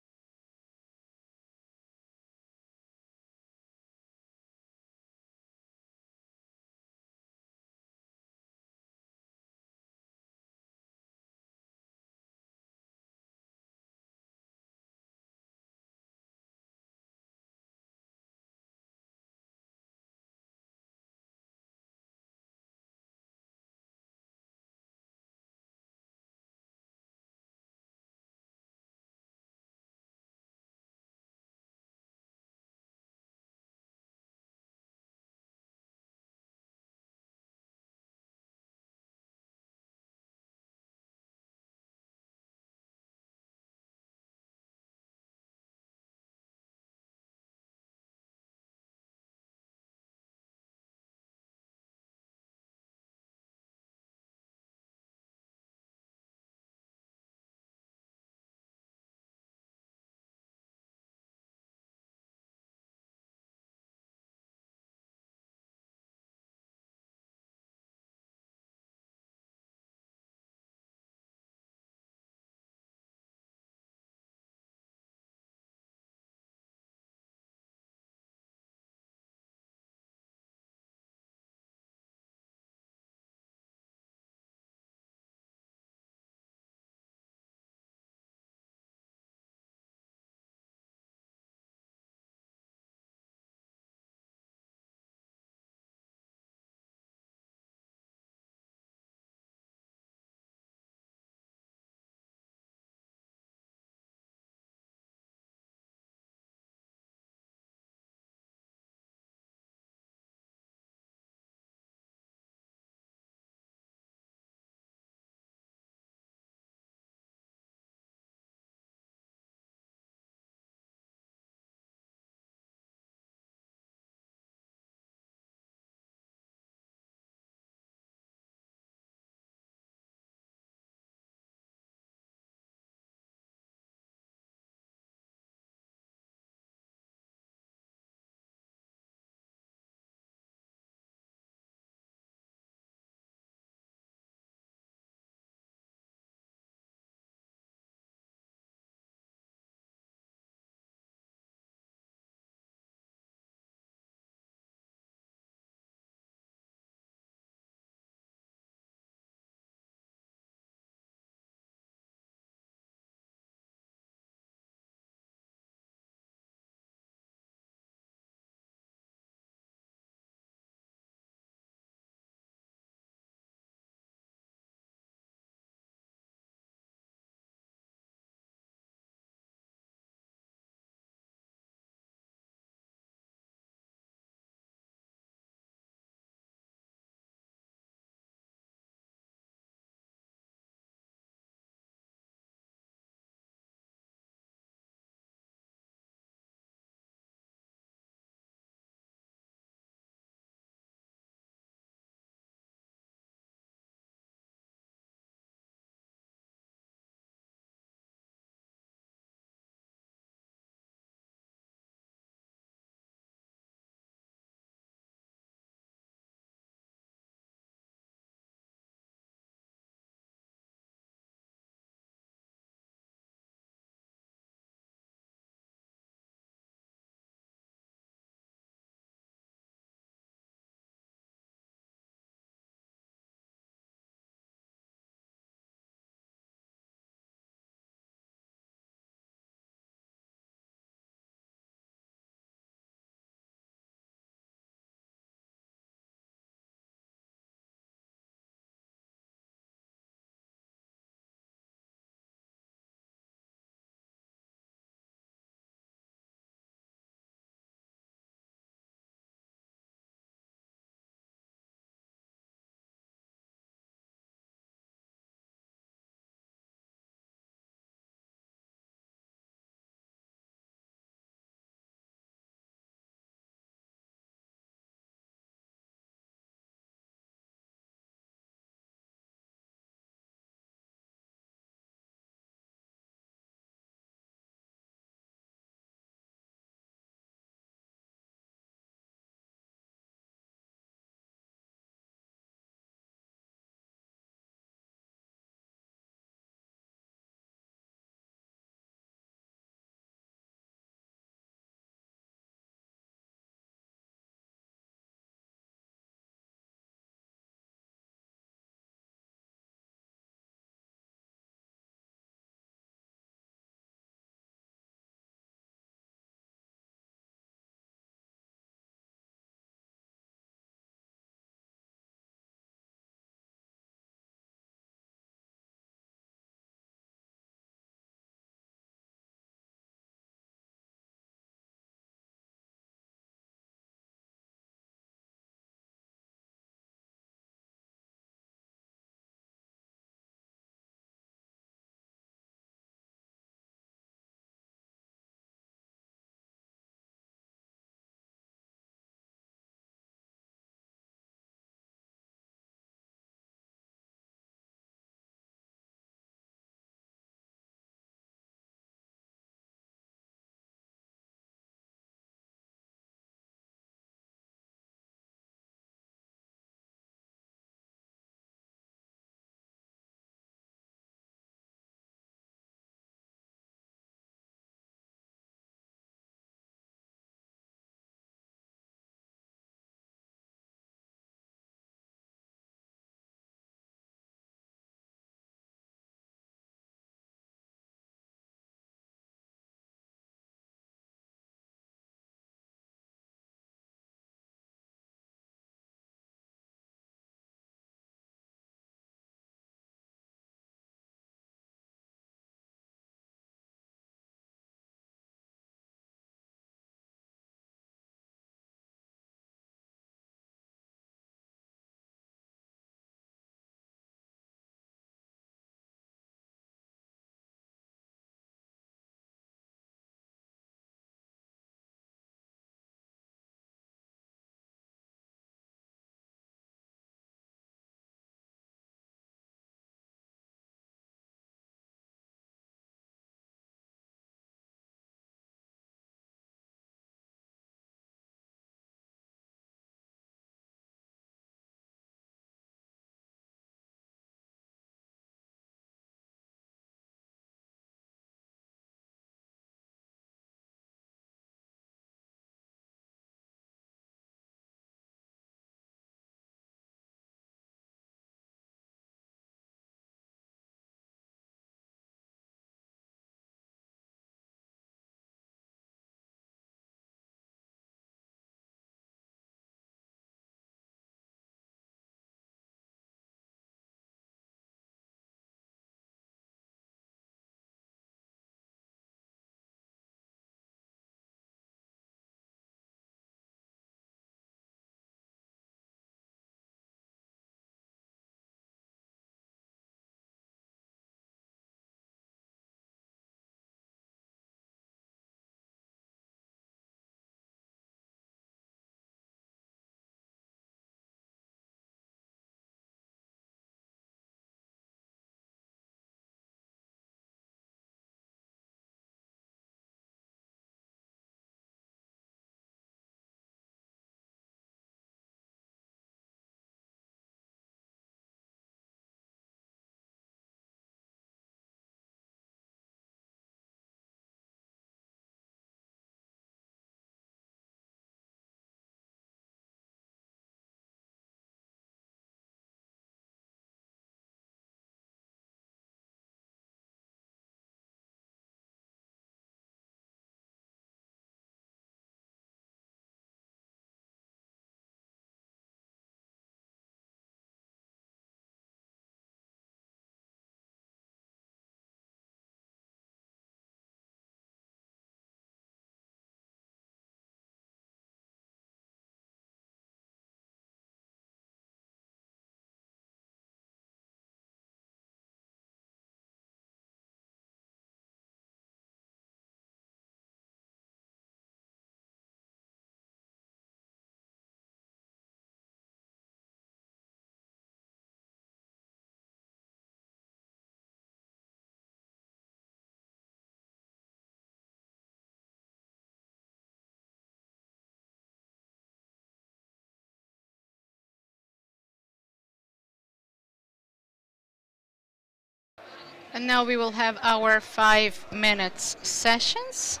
And now we will have our 5 minutes sessions.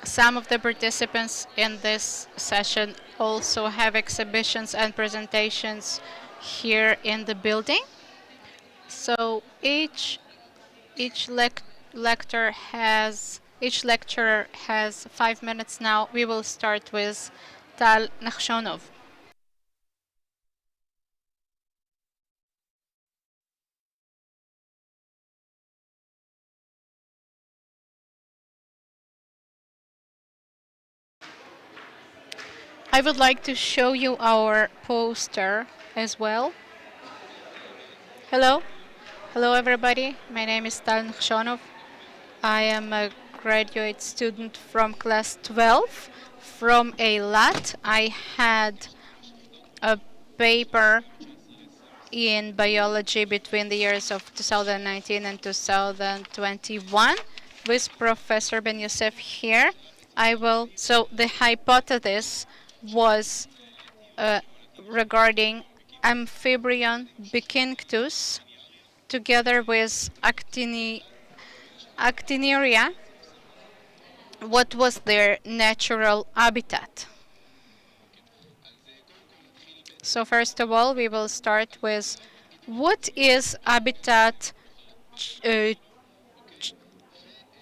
Some of the participants in this session also have exhibitions and presentations here in the building. So each lecturer has 5 minutes now. We will start with Tal Nakhshonov. I would like to show you our poster as well. Hello. Hello everybody. My name is Tal Nakhshonov. I am a graduate student from class 12 from Eilat. I had a paper in biology between the years of 2019 and 2021 with Professor Ben Yosef here. So the hypothesis was regarding Amphibrion bikinctus together with Actineria. What was their natural habitat? So first of all, we will start with what is habitat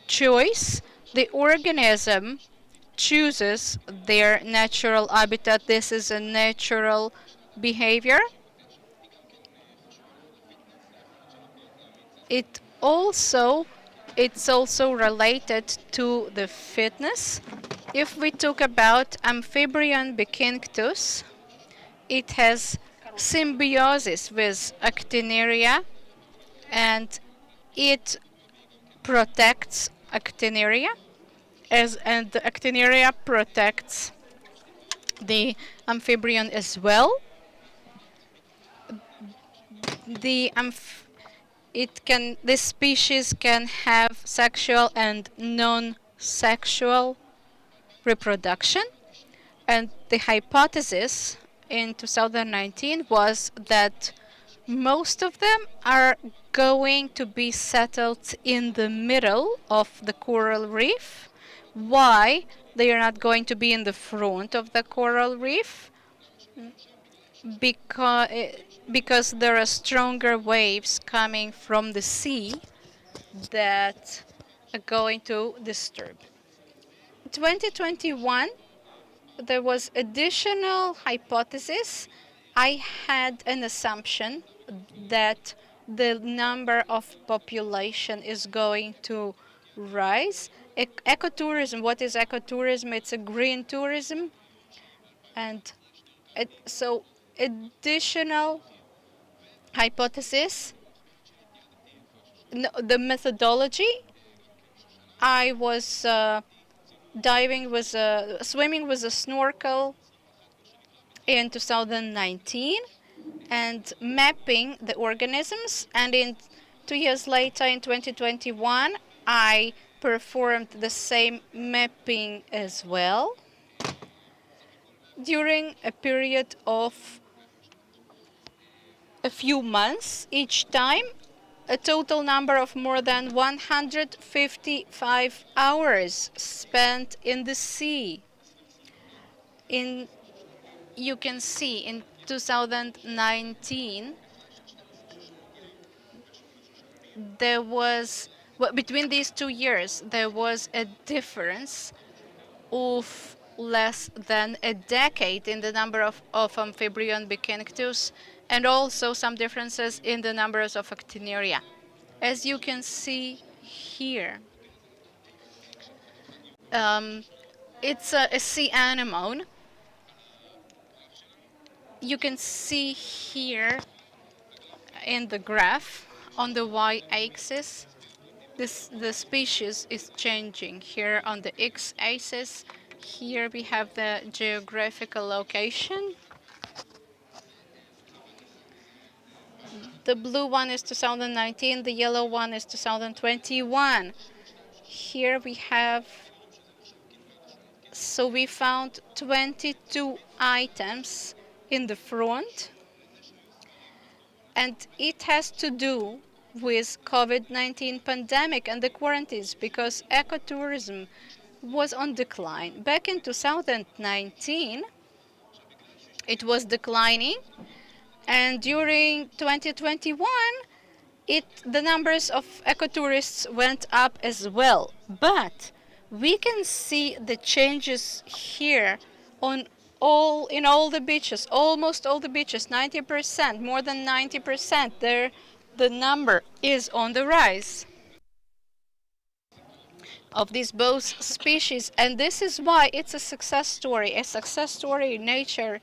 choice? The organism chooses their natural habitat. This is a natural behavior. It's also related to the fitness. If we talk about Amphibrion bikinctus, it has symbiosis with Actineria, and it protects Actineria, and the Actineria protects the Amphibrion as well. This species can have sexual and non-sexual reproduction, and the hypothesis in 2019 was that most of them are going to be settled in the middle of the coral reef. Why they are not going to be in the front of the coral reef? Because there are stronger waves coming from the sea that are going to disturb. In 2021, there was additional hypothesis. I had an assumption that the number of population is going to rise. Ecotourism, what is ecotourism? It's a green tourism. And so additional hypothesis, the methodology, I was swimming with a snorkel in 2019 and mapping the organisms, and 2 years later in 2021 I performed the same mapping as well during a period of a few months each time, a total number of more than 155 hours spent in the sea. You can see in 2019 there was, between these 2 years, there was a difference of less than a decade in the number of Amphibrion bikinctus, and also some differences in the numbers of Actineria. As you can see here, it's a sea anemone. You can see here in the graph on the y-axis, the species is changing. Here on the x-axis, here we have the geographical location. The blue one is 2019, the yellow one is 2021. Here we have, so we found 22 items in the front, and it has to do with COVID-19 pandemic and the quarantines because ecotourism was on decline. Back in 2019, it was declining, and during 2021, the numbers of ecotourists went up as well. But we can see the changes here in all the beaches, almost all the beaches, 90%, more than 90%. There, the number is on the rise of these both species, and this is why it's a success story. A success story in nature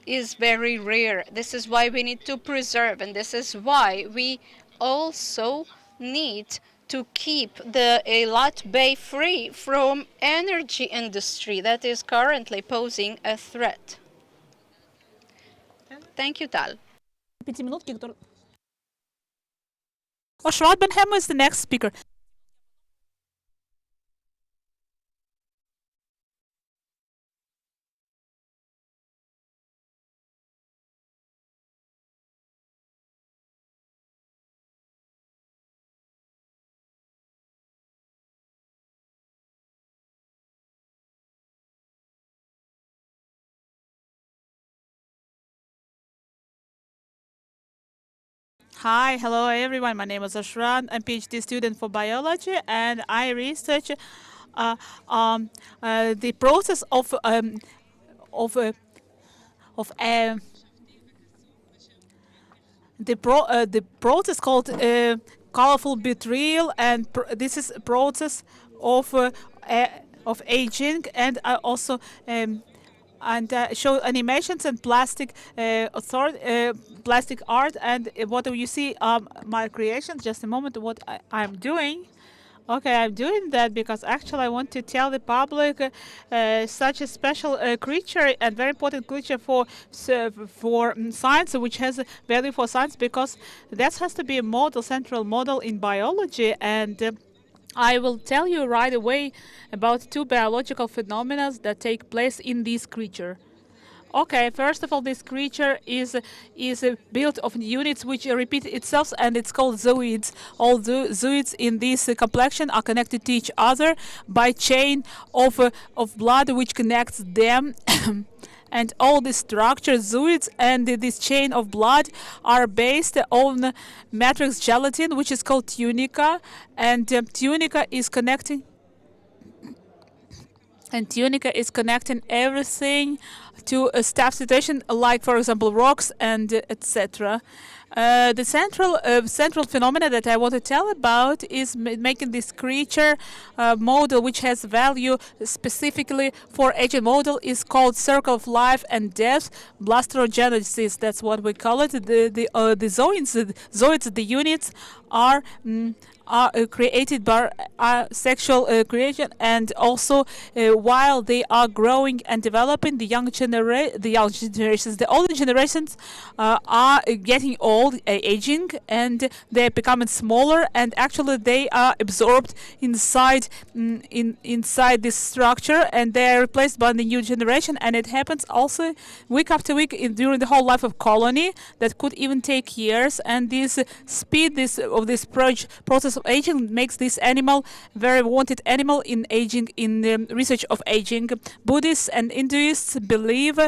is very rare. This is why we need to preserve, and this is why we also need to keep the Eilat Bay free from energy industry that is currently posing a threat. Thank you, Tal. Oshrat Ben-Hema is the next speaker. Hi, hello everyone. My name is Ashran. I'm PhD student for biology, and I research the process of the process called colorful betrayal, and this is a process of aging, and I also show animations and plastic plastic art. And what do you see? My creations. Just a moment. What I'm doing. Okay, I'm doing that because actually I want to tell the public such a special creature and very important creature for science, which has a value for science, because that has to be a model, central model in biology. And I will tell you right away about two biological phenomena that take place in this creature. Okay, first of all, this creature is built of units which repeat itself, and it's called zooids. All the zooids in this complexion are connected to each other by chain of blood which connects them. And all the structures, zooids, and this chain of blood are based on matrix gelatin, which is called tunica, and tunica is connecting. And tunica is connecting everything to a staff situation, like, for example, rocks and etc. The central phenomena that I want to tell about is making this creature model, which has value specifically for aging model, is called circle of life and death, blasterogenesis. That's what we call it. The zoids, the units are created by sexual creation, and also while they are growing and developing, the older generations are getting old, aging, and they're becoming smaller, and actually they are absorbed inside inside this structure, and they are replaced by the new generation. And it happens also week after week during the whole life of colony, that could even take years. And this speed of this process of aging makes this animal very wanted animal in aging, in the research of aging. Buddhists and Hinduists believe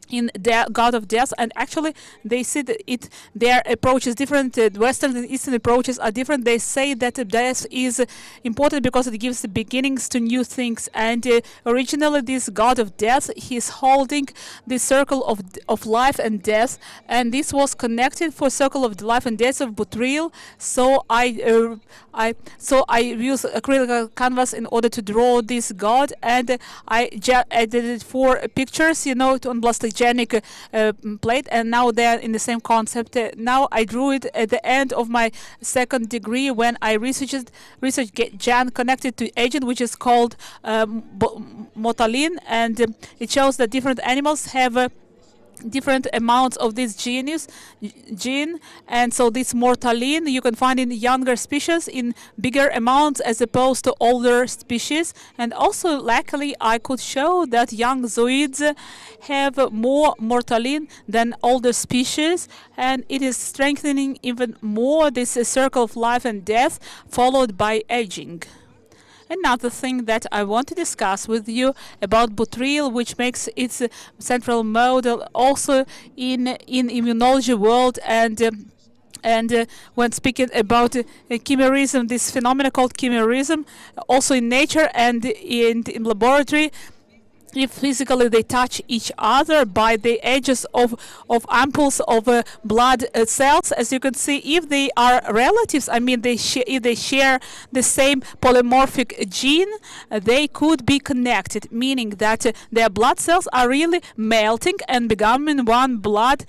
in the god of death, and actually they see that their approach is different. Western and Eastern approaches are different. They say that death is important because it gives the beginnings to new things, and originally this god of death, he's holding the circle of life and death, and this was connected for circle of the life and death of betrayal. So I use acrylic canvas in order to draw this god, and I did 4 pictures, on plastic plate, and now they're in the same concept. Now I drew it at the end of my second degree when I researched Jan connected to agent, which is called motalin, and it shows that different animals have different amounts of this gene, and so this mortalin you can find in younger species in bigger amounts as opposed to older species. And also luckily I could show that young zooids have more mortalin than older species, and it is strengthening even more this circle of life and death followed by aging. Another thing that I want to discuss with you about Butril, which makes its central model also in immunology world, and when speaking about chimerism, this phenomena called chimerism, also in nature and in laboratory, if physically they touch each other by the edges of ampoules of blood cells, as you can see, if they are relatives, I mean, if they share the same polymorphic gene, they could be connected, meaning that their blood cells are really melting and becoming one blood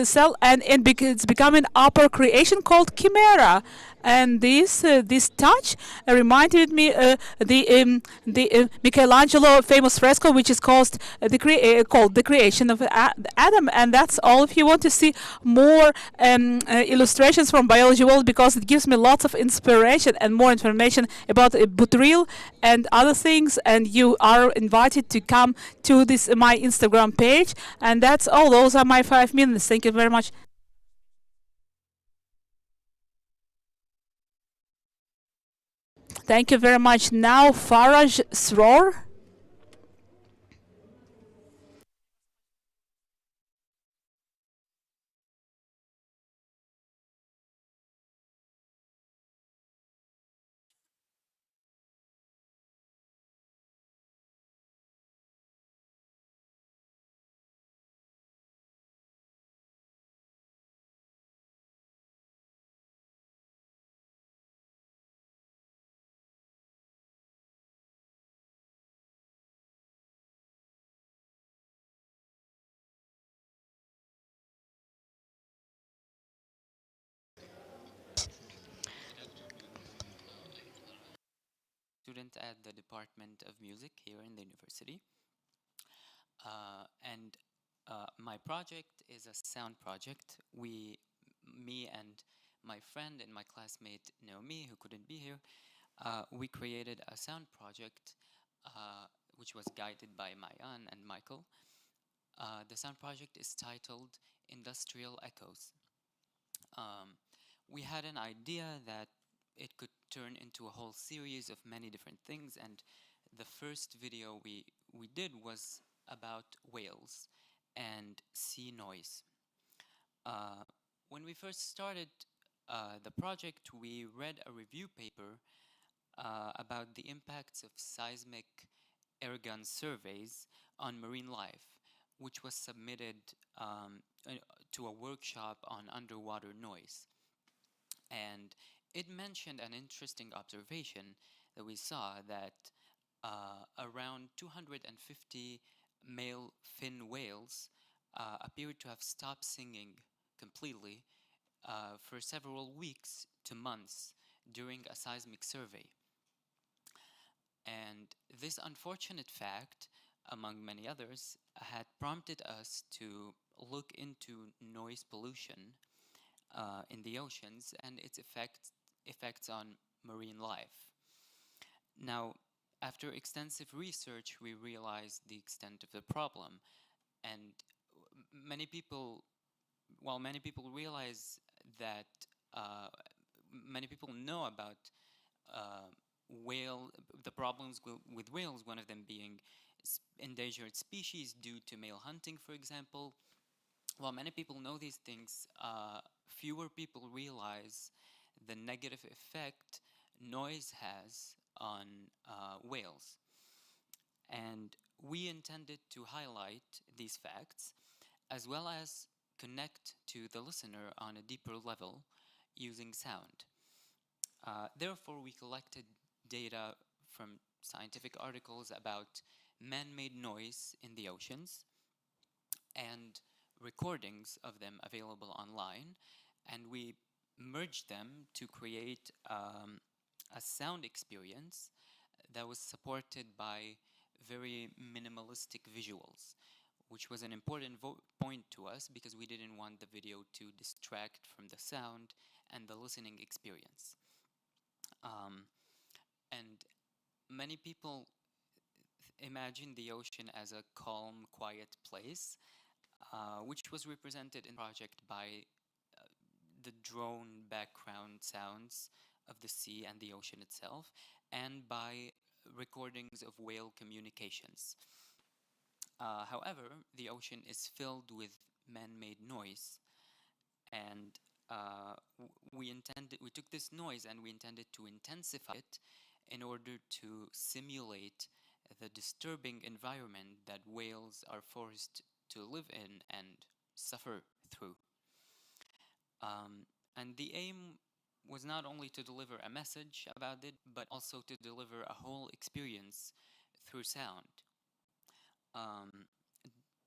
cell, and it's becoming upper creation called chimera. And this touch reminded me the Michelangelo famous fresco, which is called the creation of Adam. And that's all. If you want to see more illustrations from biology world, because it gives me lots of inspiration and more information about Butril and other things, and you are invited to come to this my Instagram page. And that's all. Those are my 5 minutes. Thank you very much. Thank you very much. Now, Faraj Sror. Student at the Department of Music here in the university. And my project is a sound project. Me and my friend and my classmate Naomi, who couldn't be here, we created a sound project which was guided by Mayan and Michael. The sound project is titled Industrial Echoes. We had an idea that it could turn into a whole series of many different things, and the first video we did was about whales and sea noise. When we first started the project, we read a review paper about the impacts of seismic airgun surveys on marine life, which was submitted to a workshop on underwater noise. And it mentioned an interesting observation that we saw, that around 250 male fin whales appeared to have stopped singing completely for several weeks to months during a seismic survey. And this unfortunate fact, among many others, had prompted us to look into noise pollution in the oceans and its effects on marine life. Now, after extensive research, we realized the extent of the problem, and many people realize that many people know about the problems with whales, one of them being endangered species due to male hunting, for example. While many people know these things, fewer people realize the negative effect noise has on whales. And we intended to highlight these facts, as well as connect to the listener on a deeper level using sound. Therefore, we collected data from scientific articles about man-made noise in the oceans and recordings of them available online, and we merged them to create a sound experience that was supported by very minimalistic visuals. which was an important point to us because we didn't want the video to distract from the sound and the listening experience. And many people imagine the ocean as a calm, quiet place, which was represented in the project by the drone background sounds of the sea and the ocean itself, and by recordings of whale communications. However, the ocean is filled with man-made noise, and we took this noise and we intended to intensify it in order to simulate the disturbing environment that whales are forced to live in and suffer through. And the aim was not only to deliver a message about it, but also to deliver a whole experience through sound.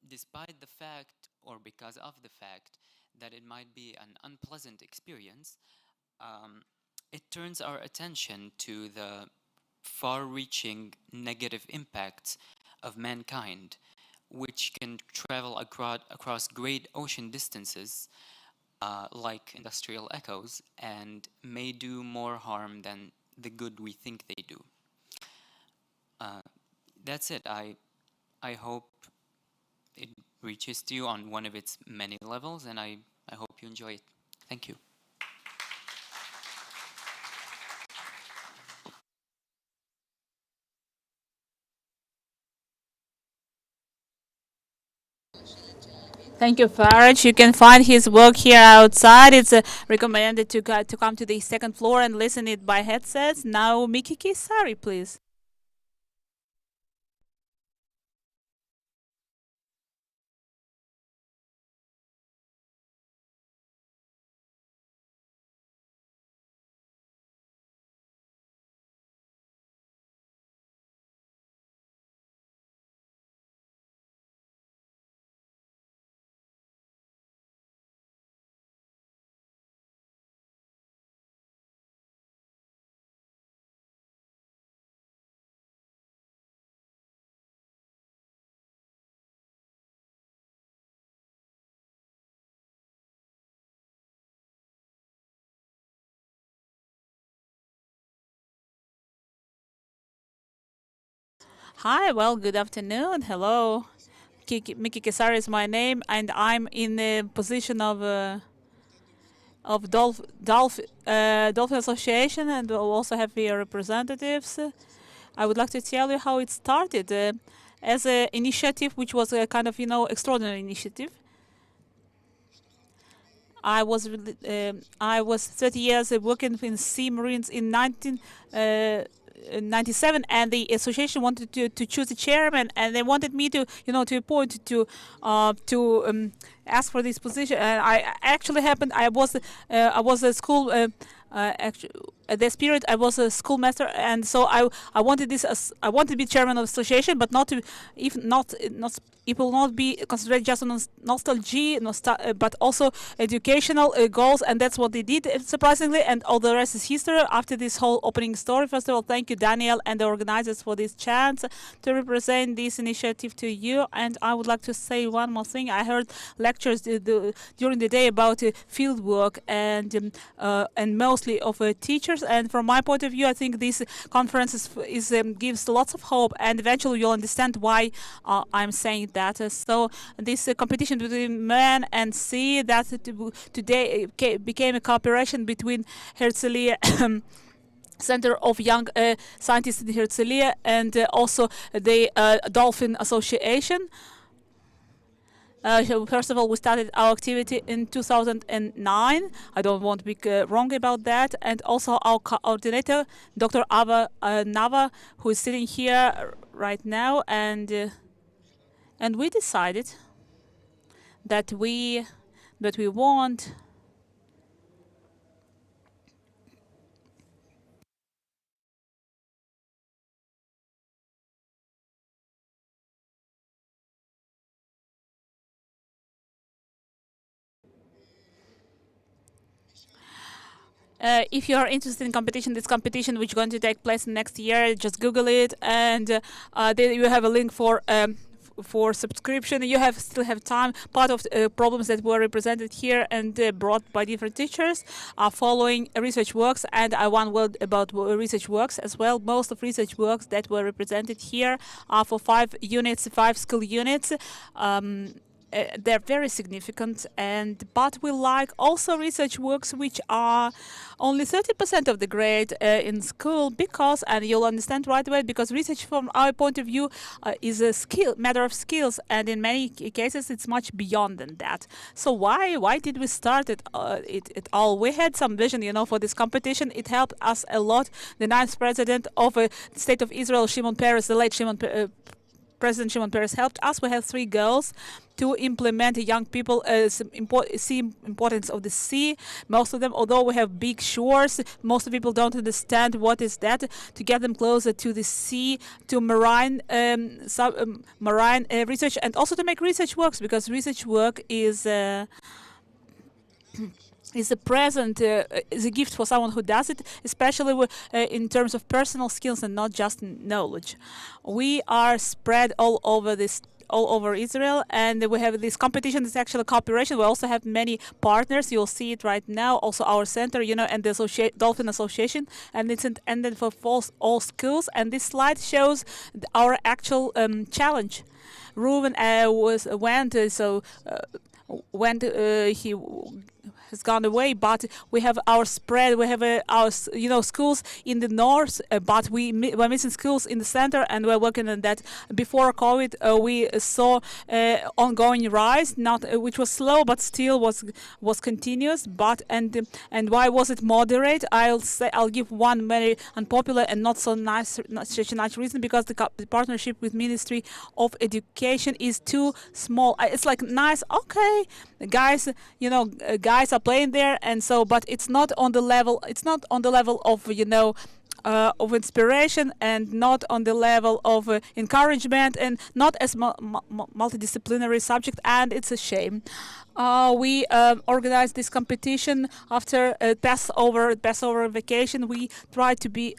Despite the fact, or because of the fact, that it might be an unpleasant experience, it turns our attention to the far-reaching negative impacts of mankind, which can travel across great ocean distances, like industrial echoes, and may do more harm than the good we think they do. That's it. I hope it reaches to you on one of its many levels, and I hope you enjoy it. Thank you. Thank you, Faraj. You can find his work here outside. It's recommended to come to the second floor and listen it by headsets. Now, Miki Kesari, please. Hi, well, good afternoon. Hello. Miki Kesari is my name, and I'm in the position of Dolphin Association, and we'll also have here representatives. I would like to tell you how it started as an initiative, which was a kind of, extraordinary initiative. I was 30 years working in Sea Marines in 1997, and the association wanted to choose a chairman, and they wanted me to appoint to ask for this position. And I actually happened. I was a school. At this period, I was a schoolmaster, and so I wanted this. I wanted to be chairman of the association, but not to, if not it will not be considered just on nostalgia, but also educational goals, and that's what they did, surprisingly, and all the rest is history. After this whole opening story, first of all, thank you, Daniel, and the organizers for this chance to represent this initiative to you. And I would like to say one more thing. I heard lectures during the day about field work and mostly of teachers. And from my point of view, I think this conference gives lots of hope, and eventually you'll understand why I'm saying that. So this competition between man and sea, that today became a cooperation between Herzliya Center of Young Scientists in Herzliya and also the Dolphin Association. First of all, we started our activity in 2009. I don't want to be wrong about that. And also our coordinator, Dr. Ava Nava, who is sitting here right now. And we decided that we want if you are interested in competition, this competition which is going to take place next year, just Google it, and there you have a link for for subscription. You still have time. Part of the problems that were represented here and brought by different teachers are following research works, and I one word about research works as well. Most of research works that were represented here are for 5 units, 5 skill units. They're very significant, but we like also research works which are only 30% of the grade in school, because, and you'll understand right away, because research from our point of view is a matter of skills, and in many cases it's much beyond than that. So why did we start it all? We had some vision, for this competition. It helped us a lot. The 9th president of the State of Israel, Shimon Peres, the late President Shimon Peres, helped us. We have 3 goals to implement young people see importance of the sea. Most of them, although we have big shores, most of people don't understand what is that. To get them closer to the sea, to marine research, and also to make research works, because research work is a present, is a gift for someone who does it, especially in terms of personal skills and not just knowledge. We are spread all over Israel, and we have this competition. It's actually a cooperation. We also have many partners. You'll see it right now. Also our center, and the Dolphin Association, and it's intended for all schools. And this slide shows our actual challenge. Reuven he has gone away, but we have our spread. We have our schools in the north, but we're missing schools in the center, and we're working on that. Before COVID, we saw ongoing rise, which was slow, but still was continuous. But and why was it moderate? I'll give one very unpopular and not such a nice reason, because the partnership with Ministry of Education is too small. It's like nice, okay, guys, guys are playing there, and so, but it's not on the level. It's not on the level of of inspiration, and not on the level of encouragement, and not as multidisciplinary subject, and it's a shame. We organized this competition after Passover vacation. We tried to be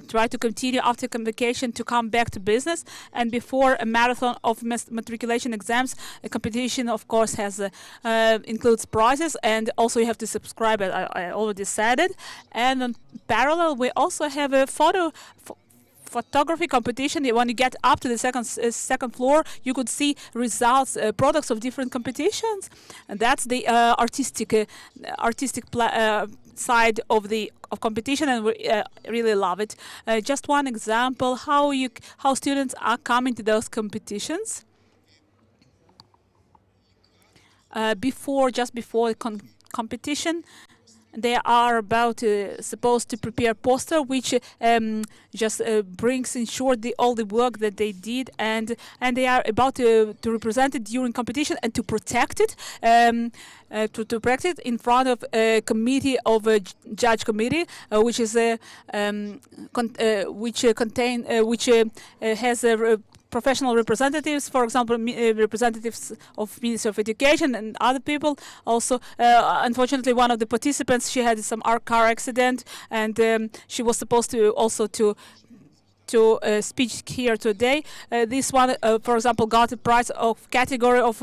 try to continue after convocation to come back to business, and before a marathon of matriculation exams. A competition, of course, has includes prizes, and also you have to subscribe. I already said it. And in parallel, we also have a photography competition. When you get up to the second floor, you could see results, products of different competitions, and that's the artistic side of competition, and we really love it. Just one example how students are coming to those competitions. Just before competition, they are supposed to prepare poster, which just brings in short all the work that they did, and they are about to represent it during competition and to protect it, to protect it in front of a committee of a judge committee, which is which has a professional representatives, for example, representatives of Ministry of Education and other people. Also, unfortunately, one of the participants, she had some car accident, and she was supposed to also to speech here today. This one, for example, got a prize of category of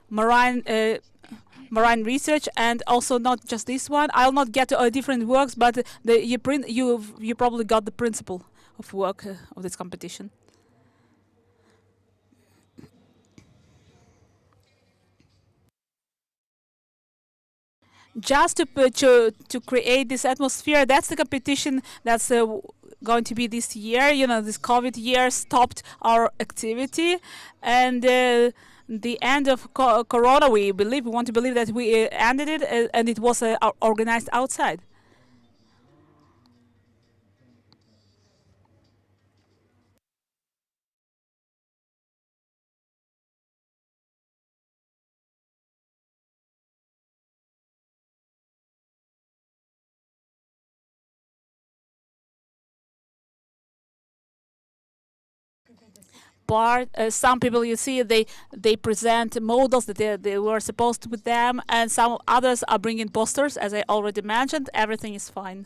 marine research, and also not just this one. I'll not get to different works, but you probably got the principle of work of this competition. Just to create this atmosphere, that's the competition that's going to be this year. This COVID year stopped our activity, and the end of Corona, we want to believe that we ended it, and it was organized outside. Some people, you see, they present models that they were supposed to with them, and some others are bringing posters, as I already mentioned. Everything is fine.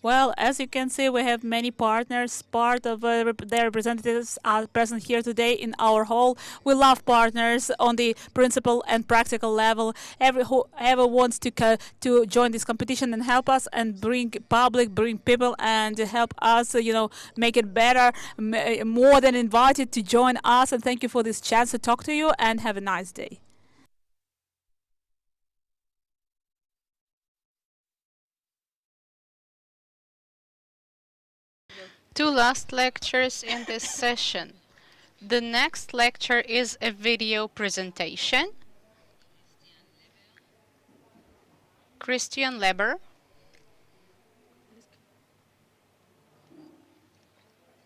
Well, as you can see, we have many partners. Part of their representatives are present here today in our hall. We love partners on the principal and practical level. Whoever wants to join this competition and help us and bring public, bring people, and help us, make it better. More than invited to join us. And thank you for this chance to talk to you. And have a nice day. Two last lectures in this session. The next lecture is a video presentation. Christian Leber.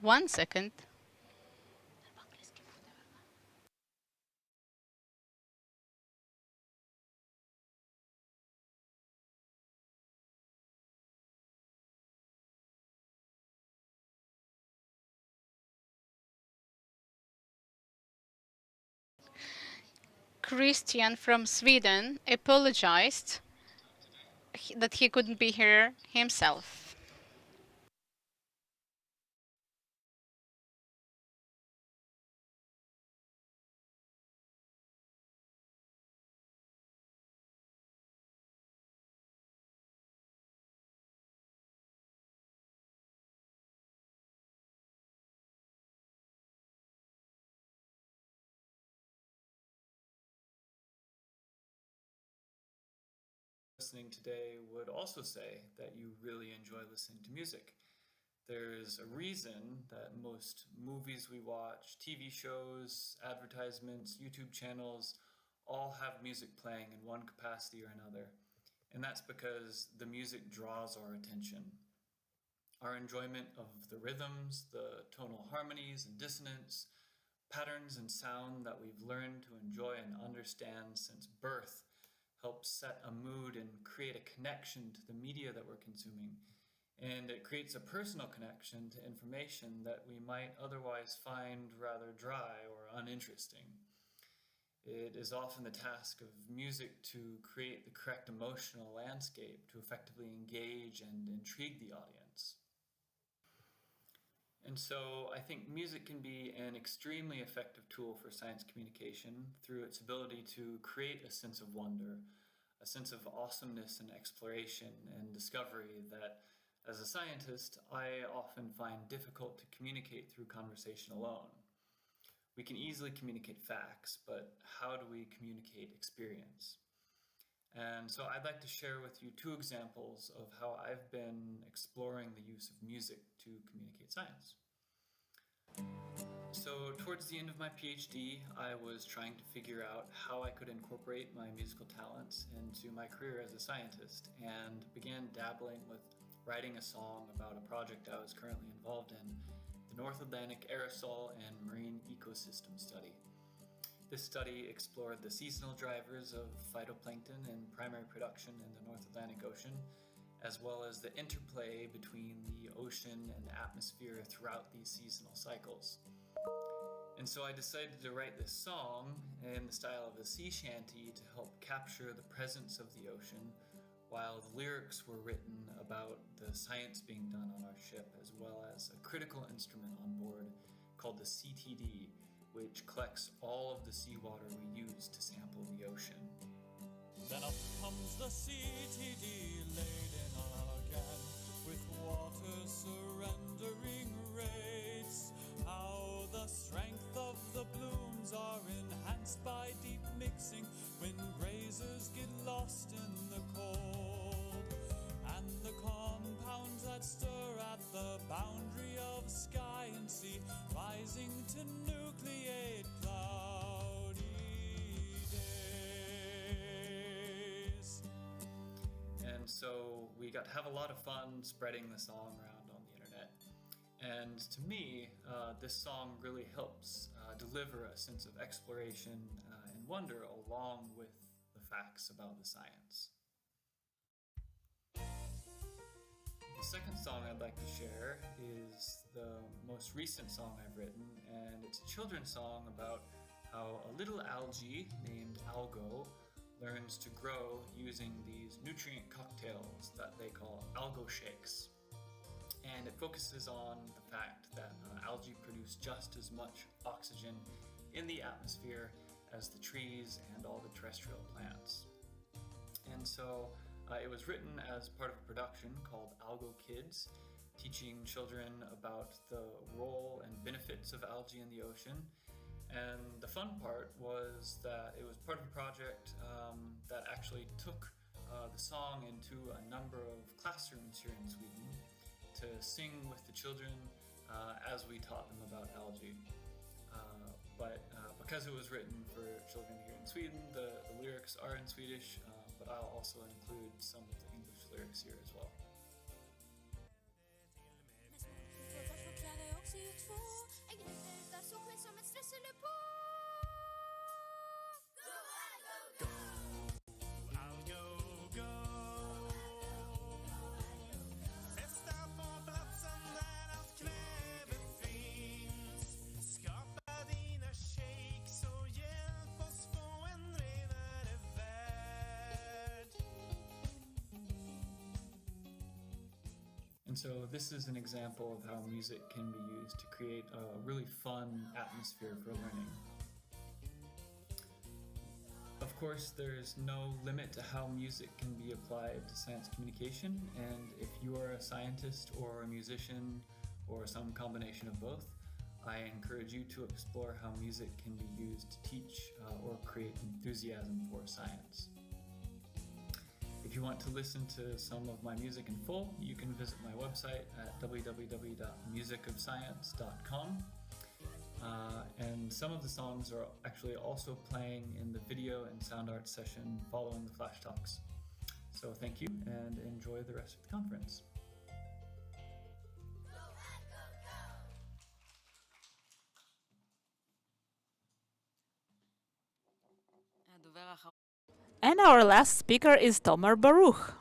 One second. Christian from Sweden apologized that he couldn't be here himself. Listening today would also say that you really enjoy listening to music. There's a reason that most movies we watch, TV shows, advertisements, YouTube channels, all have music playing in one capacity or another. And that's because the music draws our attention. Our enjoyment of the rhythms, the tonal harmonies and dissonance, patterns and sound that we've learned to enjoy and understand since birth helps set a mood and create a connection to the media that we're consuming. And it creates a personal connection to information that we might otherwise find rather dry or uninteresting. It is often the task of music to create the correct emotional landscape to effectively engage and intrigue the audience. And so I think music can be an extremely effective tool for science communication through its ability to create a sense of wonder, a sense of awesomeness and exploration and discovery that, as a scientist, I often find difficult to communicate through conversation alone. We can easily communicate facts, but how do we communicate experience? And so I'd like to share with you two examples of how I've been exploring the use of music to communicate science. So towards the end of my PhD, I was trying to figure out how I could incorporate my musical talents into my career as a scientist, and began dabbling with writing a song about a project I was currently involved in, the North Atlantic Aerosol and Marine Ecosystem Study. This study explored the seasonal drivers of phytoplankton in primary production in the North Atlantic Ocean, as well as the interplay between the ocean and the atmosphere throughout these seasonal cycles. And so I decided to write this song in the style of a sea shanty to help capture the presence of the ocean, while the lyrics were written about the science being done on our ship, as well as a critical instrument on board called the CTD, which collects all of the seawater we use to sample the ocean. Then up comes the CTD laden again, with water surrendering rates. How the strength of the blooms are enhanced by deep mixing when grazers get lost in the cold. And the compounds that stir at the boundary of sky and sea, rising to nucleate cloudy days. And so we got to have a lot of fun spreading the song around on the internet. And to me, this song really helps deliver a sense of exploration and wonder along with the facts about the science. The second song I'd like to share is the most recent song I've written, and it's a children's song about how a little algae named Algo learns to grow using these nutrient cocktails that they call algo shakes. and it focuses on the fact that algae produce just as much oxygen in the atmosphere as the trees and all the terrestrial plants. And so it was written as part of a production called Algo Kids, teaching children about the role and benefits of algae in the ocean. And the fun part was that it was part of a project that actually took the song into a number of classrooms here in Sweden to sing with the children as we taught them about algae. But because it was written for children here in Sweden, the lyrics are in Swedish, but I'll also include some of the English lyrics here as well. And so this is an example of how music can be used to create a really fun atmosphere for learning. Of course, there's no limit to how music can be applied to science communication, and if you are a scientist or a musician or some combination of both, I encourage you to explore how music can be used to teach or create enthusiasm for science. If you want to listen to some of my music in full, you can visit my website at www.musicofscience.com. And some of the songs are actually also playing in the video and sound art session following the Flash Talks. So thank you and enjoy the rest of the conference. And our last speaker is Tomer Baruch.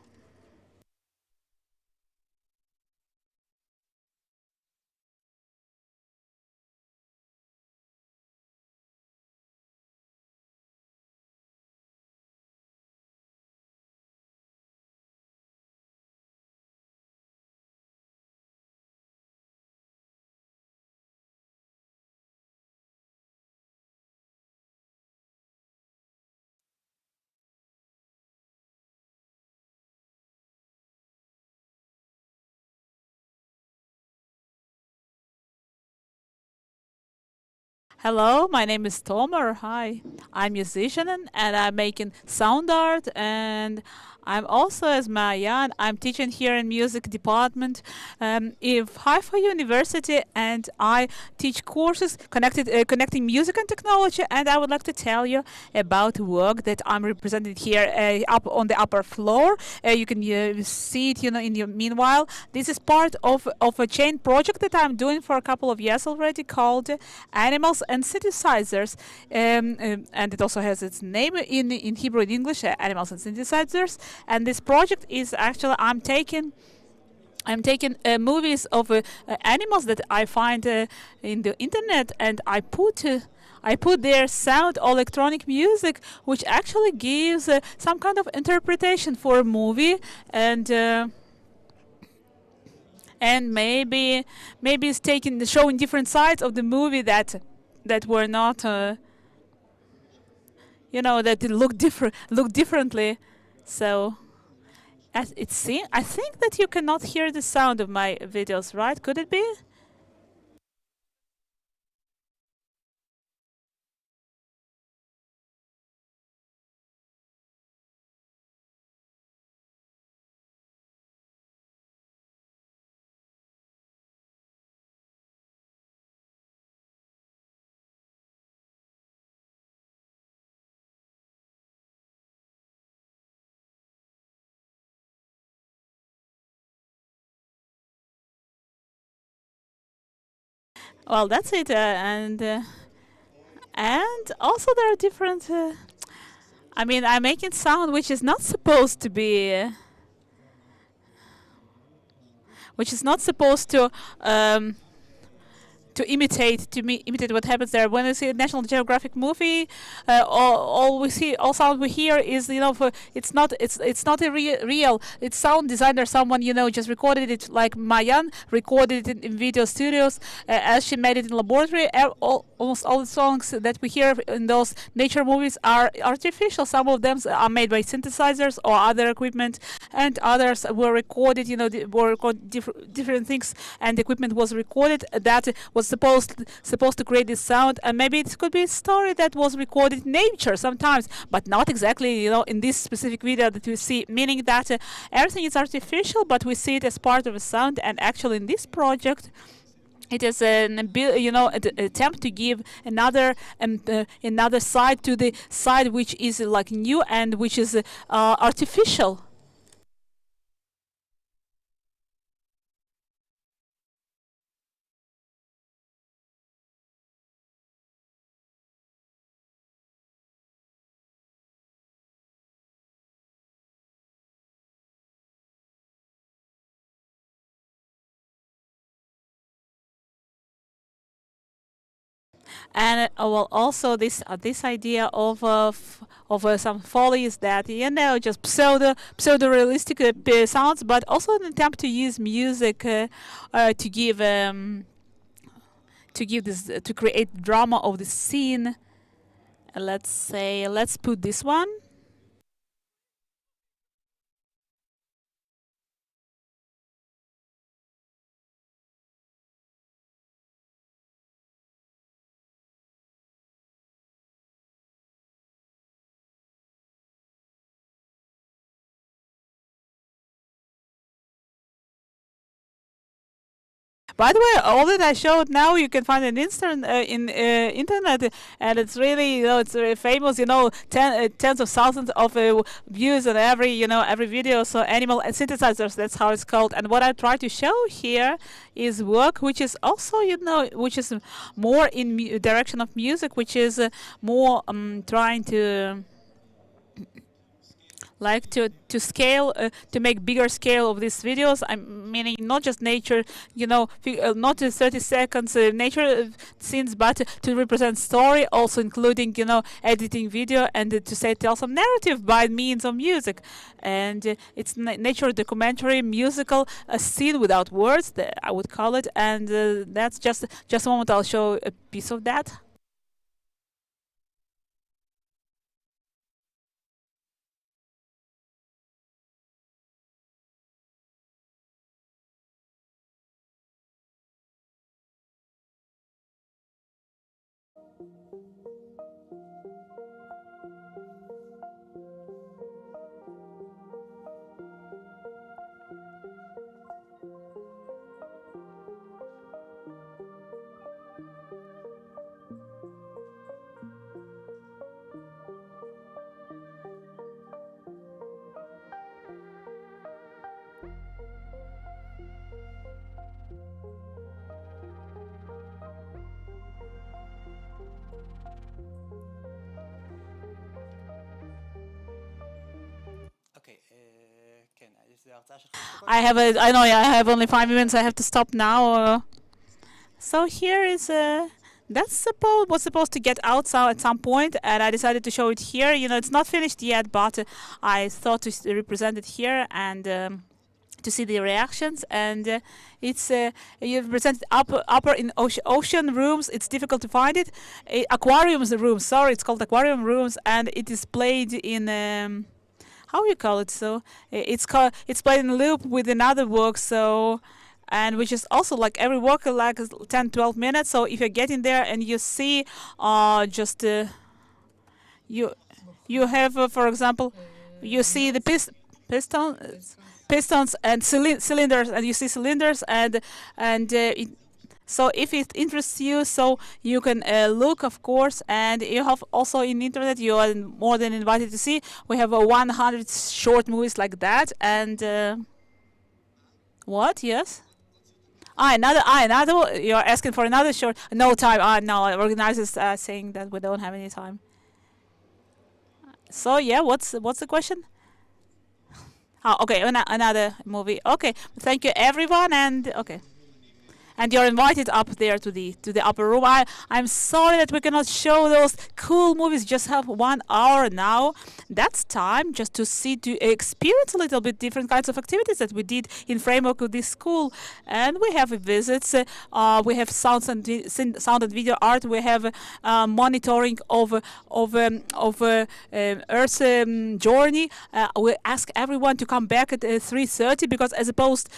Hello, my name is Tomer. Hi, I'm a musician and I'm making sound art, and I'm also as Maya. I'm teaching here in music department of Haifa University, and I teach courses connecting music and technology. And I would like to tell you about work that I'm representing here up on the upper floor. You can see it, in your meanwhile. This is part of a chain project that I'm doing for a couple of years already called Animals and Synthesizers, and it also has its name in Hebrew and English, Animals and Synthesizers. And this project is actually I'm taking movies of animals that I find in the internet, and I put their sound electronic music, which actually gives some kind of interpretation for a movie, and maybe it's showing different sides of the movie that were not that look differently. So as it seems, I think that you cannot hear the sound of my videos, right? Could it be? Well, that's it, and also there are different. I'm making sound which is not supposed to be, imitate what happens there. When we see a National Geographic movie, all sound we hear is it's not a real. It's sound designer, someone just recorded it, like Mayan recorded it in video studios as she made it in laboratory. Almost all the songs that we hear in those nature movies are artificial. Some of them are made by synthesizers or other equipment, and others were recorded. Were recorded different things, and the equipment was recorded that was supposed to create this sound. And maybe it could be a story that was recorded in nature sometimes, but not exactly in this specific video that we see. Meaning that everything is artificial, but we see it as part of a sound. And actually, in this project, it is an attempt to give another side to the side which is like new and which is artificial. And also this idea of some follies that just pseudo realistic sounds, but also an attempt to use music to create drama of the scene. Let's put this one. By the way, all that I showed now you can find on internet, and it's really it's very famous. Tens of thousands of views on every video. So animal and synthesizers, that's how it's called. And what I try to show here is work which is also which is more in direction of music, which is more trying to to scale, to make bigger scale of these videos. I'm meaning not just nature, not 30 seconds nature scenes, but to represent story, also including, editing video and to tell some narrative by means of music. And it's nature documentary, musical, a scene without words, I would call it. And that's just a moment. I'll show a piece of that. I have only 5 minutes. I have to stop now. So here is that's was supposed to get out at some point, and I decided to show it here. It's not finished yet, but I thought to represent it here and to see the reactions. And it's you presented upper in ocean rooms. It's difficult to find it. Aquariums rooms. Sorry, it's called aquarium rooms, and it is played in. How you call it? So it's played in loop with another work. So, and which is also like every work like 10-12 minutes. So if you're getting there and you see you have for example you see the pistons and cylinders, and you see cylinders and so if it interests you, so you can look, of course, and you have also in internet, you are more than invited to see. We have 100 short movies like that, and what? Yes. Another. You're asking for another short. No time. No, organizers are saying that we don't have any time. So yeah, what's the question? Oh, okay, another movie. Okay, thank you everyone, and okay. and you're invited up there to the upper room. I'm sorry that we cannot show those cool movies. Just have 1 hour now. That's time just to see, to experience a little bit different kinds of activities that we did in framework of this school. And we have visits. We have sound and video art. We have monitoring of Earth's journey. We ask everyone to come back at 3:30 because as opposed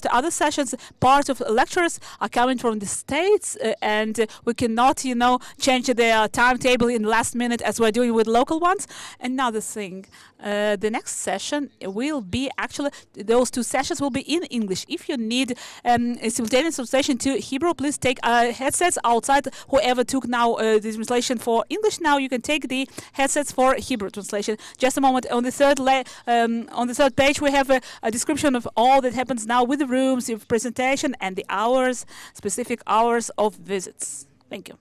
to other sessions, part of lecturers are coming from the States, and we cannot, change the timetable in the last minute as we're doing with local ones. Another thing, the next session will be actually, those 2 sessions will be in English. If you need a simultaneous translation to Hebrew, please take headsets outside. Whoever took now the translation for English, now you can take the headsets for Hebrew translation. Just a moment. On the third page, we have a description of all that happens now with the rooms, the presentation, and the hours, specific hours of visits. Thank you.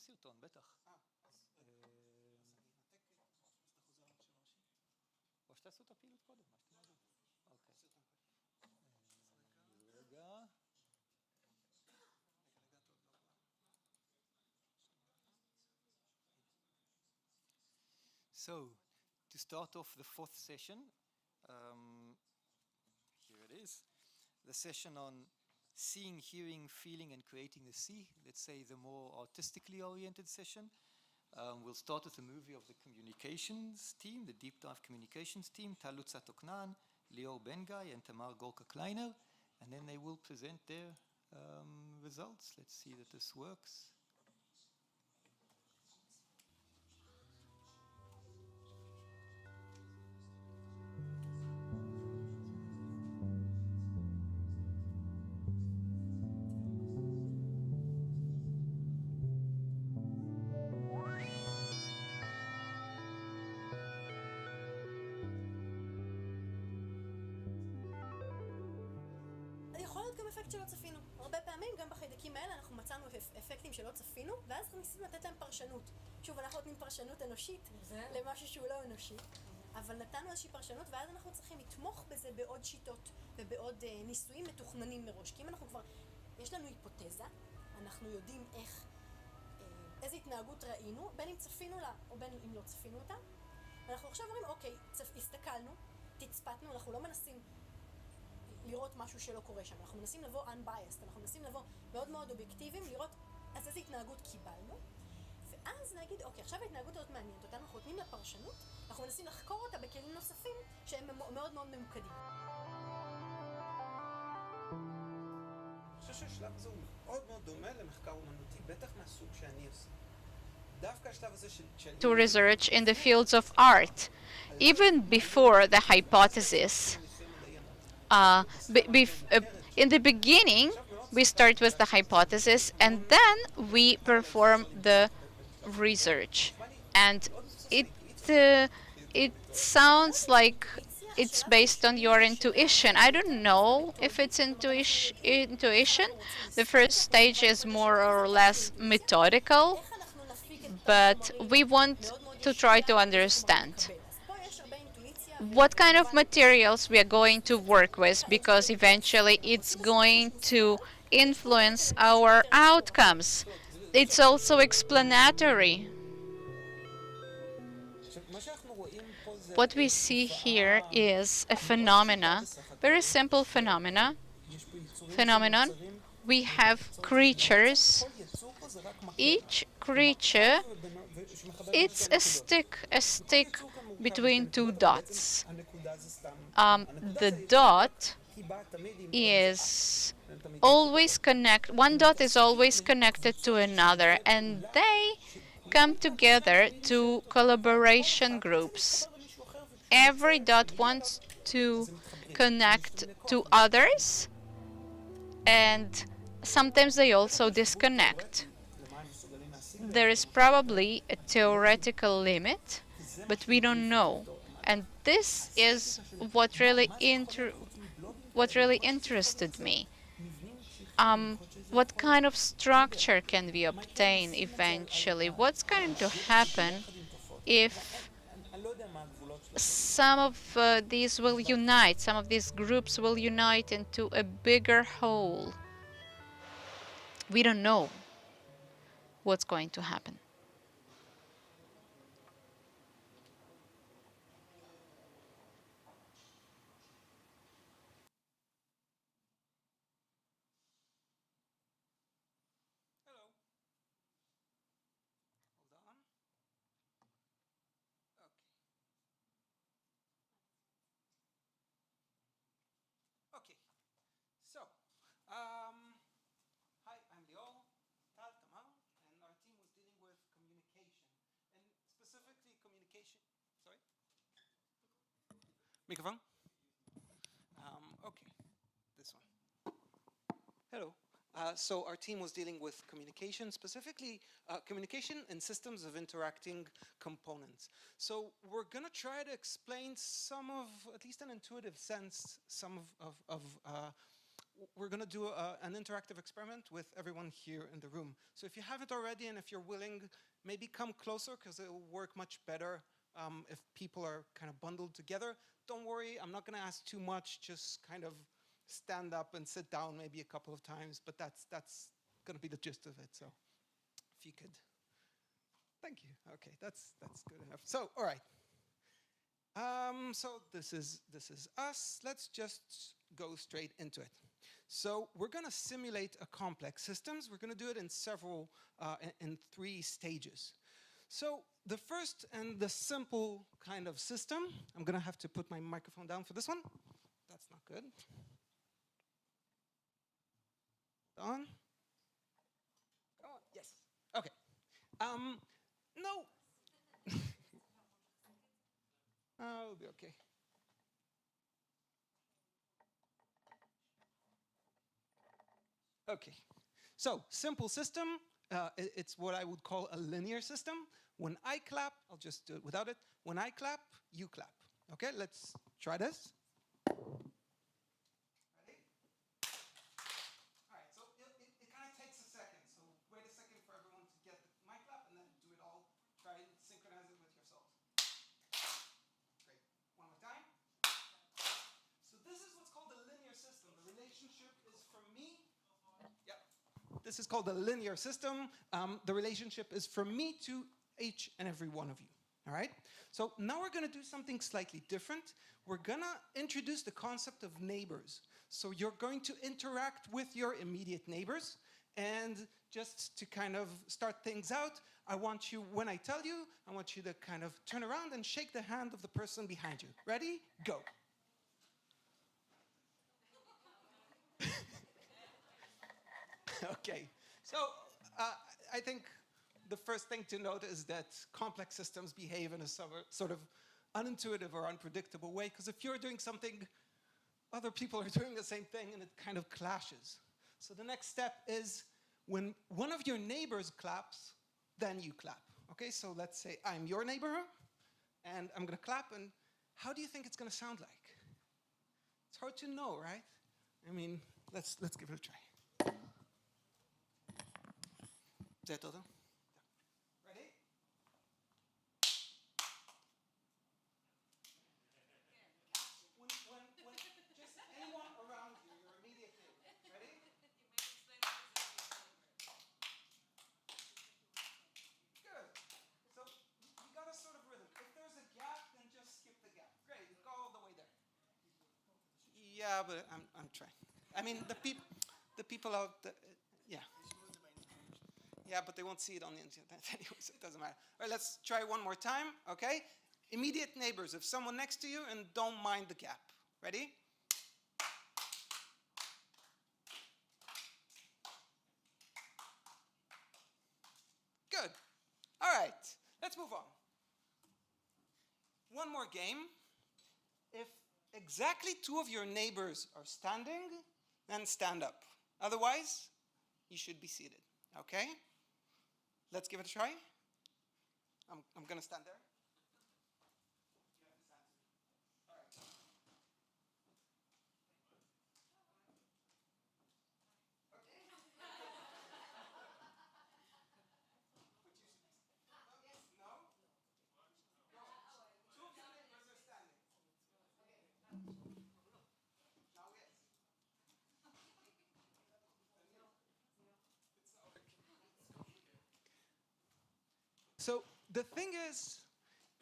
סרטון, בטח. או שתעשו את הפעילות קודם, מה שאתם יודעים. אוקיי. רגע. So, to start off the fourth session, here it is, the session on seeing, hearing, feeling, and creating the sea. Let's say the more artistically oriented session. We'll start with a movie of the communications team, the deep dive communications team, Tal Lutzat-Oknan, Lior Ben-Guy, and Tamar Gorka-Kleiner, and then they will present their results. Let's see that this works. יכול להיות גם אפקט שלא צפינו. הרבה פעמים, גם בחיידקים האלה, אנחנו מצאנו אפקטים שלא צפינו, ואז ניסינו לתת להם פרשנות. שוב, אנחנו נותנים פרשנות אנושית למשהו שהוא לא אנושי, אבל נתנו איזושהי פרשנות, ואז אנחנו צריכים לתמוך בזה בעוד שיטות ובעוד ניסויים מתוכננים מראש. כי אם אנחנו כבר, יש לנו היפותזה, אנחנו יודעים איזה התנהגות ראינו, בין אם צפינו לה או בין אם לא צפינו אותה, ואנחנו עכשיו אומרים, אוקיי, הסתכלנו, תצפתנו, אנחנו לא מנסים לראות משהו שלא קורה שם. אנחנו מנסים לבוא unbiased, אנחנו מנסים לבוא מאוד מאוד אובייקטיביים, לראות אז איזה התנהגות קיבלנו, ואז להגיד, אוקיי, עכשיו ההתנהגות הזאת מעניינת אותנו, אנחנו נותנים לה פרשנות, אנחנו מנסים לחקור אותה בכלים נוספים שהם מאוד מאוד ממוקדים. אני חושב שהשלב הזה הוא מאוד מאוד דומה למחקר אומנותי, בטח מהסוג שאני עושה. דווקא השלב הזה של To research in the fields of art, even before the hypothesis. In the beginning, we start with the hypothesis and then we perform the research. And it sounds like it's based on your intuition. I don't know if it's intuition. The first stage is more or less methodical, but we want to try to understand what kind of materials we are going to work with, because eventually it's going to influence our outcomes. It's also explanatory. What we see here is a very simple phenomenon. We have creatures. Each creature, it's a stick between two dots. The dot is always one dot is always connected to another, and they come together to collaboration groups. Every dot wants to connect to others, and sometimes they also disconnect. There is probably a theoretical limit, but we don't know. And this is what really interested me. What kind of structure can we obtain eventually? What's going to happen if some of these will unite, some of these groups will unite into a bigger whole? We don't know what's going to happen. Hi, I'm Lior, Tal, Tamar, and our team was dealing with communication, and specifically communication. Sorry? Microphone? Okay, this one. Hello. So our team was dealing with communication, specifically communication and systems of interacting components. So we're going to try to explain some of, at least an intuitive sense, some of we're going to do an interactive experiment with everyone here in the room. So if you haven't already, and if you're willing, maybe come closer, because it will work much better if people are kind of bundled together. Don't worry, I'm not going to ask too much. Just kind of stand up and sit down maybe a couple of times, but that's going to be the gist of it. So if you could. Thank you. Okay, that's good enough. So, all right. So this is us. Let's just go straight into it. So we're going to simulate a complex systems. We're going to do it in in 3 stages. So the first and the simple kind of system, I'm going to have to put my microphone down for this one. That's not good. On. Go on. Yes. Okay. No. I'll be okay. Okay. So, simple system. It's what I would call a linear system. When I clap, I'll just do it without it. When I clap, you clap. Okay, let's try this. Ready? All right, so it kind of takes a second. So wait a second for everyone to get my clap and then do it all. Try and synchronize it with yourselves. Great. One more time. So this is what's called a linear system. The relationship is from me. Yep. This is called a linear system. The relationship is from me to each and every one of you. All right? So now we're going to do something slightly different. We're going to introduce the concept of neighbors. So you're going to interact with your immediate neighbors. And just to kind of start things out, I want you, when I tell you, I want you to kind of turn around and shake the hand of the person behind you. Ready? Go. Okay. So I think the first thing to note is that complex systems behave in a sort of unintuitive or unpredictable way, because if you're doing something, other people are doing the same thing, and it kind of clashes. So the next step is when one of your neighbors claps, then you clap. Okay, so let's say I'm your neighbor, and I'm going to clap, and how do you think it's going to sound like? It's hard to know, right? I mean, let's give it a try. Is that todo? Ready? When just anyone around you, your immediate neighbor. Ready? Good. So you got a sort of rhythm. If there's a gap, then just skip the gap. Great. Go all the way there. Yeah, but I'm trying. I mean, the people out there, yeah. Yeah, but they won't see it on the internet anyway, so it doesn't matter. All right, let's try one more time, okay? Immediate neighbors, if someone next to you, and don't mind the gap. Ready? Good. All right, let's move on. One more game. If exactly 2 of your neighbors are standing, then stand up. Otherwise, you should be seated, okay? Let's give it a try. I'm going to stand there. You have to stand. All right. Okay. But you should be. Yes. No? Go. 2 of your neighbors are standing. Okay. Now yes. It's not working. So the thing is,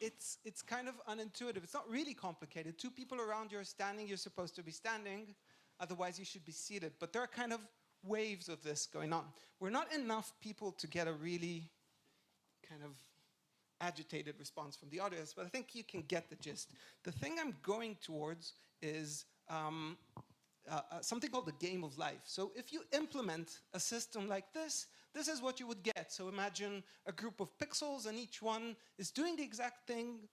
it's kind of unintuitive. It's not really complicated. 2 people around you are standing. You're supposed to be standing. Otherwise, you should be seated. But there are kind of waves of this going on. We're not enough people to get a really kind of agitated response from the audience, but I think you can get the gist. The thing I'm going towards is something called the game of life. So if you implement a system like this, this is what you would get. So imagine a group of pixels, and each one is doing the exact thing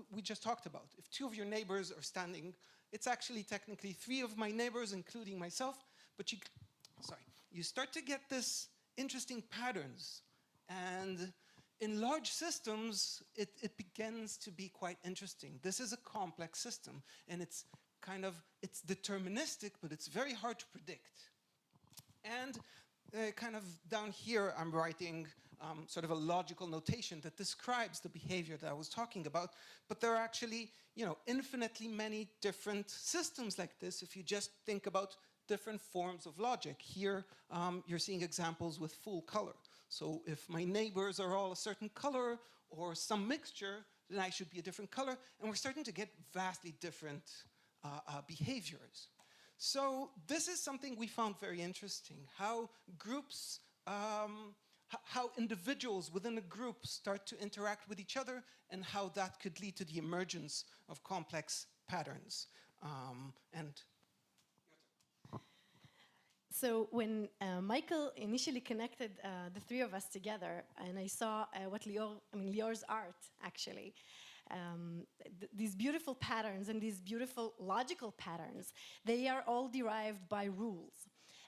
we just talked about. If 2 of your neighbors are standing, it's actually technically 3 of my neighbors, including myself, but you start to get this interesting patterns. And in large systems, it begins to be quite interesting. This is a complex system, and it's kind of, it's deterministic, but it's very hard to predict. And kind of down here, I'm writing sort of a logical notation that describes the behavior that I was talking about. But there are actually, infinitely many different systems like this if you just think about different forms of logic. Here, you're seeing examples with full color. So if my neighbors are all a certain color or some mixture, then I should be a different color. And we're starting to get vastly different behaviors. So this is something we found very interesting, how groups, how individuals within a group start to interact with each other and how that could lead to the emergence of complex patterns. So when Michael initially connected the three of us together, and I saw what Lior's art, actually, these beautiful patterns and these beautiful logical patterns, they are all derived by rules.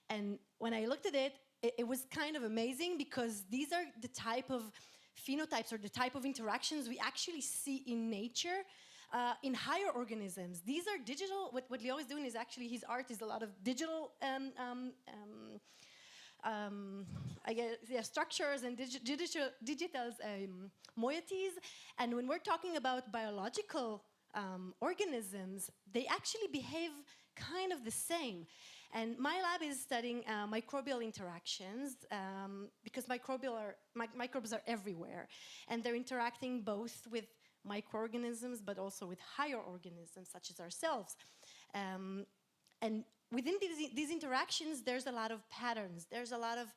And when I looked at it, it was kind of amazing because these are the type of phenotypes or the type of interactions we actually see in nature. In higher organisms, these are digital. What Lior is doing is actually, his art is a lot of digital structures and digital moieties. And when we're talking about biological organisms, they actually behave kind of the same. And my lab is studying microbial interactions because microbes are everywhere. And they're interacting both with microorganisms, but also with higher organisms, such as ourselves. And within these interactions, there's a lot of patterns. There's a lot of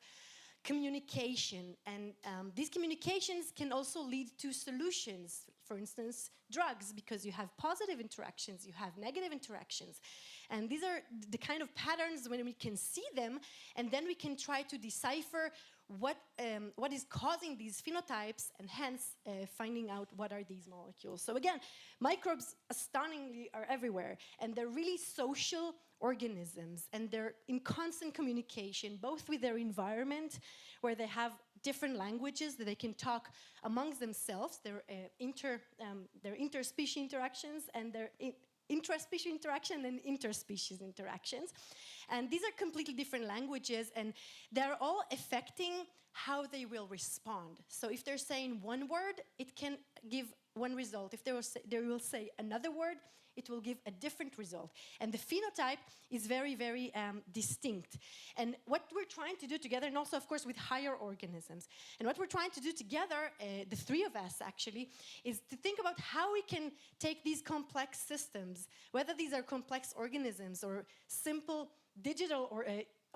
communication. And these communications can also lead to solutions. For instance, drugs, because you have positive interactions, you have negative interactions. And these are the kind of patterns when we can see them, and then we can try to decipher what is causing these phenotypes, and hence finding out what are these molecules. So again, microbes astonishingly are everywhere, and they're really social organisms, and they're in constant communication, both with their environment, where they have different languages that they can talk amongst themselves, their interspecies interactions, and their intraspecies interaction and interspecies interactions. And these are completely different languages, and they're all affecting how they will respond. So if they're saying one word, it can give one result. If they will say another word, it will give a different result. And the phenotype is very, very distinct. And what we're trying to do together, and also, of course, with higher organisms, and what we're trying to do together, the three of us actually, is to think about how we can take these complex systems, whether these are complex organisms or simple digital or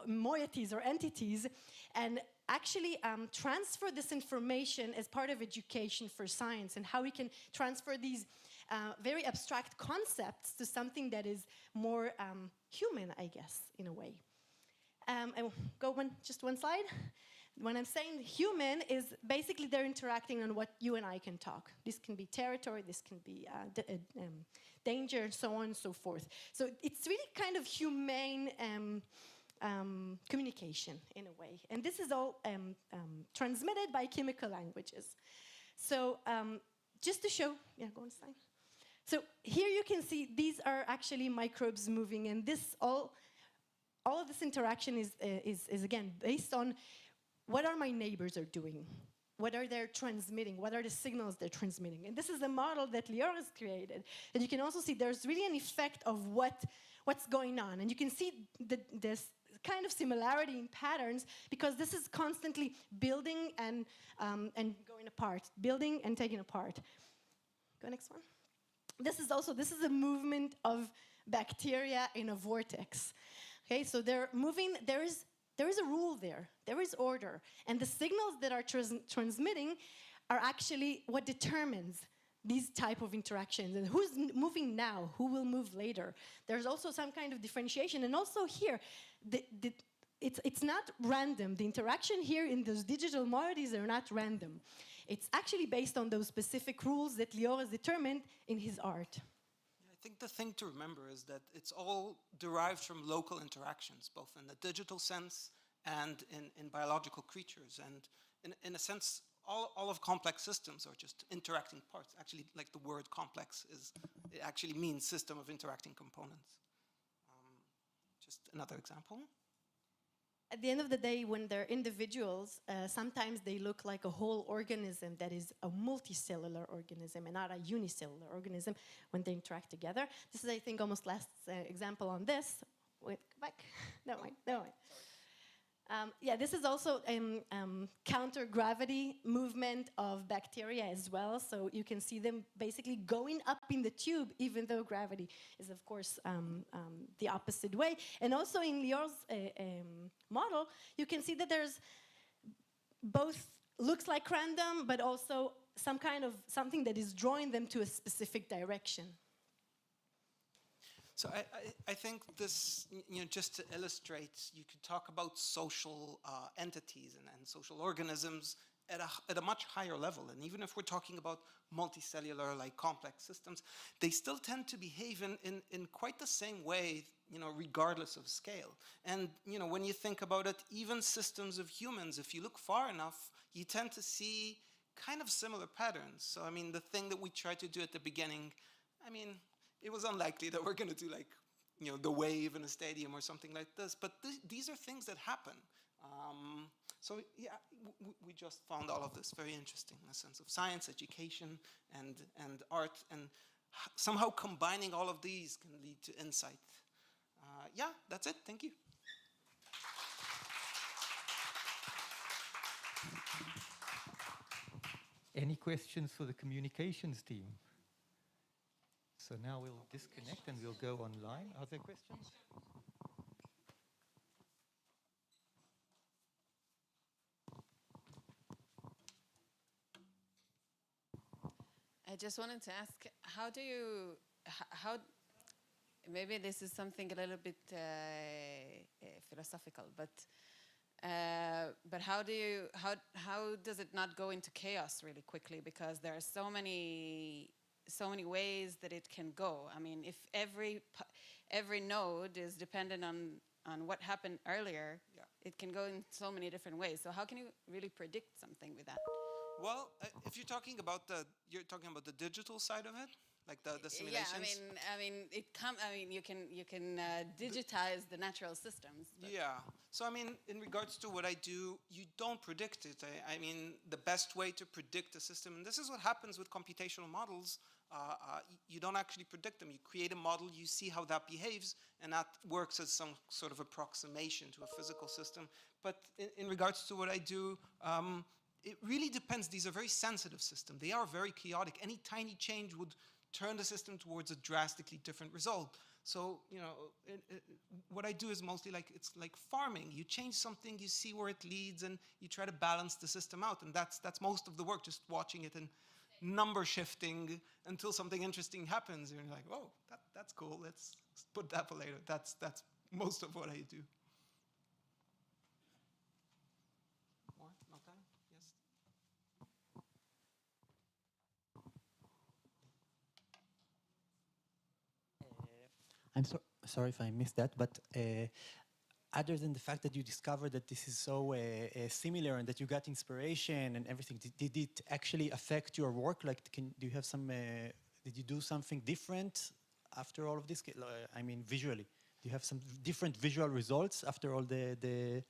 moieties or entities, and actually transfer this information as part of education for science, and how we can transfer these very abstract concepts to something that is more human, I guess, in a way. I will go just one slide. When I'm saying human, is basically they're interacting on what you and I can talk. This can be territory, this can be danger, and so on and so forth. So it's really kind of humane communication in a way. And this is all transmitted by chemical languages. So just to show, go on slide. So here you can see these are actually microbes moving, and this all of this interaction is again based on what are my neighbors are doing, what are they transmitting, what are the signals they're transmitting. And this is a model that Lior has created. And you can also see there's really an effect of what's going on. And you can see this kind of similarity in patterns because this is constantly building and going apart, building and taking apart. Go next one. This is a movement of bacteria in a vortex. Okay, so they're moving, there is a rule there, there is order. And the signals that are transmitting are actually what determines these type of interactions. And who's moving now, who will move later. There's also some kind of differentiation. And also here, it's not random. The interaction here in those digital moieties are not random. It's actually based on those specific rules that Lior has determined in his art. I think the thing to remember is that it's all derived from local interactions, both in the digital sense and in biological creatures. And in a sense, all of complex systems are just interacting parts. Actually, like the word complex it actually means system of interacting components. Just another example. At the end of the day, when they're individuals, sometimes they look like a whole organism that is a multicellular organism and not a unicellular organism when they interact together. This is, I think, almost last example on this. Wait, go back. No, wait, no, wait. Yeah, this is also counter-gravity movement of bacteria as well. So you can see them basically going up in the tube, even though gravity is, of course, the opposite way. And also in Lior's model, you can see that there's both looks like random, but also some kind of something that is drawing them to a specific direction. So I think this, just to illustrate, you could talk about social entities and social organisms at a much higher level. And even if we're talking about multicellular, like complex systems, they still tend to behave in quite the same way, regardless of scale. And, when you think about it, even systems of humans, if you look far enough, you tend to see kind of similar patterns. So, I mean, the thing that we tried to do at the beginning, it was unlikely that we're going to do like, the wave in a stadium or something like this. But these are things that happen. So yeah, we just found all of this very interesting in the sense of science, education, and art, and somehow combining all of these can lead to insight. Yeah, that's it. Thank you. Any questions for the communications team? So now we'll disconnect and we'll go online. Are there questions? I just wanted to ask, how maybe this is something a little bit philosophical, but how does it not go into chaos really quickly? Because there are so many ways that it can go. I mean, if every node is dependent on what happened earlier, yeah, it can go in so many different ways. So how can you really predict something with that? Well, if you're talking about the digital side of it, like the simulations. Yeah, you can digitize the natural systems. Yeah. So in regards to what I do, you don't predict it. The best way to predict a system, and this is what happens with computational models. You don't actually predict them. You create a model, you see how that behaves, and that works as some sort of approximation to a physical system. But in regards to what I do, it really depends. These are very sensitive systems. They are very chaotic. Any tiny change would turn the system towards a drastically different result. So, what I do is mostly it's like farming. You change something, you see where it leads, and you try to balance the system out. And that's most of the work, just watching it and number shifting until something interesting happens. And you're like, oh, that's cool. Let's put that for later. That's most of what I do. More? No time? Yes. I'm sorry if I missed that, but other than the fact that you discovered that this is so similar and that you got inspiration and everything, did it actually affect your work? Like, do you have some? Did you do something different after all of this? Visually, do you have some different visual results after all the?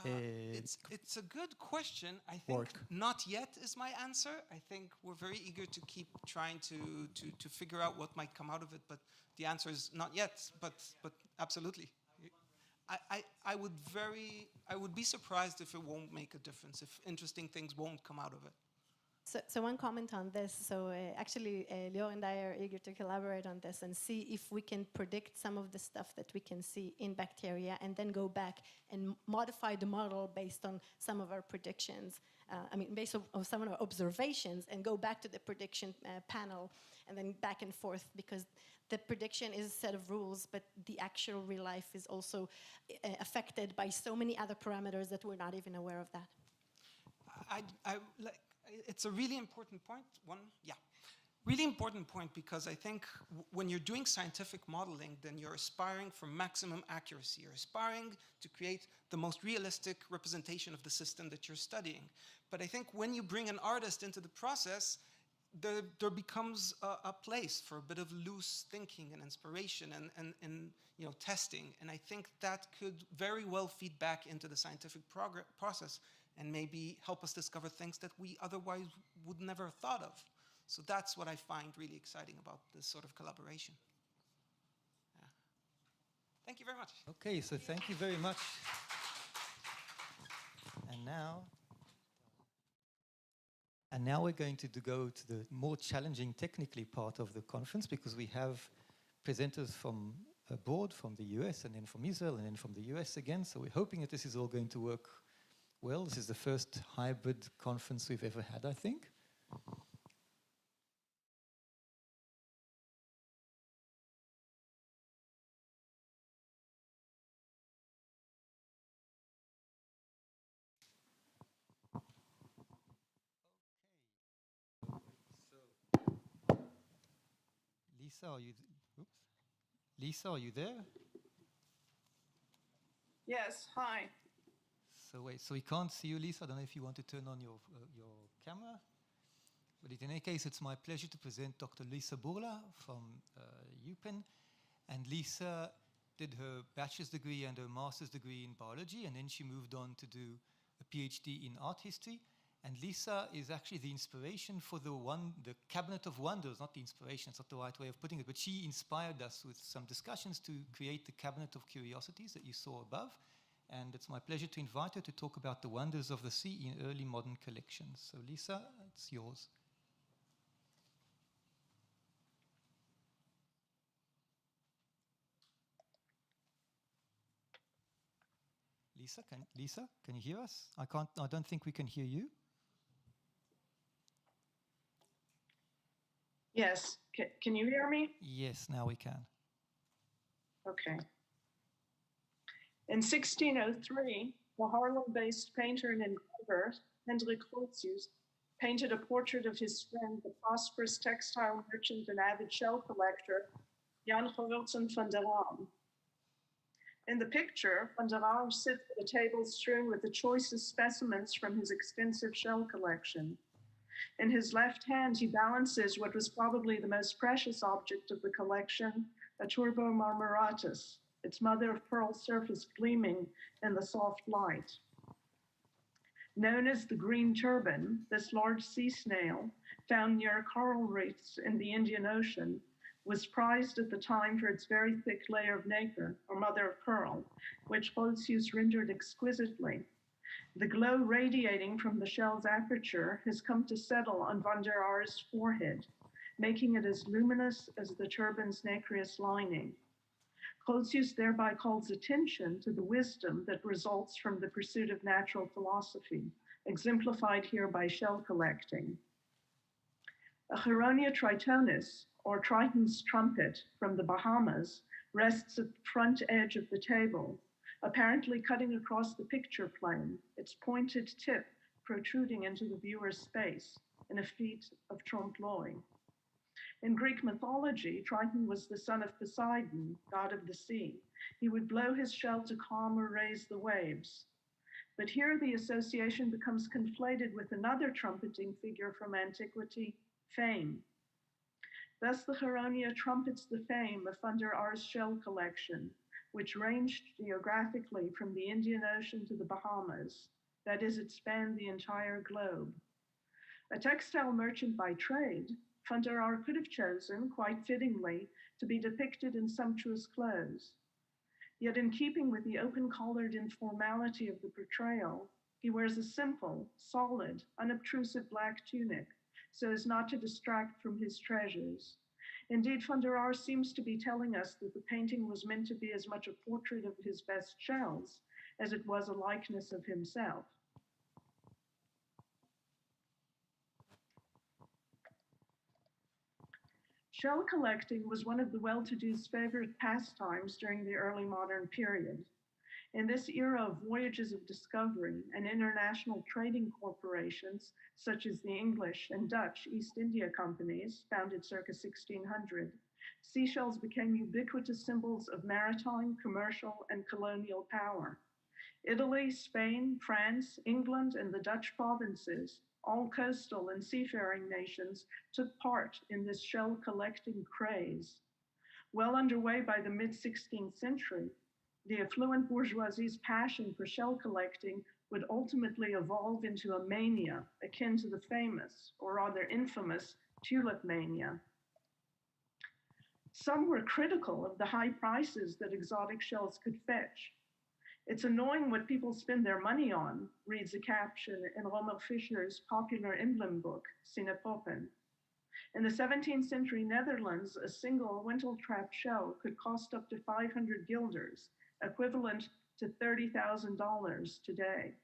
It's a good question. I think not yet is my answer. I think we're very eager to keep trying to figure out what might come out of it, but the answer is not yet, but absolutely. I would be surprised if it won't make a difference, if interesting things won't come out of it. So one comment on this. So actually, Lior and I are eager to collaborate on this and see if we can predict some of the stuff that we can see in bacteria and then go back and modify the model based on some of our predictions. Based on some of our observations, and go back to the prediction panel and then back and forth, because the prediction is a set of rules, but the actual real life is also affected by so many other parameters that we're not even aware of that. It's a really important point. really important point, because I think when you're doing scientific modeling, then you're aspiring for maximum accuracy. You're aspiring to create the most realistic representation of the system that you're studying. But I think when you bring an artist into the process, there becomes a place for a bit of loose thinking and inspiration and you know, testing. And I think that could very well feed back into the scientific process and maybe help us discover things that we otherwise would never have thought of. So that's what I find really exciting about this sort of collaboration. Yeah. Thank you very much. Okay, so thank you very much. And now we're going to go to the more challenging technically part of the conference, because we have presenters from abroad, from the US, and then from Israel, and then from the US again. So we're hoping that this is all going to work well. This is the first hybrid conference we've ever had, I think. Lisa, are you? Oops. Lisa, are you there? Yes, hi. So wait, so we can't see you, Lisa. I don't know if you want to turn on your camera. But in any case, it's my pleasure to present Dr. Lisa Burla from UPenn. And Lisa did her bachelor's degree and her master's degree in biology, and then she moved on to do a PhD in art history. And Lisa is actually the inspiration for the Cabinet of Wonders, not the inspiration, it's not the right way of putting it, but she inspired us with some discussions to create the Cabinet of Curiosities that you saw above. And it's my pleasure to invite her to talk about the wonders of the sea in early modern collections. So Lisa, it's yours. Lisa, can you hear us? I don't think we can hear you. Yes, can you hear me? Yes, now we can. Okay. In 1603, the Haarlem-based painter and engraver Hendrik Grotius painted a portrait of his friend, the prosperous textile merchant and avid shell collector, Jan Gerritsen van der Raam. In the picture, van der Raam sits at a table strewn with the choicest specimens from his extensive shell collection. In his left hand, he balances what was probably the most precious object of the collection, a Turbo marmoratus, its mother of pearl surface gleaming in the soft light. Known as the green turban, this large sea snail, found near coral reefs in the Indian Ocean, was prized at the time for its very thick layer of nacre, or mother of pearl, which Grotius rendered exquisitely. The glow radiating from the shell's aperture has come to settle on van der Aar's forehead, making it as luminous as the turban's nacreous lining. Grotius thereby calls attention to the wisdom that results from the pursuit of natural philosophy, exemplified here by shell collecting. A Cheronia tritonis, or Triton's trumpet from the Bahamas, rests at the front edge of the table, apparently cutting across the picture plane, its pointed tip protruding into the viewer's space in a feat of trompe-l'oeil. In Greek mythology, Triton was the son of Poseidon, god of the sea. He would blow his shell to calm or raise the waves. But here the association becomes conflated with another trumpeting figure from antiquity, Fame. Thus the Cheronia trumpets the fame of van der Aar's shell collection, which ranged geographically from the Indian Ocean to the Bahamas. That is, it spanned the entire globe. A textile merchant by trade, van der Aar could have chosen, quite fittingly, to be depicted in sumptuous clothes. Yet in keeping with the open-collared informality of the portrayal, he wears a simple, solid, unobtrusive black tunic, so as not to distract from his treasures. Indeed, van der Aar seems to be telling us that the painting was meant to be as much a portrait of his best shells as it was a likeness of himself. Shell collecting was one of the well-to-do's favorite pastimes during the early modern period. In this era of voyages of discovery and international trading corporations, such as the English and Dutch East India companies, founded circa 1600, seashells became ubiquitous symbols of maritime, commercial, and colonial power. Italy, Spain, France, England, and the Dutch provinces, all coastal and seafaring nations, took part in this shell collecting craze. Well underway by the mid-16th century, the affluent bourgeoisie's passion for shell collecting would ultimately evolve into a mania akin to the famous, or rather infamous, tulip mania. Some were critical of the high prices that exotic shells could fetch. "It's annoying what people spend their money on," reads a caption in Romer Fischer's popular emblem book, Sinnepoppen. In the 17th century Netherlands, a single Winkeltrap shell could cost up to 500 guilders, equivalent to $30,000 today.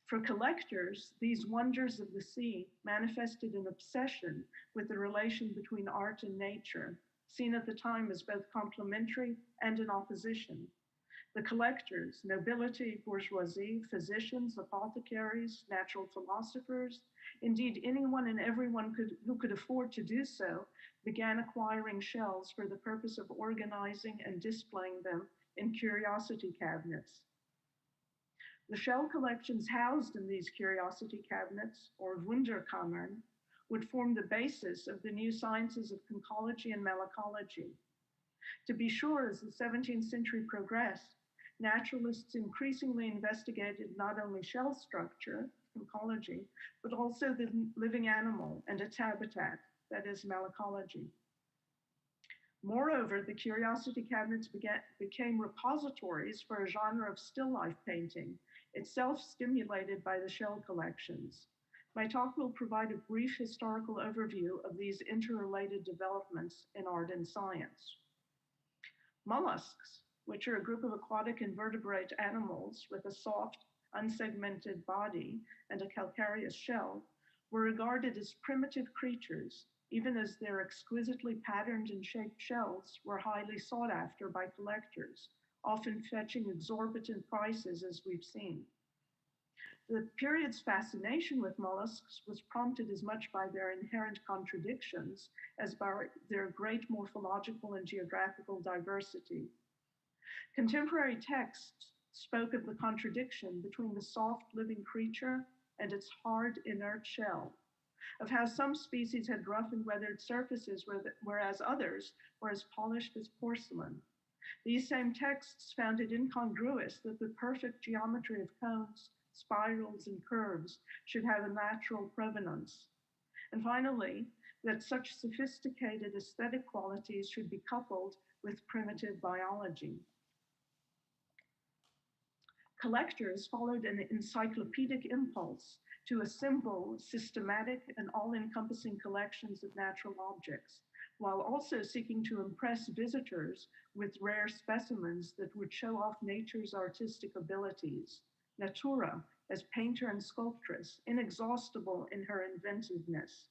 For collectors, these wonders of the sea manifested an obsession with the relation between art and nature, seen at the time as both complementary and in opposition. The collectors, nobility, bourgeoisie, physicians, apothecaries, natural philosophers, indeed anyone and everyone who could afford to do so, began acquiring shells for the purpose of organizing and displaying them in curiosity cabinets. The shell collections housed in these curiosity cabinets, or Wunderkammern, would form the basis of the new sciences of conchology and malacology. To be sure, as the 17th century progressed, naturalists increasingly investigated not only shell structure, conchology, but also the living animal and its habitat, that is malacology. Moreover, the curiosity cabinets became repositories for a genre of still life painting, itself stimulated by the shell collections. My talk will provide a brief historical overview of these interrelated developments in art and science. Mollusks, which are a group of aquatic invertebrate animals with a soft, unsegmented body and a calcareous shell, were regarded as primitive creatures, even as their exquisitely patterned and shaped shells were highly sought after by collectors, often fetching exorbitant prices, as we've seen. The period's fascination with mollusks was prompted as much by their inherent contradictions as by their great morphological and geographical diversity. Contemporary texts spoke of the contradiction between the soft living creature and its hard, inert shell, of how some species had rough and weathered surfaces, whereas others were as polished as porcelain. These same texts found it incongruous that the perfect geometry of cones, spirals, and curves should have a natural provenance. And finally, that such sophisticated aesthetic qualities should be coupled with primitive biology. Collectors followed an encyclopedic impulse to assemble systematic and all-encompassing collections of natural objects, while also seeking to impress visitors with rare specimens that would show off nature's artistic abilities. Natura, as painter and sculptress, inexhaustible in her inventiveness.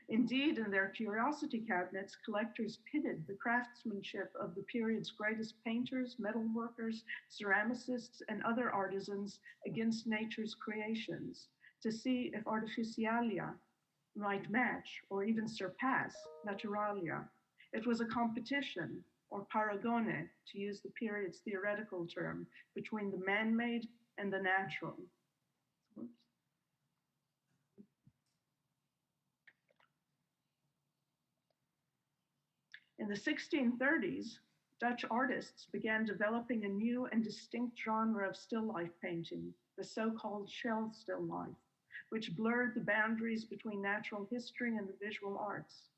Indeed, in their curiosity cabinets, collectors pitted the craftsmanship of the period's greatest painters, metalworkers, ceramicists, and other artisans against nature's creations to see if artificialia might match or even surpass naturalia. It was a competition, or paragone, to use the period's theoretical term, between the man-made and the natural. Oops. In the 1630s, Dutch artists began developing a new and distinct genre of still life painting, the so-called shell still life, which blurred the boundaries between natural history and the visual arts.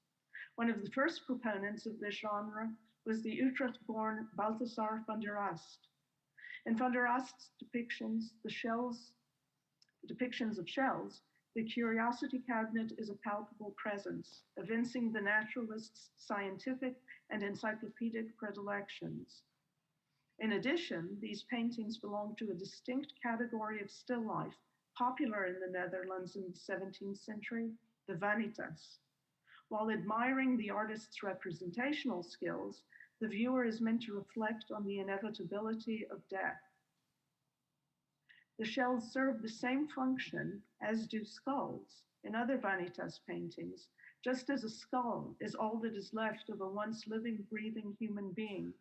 One of the first proponents of this genre was the Utrecht-born Balthasar van der Ast. In van der Ast's depictions of shells, the curiosity cabinet is a palpable presence, evincing the naturalist's scientific and encyclopedic predilections. In addition, these paintings belong to a distinct category of still life, popular in the Netherlands in the 17th century, the vanitas. While admiring the artist's representational skills, The viewer is meant to reflect on the inevitability of death. The shells serve the same function as do skulls in other Vanitas paintings, just as a skull is all that is left of a once living, breathing human being.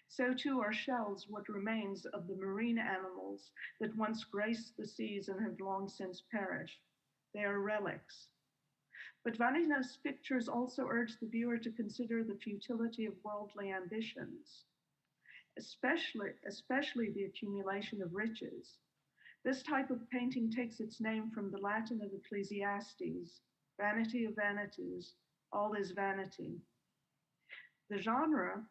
So too are shells what remains of the marine animals that once graced the seas and have long since perished. They are relics. But Vanitas pictures also urge the viewer to consider the futility of worldly ambitions, especially the accumulation of riches. This type of painting takes its name from the Latin of Ecclesiastes, vanity of vanities, all is vanity. The genre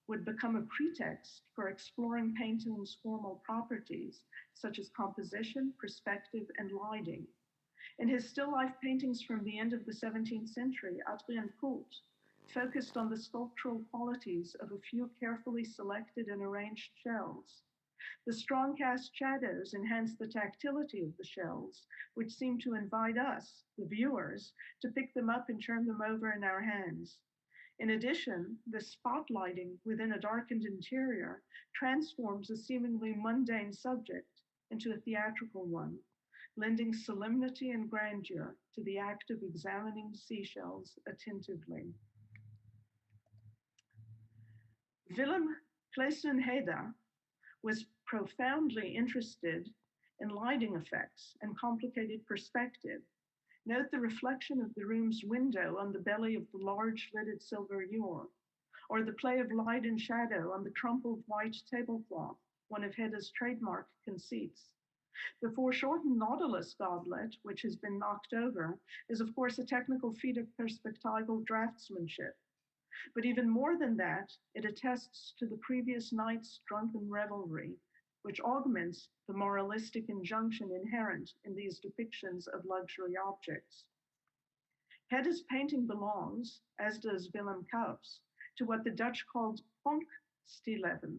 would become a pretext for exploring painting's formal properties, such as composition, perspective, and lighting. In his still life paintings from the end of the 17th century, Adrien Coult focused on the sculptural qualities of a few carefully selected and arranged shells. The strong cast shadows enhance the tactility of the shells, which seem to invite us, the viewers, to pick them up and turn them over in our hands. In addition, the spotlighting within a darkened interior transforms a seemingly mundane subject into a theatrical one, lending solemnity and grandeur to the act of examining seashells attentively. Willem Plessen-Heda was profoundly interested in lighting effects and complicated perspective. Note the reflection of the room's window on the belly of the large lidded silver ewer, or the play of light and shadow on the crumpled white tablecloth, one of Heda's trademark conceits. The foreshortened Nautilus goblet, which has been knocked over, is of course a technical feat of perspectival draftsmanship. But even more than that, it attests to the previous night's drunken revelry, which augments the moralistic injunction inherent in these depictions of luxury objects. Heda's painting belongs, as does Willem Cuyp's, to what the Dutch called Pronkstillen,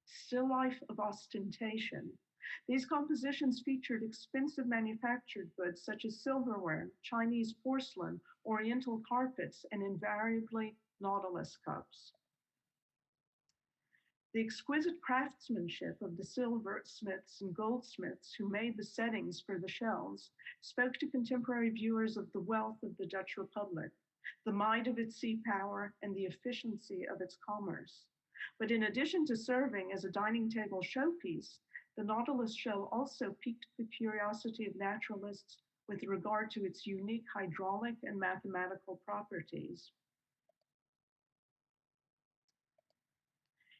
still life of ostentation. These compositions featured expensive manufactured goods such as silverware, Chinese porcelain, oriental carpets, and invariably Nautilus cups. The exquisite craftsmanship of the silversmiths and goldsmiths who made the settings for the shells spoke to contemporary viewers of the wealth of the Dutch Republic, the might of its sea power, and the efficiency of its commerce. But in addition to serving as a dining table showpiece, the Nautilus shell also piqued the curiosity of naturalists with regard to its unique hydraulic and mathematical properties.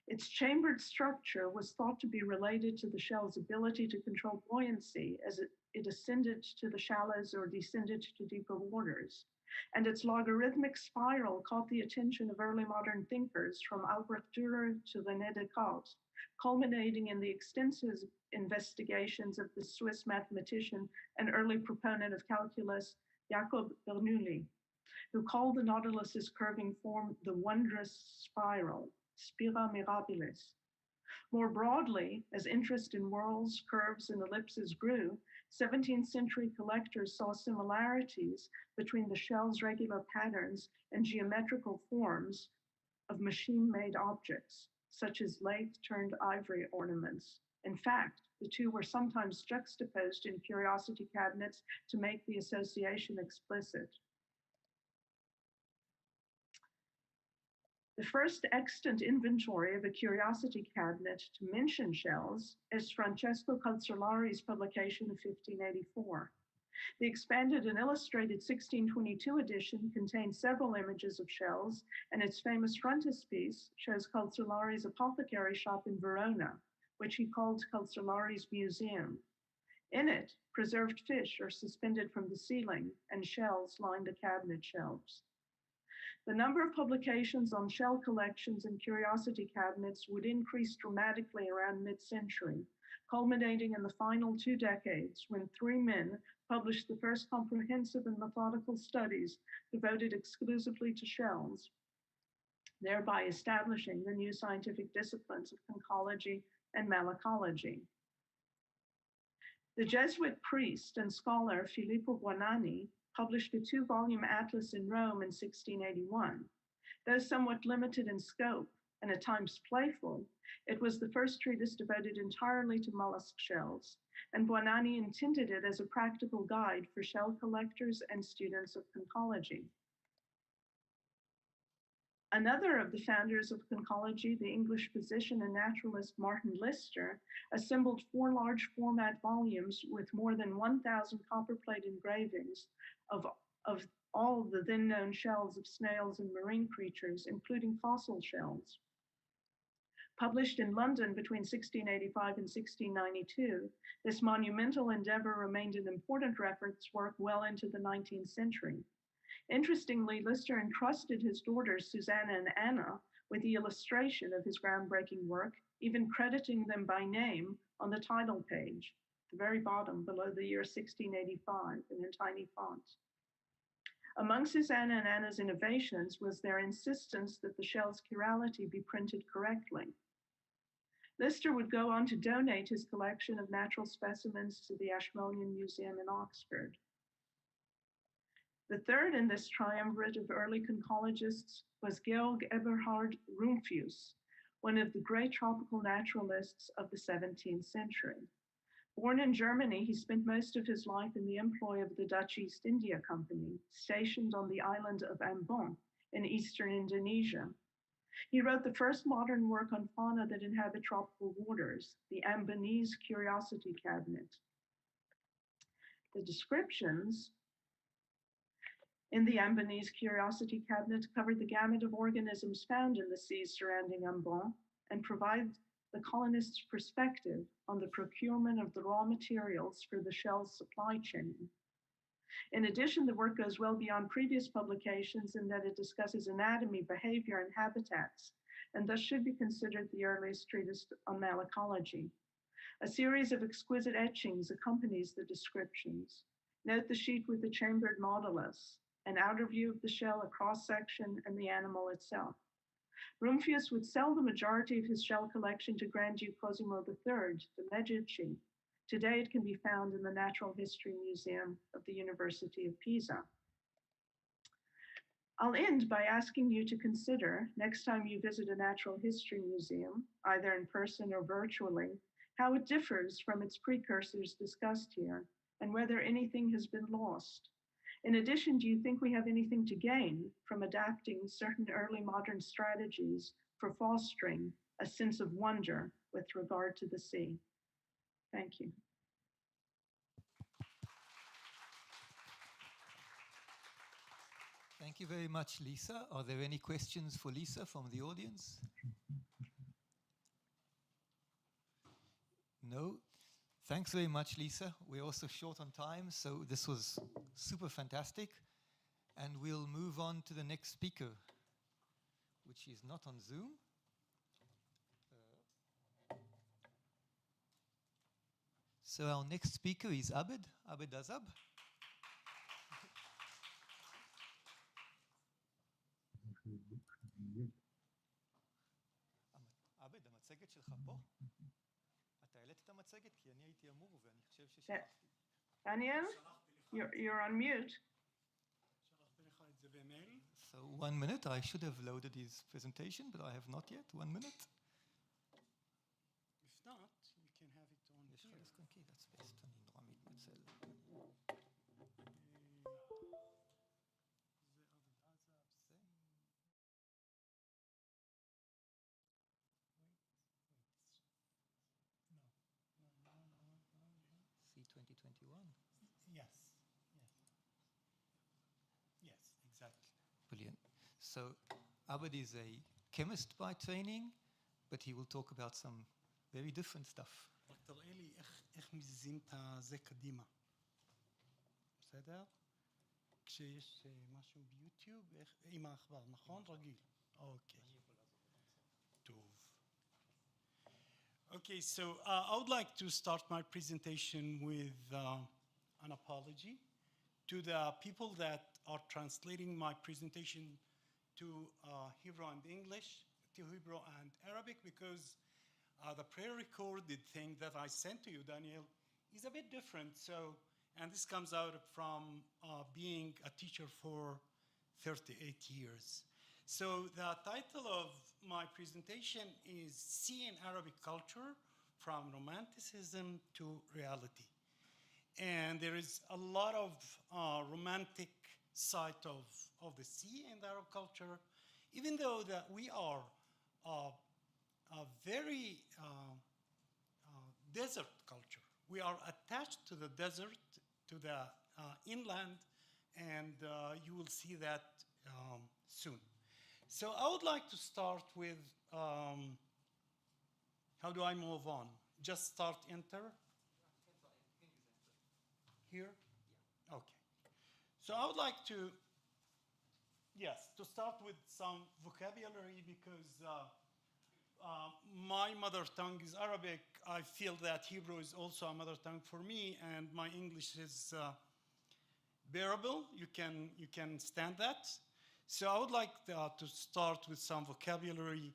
Its chambered structure was thought to be related to the shell's ability to control buoyancy as it ascended to the shallows or descended to deeper waters. And its logarithmic spiral caught the attention of early modern thinkers from Albrecht Dürer to René Descartes, culminating in the extensive investigations of the Swiss mathematician and early proponent of calculus, Jacob Bernoulli, who called the Nautilus's curving form the wondrous spiral, spira mirabilis. More broadly, as interest in whorls, curves, and ellipses grew, 17th century collectors saw similarities between the shell's regular patterns and geometrical forms of machine-made objects, such as lathe-turned ivory ornaments. In fact, the two were sometimes juxtaposed in curiosity cabinets to make the association explicit. The first extant inventory of a curiosity cabinet to mention shells is Francesco Calzolari's publication of 1584. The expanded and illustrated 1622 edition contains several images of shells, and its famous frontispiece shows Calzolari's apothecary shop in Verona, which he called Calzolari's Museum. In it, preserved fish are suspended from the ceiling, and shells line the cabinet shelves. The number of publications on shell collections and curiosity cabinets would increase dramatically around mid-century, culminating in the final 2 decades when 3 men published the first comprehensive and methodical studies devoted exclusively to shells, thereby establishing the new scientific disciplines of conchology and malacology. The Jesuit priest and scholar Filippo Buonanni published a 2-volume atlas in Rome in 1681. Though somewhat limited in scope, and at times playful, it was the first treatise devoted entirely to mollusk shells, and Buonanni intended it as a practical guide for shell collectors and students of conchology. Another of the founders of conchology, the English physician and naturalist Martin Lister, assembled 4 large format volumes with more than 1,000 copperplate engravings of all the then known shells of snails and marine creatures, including fossil shells. Published in London between 1685 and 1692, this monumental endeavor remained an important reference work well into the 19th century. Interestingly, Lister entrusted his daughters Susanna and Anna with the illustration of his groundbreaking work, even crediting them by name on the title page, at the very bottom below the year 1685 and in tiny font. Among Susanna and Anna's innovations was their insistence that the shell's chirality be printed correctly. Lister would go on to donate his collection of natural specimens to the Ashmolean Museum in Oxford. The third in this triumvirate of early conchologists was Georg Eberhard Rumphius, one of the great tropical naturalists of the 17th century. Born in Germany, he spent most of his life in the employ of the Dutch East India Company, stationed on the island of Ambon in eastern Indonesia. He wrote the first modern work on fauna that inhabit tropical waters, the Ambonese Curiosity Cabinet. The descriptions in the Ambonese Curiosity Cabinet covered the gamut of organisms found in the seas surrounding Ambon and provide the colonists' perspective on the procurement of the raw materials for the shell's supply chain. In addition, the work goes well beyond previous publications in that it discusses anatomy, behavior, and habitats, and thus should be considered the earliest treatise on malacology. A series of exquisite etchings accompanies the descriptions. Note the sheet with the chambered modulus, an outer view of the shell, a cross-section, and the animal itself. Rumphius would sell the majority of his shell collection to Grand Duke Cosimo III, de' Medici. Today it can be found in the Natural History Museum of the University of Pisa. I'll end by asking you to consider, next time you visit a natural history museum, either in person or virtually, how it differs from its precursors discussed here, and whether anything has been lost. In addition, do you think we have anything to gain from adapting certain early modern strategies for fostering a sense of wonder with regard to the sea? Thank you. Thank you very much, Lisa. Are there any questions for Lisa from the audience? No? Thanks very much, Lisa. We're also short on time, so this was super fantastic. And we'll move on to the next speaker, which is not on Zoom. So our next speaker is Abed Azab. עבד, המצגת שלך פה? אתה העלית את המצגת? כי אני הייתי אמור ואני חושב ששלחתי. Daniel, you're on mute. שלחתי לך את זה במייל. So 1 minute, I should have loaded his presentation, but I have not yet. 1 minute. If not, you can have it on יש לך here. דסק אוקיי, that's best. אני נורא מתנצל. C2021. Yes, yes. Yes, exactly. Brilliant. So Abed is a chemist by training, but he will talk about some very different stuff. רק תראה לי איך מזיזים את זה קדימה. בסדר? כשיש משהו ביוטיוב, עם העכבר, נכון? רגיל. אוקיי. טוב. Okay, so I would like to start my presentation with an apology to the people that are translating my presentation to Hebrew and English, to Hebrew and Arabic, because the pre-recorded thing that I sent to you, Daniel, is a bit different. So, and this comes out from being a teacher for 38 years. So the title of my presentation is Sea in Arabic Culture from Romanticism to Reality. And there is a lot of romantic side of the sea in the Arab culture, even though that we are a very desert culture. We are attached to the desert, to the inland, and you will see that soon. So I would like to start with, how do I move on? Just start enter? Here? Okay. So I would like to, yes, to start with some vocabulary because my mother tongue is Arabic. I feel that Hebrew is also a mother tongue for me, and my English is bearable. You can stand that. So I would like to start with some vocabulary.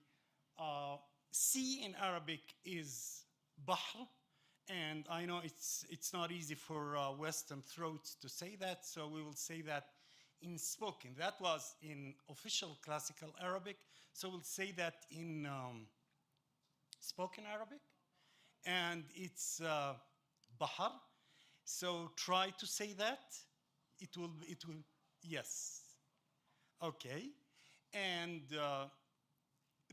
Sea in Arabic is bahr, and I know it's not easy for Western throats to say that, so we will say that in spoken. That was in official classical Arabic, so we'll say that in spoken Arabic, and it's bahar. So try to say that. It will, yes. Okay, and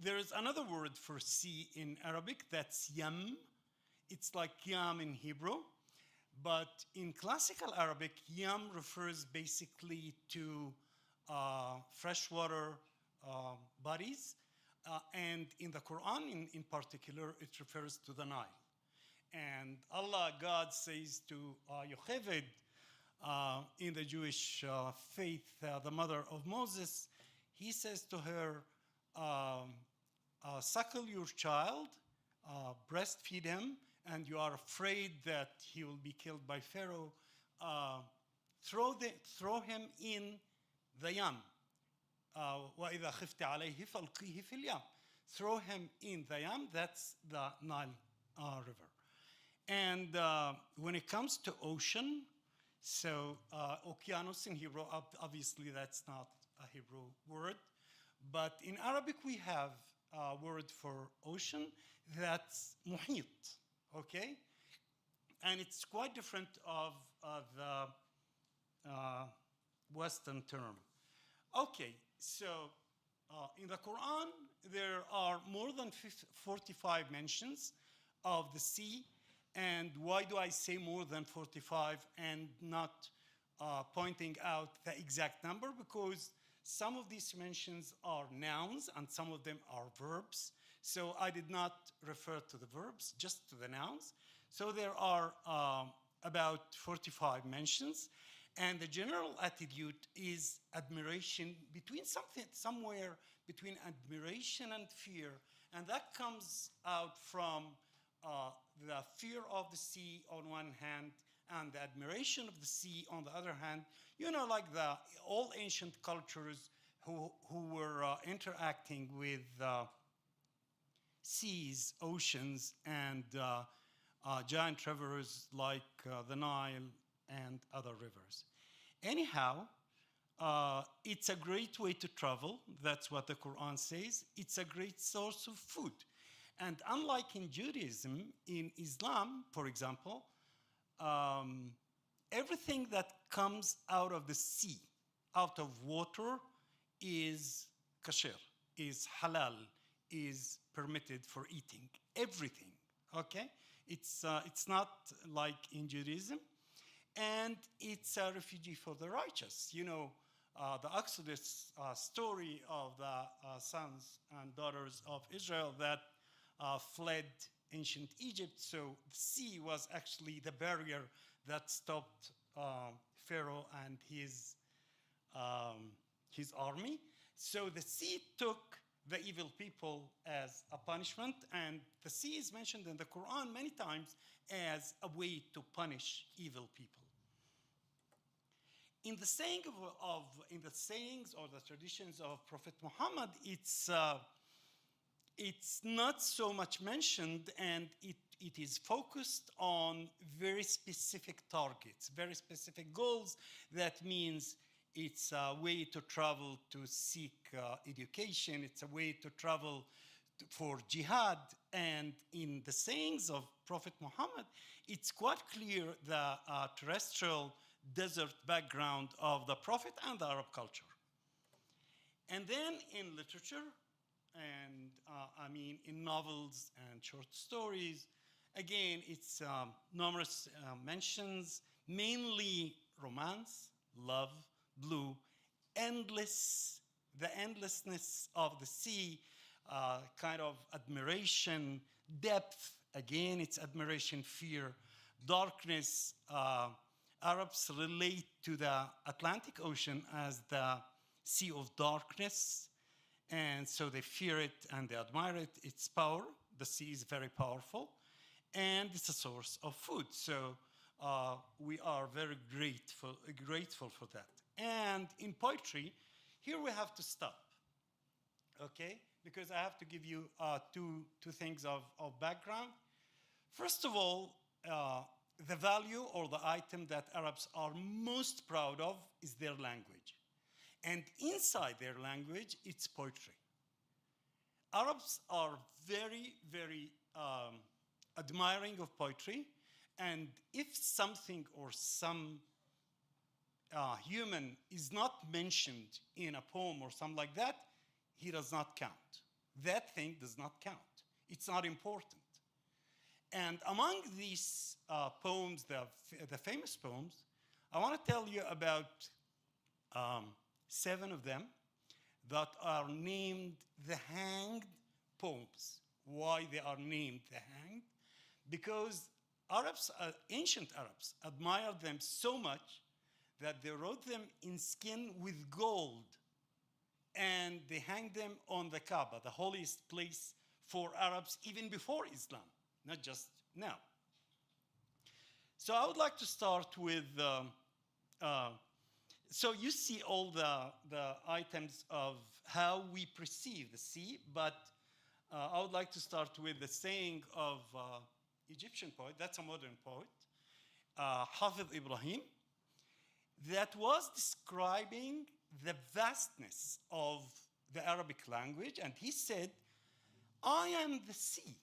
there is another word for sea in Arabic, that's yam. It's like yam in Hebrew, but in classical Arabic, yam refers basically to freshwater bodies, and in the Quran in particular, it refers to the Nile. And Allah, God says to Yocheved, in the Jewish faith, the mother of Moses, he says to her, suckle your child, breastfeed him, and you are afraid that he will be killed by Pharaoh, throw him in the Yam. وَإِذَا خِفْتَ عَلَيْهِ فَالْقِيهِ فِي الْيَمِ. Throw him in the Yam, that's the Nile River. And when it comes to ocean, so okeanos in Hebrew, obviously that's not a Hebrew word, but in Arabic we have a word for ocean that's muhit, okay? And it's quite different of the Western term. Okay, so in the Quran, there are more than 45 mentions of the sea. And why do I say more than 45 and not pointing out the exact number? Because some of these mentions are nouns and some of them are verbs. So I did not refer to the verbs, just to the nouns. So there are about 45 mentions. And the general attitude is admiration, somewhere between admiration and fear. And that comes out from the fear of the sea on one hand and the admiration of the sea on the other hand. You know, like all ancient cultures who were interacting with seas, oceans, and giant rivers like the Nile and other rivers. Anyhow, it's a great way to travel. That's what the Quran says. It's a great source of food. And unlike in Judaism, in Islam, for example, everything that comes out of the sea, out of water, is kasher, is halal, is permitted for eating. Everything, okay? It's not like in Judaism. And it's a refugee for the righteous. You know, the Exodus story of the sons and daughters of Israel that fled ancient Egypt. So the sea was actually the barrier that stopped Pharaoh and his army. So the sea took the evil people as a punishment, and the sea is mentioned in the Quran many times as a way to punish evil people. In the sayings or the traditions of Prophet Muhammad, it's not so much mentioned, and it is focused on very specific targets, very specific goals. That means It's a way to travel to seek education. It's a way to travel for jihad. And in the sayings of Prophet Muhammad, it's quite clear the terrestrial desert background of the Prophet and the Arab culture. And then in literature, and I mean in novels and short stories, again, it's numerous mentions, mainly romance, love, blue, the endlessness of the sea, kind of admiration, depth, again, it's admiration, fear, darkness. Arabs relate to the Atlantic Ocean as the sea of darkness, and so they fear it and they admire it. Its power, the sea is very powerful, and it's a source of food. So we are very grateful for that. And in poetry, here we have to stop, okay? Because I have to give you two things of background. First of all, the value or the item that Arabs are most proud of is their language. And inside their language, it's poetry. Arabs are very, very admiring of poetry. And if something or some human is not mentioned in a poem or something like that, he does not count. That thing does not count. It's not important. And among these poems, the famous poems, I want to tell you about 7 of them that are named the Hanged poems. Why they are named the Hanged? Because Arabs, ancient Arabs, admired them so much that they wrote them in skin with gold, and they hanged them on the Kaaba, the holiest place for Arabs even before Islam, not just now. So I would like to start with, so you see all the items of how we perceive the sea, but I would like to start with the saying of Egyptian poet, that's a modern poet, Hafid Ibrahim, that was describing the vastness of the Arabic language, and he said, I am the sea.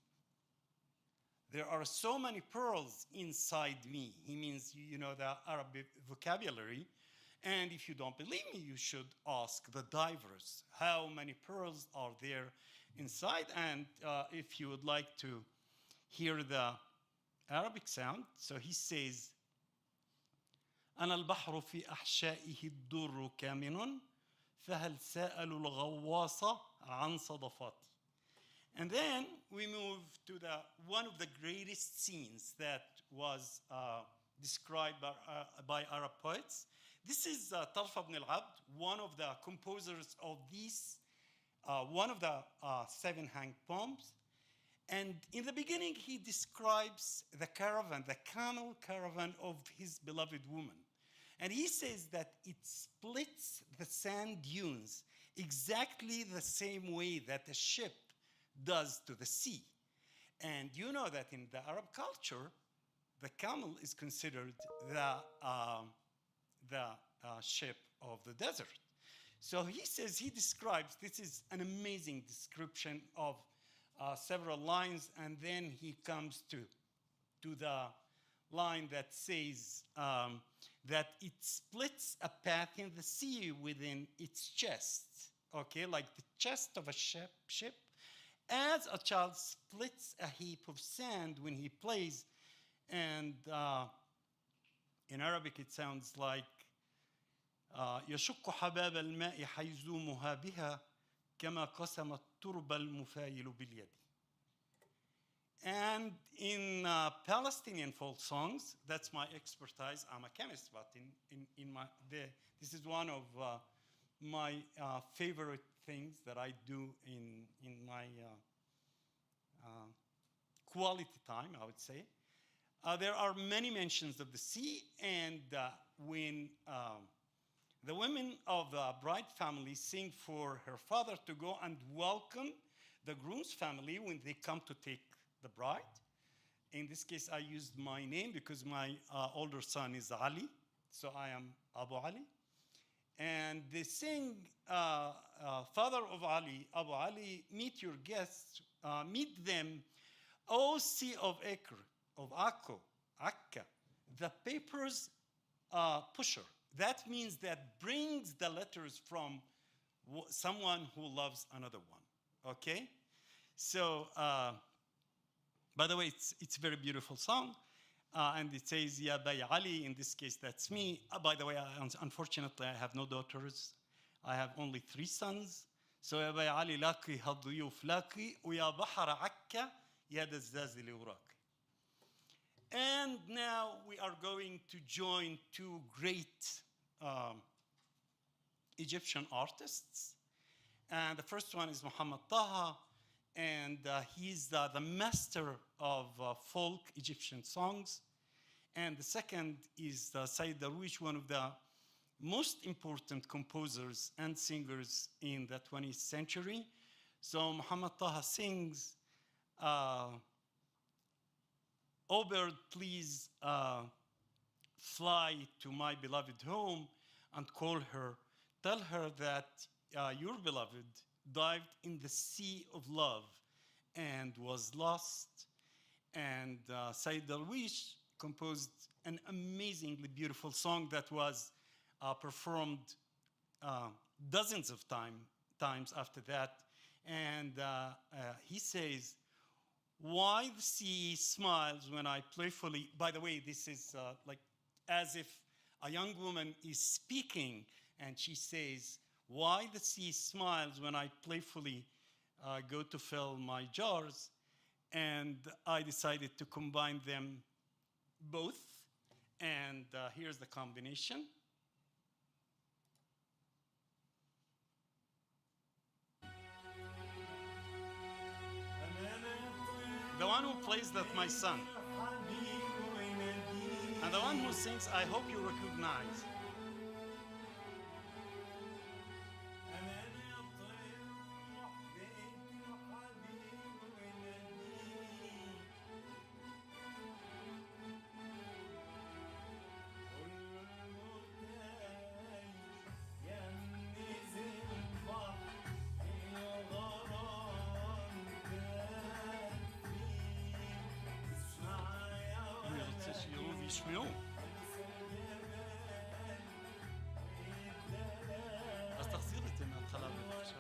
There are so many pearls inside me. He means, you know, the Arabic vocabulary. And if you don't believe me, you should ask the divers how many pearls are there inside. And if you would like to hear the Arabic sound, so he says, أنا البحر في أحشائه الدر كامن فهل سأل الغواص عن صدفاتي. And then we move to one of the greatest scenes that was described by Arab poets. This is Tarf ibn al-Abd, one of the composers of these, one of the 7 hanged poems. And in the beginning, he describes the caravan, the camel caravan of his beloved woman. And he says that it splits the sand dunes exactly the same way that a ship does to the sea. And you know that in the Arab culture, the camel is considered the ship of the desert. So he says, he describes, this is an amazing description of several lines, and then he comes to the line that says that it splits a path in the sea within its chest, okay, like the chest of a ship, as a child splits a heap of sand when he plays. And in Arabic it sounds like يشق حباب الماء حيزومها بها كما قسم الترب المفايل باليد. And in Palestinian folk songs, that's my expertise. I'm a chemist, but this is one of my favorite things that I do in my quality time, I would say. There are many mentions of the sea, and when the women of the bride family sing for her father to go and welcome the groom's family when they come to take the bride. In this case, I used my name because my older son is Ali, so I am Abu Ali. And they sing, father of Ali, Abu Ali, meet your guests, meet them, O sea of Acre, of Akka, the paper's pusher. That means that brings the letters from someone who loves another one, okay? So, by the way, it's a very beautiful song. And it says, Ya Bay Ali, in this case, that's me. By the way, unfortunately, I have no daughters. I have only 3 sons. So, Ya Bay Ali, laki haduyuf laki, uya bahara akka, ya dazzazi liuraki. And now we are going to join 2 great Egyptian artists. And the first one is Muhammad Taha, and he's the master of folk Egyptian songs. And the second is Said Darwish, one of the most important composers and singers in the 20th century. So Muhammad Taha sings, O bird, please fly to my beloved home and call her. Tell her that your beloved dived in the sea of love and was lost. And Said Darwish composed an amazingly beautiful song that was performed dozens of times after that. And he says, why the sea smiles when I playfully, by the way, this is like as if a young woman is speaking and she says, why the sea smiles when I playfully go to fill my jars. And I decided to combine them both. And here's the combination. The one who plays that, my son. And the one who sings, I hope you recognize. וישמעו. אז תחזיר את זה מההתחלה בבקשה.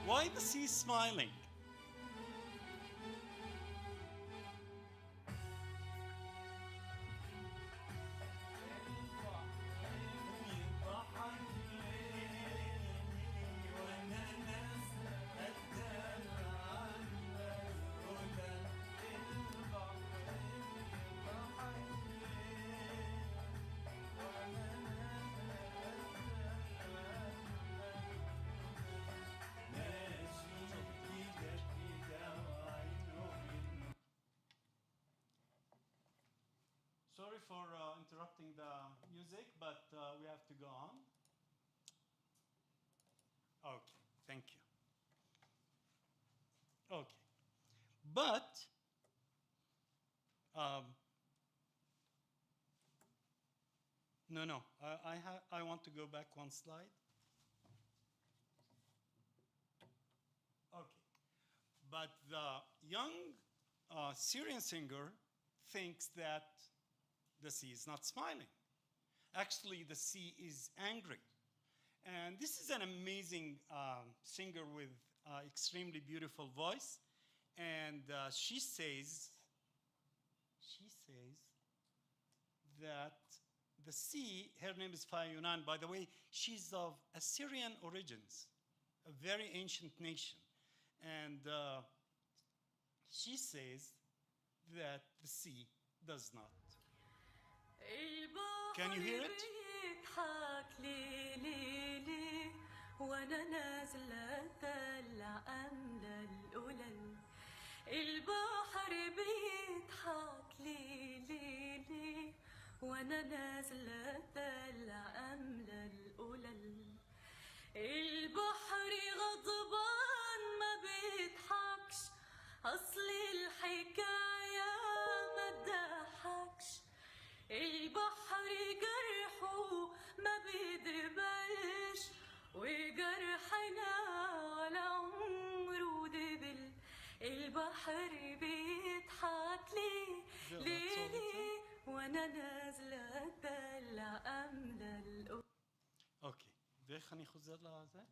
Why the sea smiling? Sorry for interrupting the music, but we have to go on. Okay, thank you. Okay, but No. I want to go back one slide. Okay. But the young Syrian singer thinks that the sea is not smiling. Actually, the sea is angry. And this is an amazing singer with extremely beautiful voice. And she says that the sea, her name is Faya Yunan. By the way, she's of Assyrian origins, a very ancient nation. And she says that the sea does not. Can you hear it? وانا نازله اتدلع املى القلل البحر بيضحك لي وانا نازله اتدلع املى القلل البحر غضبان ما بيضحكش اصل الحكايه ما تضحكش البحر جرحه ما بيدبلش وجرحنا ولا عمره دبل البحر بيضحك ليه وانا نازله اتدلع املى القلب. אוקיי, ואיך אני חוזר לזה?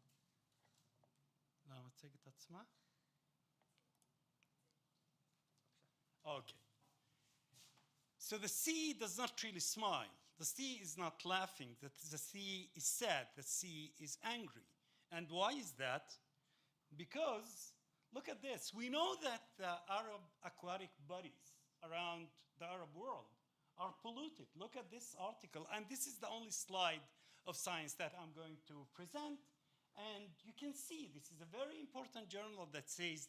למצגת עצמה? Okay. So the sea does not really smile. The sea is not laughing. The sea is sad. The sea is angry. And why is that? Because, look at this. We know that the Arab aquatic bodies around the Arab world are polluted. Look at this article. And this is the only slide of science that I'm going to present. And you can see this is a very important journal that says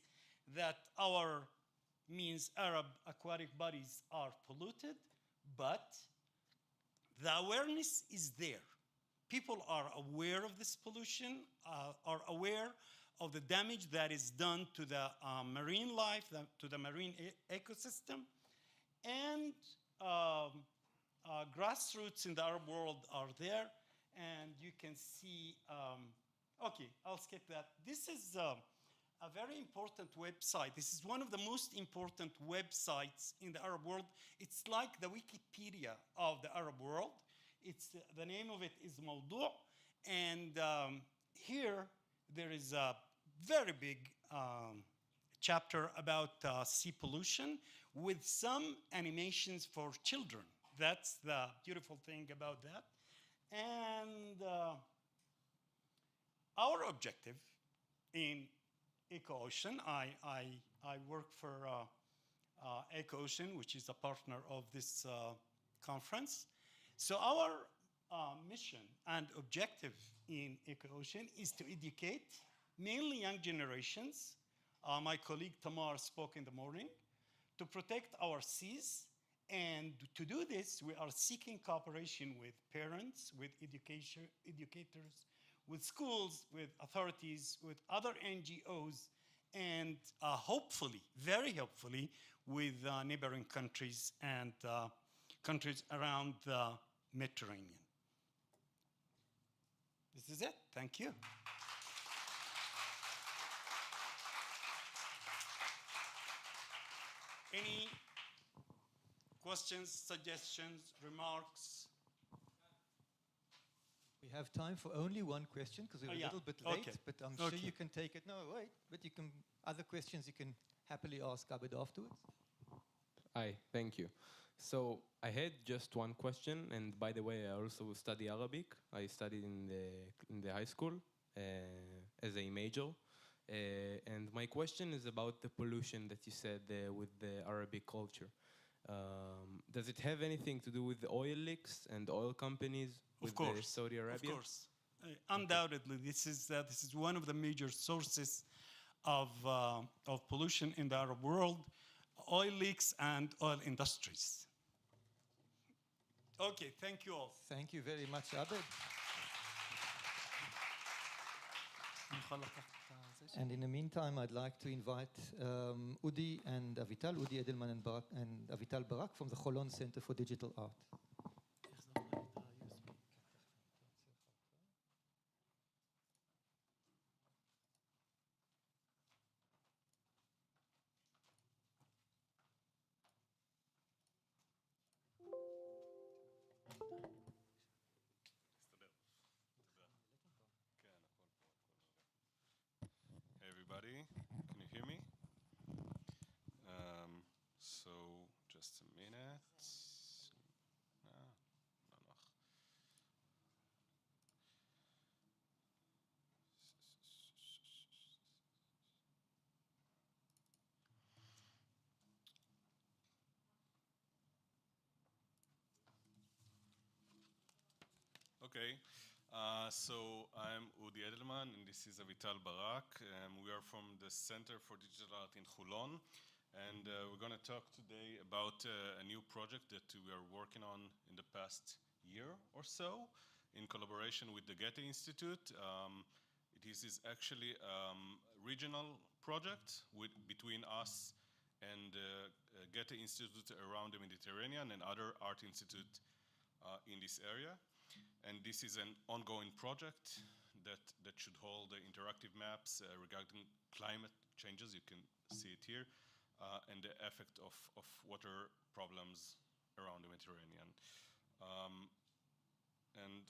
that our means Arab aquatic bodies are polluted, but the awareness is there. People are aware of this pollution, are aware of the damage that is done to the marine life, to the marine ecosystem, and grassroots in the Arab world are there, and you can see, okay, I'll skip that. This is a very important website. This is one of the most important websites in the Arab world. It's like the Wikipedia of the Arab world. The name of it is Mawdu'. And here there is a very big chapter about sea pollution with some animations for children. That's the beautiful thing about that. And our objective in EcoOcean, I work for EcoOcean, which is a partner of this conference. So our mission and objective in EcoOcean is to educate mainly young generations. My colleague Tamar spoke in the morning, to protect our seas. And to do this, we are seeking cooperation with parents, with educators, with schools, with authorities, with other NGOs, and hopefully, very hopefully, with neighboring countries and countries around the Mediterranean. This is it. Thank you. Any questions, suggestions, remarks? We have time for only one question because we're a little bit late, Okay. but I'm sure you can take it. No, wait, but you can, other questions you can happily ask Abed afterwards. Hi, thank you. So I had just one question, and by the way, I also study Arabic. I studied in the high school as a major. And my question is about the pollution that you said with the Arabic culture. Does it have anything to do with the oil leaks and oil companies with Saudi Arabia? Of course. Undoubtedly, this is one of the major sources of pollution in the Arab world, oil leaks and oil industries. Okay, thank you all. Thank you very much, Abed. And in the meantime, I'd like to invite Udi and Avital, Udi Edelman and Avital Barak from the Cholon Center for Digital Art. everybody. Can you hear me? So, just a minute. Okay, so I'm Udi Edelman, and this is Avital Barak. We are from the Center for Digital Art in Holon, and we're going to talk today about a new project that we are working on in the past year or so in collaboration with the Goethe Institute. This is actually a regional project between us and Goethe Institute around the Mediterranean and other art institutes in this area. And this is an ongoing project that should hold interactive maps regarding climate changes, you can see it here, and the effect of water problems around the Mediterranean. And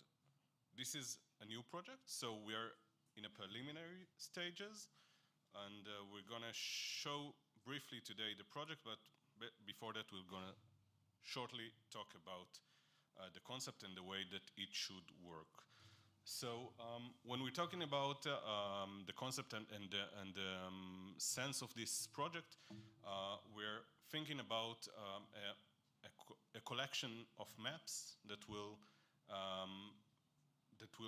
this is a new project, so we are in a preliminary stages, and we're gonna show briefly today the project, but before that we're gonna shortly talk about the concept and the way that it should work. So when we're talking about the concept and the sense of this project, we're thinking about a collection of maps that will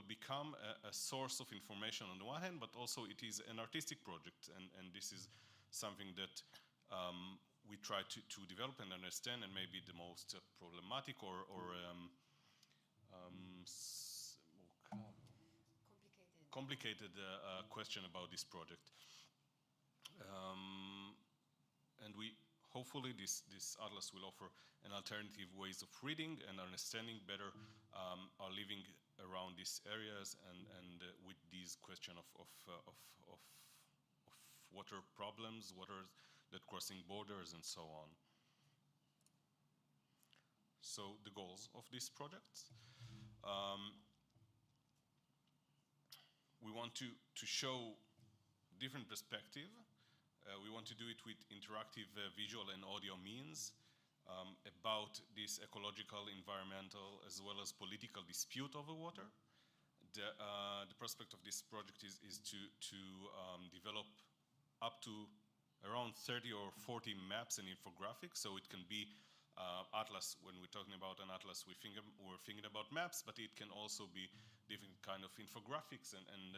become a source of information on the one hand, but also it is an artistic project, and this is something that we try to develop and understand, and maybe the most problematic or complicated question about this project. And hopefully this atlas will offer an alternative ways of reading and understanding better our living around these areas and with these question of water problems, water that crossing borders and so on. So the goals of this project. We want to show different perspective. We want to do it with interactive visual and audio means about this ecological, environmental, as well as political dispute over water. The prospect of this project is to develop up to around 30 or 40 maps and infographics, so it can be atlas. When we're talking about an atlas, we're thinking about maps, but it can also be different kind of infographics and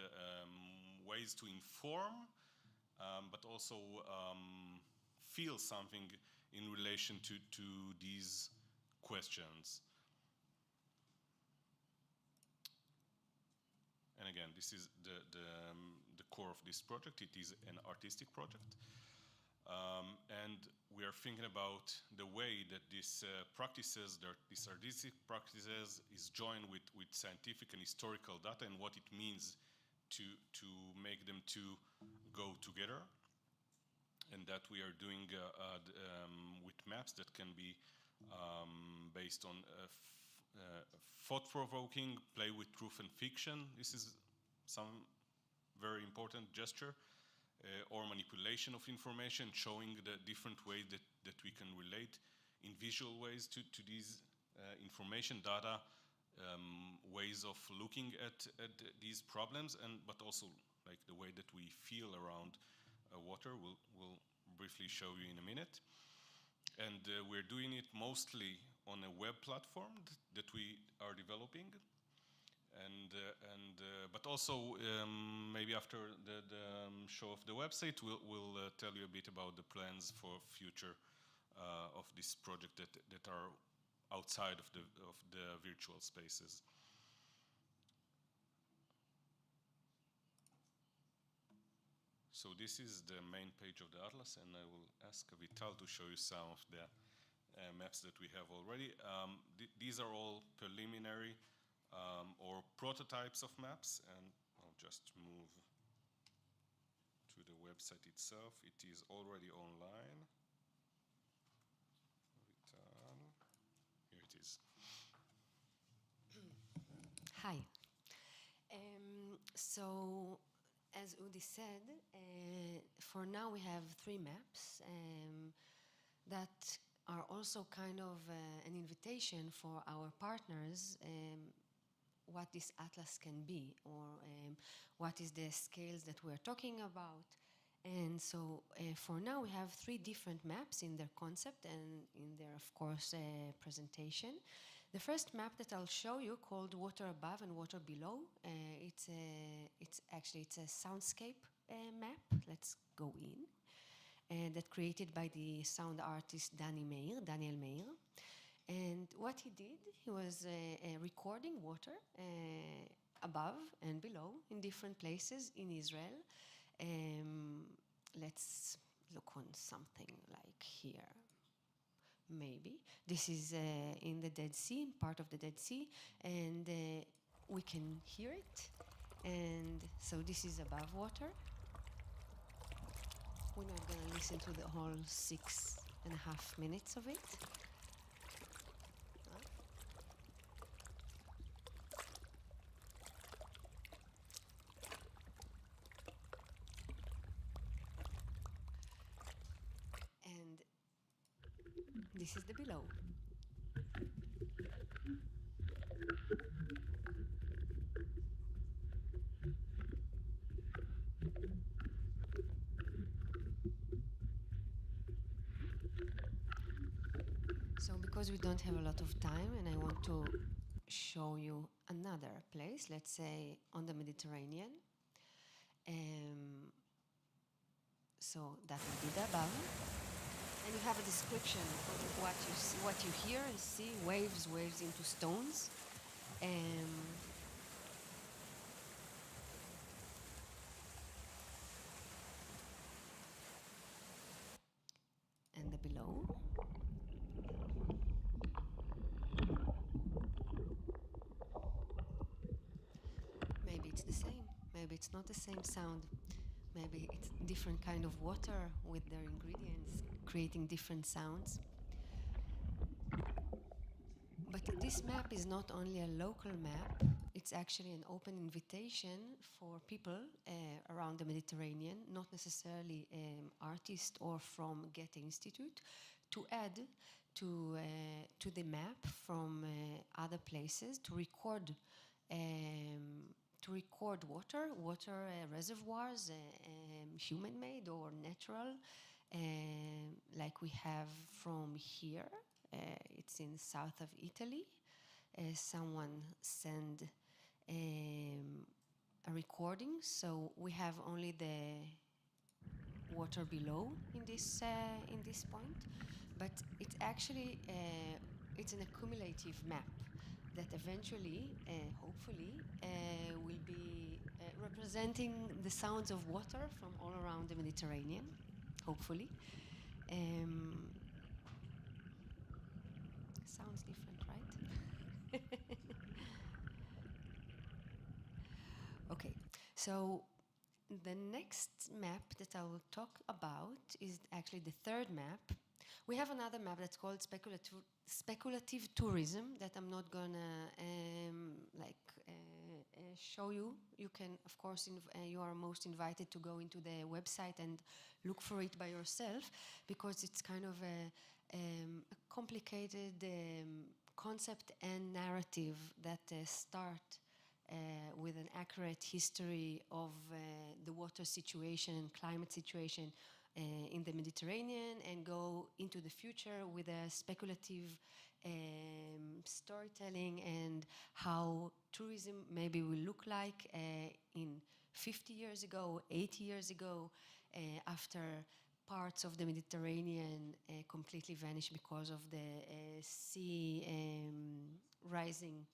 ways to inform, but also feel something in relation to these questions. And again, this is the core of this project. It is an artistic project. And we are thinking about the way that these practices, these artistic practices, is joined with scientific and historical data and what it means to make them to go together. And that we are doing with maps that can be based on thought-provoking, play with truth and fiction. This is some very important gesture. Or manipulation of information, showing the different ways that we can relate in visual ways to these information data, ways of looking at these problems, but also like the way that we feel around water. We'll briefly show you in a minute. And we're doing it mostly on a web platform that we are developing. But also maybe after the show of the website, we'll tell you a bit about the plans for future of this project that are outside of the virtual spaces. So this is the main page of the atlas, and I will ask Avital to show you some of the maps that we have already. These are all preliminary or prototypes of maps, and I'll just move to the website itself. It is already online. Here it is. Hi. So, as Udi said, for now we have 3 maps that are also kind of an invitation for our partners what this atlas can be, or what is the scales that we're talking about. And so for now we have 3 different maps in their concept and in their, of course, presentation. The first map that I'll show you, called Water Above and Water Below, it's a soundscape map. Let's go in. That created by the sound artist Daniel Meir. And what he did, he was recording water above and below in different places in Israel. Let's look on something like here. Maybe. This is in the Dead Sea, part of the Dead Sea, and we can hear it. And so this is above water. We're not going to listen to the whole 6.5 minutes of it. And this is the below. So because we don't have a lot of time and I want to show you another place, let's say on the Mediterranean. So that will be the above. And you have a description of what you see, what you hear and see, waves into stones. And the below. Maybe it's the same, maybe it's not the same sound. Maybe it's different kind of water with their ingredients, creating different sounds. But this map is not only a local map, it's actually an open invitation for people around the Mediterranean, not necessarily artists or from Goethe Institute, to add to the map from other places, to record water reservoirs, human-made or natural, like we have from here. It's in south of Italy. Someone sent a recording, so we have only the water below in this point, but it's actually it's an accumulative map that eventually, hopefully, will be representing the sounds of water from all around the Mediterranean, hopefully. Sounds different, right? Okay, so the next map that I will talk about is actually the third map. We have another map that's called speculative tourism that I'm not gonna show you. You can, of course, you are most invited to go into the website and look for it by yourself, because it's kind of a complicated concept and narrative that start with an accurate history of the water situation and climate situation in the Mediterranean, and go into the future with a speculative storytelling and how tourism maybe will look like in 50 years ago, 80 years ago, after parts of the Mediterranean completely vanished because of the sea rising,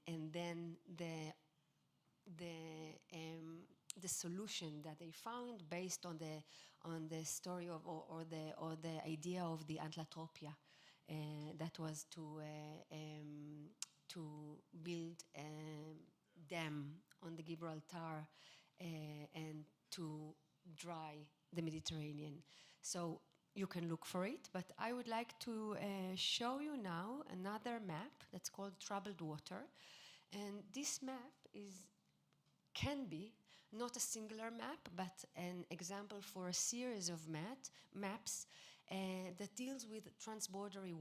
and then the solution that they found based on the story of or the idea of the Antlatopia, that was to build a dam on the Gibraltar and to dry the Mediterranean. So you can look for it, but I would like to show you now another map that's called Troubled Water, and this map can be not a singular map, but a example for a series of maps that deals with transbordery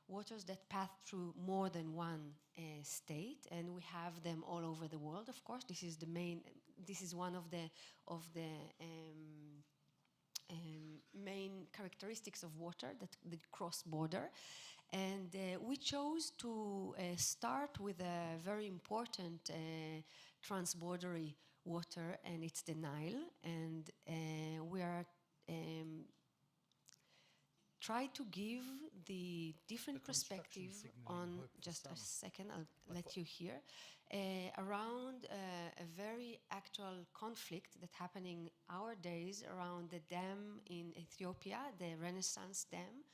waters that pass through more than one state, and we have them all over the world. Of course, this is one of the main characteristics of water that cross border. And we chose to start with a very important transbordery water, and it's the Nile. And we are try to give the different perspective on, just a second, I'll let you hear, around a very actual conflict that's happening our days around the dam in Ethiopia, the Renaissance Dam.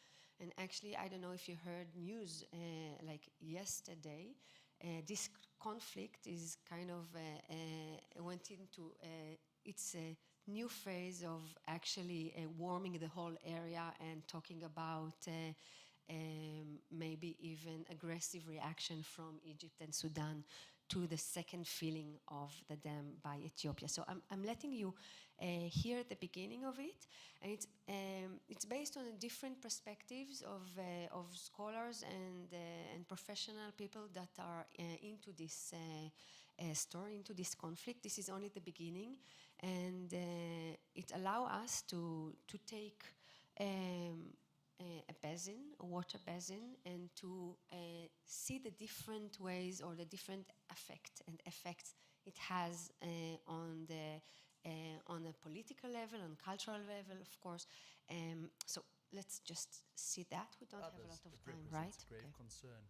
And actually, I don't know if you heard news like yesterday, this conflict is kind of went into its new phase of actually warming the whole area and talking about maybe even aggressive reaction from Egypt and Sudan to the second filling of the dam by Ethiopia. So I'm letting you hear the beginning of it, and it's based on different perspectives of scholars and professional people that are into this story, into this conflict. This is only the beginning, and it allows us to take a basin, a water basin, and to see the different ways or the different effects it has on a political level, on cultural level, of course. So let's just see that. We don't have a lot of time, right? Grave concern.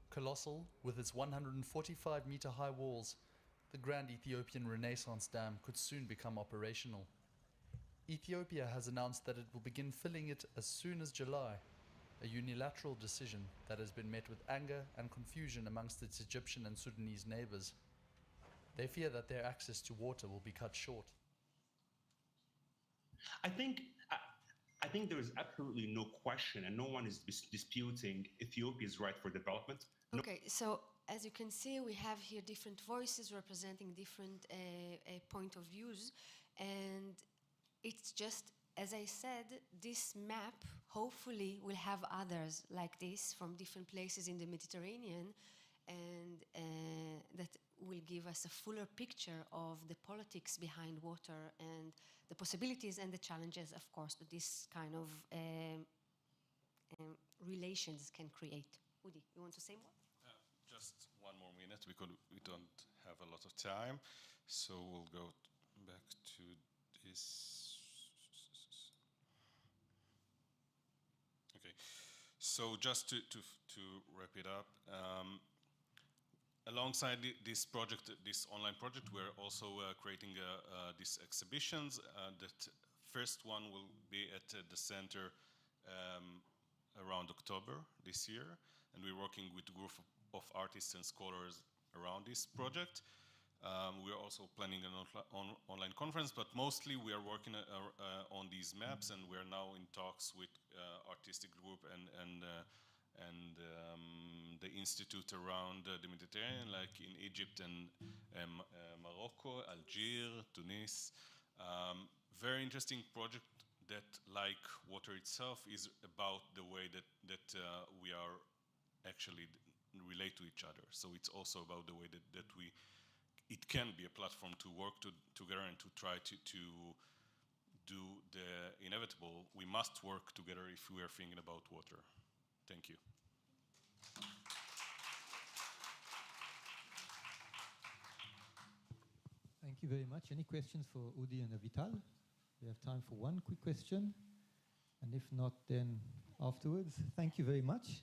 Colossal, with its 145-meter high walls, the Grand Ethiopian Renaissance Dam could soon become operational. Ethiopia has announced that it will begin filling it as soon as July, a unilateral decision that has been met with anger and confusion amongst its Egyptian and Sudanese neighbors. They fear that their access to water will be cut short. I think there is absolutely no question, and no one is disputing Ethiopia's right for development. Okay, so as you can see, we have here different voices representing different point of views, and it's just, as I said, this map hopefully will have others like this from different places in the Mediterranean, and that will give us a fuller picture of the politics behind water and the possibilities and the challenges, of course, that this kind of relations can create. Udi, you want to say more? Just one more minute because we don't have a lot of time. So we'll go back to this. Okay. So just to wrap it up, alongside this project, this online project, we're also creating these exhibitions. The first one will be at the center around October this year, and we're working with a group of artists and scholars around this project. We are also planning an online conference, but mostly we are working on these maps, and we are now in talks with artistic group and the institute around the Mediterranean, like in Egypt and Morocco, Algiers, Tunis. Very interesting project that, like water itself, is about the way that we are actually relate to each other. So it's also about the way that it can be a platform to work together and to try to do the inevitable. We must work together if we are thinking about water. Thank you. Thank you very much. Any questions for Udi and Avital? We have time for one quick question, and if not, then afterwards. Thank you very much.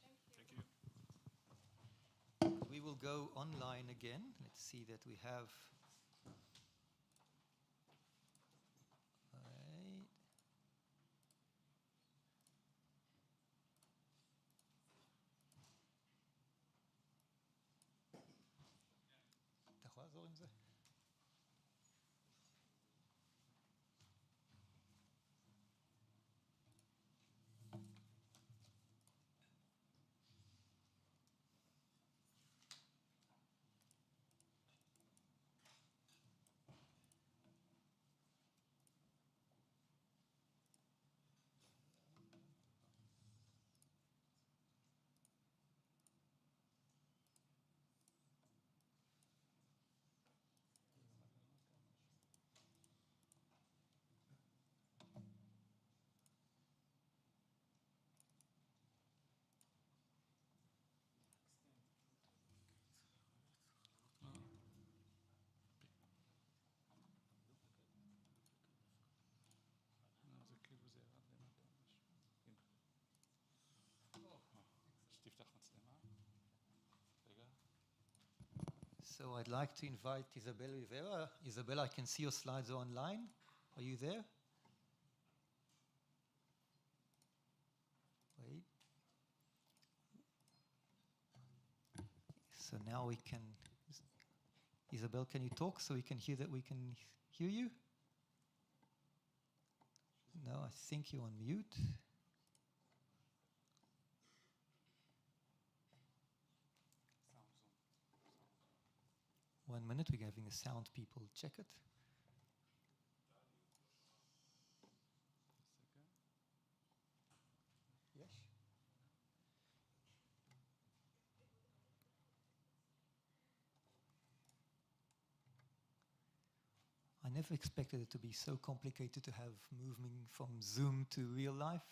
We will go online again. Let's see that we have. Right. אתה יכול לעזור עם זה? So I'd like to invite Isabel Rivera. Isabel, I can see your slides are online. Are you there? Wait. So now we can, Isabel, can you talk so we can hear that we can hear you? No, I think you're on mute. 1 minute, we're having the sound people check it. Yes. I never expected it to be so complicated to have moving from Zoom to real life.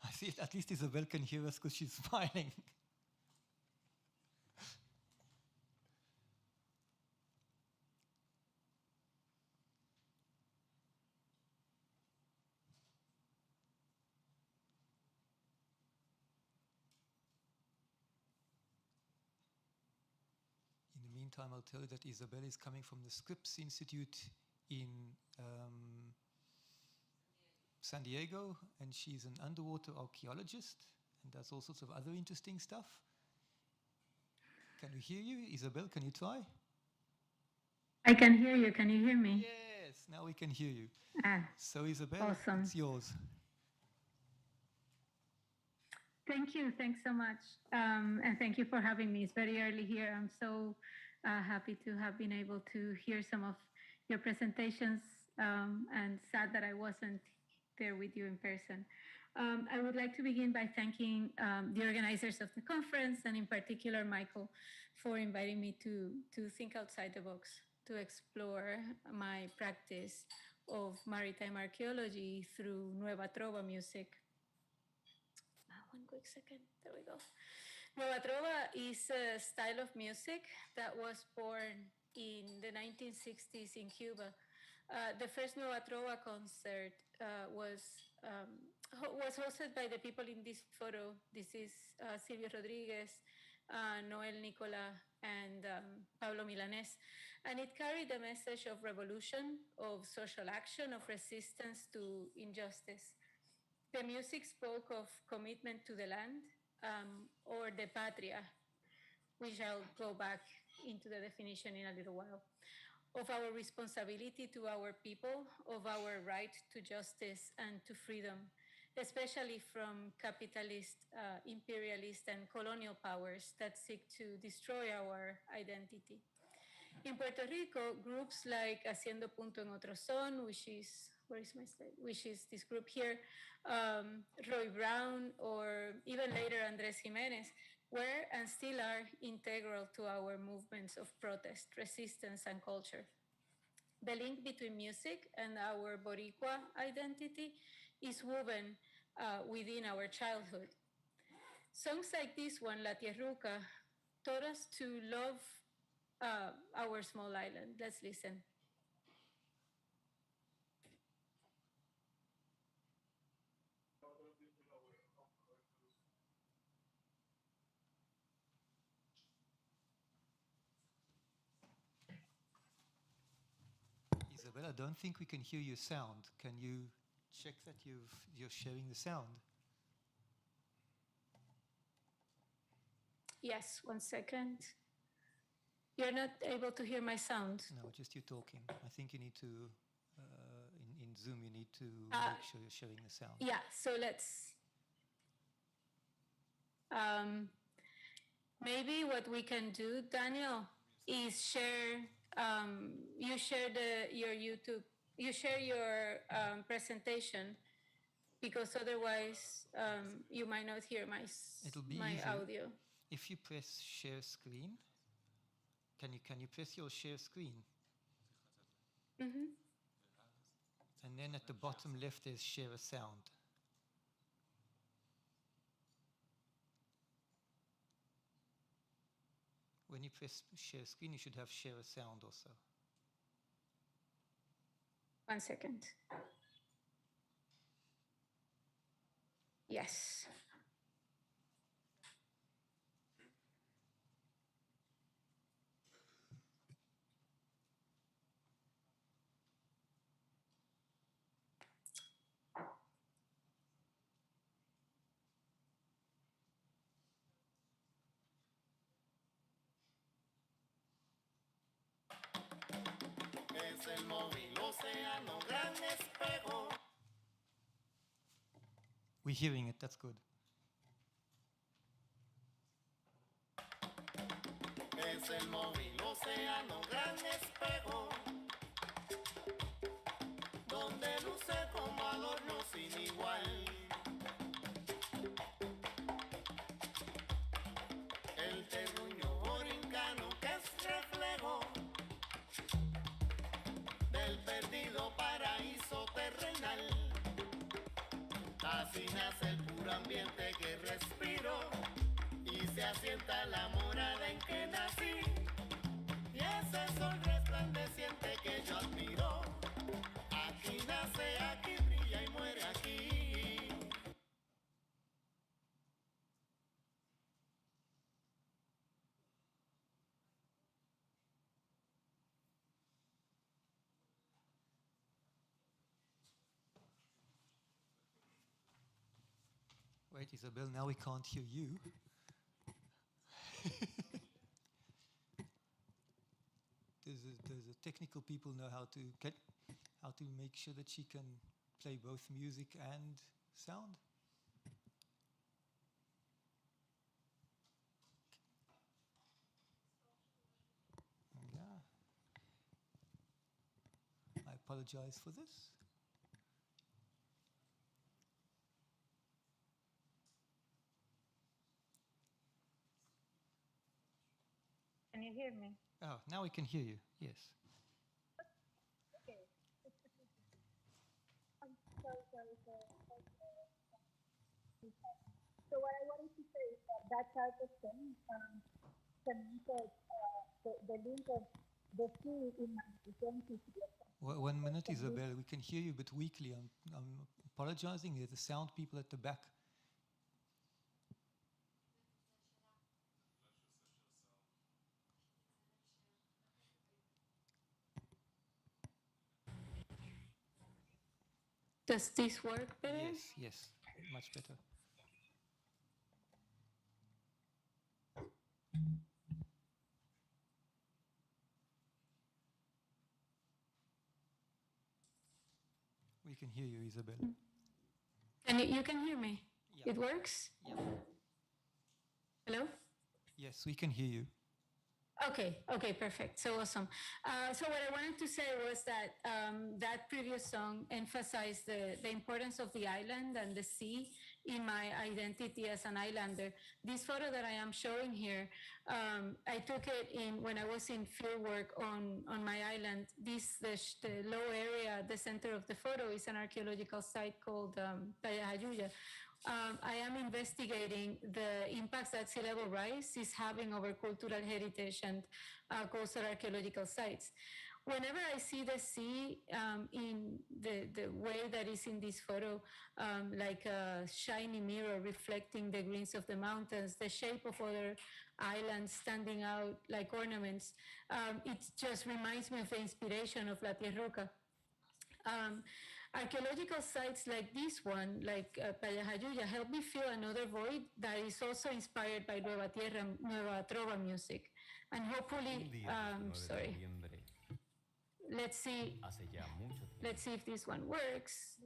I see it, at least Isabel can hear us because she's smiling. In the meantime, I'll tell you that Isabel is coming from the Scripps Institute in San Diego, and she's an underwater archaeologist and does all sorts of other interesting stuff. Can we hear you? Isabel, can you try? I can hear you. Can you hear me? Yes, now we can hear you. Ah, So Isabel, awesome. it's yours. Thank you. Thanks so much. And thank you for having me. It's very early here. I'm so happy to have been able to hear some of your presentations and sad that I wasn't there with you in person. I would like to begin by thanking the organizers of the conference, and in particular Michael, for inviting me to think outside the box, to explore my practice of maritime archaeology through Nueva Trova music. One quick second, there we go. Nueva Trova is a style of music that was born in the 1960s in Cuba. The first Nueva Trova concert was hosted by the people in this photo. This is Silvio Rodriguez, Noel Nicola, and Pablo Milanés. And it carried a message of revolution, of social action, of resistance to injustice. The music spoke of commitment to the land, or the patria, which I'll go back into the definition in a little while, of our responsibility to our people, of our right to justice and to freedom, especially from capitalist, imperialist, and colonial powers that seek to destroy our identity. In Puerto Rico, groups like Haciendo Punto en Otro Son, which is, where is my slide? Which is this group here, Roy Brown, or even later Andres Jimenez, were and still are integral to our movements of protest, resistance, and culture. The link between music and our Boricua identity is woven within our childhood. Songs like this one, La Tierruca, taught us to love our small island. Let's listen. Isabel, I don't think we can hear your sound. Can you check that you're sharing the sound? Yes, 1 second. You're not able to hear my sound? No, just you talking. I think you need to, in Zoom, you need to make sure you're sharing the sound. Yeah, so let's, maybe what we can do, Daniel, is share, you share your YouTube, you share your presentation, because otherwise you might not hear my easier audio. If you press share screen, can you press your share screen? Mm-hmm. And then at the bottom left there's share a sound. When you press share screen, you should have share a sound also. 1 second. Yes. Es el móvil océano, gran espejo. We're hearing it, that's good. Es el móvil océano, gran espejo, donde luce como adorno sin igual. El terruño borincano que es reflejo del perdido paraíso terrenal. Así nace el puro ambiente que respiro y se asienta la morada en que nací. Y ese sol resplandeciente que yo admiro, aquí nace, aquí brilla y muere aquí. Wait, Isabel, now we can't hear you. Does the technical people know how to make sure that she can play both music and sound? Yeah. I apologize for this. Can you hear me? Oh, now we can hear you. Yes. Okay. I'm sorry. So what I wanted to say is that type of thing can make the link of the sea in my identity. 1 minute, Isabel. We can hear you, but weakly. I'm apologizing. There's the sound people at the back. Does this work better? Yes, much better. We can hear you, Isabel. And you can hear me? Yeah. It works? Yeah. Hello? Yes, we can hear you. Okay, perfect. So awesome. So what I wanted to say was that that previous song emphasized the importance of the island and the sea in my identity as an islander. This photo that I am showing here, I took it when I was in field work on my island. The low area, the center of the photo, is an archaeological site called Playa Jayuya. I am investigating the impacts that sea level rise is having over cultural heritage and coastal archaeological sites. Whenever I see the sea in the way that is in this photo, like a shiny mirror reflecting the greens of the mountains, the shape of other islands standing out like ornaments, it just reminds me of the inspiration of La Tierruca. Archaeological sites like this one, like Playa Jayuya, help me feel another void that is also inspired by Nueva Tierra, Nueva Trova music. And hopefully, let's see if this one works.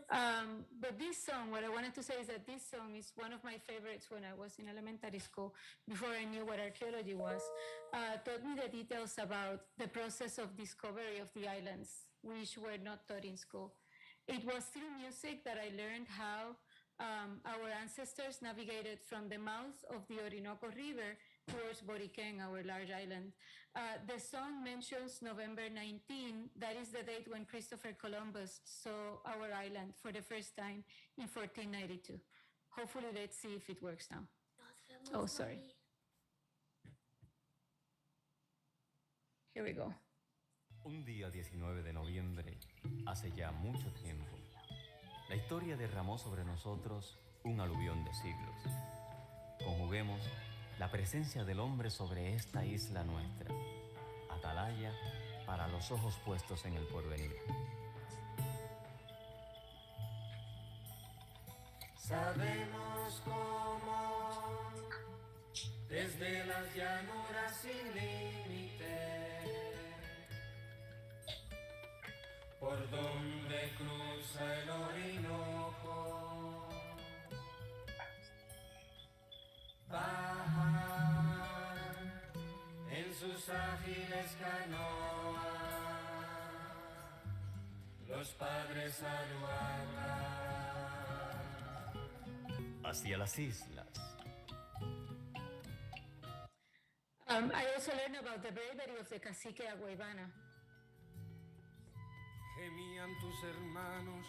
But this song, what I wanted to say is that this song is one of my favorites when I was in elementary school, before I knew what archaeology was. Taught me the details about the process of discovery of the islands, which were not taught in school. It was through music that I learned how our ancestors navigated from the mouth of the Orinoco River towards Boriquén, our large island. The song mentions November 19. That is the date when Christopher Columbus saw our island for the first time in 1492. Hopefully, let's see if it works now. Oh, sorry. Here we go. Un día 19 de noviembre, hace ya mucho tiempo, la historia derramó sobre nosotros un aluvión de siglos. Conjuguemos la presencia del hombre sobre esta isla nuestra, atalaya para los ojos puestos en el porvenir. Sabemos cómo, desde las llanuras sin límite, por donde cruza el Orinoco. Bajan en sus ágiles canoas los padres Aruaca Hacia las islas. I also learned about the bravery of the cacique Aguaybana. Gemían tus hermanos,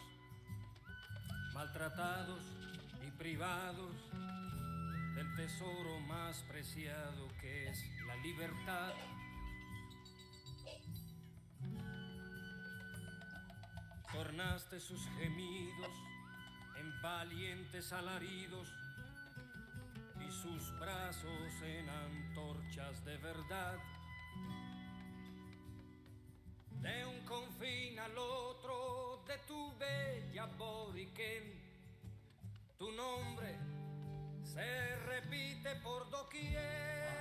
maltratados y privados del tesoro más preciado que es la libertad. Tornaste sus gemidos en valientes alaridos y sus brazos en antorchas de verdad. De un confín al otro de tu bella Boriquén, tu nombre se repite por doquier.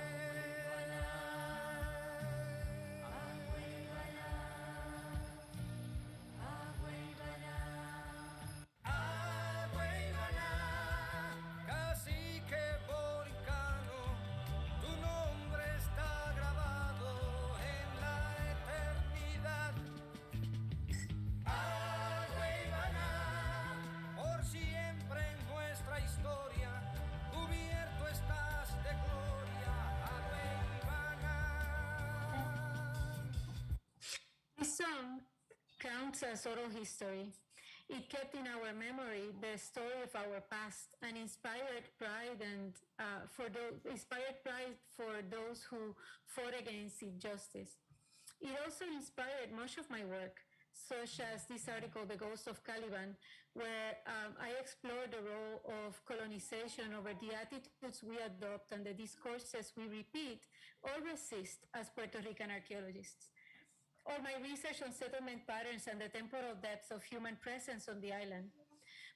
Cacique boricano, tu nombre está grabado en la eternidad. Agüeybaná, por siempre en nuestra historia, cubierto estás de gloria, Agüeybaná. This song counts as oral history. It kept in our memory the story of our past and inspired pride for those who fought against injustice. It also inspired much of my work, such as this article, The Ghost of Caliban, where I explore the role of colonization over the attitudes we adopt and the discourses we repeat or resist as Puerto Rican archaeologists. Or my research on settlement patterns and the temporal depths of human presence on the island.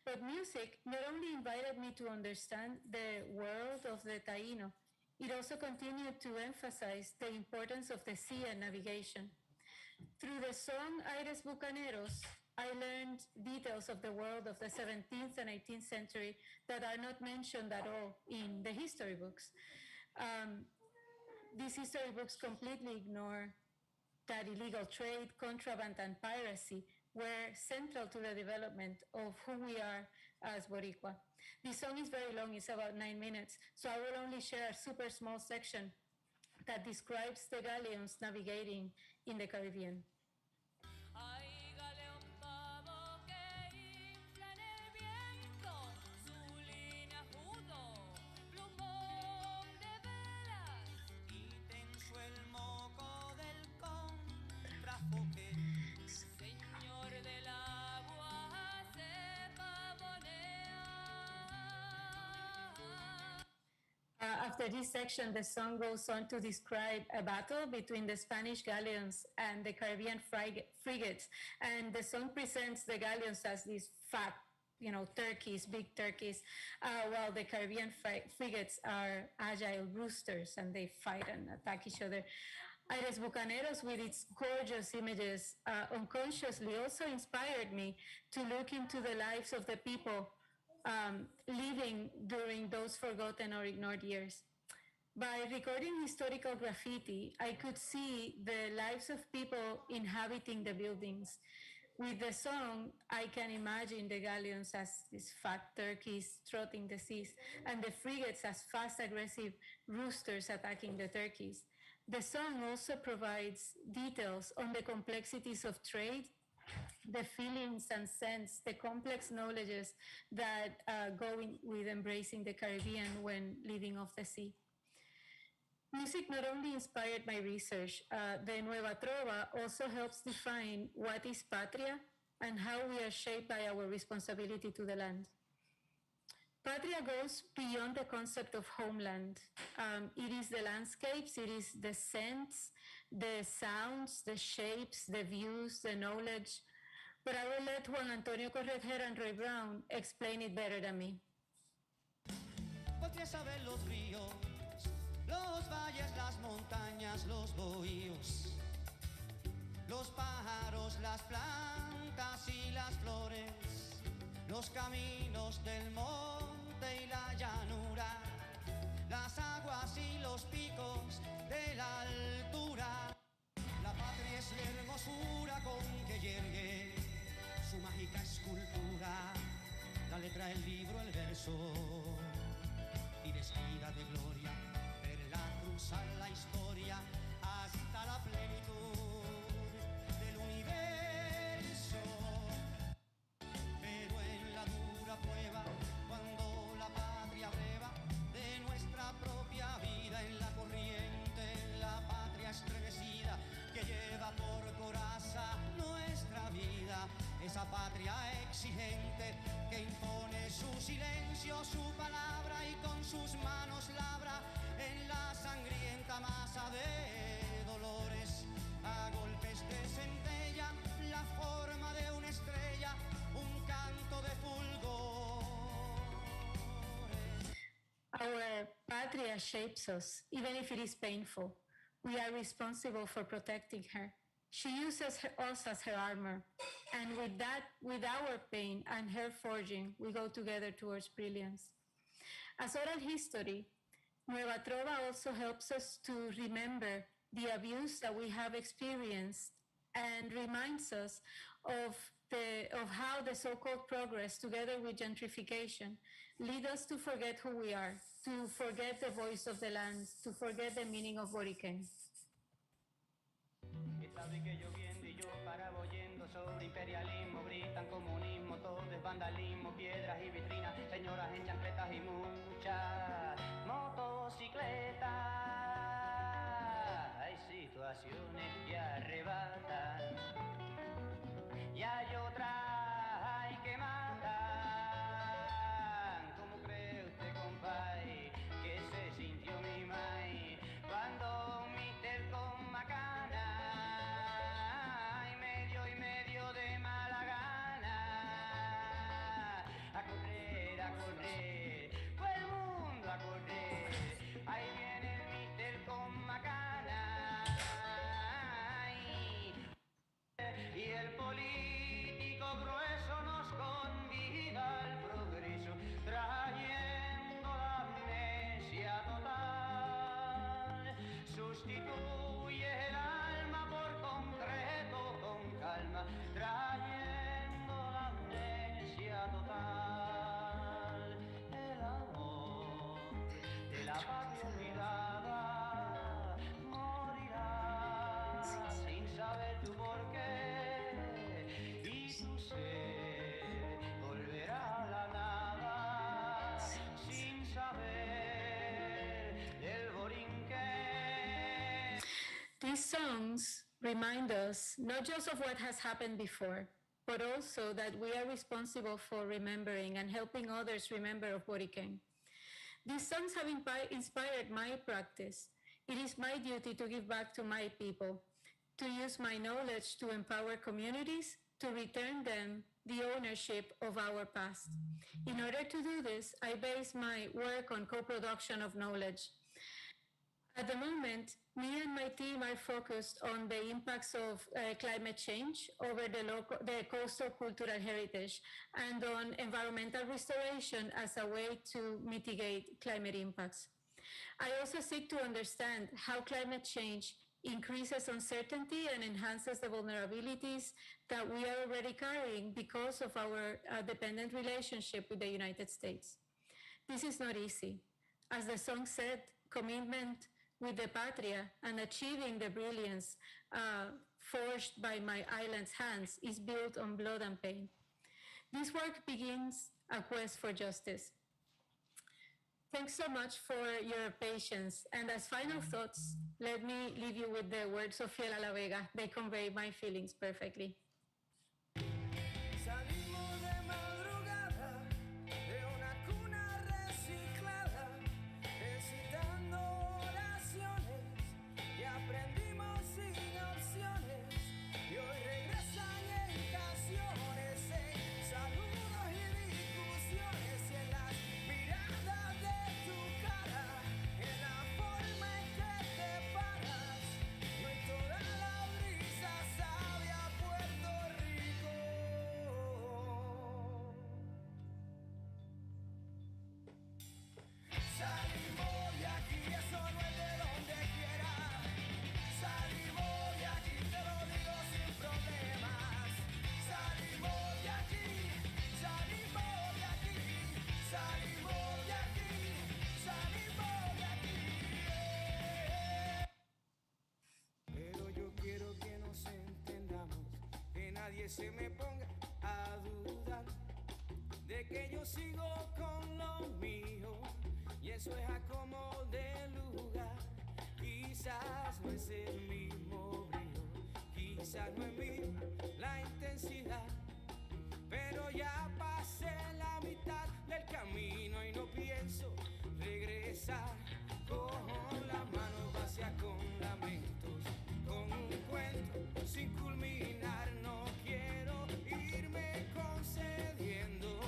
But music not only invited me to understand the world of the Taíno, it also continued to emphasize the importance of the sea and navigation. Through the song Aires Bucaneros, I learned details of the world of the 17th and 18th century that are not mentioned at all in the history books. These history books completely ignore that illegal trade, contraband, and piracy were central to the development of who we are as Boricua. This song is very long, it's about 9 minutes, so I will only share a super small section that describes the galleons navigating in the Caribbean. After this section, the song goes on to describe a battle between the Spanish galleons and the Caribbean frigates. And the song presents the galleons as these fat, turkeys, big turkeys, while the Caribbean frigates are agile roosters and they fight and attack each other. Aires Bucaneros, with its gorgeous images, unconsciously also inspired me to look into the lives of the people living during those forgotten or ignored years. By recording historical graffiti, I could see the lives of people inhabiting the buildings. With the song, I can imagine the galleons as these fat turkeys trotting the seas, and the frigates as fast, aggressive roosters attacking the turkeys. The song also provides details on the complexities of trade, the feelings and sense, the complex knowledges that go with embracing the Caribbean when living off the sea. Music not only inspired my research, the Nueva Trova also helps define what is patria and how we are shaped by our responsibility to the land. Patria goes beyond the concept of homeland. It is the landscapes, it is the scents, the sounds, the shapes, the views, the knowledge. But I will let Juan Antonio Corretjer and Roy Brown explain it better than me. Podría saber los ríos, los valles, las montañas, los bohíos, los pájaros, las plantas y las flores, los caminos del monte y la llanura, las aguas y los picos de la altura. La patria es la hermosura con que yergue su mágica escultura, la letra, el libro, el verso, y vestida de gloria, verla cruzar la historia hasta la plenitud del universo. Pero en la dura prueba, cuando la patria breva de nuestra propia vida, en la corriente, la patria estremecida que lleva por coraza nuestra vida, esa patria exigente que impone su silencio, su palabra, y con sus manos labra en la sangrienta masa de dolores, a golpes de centella, la forma de una estrella, un canto de fulgor. Our patria shapes us, even if it is painful. We are responsible for protecting her. She uses us as her armor, and with that, with our pain and her forging, we go together towards brilliance. As oral history, Nueva Trova also helps us to remember the abuse that we have experienced and reminds us of how the so-called progress, together with gentrification, lead us to forget who we are, to forget the voice of the land, to forget the meaning of Boriken. Sabe que yo viendo y yo paraba oyendo sobre imperialismo, gritan comunismo, todo es vandalismo, piedras y vitrinas, señoras en chancletas y muchas motocicletas. Hay situaciones que arrebatan y hay otras hay que matan. ¿Cómo cree usted, compay, que se sintió mi mai cuando un mister con macana These songs remind us not just of what has happened before, but also that we are responsible for remembering and helping others remember of Boriken. These songs have inspired my practice. It is my duty to give back to my people, to use my knowledge to empower communities, to return them the ownership of our past. In order to do this, I base my work on co-production of knowledge. At the moment, me and my team are focused on the impacts of climate change over the coastal cultural heritage and on environmental restoration as a way to mitigate climate impacts. I also seek to understand how climate change increases uncertainty and enhances the vulnerabilities that we are already carrying because of our dependent relationship with the United States. This is not easy. As the song said, commitment with the patria and achieving the brilliance forged by my island's hands is built on blood and pain. This work begins a quest for justice. Thanks so much for your patience. And as final thoughts, let me leave you with the words of Fiel a la Vega. They convey my feelings perfectly. Salimos de madrugada de una cuna reciclada, recitando oraciones y aprendimos sin opciones. Y hoy regresan en canciones, en saludos y discusiones, y en las miradas de tu cara, en la forma en que te paras, y hoy toda la brisa sale. se me ponga a dudar de que yo sigo con lo mío, y eso es a como de lugar. Quizás no es el mismo brillo, quizás no es misma la intensidad, pero ya pasé la mitad del camino y no pienso regresar. Con las manos vacías, con lamentos, con un cuento sin culminar. No quiero irme concediendo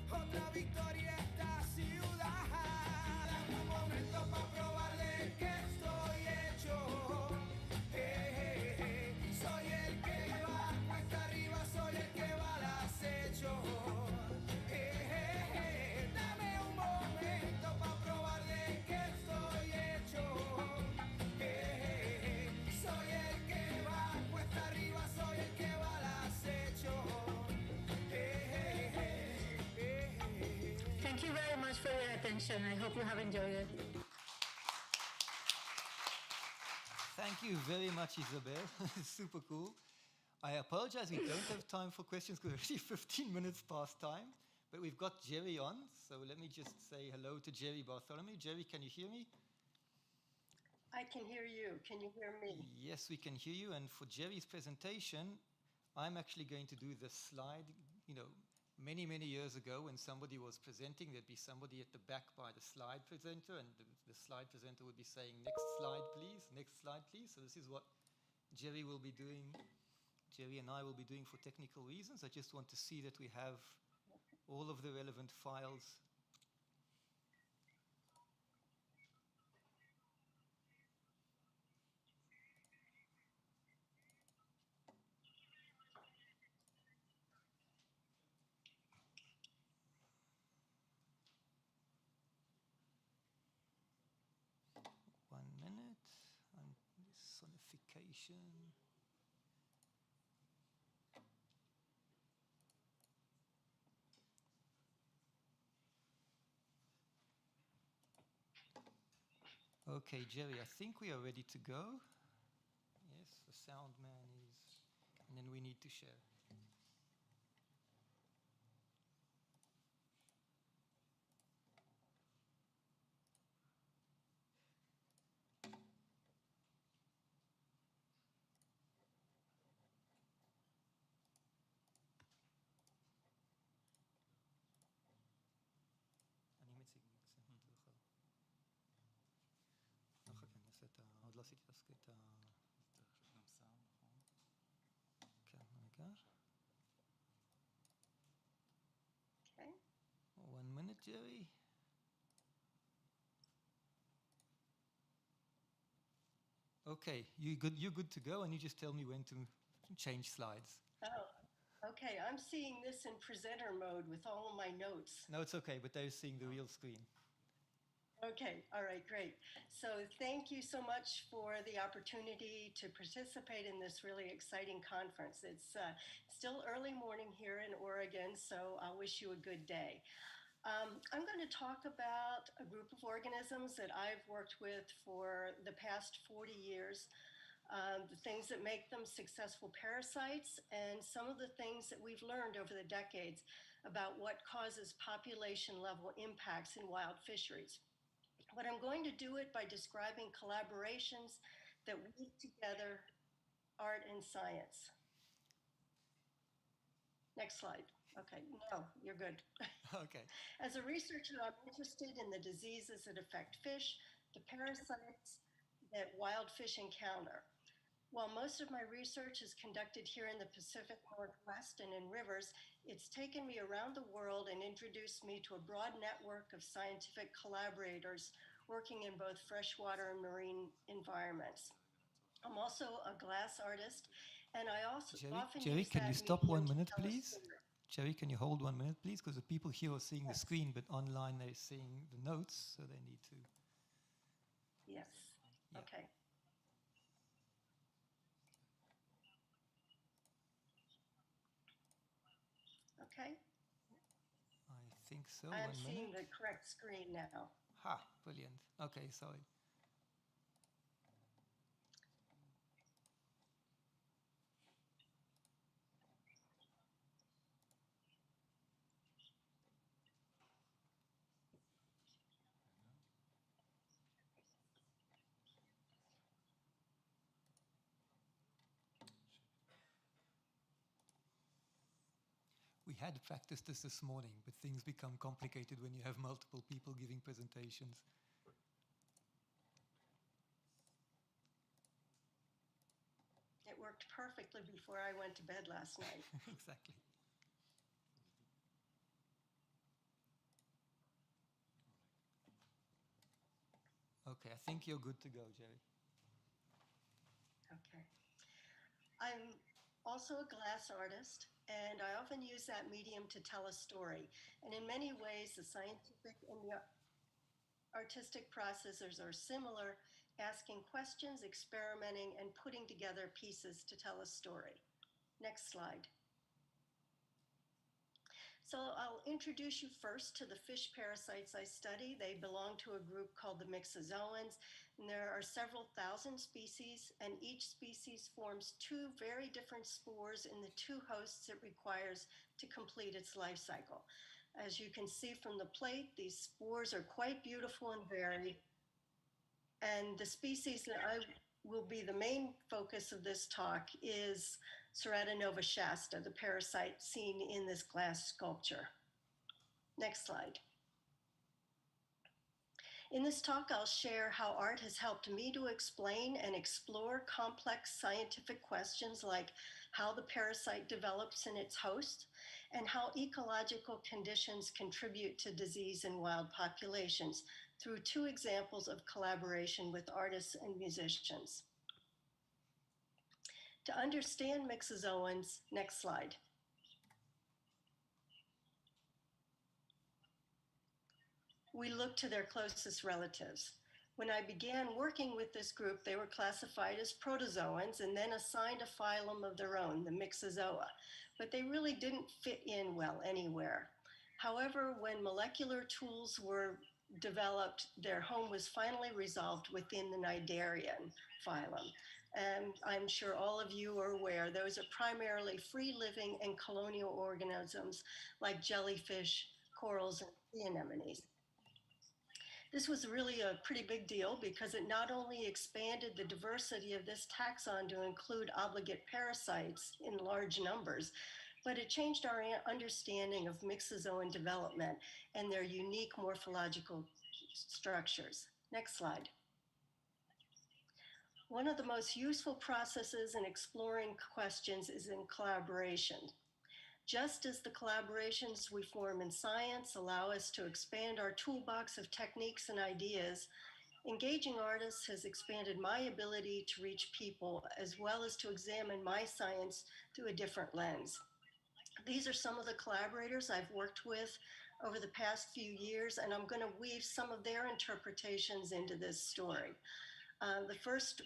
otra victoria a esta ciudad. Dame un momento para probar de qué estoy hecho. Soy el que va cuesta arriba, soy el que va al acecho. Dame un momento para probar de qué estoy hecho. Soy el que va cuesta arriba, soy el que va al acecho. Thank you very much for your attention. I hope you have enjoyed it. Thank you very much, Isabel. Super cool. I apologize, we don't have time for questions because we're already 15 minutes past time. But we've got Jerry on, so let me just say hello to Jerry Bartholomew. Jerry, can you hear me? I can hear you. Can you hear me? Yes, we can hear you. And for Jerry's presentation, I'm actually going to do the slide. You know, many, many years ago when somebody was presenting, there'd be somebody at the back by the slide presenter, and the slide presenter would be saying, next slide, please, next slide, please. So this is what Jerry will be doing. Jerry and I will be doing for technical reasons. I just want to see that we have all of the relevant files. One minute, and sonification. Okay, Jerry, I think we are ready to go. Yes, the sound man is, and then we need to share. אני מציג את זה. אחר כך נעשה את ה... עוד לא עשיתי את ה... גם סאונד, נכון? כן, רגע. Okay. 1 minute, Jerry. Okay, you're good to go, and you just tell me when to change slides. Oh, okay. I'm seeing this in presenter mode with all of my notes. No, it's okay, but they're seeing the real screen. Okay, all right, great. So thank you so much for the opportunity to participate in this really exciting conference. It's still early morning here in Oregon, so I wish you a good day. I'm going to talk about a group of organisms that I've worked with for the past 40 years, the things that make them successful parasites, and some of the things that we've learned over the decades about what causes population level impacts in wild fisheries. But I'm going to do it by describing collaborations that weave together art and science. Next slide. Okay, no, you're good. Okay. As a researcher, I'm interested in the diseases that affect fish, the parasites that wild fish encounter. While most of my research is conducted here in the Pacific Northwest and in rivers, it's taken me around the world and introduced me to a broad network of scientific collaborators working in both freshwater and marine environments. I'm also a glass artist, and I also often Jerry, use can that you stop medium 1 to minute, tell a please? story. Jerry, can you hold 1 minute, please? Because the people here are seeing the screen, but online they're seeing the notes, so they need to. Yes. Yeah. Okay. Okay. I think so. I'm 1 seeing minute. the correct screen now. Ha, brilliant. Okay, sorry. We had practiced this morning, but things become complicated when you have multiple people giving presentations. It worked perfectly before I went to bed last night. Exactly. Okay, I think you're good to go, Jerry. Okay. I'm also a glass artist, and I often use that medium to tell a story. And in many ways, the scientific and the artistic processes are similar, asking questions, experimenting, and putting together pieces to tell a story. Next slide. So I'll introduce you first to the fish parasites I study. They belong to a group called the Myxozoans, and there are several thousand species, and each species forms two very different spores in the two hosts it requires to complete its life cycle. As you can see from the plate, these spores are quite beautiful and varied, and the species that I will be the main focus of this talk is Serrata novashasta, the parasite seen in this glass sculpture. Next slide. In this talk, I'll share how art has helped me to explain and explore complex scientific questions like how the parasite develops in its host and how ecological conditions contribute to disease in wild populations through two examples of collaboration with artists and musicians. To understand myxozoans, next slide. We look to their closest relatives. When I began working with this group, they were classified as protozoans and then assigned a phylum of their own, the Myxozoa, but they really didn't fit in well anywhere. However, when molecular tools were developed, their home was finally resolved within the Cnidarian phylum. And I'm sure all of you are aware, those are primarily free-living and colonial organisms like jellyfish, corals, and sea anemones. This was really a pretty big deal because it not only expanded the diversity of this taxon to include obligate parasites in large numbers, but it changed our understanding of myxozoan development and their unique morphological structures. Next slide. One of the most useful processes in exploring questions is in collaboration. Just as the collaborations we form in science allow us to expand our toolbox of techniques and ideas, engaging artists has expanded my ability to reach people as well as to examine my science through a different lens. These are some of the collaborators I've worked with over the past few years, and I'm going to weave some of their interpretations into this story. The first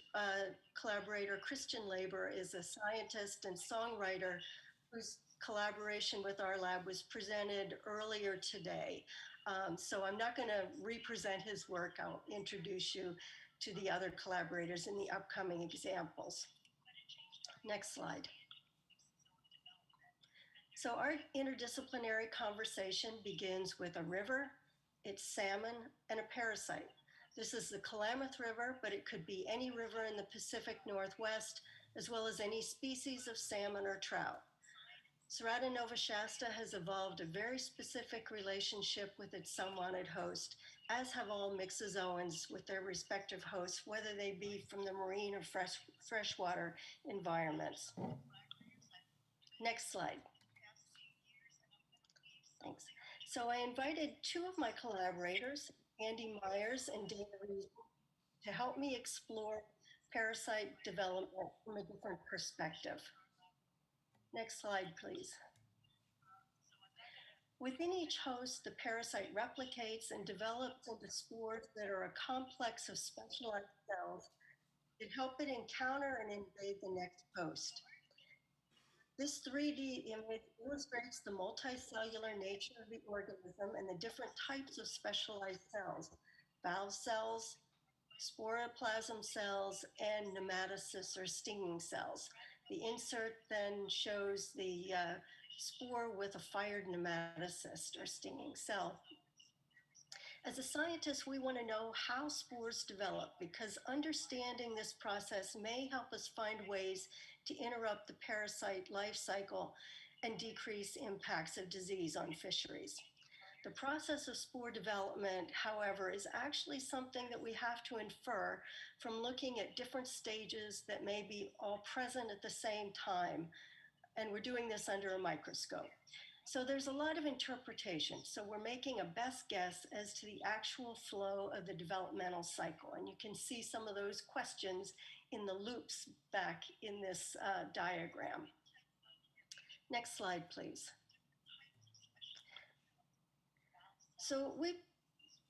collaborator, Christian Laber, is a scientist and songwriter whose collaboration with our lab was presented earlier today. So I'm not going to represent his work. I'll introduce you to the other collaborators in the upcoming examples. Next slide. So our interdisciplinary conversation begins with a river, its salmon, and a parasite. This is the Klamath River, but it could be any river in the Pacific Northwest, as well as any species of salmon or trout. Serrata novashasta has evolved a very specific relationship with its sunwanted host, as have all myxozoans with their respective hosts, whether they be from the marine or freshwater environments. Next slide. Thanks. So I invited two of my collaborators, Andy Myers and Dana Reed, to help me explore parasite development from a different perspective. Next slide, please. Within each host, the parasite replicates and develops into spores that are a complex of specialized cells that help it encounter and invade the next host. This 3D image illustrates the multicellular nature of the organism and the different types of specialized cells, valve cells, sporoplasm cells, and nematocysts or stinging cells. The insert then shows the spore with a fired nematocyst or stinging cell. As a scientist, we want to know how spores develop because understanding this process may help us find ways to interrupt the parasite life cycle and decrease impacts of disease on fisheries. The process of spore development, however, is actually something that we have to infer from looking at different stages that may be all present at the same time. And we're doing this under a microscope. So there's a lot of interpretation. So we're making a best guess as to the actual flow of the developmental cycle. And you can see some of those questions in the loops back in this diagram. Next slide, please. So we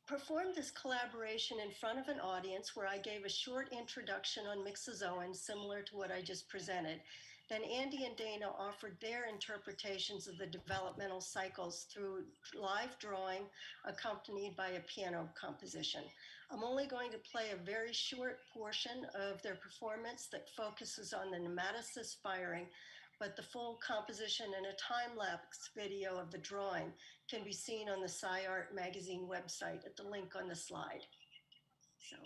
performed this collaboration in front of an audience where I gave a short introduction on mixozoans, similar to what I just presented. Then Andy and Dana offered their interpretations of the developmental cycles through live drawing accompanied by a piano composition. I'm only going to play a very short portion of their performance that focuses on the nematocyst firing, but the full composition and a time-lapse video of the drawing can be seen on the SciArt magazine website at the link on the slide. So.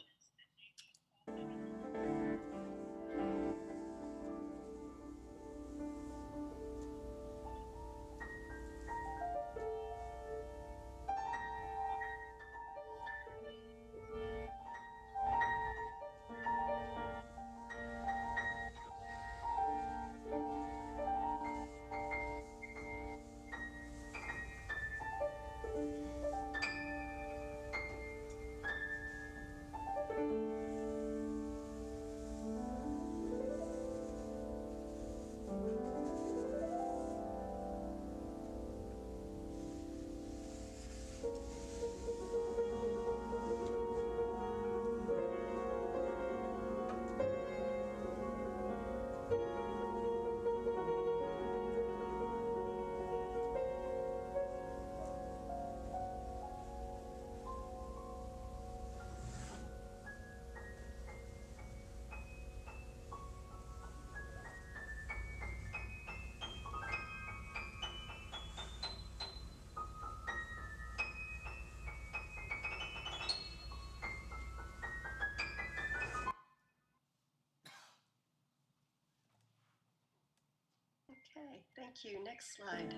Okay, thank you. Next slide.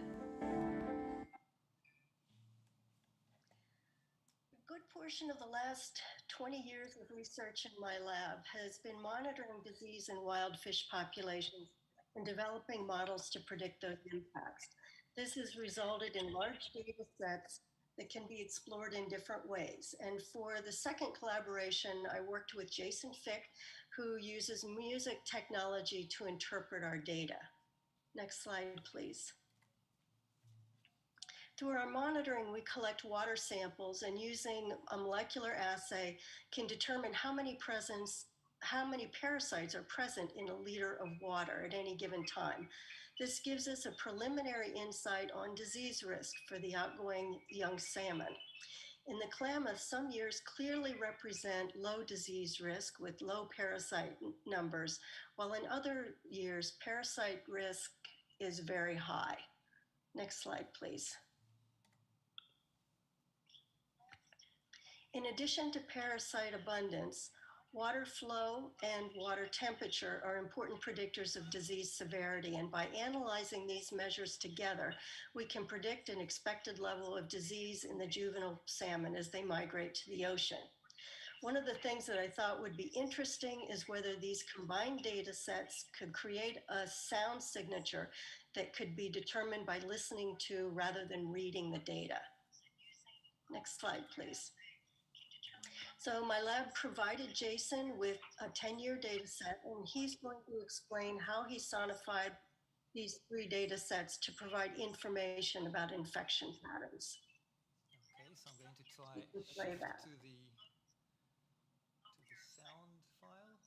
A good portion of the last 20 years of research in my lab has been monitoring disease in wild fish populations and developing models to predict those impacts. This has resulted in large data sets that can be explored in different ways. And for the second collaboration, I worked with Jason Fick, who uses music technology to interpret our data. Next slide, please. Through our monitoring, we collect water samples and using a molecular assay can determine how many parasites are present in a liter of water at any given time. This gives us a preliminary insight on disease risk for the outgoing young salmon. In the Klamath, some years clearly represent low disease risk with low parasite numbers, while in other years, parasite risk is very high. Next slide, please. In addition to parasite abundance, water flow and water temperature are important predictors of disease severity, and by analyzing these measures together, we can predict an expected level of disease in the juvenile salmon as they migrate to the ocean. One of the things that I thought would be interesting is whether these combined data sets could create a sound signature that could be determined by listening to rather than reading the data. Next slide, please. So my lab provided Jason with a 10-year data set, and he's going to explain how he sonified these 3 data sets to provide information about infection patterns. Okay, so I'm going to try play shift that. to the sound file.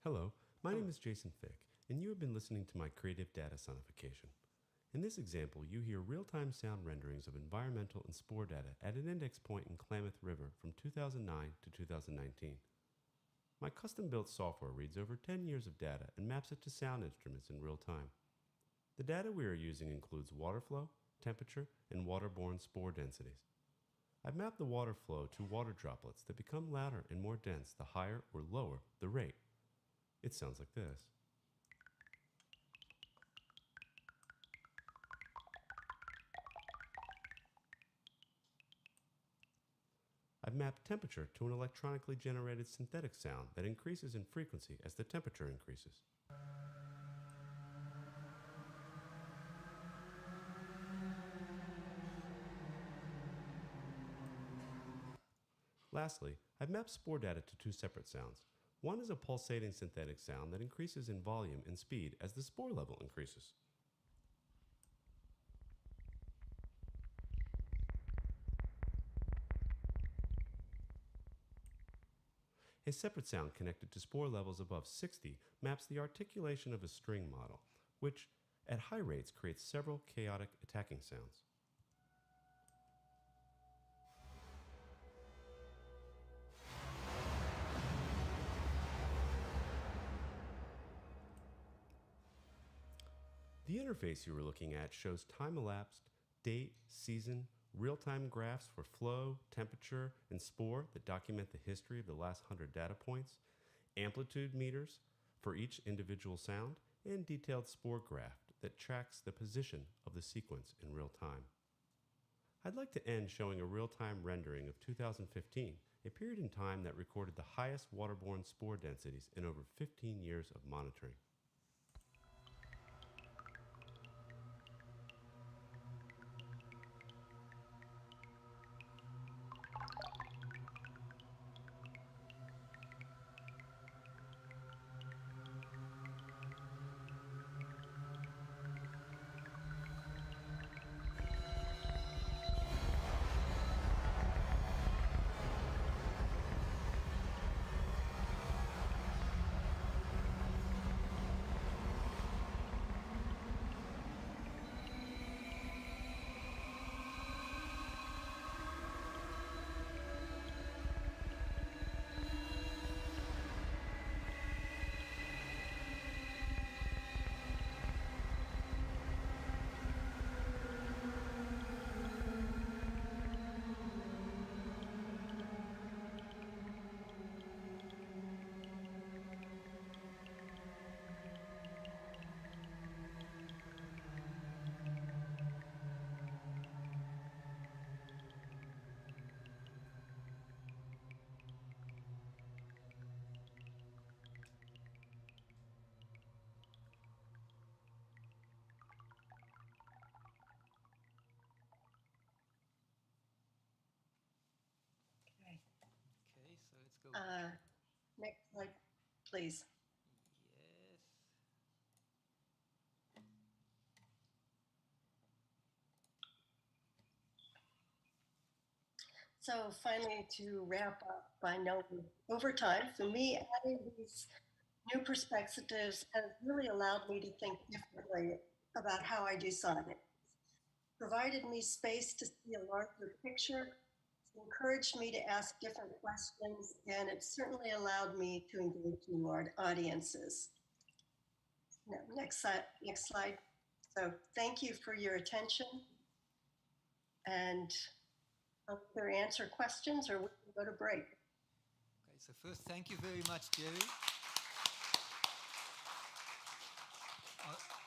Hello, my name is Jason Fick, and you have been listening to my creative data sonification. In this example, you hear real-time sound renderings of environmental and spore data at an index point in Klamath River from 2009 to 2019. My custom-built software reads over 10 years of data and maps it to sound instruments in real time. The data we are using includes water flow, temperature, and waterborne spore densities. I've mapped the water flow to water droplets that become louder and more dense the higher or lower the rate. It sounds like this. I've mapped temperature to an electronically generated synthetic sound that increases in frequency as the temperature increases. Lastly, I've mapped spore data to two separate sounds. One is a pulsating synthetic sound that increases in volume and speed as the spore level increases. A separate sound connected to spore levels above 60 maps the articulation of a string model, which at high rates creates several chaotic attacking sounds. The interface you were looking at shows time-elapsed, date, season, real-time graphs for flow, temperature, and spore that document the history of the last 100 data points, amplitude meters for each individual sound, and detailed spore graph that tracks the position of the sequence in real time. I'd like to end showing a real-time rendering of 2015, a period in time that recorded the highest waterborne spore densities in over 15 years of monitoring. Next slide, please. Yes. So finally, to wrap up, I know over time, for me, adding these new perspectives has really allowed me to think differently about how I do science. Provided me space to see a larger picture, encouraged me to ask different questions, and it certainly allowed me to engage new audiences. No, next slide. So thank you for your attention, and I'll either answer questions or we can go to break. Okay, so first, thank you very much, Jerry.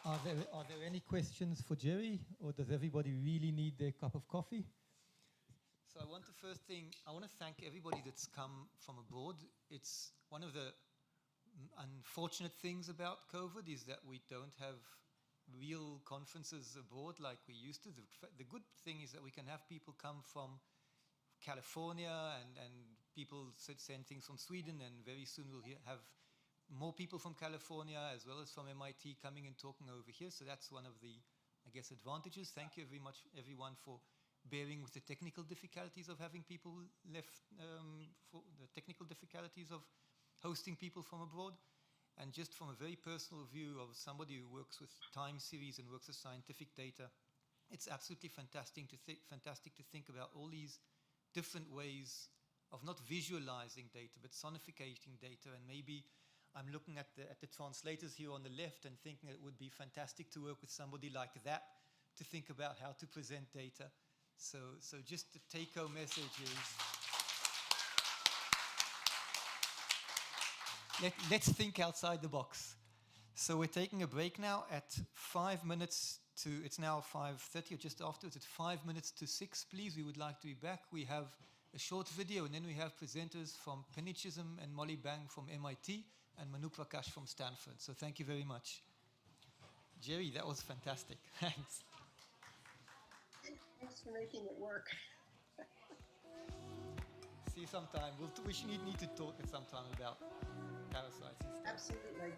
Are there any questions for Jerry, or does everybody really need their cup of coffee? So I want to thank everybody that's come from abroad. It's one of the unfortunate things about COVID is that we don't have real conferences abroad like we used to. The good thing is that we can have people come from California and people send things from Sweden, and very soon we'll have more people from California as well as from MIT coming and talking over here. So that's one of the, I guess, advantages. Thank you very much, everyone, for bearing with the technical difficulties of having people for the technical difficulties of hosting people from abroad. And just from a very personal view of somebody who works with time series and works with scientific data, it's absolutely fantastic to think about all these different ways of not visualizing data, but sonificating data. And maybe I'm looking at the translators here on the left and thinking it would be fantastic to work with somebody like that to think about how to present data. So just the take-home message is, let's think outside the box. So we're taking a break now at 5 minutes to, it's now 5:30 or just afterwards, at 5 minutes to 6, please. We would like to be back. We have a short video, and then we have presenters from Penny Chisholm and Molly Bang from MIT and Manu Prakash from Stanford. So thank you very much. Jerry, that was fantastic. Thanks. Thanks for making it work. See you sometime. We should need to talk at some time about parasites and stuff. Absolutely.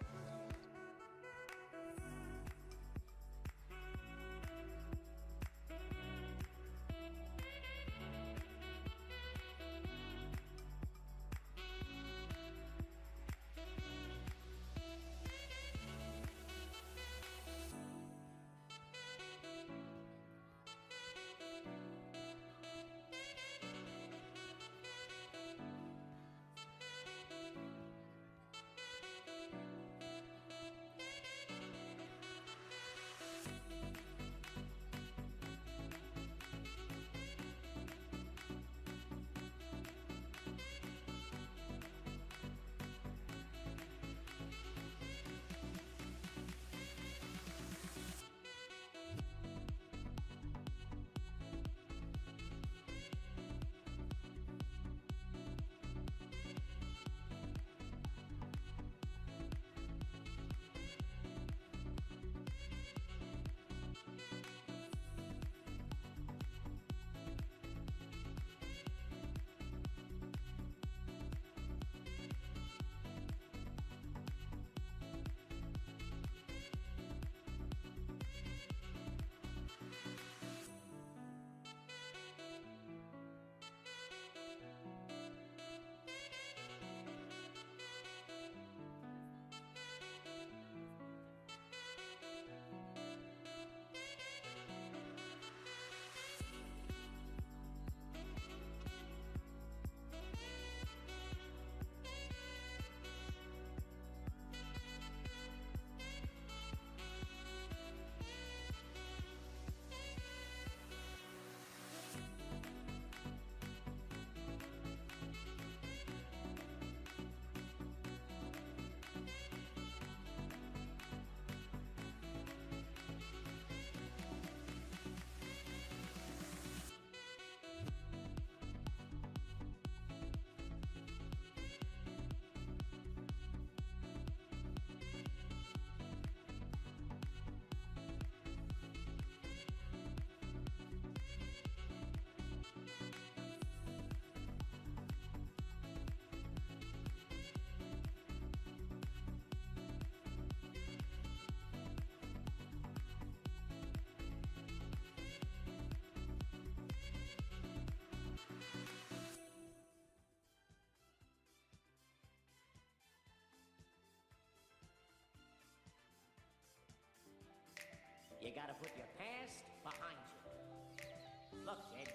You gotta put your past behind you. Look, kid.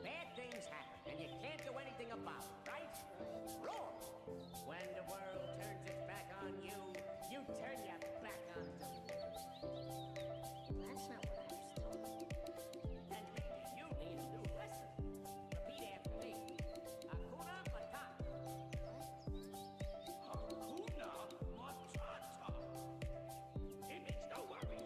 Bad things happen, and you can't do anything about it, right? Wrong. When the world turns its back on you, you turn your back on them. That's not what I was told. Then maybe you need a new lesson. Repeat after me. Hakuna Matata. Hakuna Matata. It means no worries.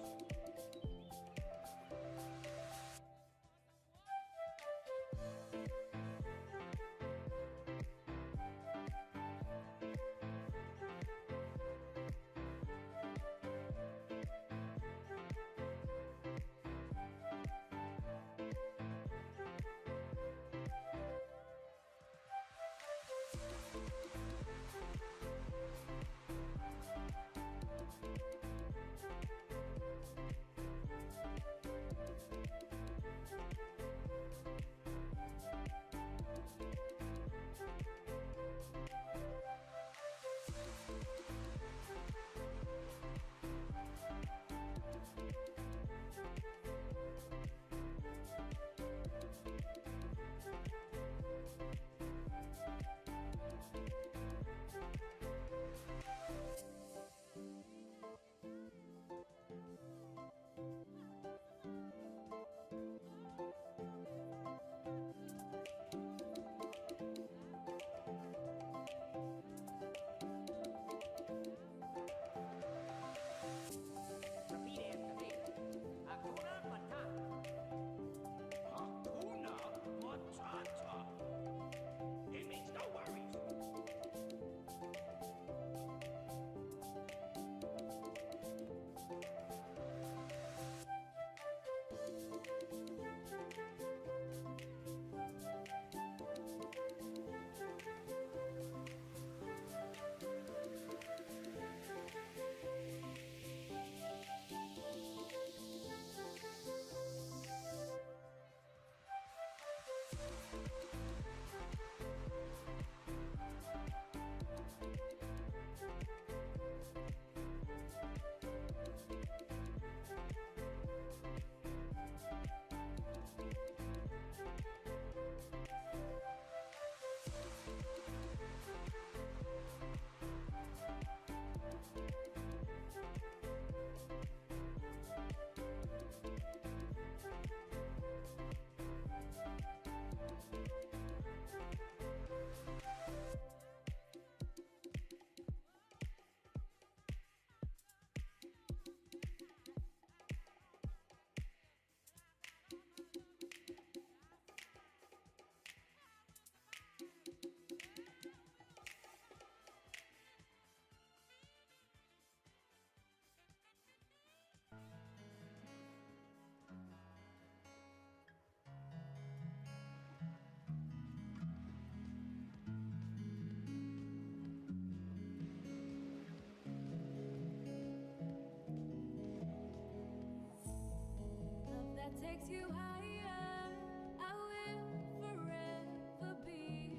you higher. I will forever be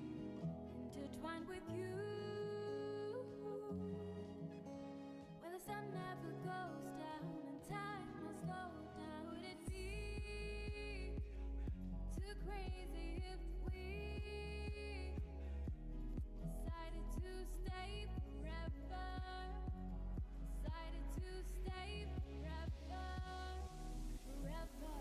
intertwined with you. Where the sun never goes down and time has slowed down. Would it be too crazy if we decided to stay forever? Decided to stay forever, forever.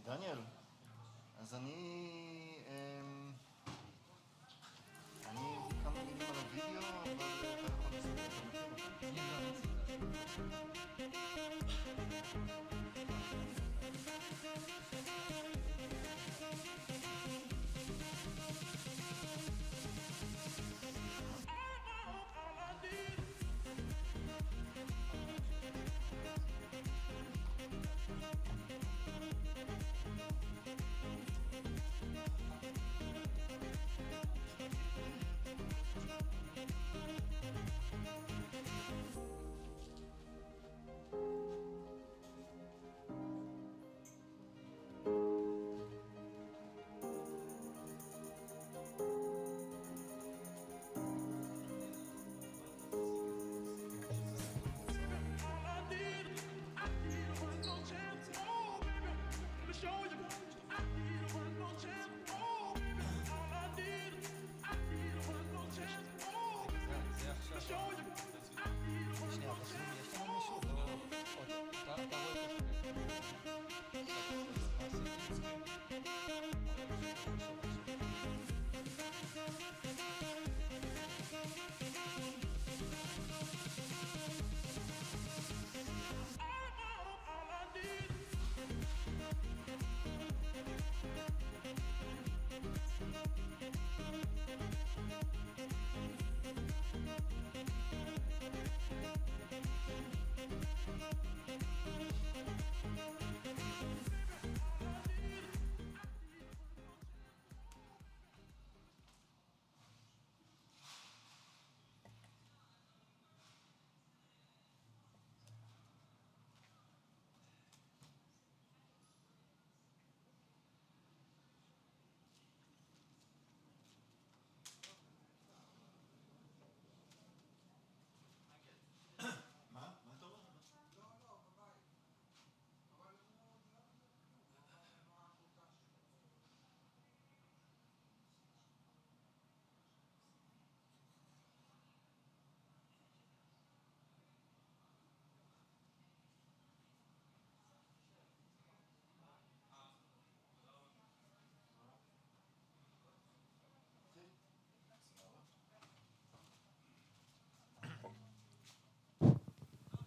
דניאל, אז אני כמה מילים על הוידאו, אבל אתה יכול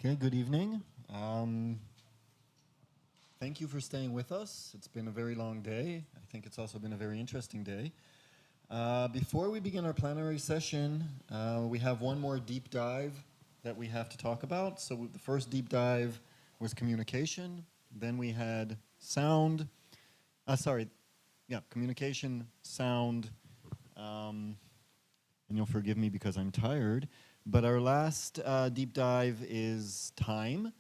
Okay, good evening. Thank you for staying with us. It's been a very long day. I think it's also been a very interesting day. Before we begin our plenary session, we have one more deep dive that we have to talk about. So the first deep dive was communication. Then we had sound. Communication, sound, and you'll forgive me because I'm tired. But our last deep dive is time,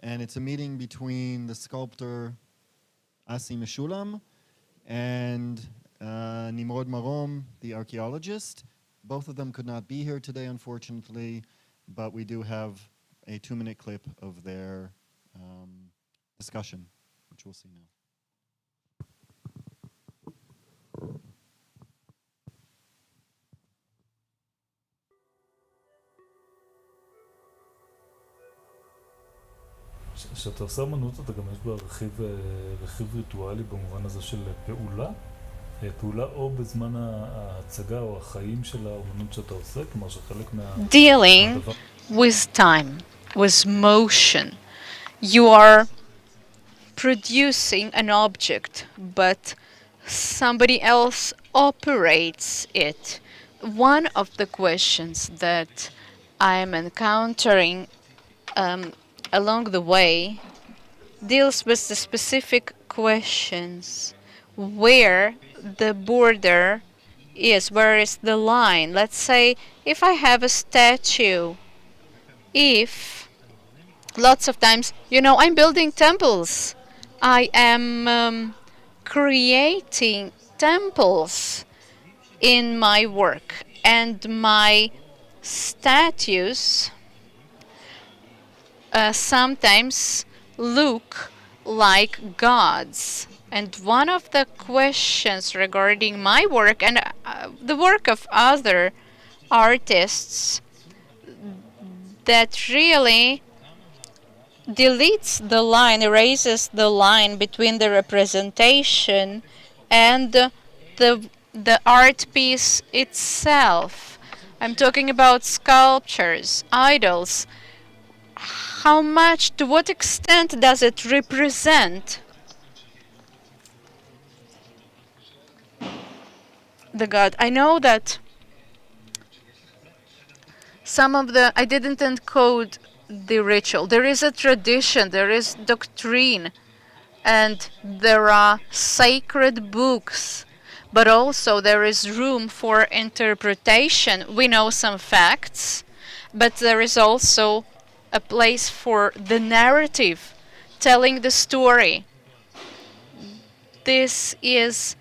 and it's a meeting between the sculptor Asi Meshulam and Nimrod Marom, the archaeologist. Both of them could not be here today, unfortunately, but we do have a 2-minute clip of their discussion, which we'll see now. כשאתה עושה אמנות אתה גם יש בה רכיב ריטואלי במובן הזה של פעולה, פעולה או בזמן ההצגה או החיים של האמנות שאתה עושה, כלומר שחלק מה... Dealing with time, with motion. You are producing an object, but somebody else operates it. One of the questions that I am encountering along the way deals with the specific questions where the border is, where is the line. Let's say if I have a statue, if lots of times, you know, I'm building temples, I am creating temples in my work, and my statues sometimes look like gods. And one of the questions regarding my work and the work of other artists that really deletes the line, erases the line between the representation and the art piece itself. I'm talking about sculptures, idols. How much, to what extent does it represent the God? I know that some of the, I didn't encode the ritual. There is a tradition, there is doctrine, and there are sacred books, but also there is room for interpretation. We know some facts, but there is also a place for the narrative, telling the story. This is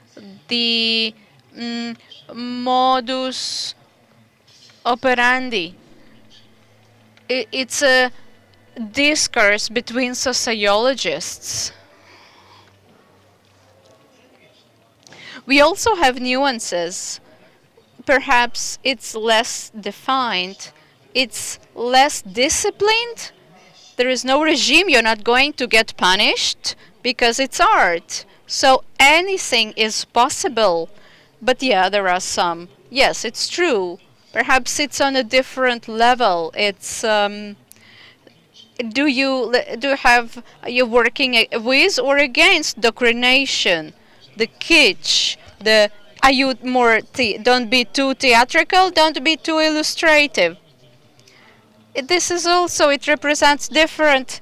the modus operandi. It's a discourse between sociologists. We also have nuances. Perhaps it's less defined. It's less disciplined. There is no regime. You're not going to get punished because it's art. So anything is possible. But yeah, there are some. Yes, it's true. Perhaps it's on a different level. It's are you working with or against doctrination, the kitsch, are you more don't be too theatrical, don't be too illustrative. This is also, it represents different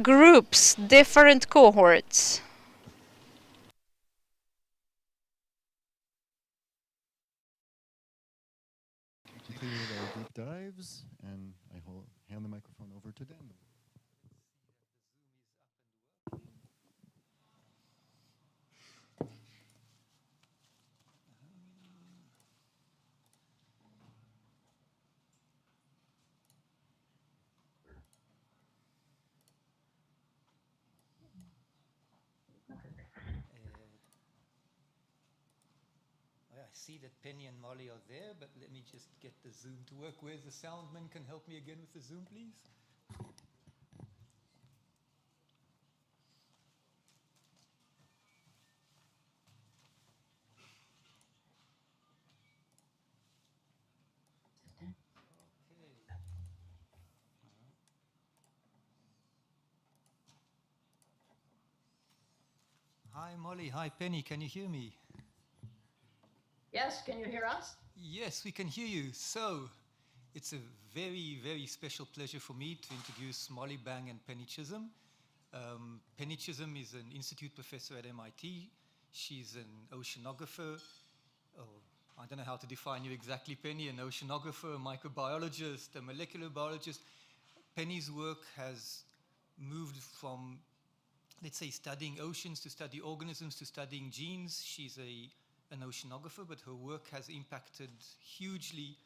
groups, different cohorts. Completed our deep dives, and I hand the microphone over to Dan. I see that Penny and Molly are there, but let me just get the Zoom to work. Where's the soundman? Can help me again with the Zoom, please? Hi, Molly. Hi, Penny. Can you hear me? Yes, can you hear us? Yes, we can hear you. So, It's a very, very special pleasure for me to introduce Molly Bang and Penny Chisholm. Penny Chisholm is an institute professor at MIT. She's an oceanographer. I don't know how to define you exactly, Penny, an oceanographer, a microbiologist, a molecular biologist. Penny's work has moved from, let's say, studying oceans to study organisms to studying genes. She's an oceanographer, but her work has impacted hugely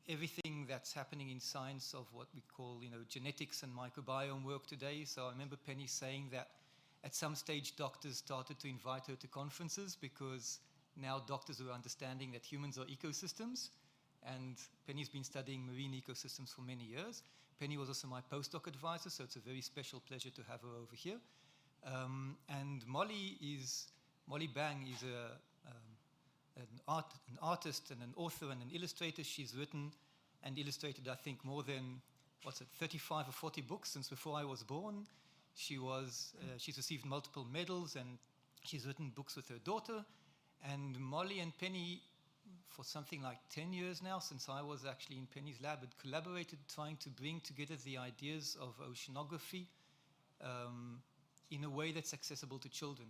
everything that's happening in science of what we call, genetics and microbiome work today. So I remember Penny saying that at some stage doctors started to invite her to conferences because now doctors are understanding that humans are ecosystems, and Penny's been studying marine ecosystems for many years. Penny was also my postdoc advisor, so it's a very special pleasure to have her over here. And Molly Bang is an artist and an author and an illustrator. She's written and illustrated, I think, more than 35 or 40 books since before I was born. She's received multiple medals, and she's written books with her daughter. And Molly and Penny, for something like 10 years now, since I was actually in Penny's lab, had collaborated trying to bring together the ideas of oceanography in a way that's accessible to children.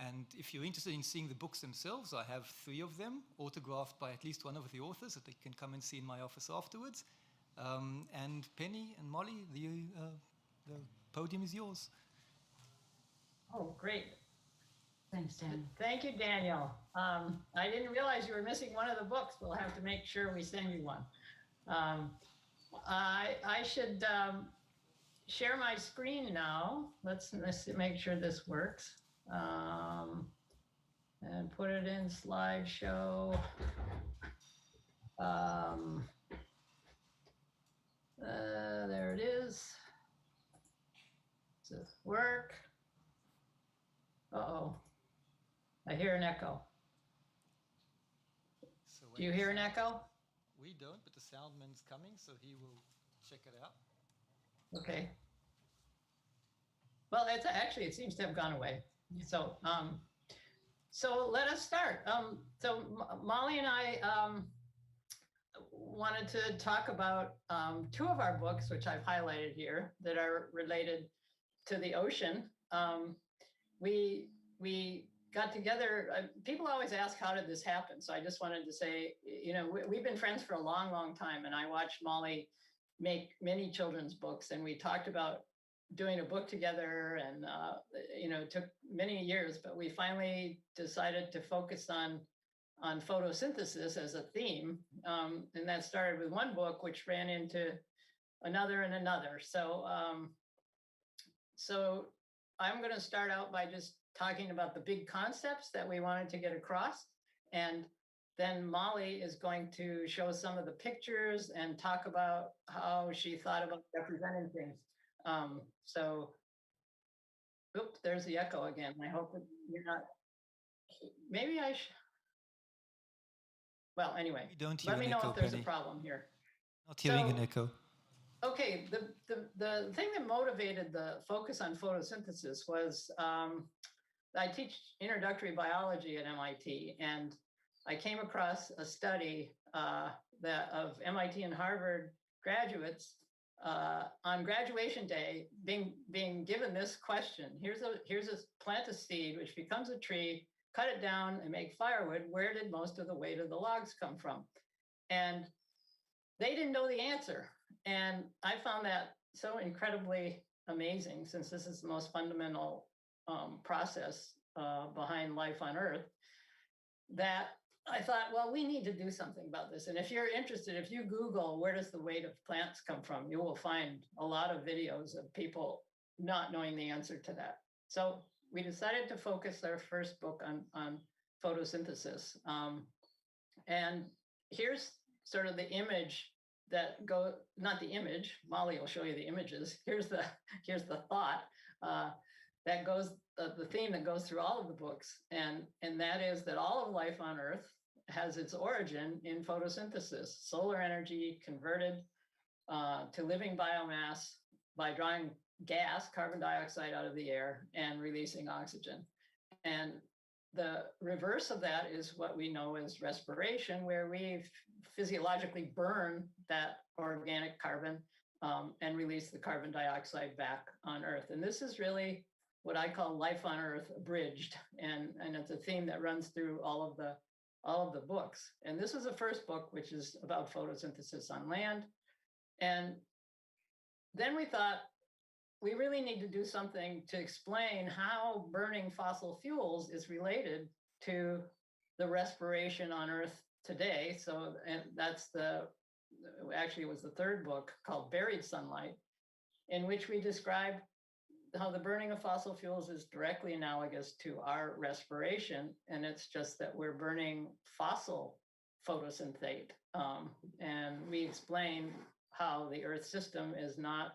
And if you're interested in seeing the books themselves, I have 3 of them, autographed by at least one of the authors that they can come and see in my office afterwards. And Penny and Molly, the podium is yours. Oh, great. Thanks, Dan. Thank you, Daniel. I didn't realize you were missing one of the books. We'll have to make sure we send you one. I should share my screen now. Let's make sure this works. And put it in slideshow. There it is. Does this work? Uh-oh. I hear an echo. Do you hear an echo? We don't, but the soundman's coming, so he will check it out. Okay. Well, it seems to have gone away. So, so let us start. So Molly and I wanted to talk about 2 of our books, which I've highlighted here, that are related to the ocean. We got together. People always ask, how did this happen? So I just wanted to say, we've been friends for a long, long time, and I watched Molly make many children's books, and we talked about doing a book together, and it took many years, but we finally decided to focus on photosynthesis as a theme, and that started with one book, which ran into another and another. So I'm going to start out by just talking about the big concepts that we wanted to get across, and then Molly is going to show some of the pictures and talk about how she thought about representing things. Oops, there's the echo again. I hope that you're not, maybe I should. Well, anyway, let me know if there's a problem here. Not hearing an echo. Okay, the thing that motivated the focus on photosynthesis was I teach introductory biology at MIT, and I came across a study of MIT and Harvard graduates on graduation day being given this question. Here's a plant a seed which becomes a tree, cut it down and make firewood. Where did most of the weight of the logs come from? And they didn't know the answer. And I found that so incredibly amazing, since this is the most fundamental process behind life on Earth, that I thought, well, we need to do something about this. And if you're interested, if you Google, where does the weight of plants come from, you will find a lot of videos of people not knowing the answer to that. So we decided to focus our first book on photosynthesis. And here's sort of the image that not the image, Molly will show you the images. Here's the thought that goes, the theme that goes through all of the books. And that is that all of life on Earth has its origin in photosynthesis, solar energy converted to living biomass by drawing gas, carbon dioxide, out of the air and releasing oxygen. And the reverse of that is what we know as respiration, where physiologically burn that organic carbon and release the carbon dioxide back on Earth. And this is really what I call life on Earth abridged, and it's a theme that runs through all of the books. And this is the first book, which is about photosynthesis on land. And then we thought we really need to do something to explain how burning fossil fuels is related to the respiration on Earth today. So, and that's actually it was the third book called Buried Sunlight, in which we describe how the burning of fossil fuels is directly analogous to our respiration. And it's just that we're burning fossil photosynthate. And we explain how the Earth system is not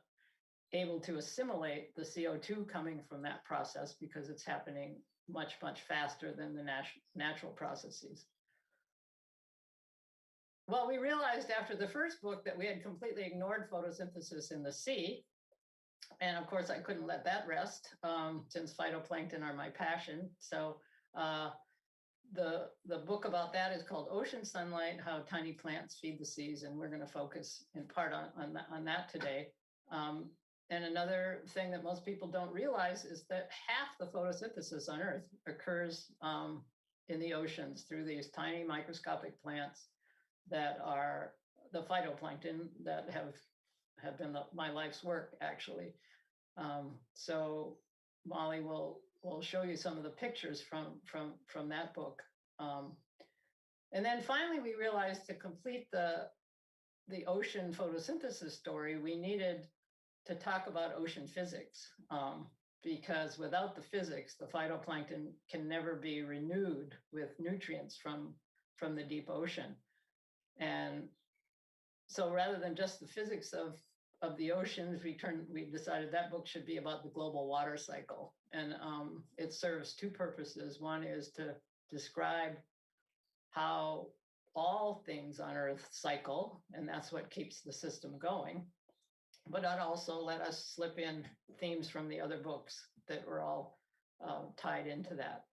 able to assimilate the CO2 coming from that process because it's happening much, much faster than the natural processes. Well, we realized after the first book that we had completely ignored photosynthesis in the sea. And of course, I couldn't let that rest since phytoplankton are my passion. So the book about that is called Ocean Sunlight, How Tiny Plants Feed the Seas. And we're going to focus in part on that today. And another thing that most people don't realize is that half the photosynthesis on Earth occurs in the oceans through these tiny microscopic plants that are the phytoplankton that have been my life's work, actually. So Molly will show you some of the pictures from that book. And then finally, we realized to complete the ocean photosynthesis story, we needed to talk about ocean physics, because without the physics, the phytoplankton can never be renewed with nutrients from the deep ocean. And so rather than just the physics of the oceans, we decided that book should be about the global water cycle. And it serves two purposes. One is to describe how all things on Earth cycle, and that's what keeps the system going. But I'd also let us slip in themes from the other books that were all tied into that.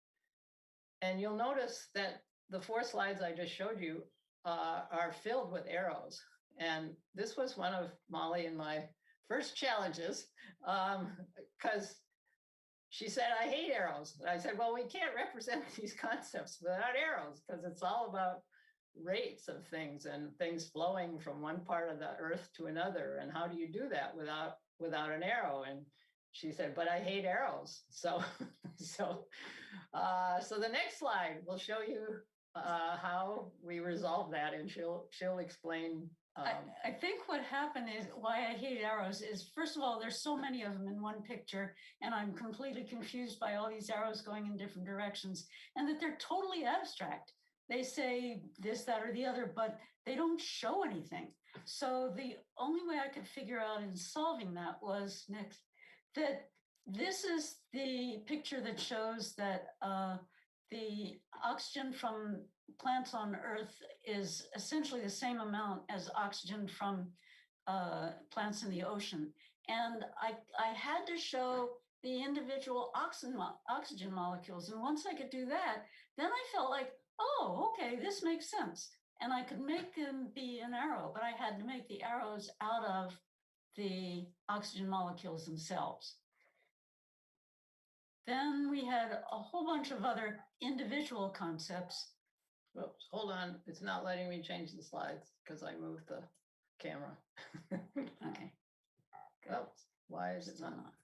And you'll notice that the 4 slides I just showed you are filled with arrows. And this was one of Molly and my first challenges, because she said, I hate arrows. And I said, well, we can't represent these concepts without arrows, because it's all about rates of things and things flowing from one part of the Earth to another. And how do you do that without an arrow? And she said, but I hate arrows. So the next slide will show you how we resolve that, and she'll explain. I think what happened is why I hate arrows is, first of all, there's so many of them in one picture, and I'm completely confused by all these arrows going in different directions, and that they're totally abstract. They say this, that, or the other, but they don't show anything. So the only way I could figure out in solving that was that this is the picture that shows that the oxygen from plants on Earth is essentially the same amount as oxygen from plants in the ocean. And I had to show the individual oxygen molecules. And once I could do that, then I felt like, oh, okay, this makes sense. And I could make them be an arrow, but I had to make the arrows out of the oxygen molecules themselves. Then we had a whole bunch of other individual concepts. Whoops, hold on. It's not letting me change the slides because I moved the camera. Okay. Oops, why is it not?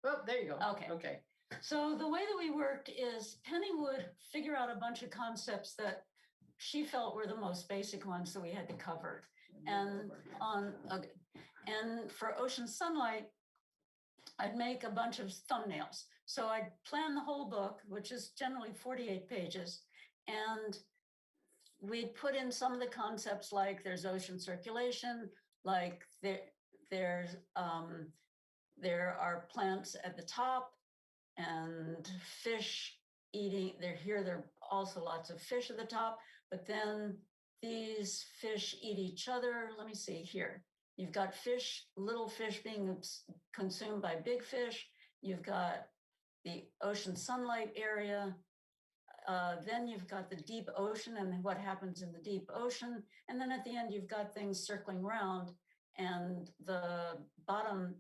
Oh, there you go. Okay. So the way that we worked is Penny would figure out a bunch of concepts that she felt were the most basic ones that we had to cover. And for Ocean Sunlight, I'd make a bunch of thumbnails. So I'd plan the whole book, which is generally 48 pages, and we'd put in some of the concepts like there's ocean circulation, like there are plants at the top and fish eating. There are also lots of fish at the top, but then these fish eat each other. Let me see here. You've got fish, little fish being consumed by big fish. You've got the ocean sunlight area. then you've got the deep ocean and what happens in the deep ocean. And then at the end, you've got things circling around and the bottom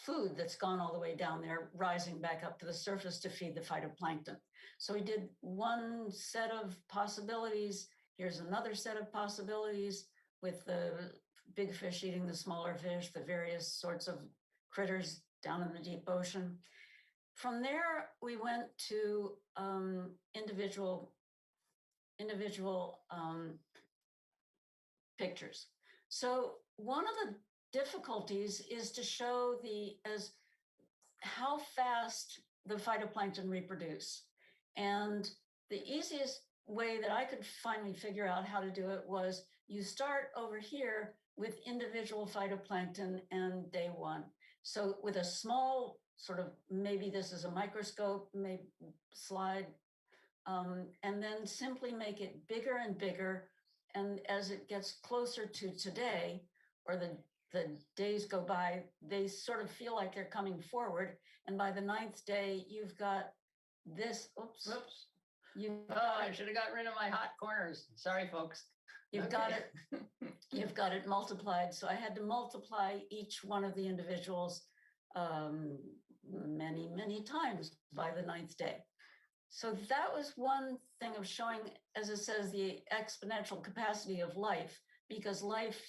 food that's gone all the way down there, rising back up to the surface to feed the phytoplankton. So we did one set of possibilities. Here's another set of possibilities with the big fish eating the smaller fish, the various sorts of critters down in the deep ocean. From there, we went to individual pictures. So one of the difficulties is to show how fast the phytoplankton reproduce. And the easiest way that I could finally figure out how to do it was you start over here with individual phytoplankton and day one. So with a small sort of, maybe this is a microscope, maybe slide, and then simply make it bigger and bigger. And as it gets closer to today, or the days go by, they sort of feel like they're coming forward. And by the 9th day, you've got this, oops. I should have got rid of my hot corners. Sorry, folks. You've got it multiplied. So I had to multiply each one of the individuals many, many times by the 9th day. So that was one thing of showing, as it says, the exponential capacity of life, because life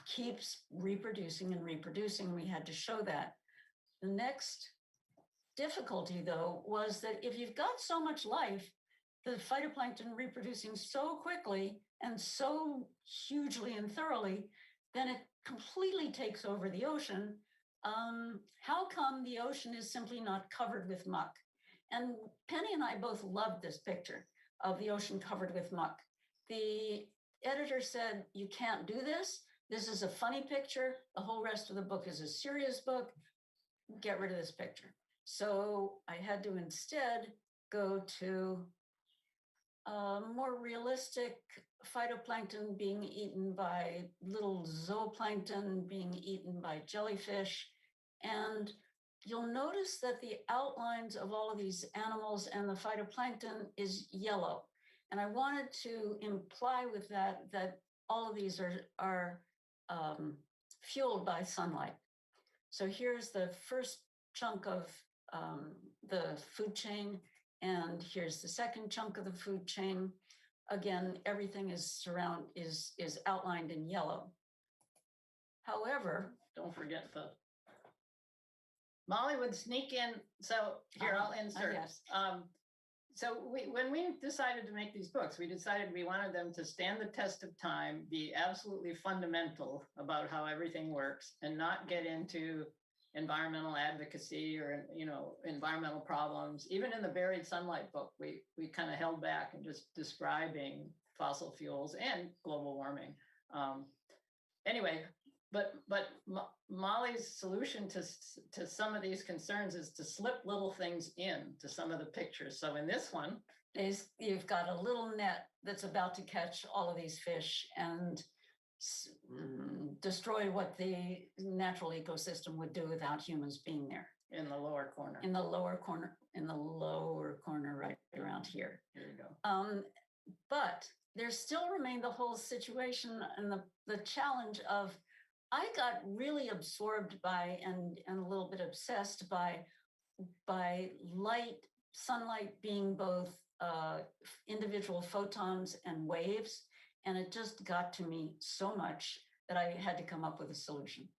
keeps reproducing and reproducing. We had to show that. The next difficulty, though, was that if you've got so much life, the phytoplankton reproducing so quickly and so hugely and thoroughly, then it completely takes over the ocean. How come the ocean is simply not covered with muck? And Penny and I both loved this picture of the ocean covered with muck. The editor said, you can't do this. This is a funny picture. The whole rest of the book is a serious book. Get rid of this picture. So I had to instead go to more realistic phytoplankton being eaten by little zooplankton, being eaten by jellyfish. And you'll notice that the outlines of all of these animals and the phytoplankton is yellow. And I wanted to imply with that all of these are fueled by sunlight. So here's the first chunk of the food chain, and here's the second chunk of the food chain. Again, everything is outlined in yellow. However, don't forget the Molly would sneak in. So here, I'll insert. Yes. So when we decided to make these books, we decided we wanted them to stand the test of time, be absolutely fundamental about how everything works, and not get into environmental advocacy or environmental problems. Even in the Buried Sunlight book, we kind of held back and just describing fossil fuels and global warming. Anyway, but Molly's solution to some of these concerns is to slip little things in to some of the pictures. So in this one, you've got a little net that's about to catch all of these fish and destroy what the natural ecosystem would do without humans being there. In the lower corner. In the lower corner, right around here. There you go. But there still remained the whole situation and the challenge of, I got really absorbed by and a little bit obsessed by sunlight being both individual photons and waves. And it just got to me so much that I had to come up with a solution.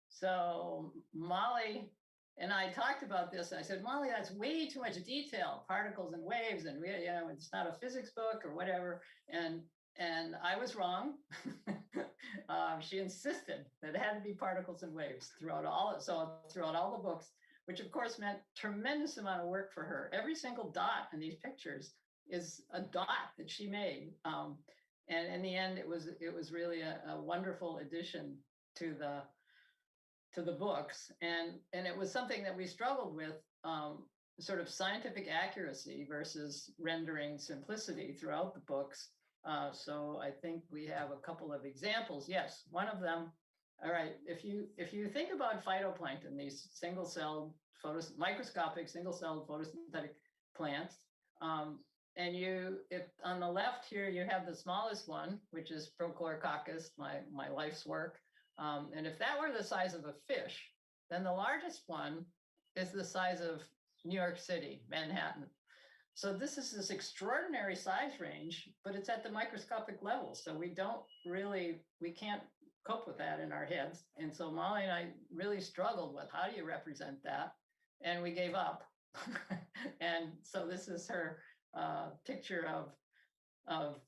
So Molly and I talked about this. I said, Molly, that's way too much detail, particles and waves, and it's not a physics book or whatever. And I was wrong. She insisted that it had to be particles and waves throughout all the books, which of course meant tremendous amount of work for her. Every single dot in these pictures is a dot that she made. And in the end, it was really a wonderful addition to the books. And it was something that we struggled with, sort of scientific accuracy versus rendering simplicity throughout the books. So I think we have a couple of examples. Yes, one of them All right, if you think about phytoplankton, these single-celled microscopic single-celled photosynthetic plants, and if on the left here you have the smallest one, which is Prochlorococcus, my life's work, and if that were the size of a fish, then the largest one is the size of New York City, Manhattan. So this is this extraordinary size range, but it's at the microscopic level. So we can't cope with that in our heads. And so Molly and I really struggled with how do you represent that? And we gave up. And so this is her picture of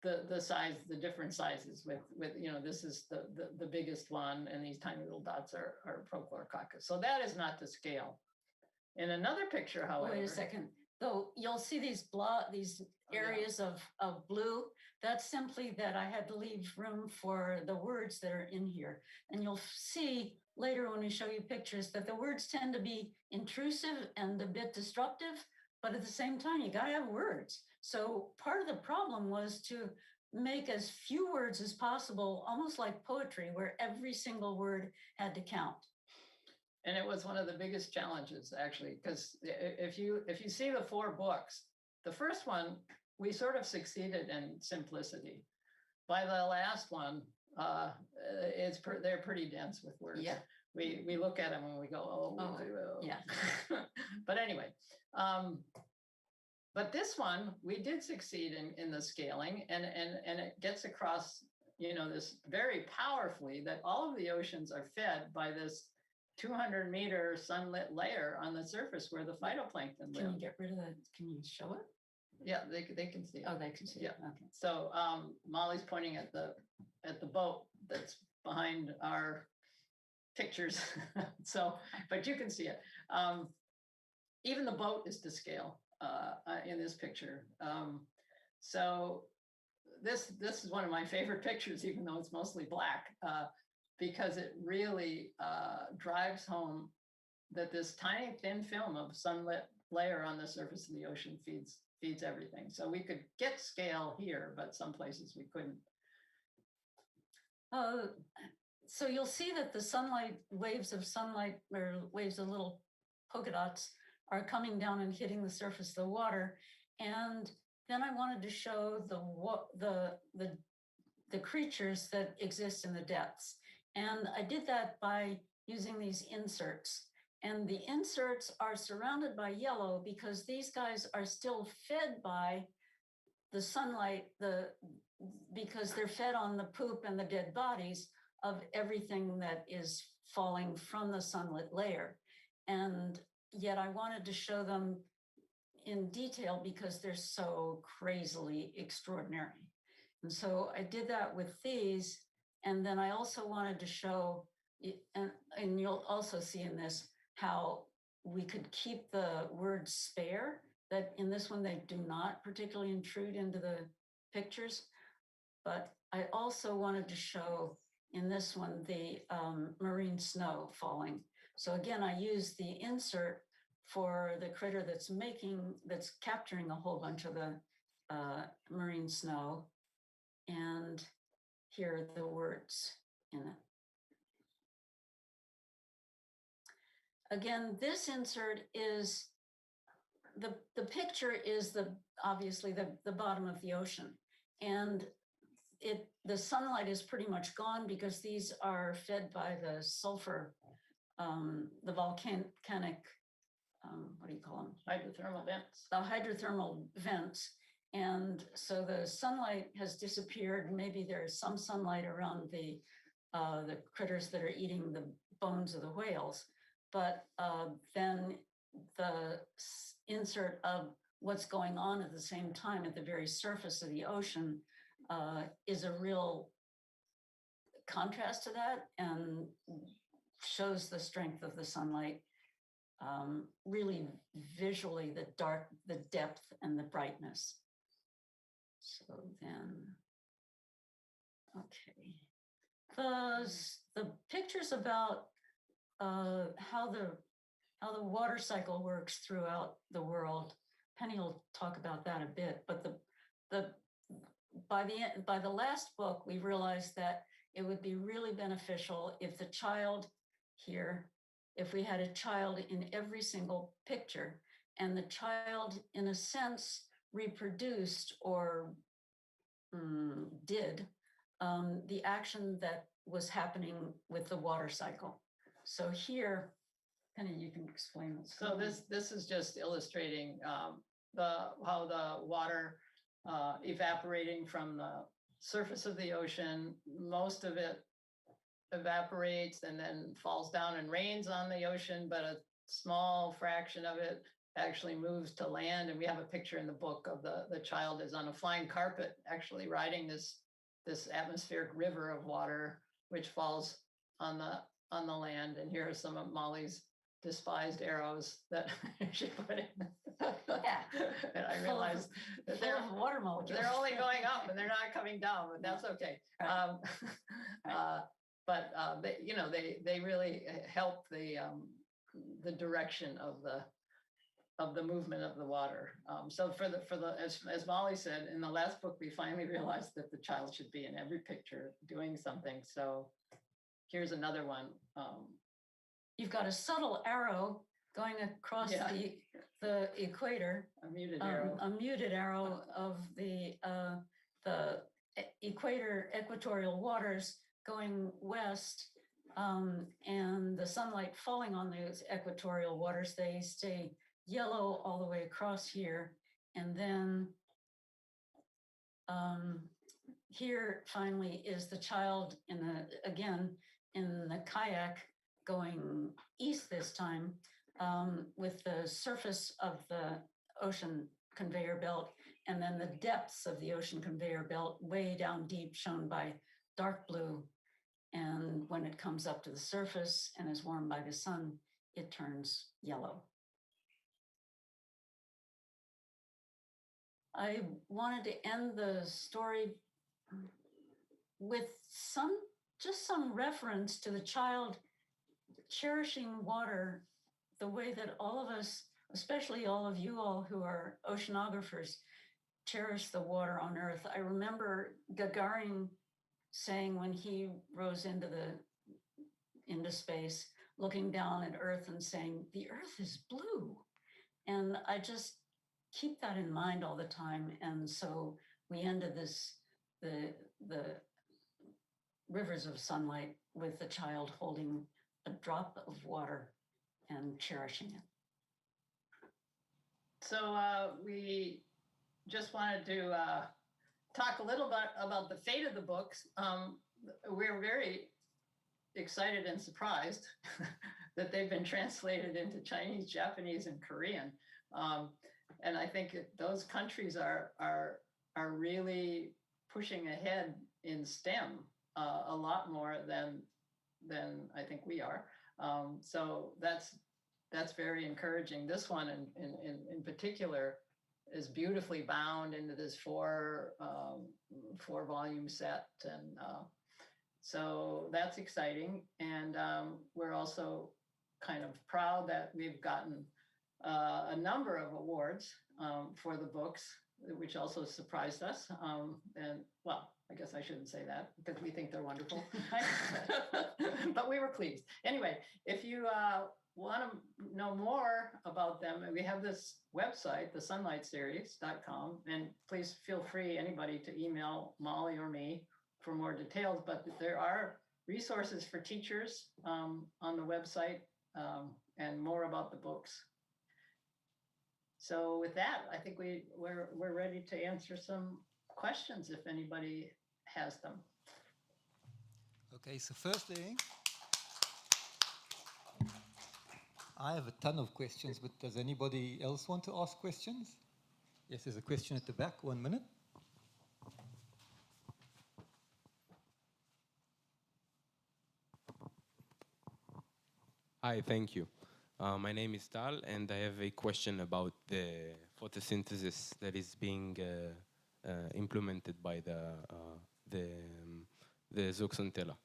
the size, the different sizes with this is the biggest one, and these tiny little dots are Prochlorococcus. So that is not to scale. In another picture, however. Wait a second. Though you'll see these areas of blue, that's simply that I had to leave room for the words that are in here. And you'll see later when we show you pictures that the words tend to be intrusive and a bit disruptive, but at the same time, you gotta have words. So part of the problem was to make as few words as possible, almost like poetry, where every single word had to count. And it was one of the biggest challenges, actually, because if you see the 4 books, the first one, we sort of succeeded in simplicity. By the last one, they're pretty dense with words. Yeah. We look at them and we go, oh. Yeah. But anyway, but this one, we did succeed in the scaling, and it gets across, this very powerfully that all of the oceans are fed by this 200-meter sunlit layer on the surface where the phytoplankton live. Can you get rid of that? Can you show it? Yeah, they can see it. Oh, they can see it. Yeah. Okay. So Molly's pointing at the boat that's behind our pictures. So, but you can see it. Even the boat is to scale in this picture. So this is one of my favorite pictures, even though it's mostly black. Because it really drives home that this tiny thin film of sunlit layer on the surface of the ocean feeds everything. So we could get scale here, but some places we couldn't. So you'll see that the waves of little polka dots are coming down and hitting the surface of the water. And then I wanted to show the creatures that exist in the depths. And I did that by using these inserts. And the inserts are surrounded by yellow because these guys are still fed by the sunlight, because they're fed on the poop and the dead bodies of everything that is falling from the sunlit layer. And yet I wanted to show them in detail because they're so crazily extraordinary. And so I did that with these. And then I also wanted to show, and you'll also see in this, how we could keep the words spare, that in this one, they do not particularly intrude into the pictures. But I also wanted to show in this one, the marine snow falling. So again, I used the insert for the critter that's capturing a whole bunch of the marine snow. And here are the words in it. Again, this insert is, the picture is obviously the bottom of the ocean. And the sunlight is pretty much gone because these are fed by the sulfur, the volcanic, what do you call them? Hydrothermal vents. The hydrothermal vents. And so the sunlight has disappeared. Maybe there's some sunlight around the critters that are eating the bones of the whales. But then the insert of what's going on at the same time at the very surface of the ocean is a real contrast to that and shows the strength of the sunlight, really visually, the depth and the brightness. So then, okay. The pictures about how the water cycle works throughout the world, Penny will talk about that a bit, but by the last book, we realized that it would be really beneficial if the child here, if we had a child in every single picture, and the child, in a sense, reproduced or did the action that was happening with the water cycle. So here, Penny, you can explain this. So this is just illustrating how the water evaporating from the surface of the ocean, most of it evaporates and then falls down and rains on the ocean, but a small fraction of it actually moves to land. And we have a picture in the book of the child is on a flying carpet, actually riding this atmospheric river of water, which falls on the land. And here are some of Molly's despised arrows that she put in. Yeah. And I realized that they're water molecules. They're only going up and they're not coming down, but that's okay. But they really help the direction of the movement of the water. So as Molly said, in the last book, we finally realized that the child should be in every picture doing something. So here's another one. You've got a subtle arrow going across the equator. A muted arrow. A muted arrow of the equatorial waters going west, and the sunlight falling on those equatorial waters, they stay yellow all the way across here. And then here finally is the child in the kayak going east this time, with the surface of the ocean conveyor belt, and then the depths of the ocean conveyor belt way down deep, shown by dark blue. And when it comes up to the surface and is warmed by the sun, it turns yellow. I wanted to end the story with some reference to the child cherishing water the way that all of us, especially all of you all who are oceanographers, cherish the water on Earth. I remember Gagarin saying when he rose into space, looking down at Earth and saying, "The Earth is blue." And I just keep that in mind all the time. And so we ended the rivers of sunlight with the child holding a drop of water and cherishing it. So we just wanted to talk a little bit about the fate of the books. We're very excited and surprised that they've been translated into Chinese, Japanese, and Korean. And I think those countries are really pushing ahead in STEM a lot more than I think we are. So that's very encouraging. This one in particular is beautifully bound into this four volume set, and so that's exciting. And we're also kind of proud that we've gotten a number of awards for the books, which also surprised us. And well, I guess I shouldn't say that because we think they're wonderful, but we were pleased. Anyway, if you want to know more about them, we have this website, thesunlightseries.com, and please feel free, anybody, to email Molly or me for more details. But there are resources for teachers on the website, and more about the books. So with that, I think we're ready to answer some questions if anybody has them. Okay, so first thing, I have a ton of questions, but does anybody else want to ask questions? Yes, there's a question at the back. 1 minute. Hi, thank you. My name is Tal, and I have a question about the photosynthesis that is being implemented by the zooxanthellae.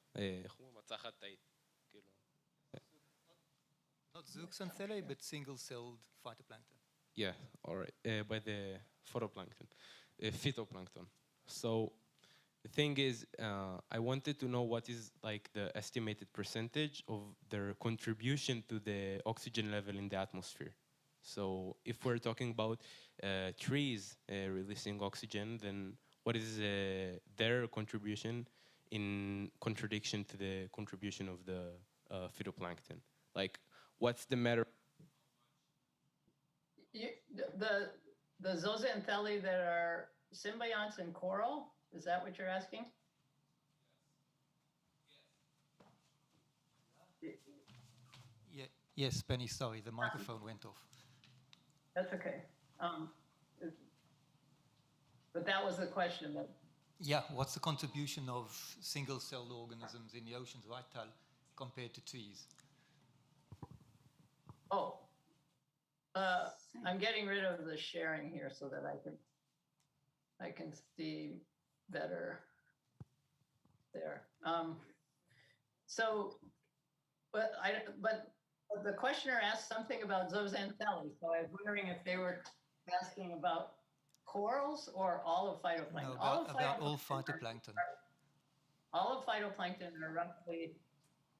Not zooxanthellae, but single-celled phytoplankton. Yeah, all right. By the phytoplankton. So the thing is, I wanted to know what is like the estimated percentage of their contribution to the oxygen level in the atmosphere. So if we're talking about trees releasing oxygen, then what is their contribution in contradiction to the contribution of the phytoplankton? Like, what's the matter? The zooxanthellae that are symbionts in coral, is that what you're asking? Yes, Benny, sorry, the microphone went off. That's okay. But that was the question. That Yeah, what's the contribution of single-celled organisms in the oceans, right, Tal, compared to trees? Oh, I'm getting rid of the sharing here so that I can see better there. But the questioner asked something about zooxanthellae, so I was wondering if they were asking about corals or all of phytoplankton. No, about all phytoplankton. All of phytoplankton are roughly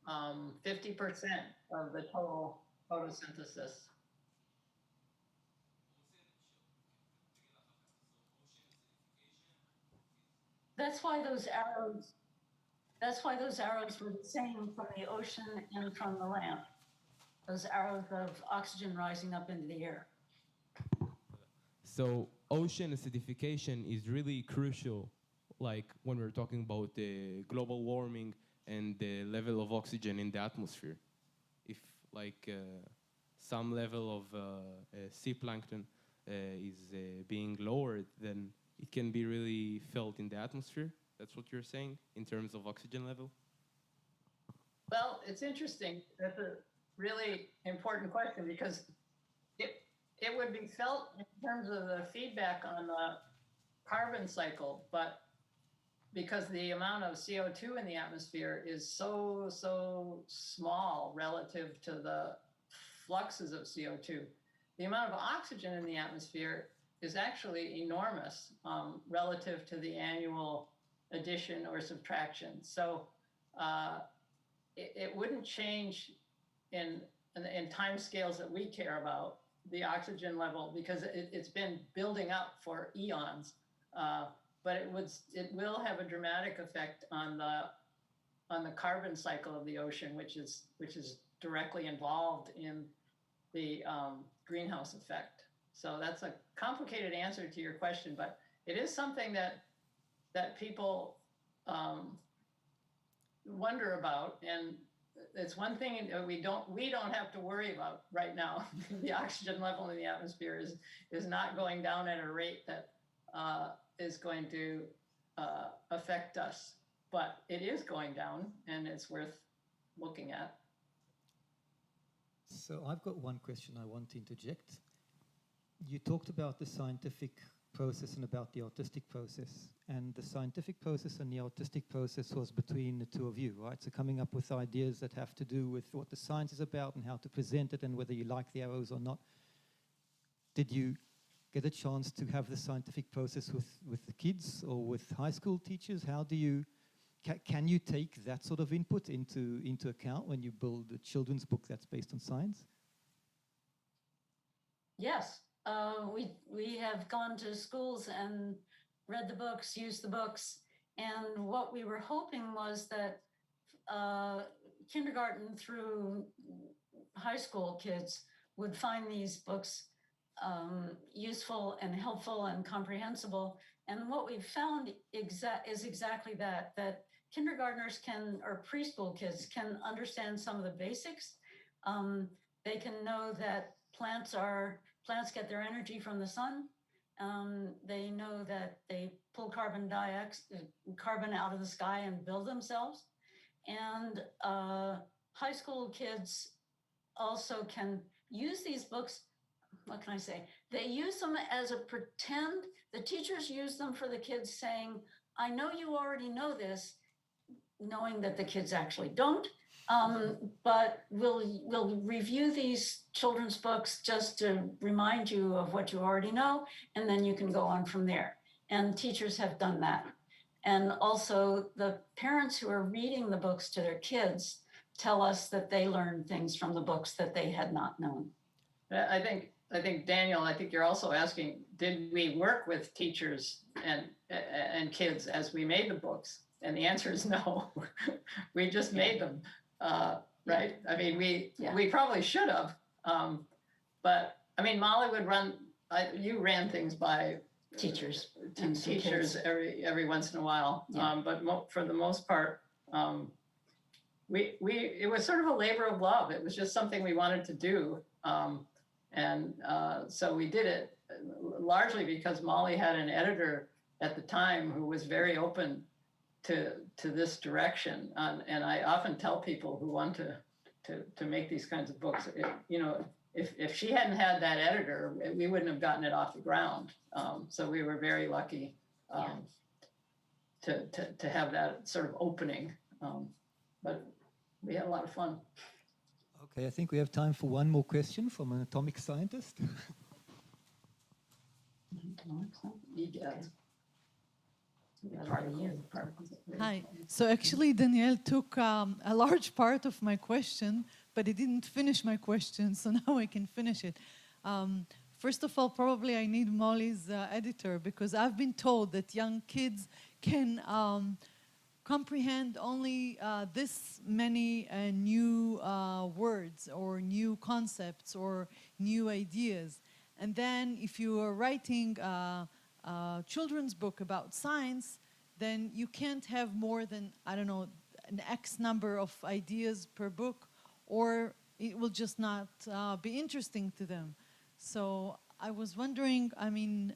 50% of the total photosynthesis. That's why those arrows. That's why those arrows were the same from the ocean and from the land. Those arrows of oxygen rising up into the air. So ocean acidification is really crucial, like when we're talking about global warming and the level of oxygen in the atmosphere. If like some level of sea plankton is being lowered, then it can be really felt in the atmosphere. That's what you're saying in terms of oxygen level? Well, it's interesting. That's a really important question because it would be felt in terms of the feedback on the carbon cycle, but because the amount of CO2 in the atmosphere is so small relative to the fluxes of CO2, the amount of oxygen in the atmosphere is actually enormous relative to the annual addition or subtraction. So it wouldn't change in time scales that we care about, the oxygen level, because it's been building up for eons. But it will have a dramatic effect on the carbon cycle of the ocean, which is directly involved in the greenhouse effect. So that's a complicated answer to your question, but it is something that people wonder about, and it's one thing that we don't have to worry about right now. The oxygen level in the atmosphere is not going down at a rate that is going to affect us, but it is going down, and it's worth looking at. So I've got one question I want to interject. You talked about the scientific process and about the artistic process, and the scientific process and the artistic process was between the two of you, right? So coming up with ideas that have to do with what the science is about and how to present it and whether you like the arrows or not. Did you get a chance to have the scientific process with the kids or with high school teachers? How do you, can you take that sort of input into account when you build a children's book that's based on science? Yes, we have gone to schools and read the books, used the books, and what we were hoping was that kindergarten through high school kids would find these books useful and helpful and comprehensible. And what we've found is exactly that kindergartners or preschool kids can understand some of the basics. They can know that plants get their energy from the sun. They know that they pull carbon out of the sky and build themselves. And high school kids also can use these books. What can I say? They use them as a pretend. The teachers use them for the kids, saying, I know you already know this, knowing that the kids actually don't. But we'll review these children's books just to remind you of what you already know, and then you can go on from there. And teachers have done that. And also the parents who are reading the books to their kids tell us that they learned things from the books that they had not known. I think Daniel, I think you're also asking, did we work with teachers and kids as we made the books? And the answer is no. We just made them, right? I mean, we probably should have, but I mean, Molly would run. You ran things by teachers, teachers every once in a while, but for the most part, it was sort of a labor of love. It was just something we wanted to do. So we did it largely because Molly had an editor at the time who was very open to this direction. And I often tell people who want to make these kinds of books, if she hadn't had that editor, we wouldn't have gotten it off the ground. So we were very lucky to have that sort of opening. But we had a lot of fun. Okay, I think we have time for one more question from an atomic scientist. Hi. So actually, Danielle took a large part of my question, but he didn't finish my question, so now I can finish it. First of all, probably I need Molly's editor, because I've been told that young kids can comprehend only this many new words or new concepts or new ideas. And then if you are writing a children's book about science, then you can't have more than, I don't know, an X number of ideas per book, or it will just not be interesting to them. So I was wondering, I mean,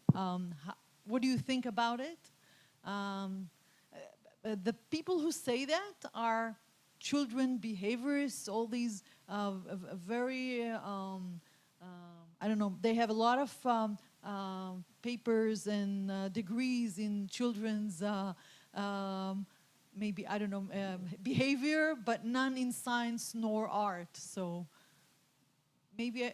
what do you think about it? The people who say that are children behaviorists, all these very, I don't know, they have a lot of papers and degrees in children's, maybe, I don't know, behavior, but none in science nor art. So maybe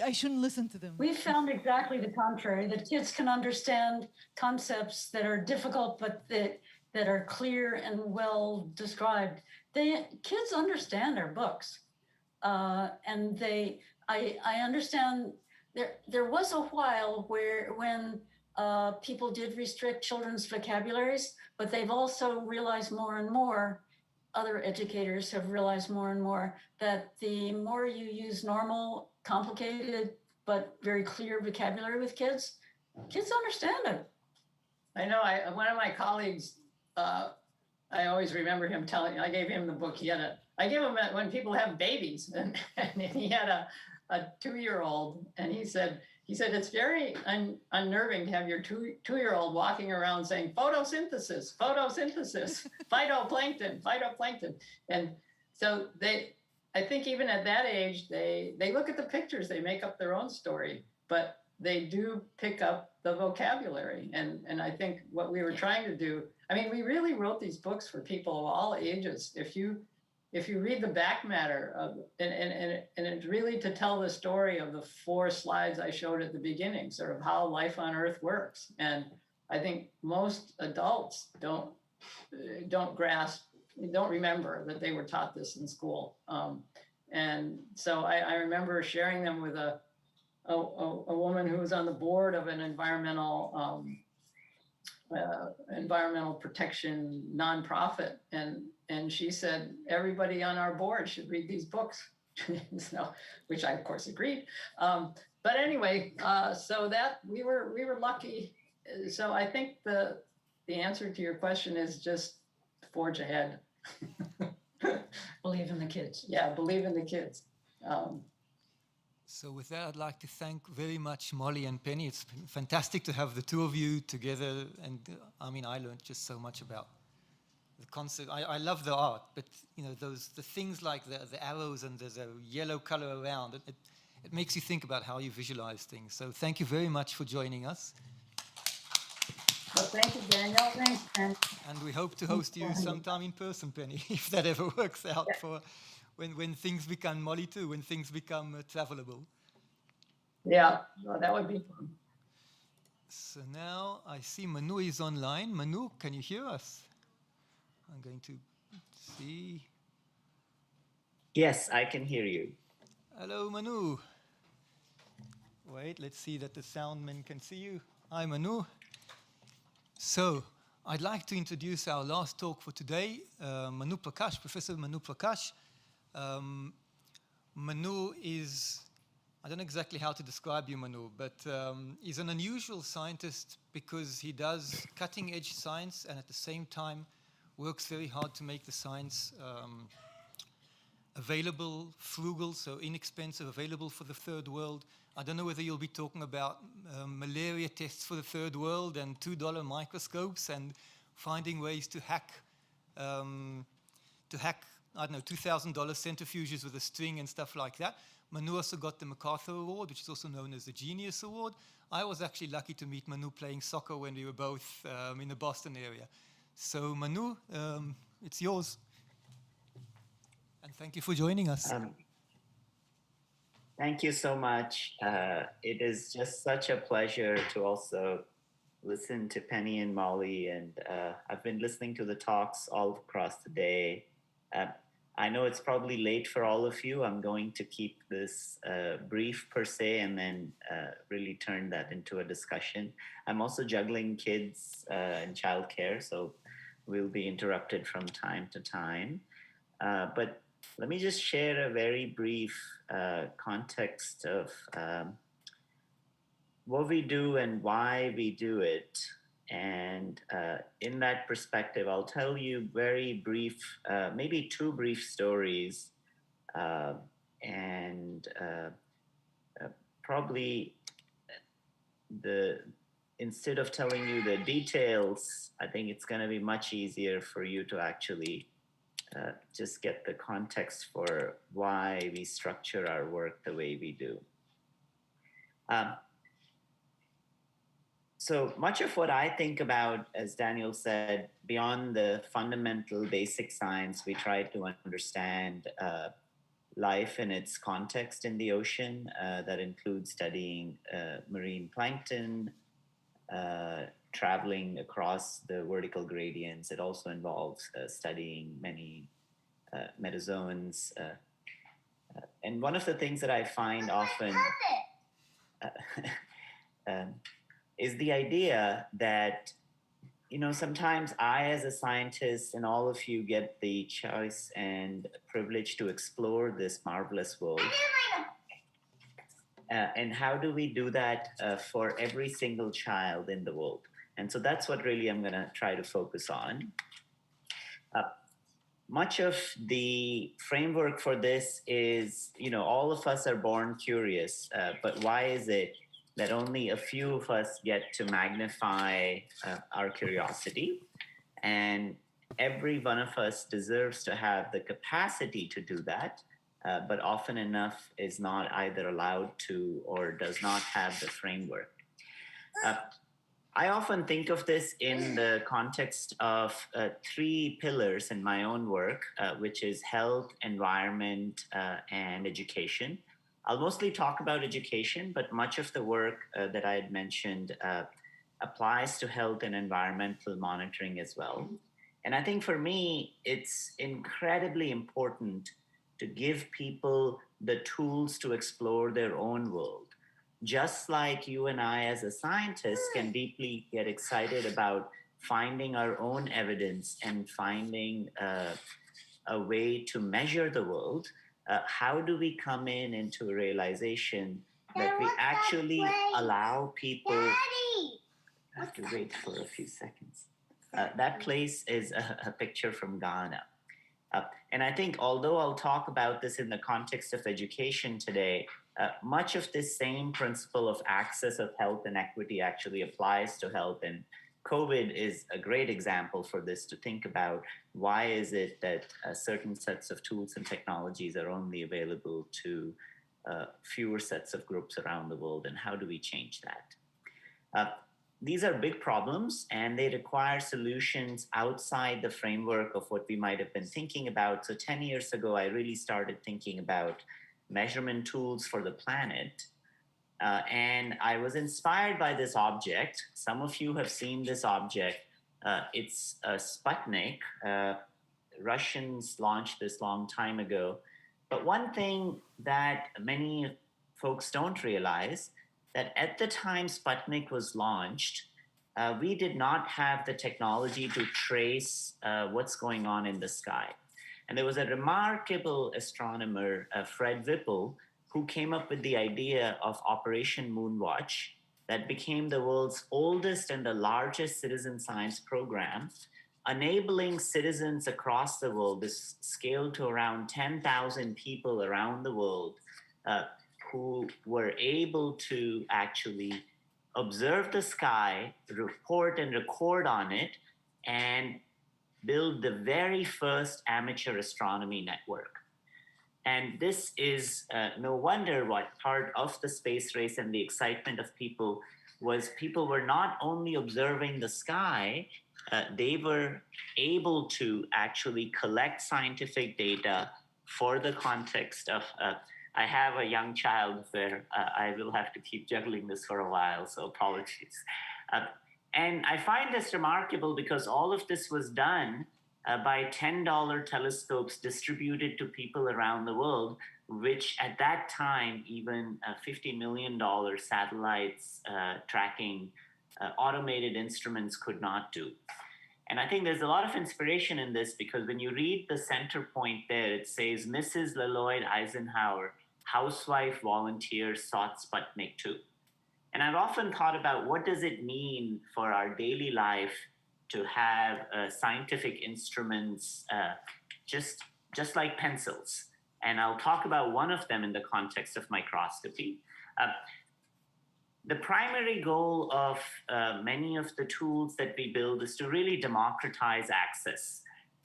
I shouldn't listen to them. We've found exactly the contrary, that kids can understand concepts that are difficult, but that are clear and well described. Kids understand our books. And I understand there was a while when people did restrict children's vocabularies, but they've also realized more and more, other educators have realized more and more, that the more you use normal, complicated, but very clear vocabulary with kids understand it. I know, one of my colleagues, I always remember him telling, I gave him the book, I give him when people have babies, and he had a 2-year-old, and he said, it's very unnerving to have your 2-year-old walking around saying, photosynthesis, phytoplankton. And so I think even at that age, they look at the pictures, they make up their own story, but they do pick up the vocabulary. And I think what we were trying to do, I mean, we really wrote these books for people of all ages. If you read the back matter and it's really to tell the story of the 4 slides I showed at the beginning, sort of how life on Earth works. And I think most adults don't remember that they were taught this in school. And so I remember sharing them with a woman who was on the board of an environmental protection nonprofit, and she said everybody on our board should read these books, so, which I of course agreed. But anyway, so that we were lucky. So I think the answer to your question is just forge ahead. Believe in the kids. Yeah, believe in the kids. So with that, I'd like to thank very much Molly and Penny. It's been fantastic to have the two of you together. And I mean, I learned just so much about the concept. I love the art, but you know, the things like the arrows and there's a yellow color around, it makes you think about how you visualize things. So thank you very much for joining us. Well, thank you, Daniel. Thanks, Penny. And we hope to host you sometime in person, Penny, if that ever works out for when things become Molly too, when things become travelable. Yeah, well, that would be fun. So now I see Manu is online. Manu, can you hear us? I'm going to see. Yes, I can hear you. Hello, Manu. Wait, let's see that the soundman can see you. Hi, Manu. So I'd like to introduce our last talk for today, Manu Prakash, Professor Manu Prakash. Manu is, I don't know exactly how to describe you, Manu, but he's an unusual scientist because he does cutting-edge science and at the same time works very hard to make the science available, frugal, so inexpensive, available for the third world. I don't know whether you'll be talking about malaria tests for the third world and $2 microscopes and finding ways to hack, I don't know, $2,000 centrifuges with a string and stuff like that. Manu also got the MacArthur Award, which is also known as the Genius Award. I was actually lucky to meet Manu playing soccer when we were both in the Boston area. So Manu, it's yours. And thank you for joining us. Thank you so much. It is just such a pleasure to also listen to Penny and Molly, and I've been listening to the talks all across the day. I know it's probably late for all of you. I'm going to keep this brief per se and then really turn that into a discussion. I'm also juggling kids and childcare, so we'll be interrupted from time to time. But let me just share a very brief context of what we do and why we do it. And in that perspective, I'll tell you very brief, maybe two brief stories. Probably instead of telling you the details, I think it's going to be much easier for you to actually just get the context for why we structure our work the way we do. So much of what I think about, as Daniel said, beyond the fundamental basic science, we try to understand life in its context in the ocean. That includes studying marine plankton, traveling across the vertical gradients. It also involves studying many metazoans. And one of the things that I find often is the idea that, you know, sometimes I, as a scientist, and all of you get the choice and privilege to explore this marvelous world. And how do we do that for every single child in the world? And so that's what really I'm going to try to focus on. Much of the framework for this is, you know, all of us are born curious, but why is it that only a few of us get to magnify our curiosity? And every one of us deserves to have the capacity to do that, but often enough is not either allowed to or does not have the framework. I often think of this in the context of three pillars in my own work, which is health, environment, and education. I'll mostly talk about education, but much of the work that I had mentioned applies to health and environmental monitoring as well. And I think for me, it's incredibly important to give people the tools to explore their own world. Just like you and I as a scientist can deeply get excited about finding our own evidence and finding a way to measure the world, how do we come into a realization that we actually allow people... Daddy! I have to wait for a few seconds. That place is a picture from Ghana. And I think although I'll talk about this in the context of education today, much of this same principle of access of health and equity actually applies to health. And COVID is a great example for this, to think about why is it that certain sets of tools and technologies are only available to fewer sets of groups around the world, and how do we change that? These are big problems, and they require solutions outside the framework of what we might have been thinking about. So 10 years ago, I really started thinking about measurement tools for the planet. And I was inspired by this object. Some of you have seen this object. It's a Sputnik. Russians launched this long time ago. But one thing that many folks don't realize, that at the time Sputnik was launched, we did not have the technology to trace what's going on in the sky. And there was a remarkable astronomer, Fred Whipple, who came up with the idea of Operation Moonwatch that became the world's oldest and the largest citizen science program, enabling citizens across the world, this scaled to around 10,000 people around the world, who were able to actually observe the sky, report and record on it, and build the very first amateur astronomy network. And this is no wonder what part of the space race and the excitement of people were not only observing the sky, they were able to actually collect scientific data for the context of, I have a young child where I will have to keep juggling this for a while, so apologies. And I find this remarkable because all of this was done by $10 telescopes distributed to people around the world, which at that time, even $50 million satellites tracking automated instruments could not do. And I think there's a lot of inspiration in this because when you read the center point there, it says, Mrs. LeLloyd Eisenhower, housewife volunteer, sought Sputnik 2. And I've often thought about what does it mean for our daily life to have scientific instruments just like pencils. And I'll talk about one of them in the context of microscopy. The primary goal of many of the tools that we build is to really democratize access.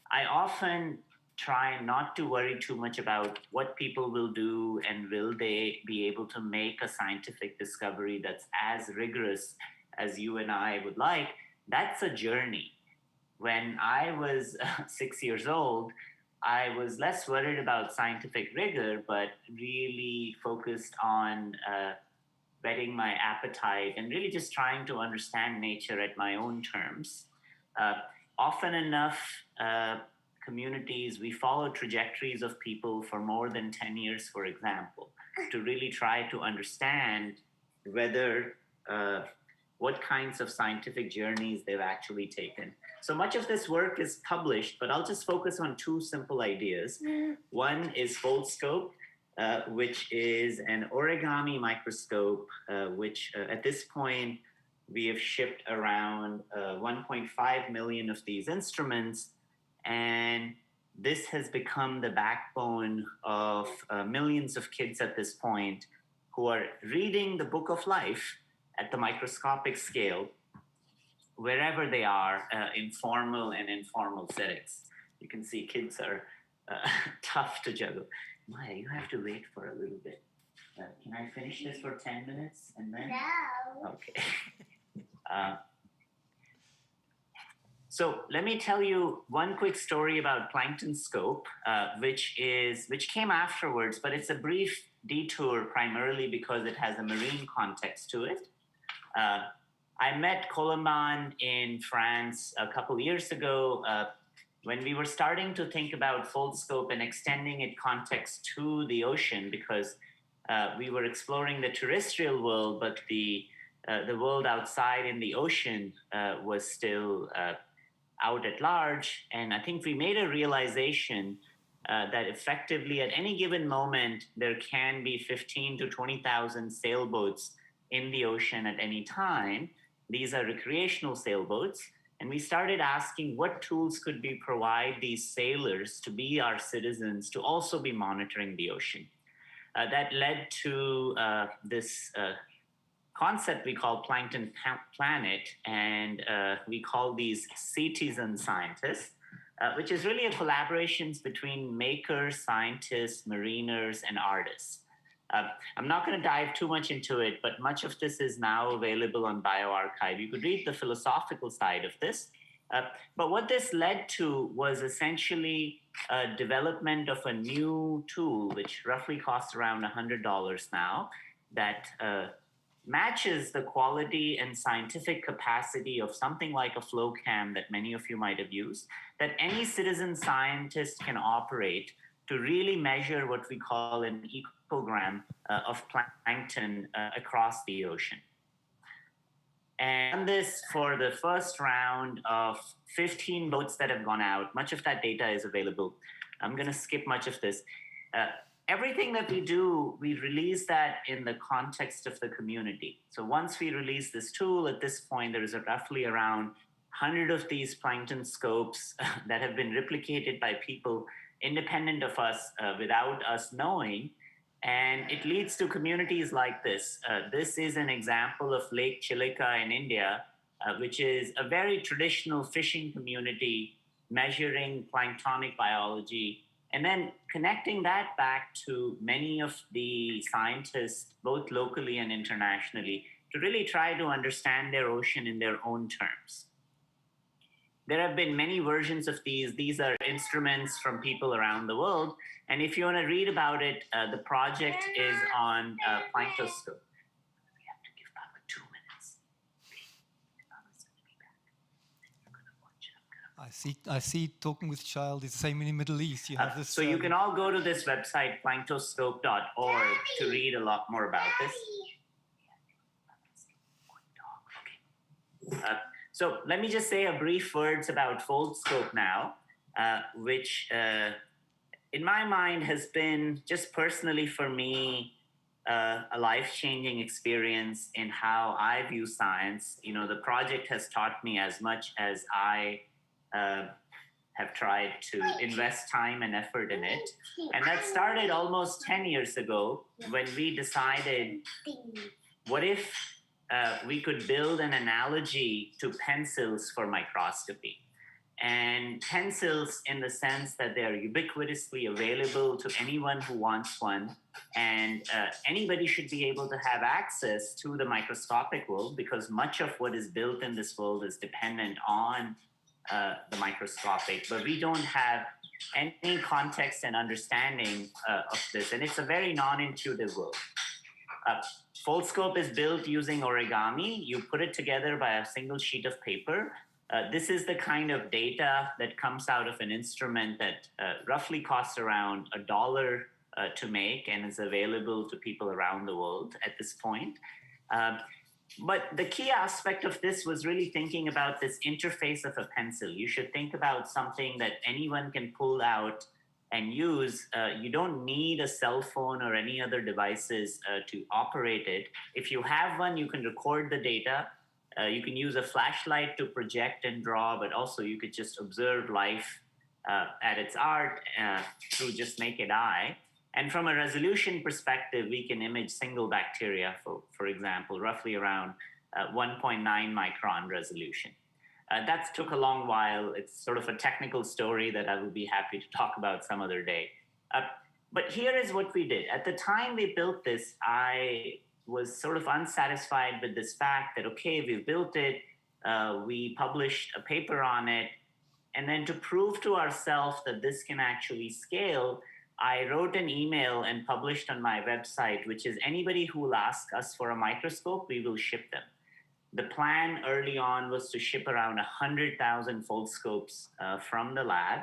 I often try not to worry too much about what people will do and will they be able to make a scientific discovery that's as rigorous as you and I would like. That's a journey. When I was 6 years old, I was less worried about scientific rigor, but really focused on whetting my appetite and really just trying to understand nature at my own terms. Often enough, communities, we follow trajectories of people for more than 10 years, for example, to really try to understand whether, what kinds of scientific journeys they've actually taken. So much of this work is published, but I'll just focus on two simple ideas. One is Foldscope, which is an origami microscope, which at this point, we have shipped around 1.5 million of these instruments. And this has become the backbone of millions of kids at this point who are reading the book of life at the microscopic scale, wherever they are in formal and informal settings. You can see kids are tough to juggle. Maya, you have to wait for a little bit. Can I finish this for 10 minutes and then? No. Okay. So let me tell you one quick story about Plankton Scope, which came afterwards, but it's a brief detour primarily because it has a marine context to it. I met Colomban in France a couple years ago when we were starting to think about Foldscope and extending its context to the ocean because we were exploring the terrestrial world, but the world outside in the ocean was still out at large. And I think we made a realization that effectively at any given moment, there can be 15 to 20,000 sailboats in the ocean at any time. These are recreational sailboats. And we started asking what tools could we provide these sailors to be our citizens, to also be monitoring the ocean. That led to this concept we call Plankton Planet, and we call these citizen scientists, which is really a collaboration between makers, scientists, mariners, and artists. I'm not going to dive too much into it, but much of this is now available on bioRxiv. You could read the philosophical side of this. But what this led to was essentially a development of a new tool, which roughly costs around $100 now, that matches the quality and scientific capacity of something like a flow cam that many of you might have used, that any citizen scientist can operate to really measure what we call an ecogram of plankton across the ocean. And this for the first round of 15 boats that have gone out. Much of that data is available. I'm going to skip much of this. Everything that we do, we release that in the context of the community. So once we release this tool, at this point, there is roughly around 100 of these plankton scopes that have been replicated by people independent of us without us knowing. And it leads to communities like this. This is an example of Lake Chilika in India, which is a very traditional fishing community measuring planktonic biology, and then connecting that back to many of the scientists, both locally and internationally, to really try to understand their ocean in their own terms. There have been many versions of these. These are instruments from people around the world. And if you want to read about it, the project is on Planktoscope. We have to give Papa 2 minutes. I see talking with child is the same in the Middle East. You have this. So you can all go to this website, planktoscope.org, to read a lot more about this. So let me just say a brief words about Foldscope now, which in my mind has been just personally for me a life-changing experience in how I view science. You know, the project has taught me as much as I have tried to invest time and effort in it. And that started almost 10 years ago when we decided, what if we could build an analogy to pencils for microscopy? And pencils in the sense that they're ubiquitously available to anyone who wants one. And anybody should be able to have access to the microscopic world, because much of what is built in this world is dependent on the microscopic, but we don't have any context and understanding of this. And it's a very non-intuitive world. Foldscope is built using origami. You put it together by a single sheet of paper. This is the kind of data that comes out of an instrument that roughly costs around $1 to make and is available to people around the world at this point. But the key aspect of this was really thinking about this interface of a pencil. You should think about something that anyone can pull out and use. You don't need a cell phone or any other devices to operate it. If you have one, you can record the data. You can use a flashlight to project and draw, but also you could just observe life at its art through just naked eye. And from a resolution perspective, we can image single bacteria, for example, roughly around 1.9 micron resolution. That took a long while. It's sort of a technical story that I will be happy to talk about some other day. But here is what we did. At the time we built this, I was sort of unsatisfied with this fact that, okay, we've built it, we published a paper on it, and then to prove to ourselves that this can actually scale, I wrote an email and published on my website, which is anybody who will ask us for a microscope, we will ship them. The plan early on was to ship around 100,000 Foldscopes from the lab.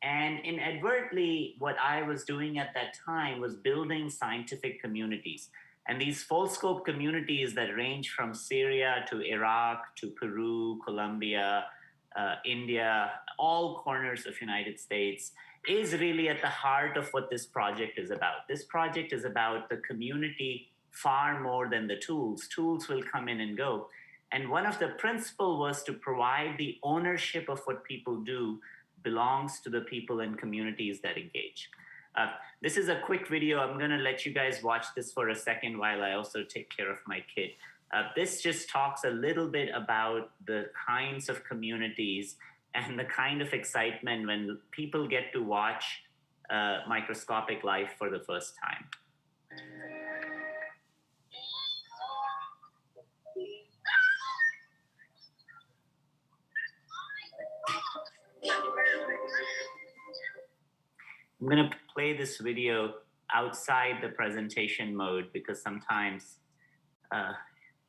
And inadvertently, what I was doing at that time was building scientific communities. And these Foldscope communities that range from Syria to Iraq to Peru, Colombia, India, all corners of United States, is really at the heart of what this project is about. This project is about the community far more than the tools. Tools will come in and go. And one of the principles was to provide the ownership of what people do belongs to the people and communities that engage. This is a quick video. I'm going to let you guys watch this for a second while I also take care of my kid. This just talks a little bit about the kinds of communities and the kind of excitement when people get to watch microscopic life for the first time. I'm going to play this video outside the presentation mode because sometimes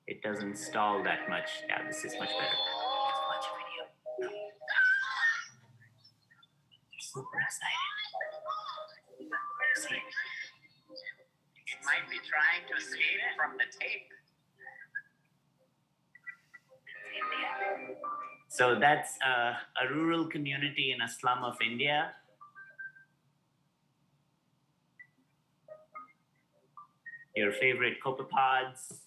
it doesn't stall that much. Yeah, this is much better. Watch a video. They're super excited. You see? It might be trying to escape from the tape. So that's a rural community in a slum of India. Your favorite copepods.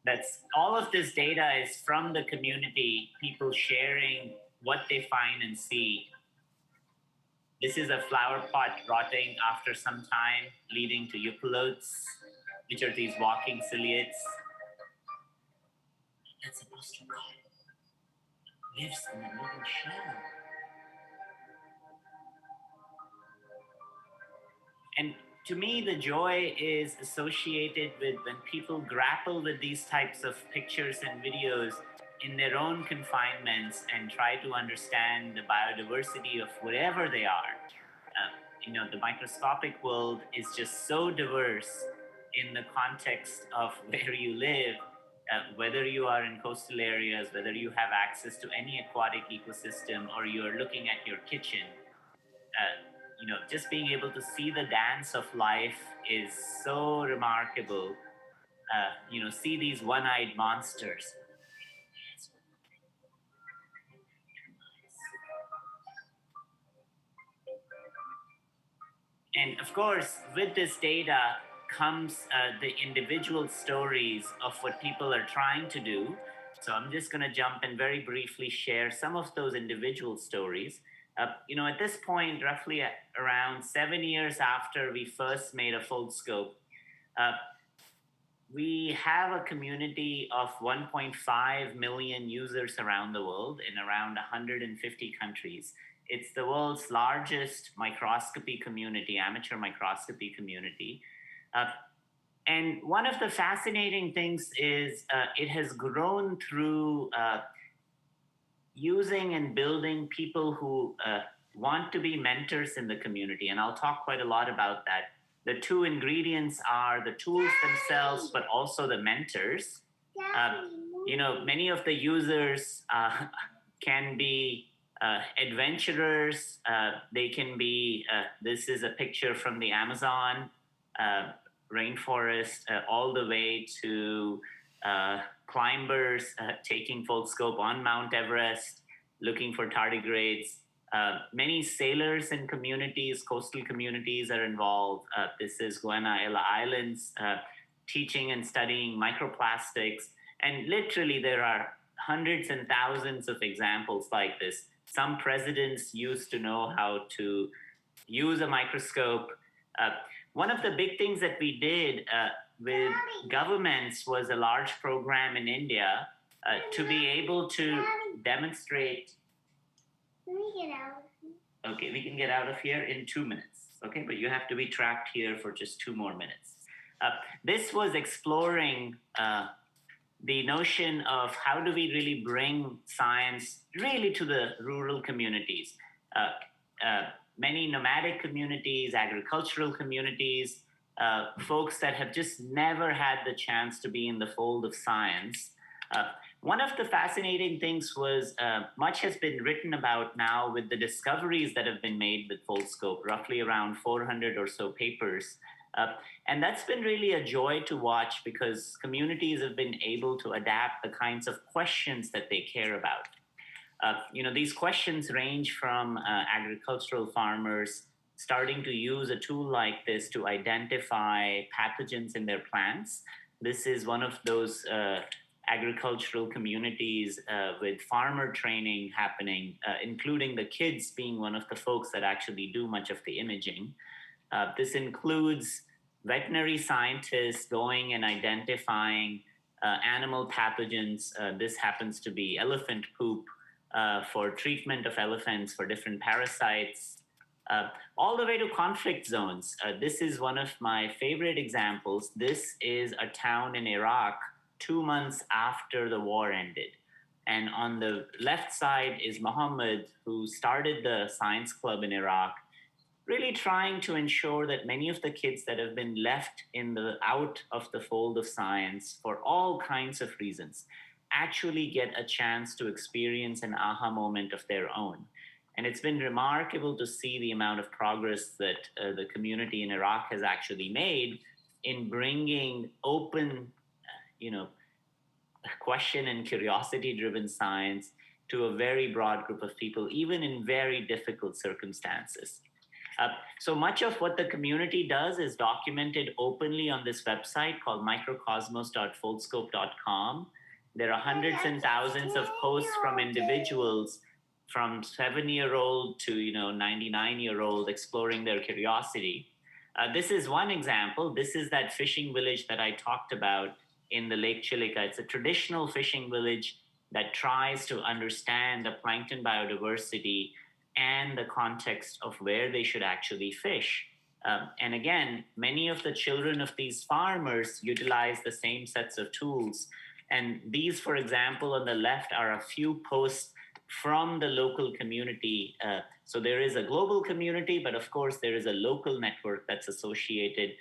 That's all of this data is from the community, people sharing what they find and see. This is a flower pot rotting after some time, leading to euplotes, which are these walking ciliates. That's a bustard cod. Lives in a little shell. And to me, the joy is associated with when people grapple with these types of pictures and videos in their own confinements and try to understand the biodiversity of wherever they are. The microscopic world is just so diverse in the context of where you live, whether you are in coastal areas, whether you have access to any aquatic ecosystem, or you're looking at your kitchen. Just being able to see the dance of life is so remarkable. See these one-eyed monsters. And of course, with this data comes the individual stories of what people are trying to do. So I'm just going to jump and very briefly share some of those individual stories. At this point, roughly around 7 years after we first made a Foldscope, we have a community of 1.5 million users around the world in around 150 countries. It's the world's largest microscopy community, amateur microscopy community. And one of the fascinating things is it has grown through using and building people who want to be mentors in the community. And I'll talk quite a lot about that. The two ingredients are the tools themselves, but also the mentors. Many of the users can be adventurers. They can be, this is a picture from the Amazon rainforest, all the way to climbers taking Foldscope on Mount Everest, looking for tardigrades. Many sailors and communities, coastal communities are involved. This is Guanaela Islands, teaching and studying microplastics. And literally there are hundreds and thousands of examples like this. Some presidents used to know how to use a microscope. One of the big things that we did with governments was a large program in India to be able to demonstrate. Okay, we can get out of here in 2 minutes. Okay, but you have to be trapped here for just 2 more minutes. This was exploring the notion of how do we really bring science really to the rural communities. Many nomadic communities, agricultural communities, folks that have just never had the chance to be in the fold of science. One of the fascinating things was much has been written about now with the discoveries that have been made with Foldscope, roughly around 400 or so papers. And that's been really a joy to watch because communities have been able to adapt the kinds of questions that they care about. These questions range from agricultural farmers starting to use a tool like this to identify pathogens in their plants. This is one of those agricultural communities with farmer training happening, including the kids being one of the folks that actually do much of the imaging. This includes veterinary scientists going and identifying animal pathogens. This happens to be elephant poop for treatment of elephants for different parasites, all the way to conflict zones. This is one of my favorite examples. This is a town in Iraq 2 months after the war ended. And on the left side is Muhammad, who started the science club in Iraq, really trying to ensure that many of the kids that have been left out of the fold of science for all kinds of reasons actually get a chance to experience an aha moment of their own. And it's been remarkable to see the amount of progress that the community in Iraq has actually made in bringing open, question and curiosity-driven science to a very broad group of people, even in very difficult circumstances. So much of what the community does is documented openly on this website called microcosmos.foldscope.com. There are hundreds and thousands of posts from individuals from 7-year-old to 99-year-old exploring their curiosity. This is one example. This is that fishing village that I talked about in the Lake Chilika. It's a traditional fishing village that tries to understand the plankton biodiversity and the context of where they should actually fish. And again, many of the children of these farmers utilize the same sets of tools. And these, for example, on the left are a few posts from the local community. So there is a global community, but of course there is a local network that's associated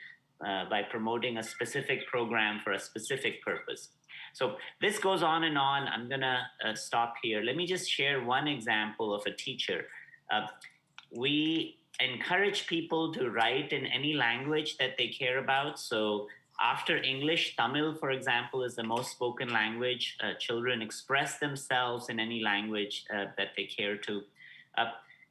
by promoting a specific program for a specific purpose. So this goes on and on. I'm gonna stop here. Let me just share one example of a teacher. We encourage people to write in any language that they care about. So after English, Tamil, for example, is the most spoken language. Children express themselves in any language that they care to.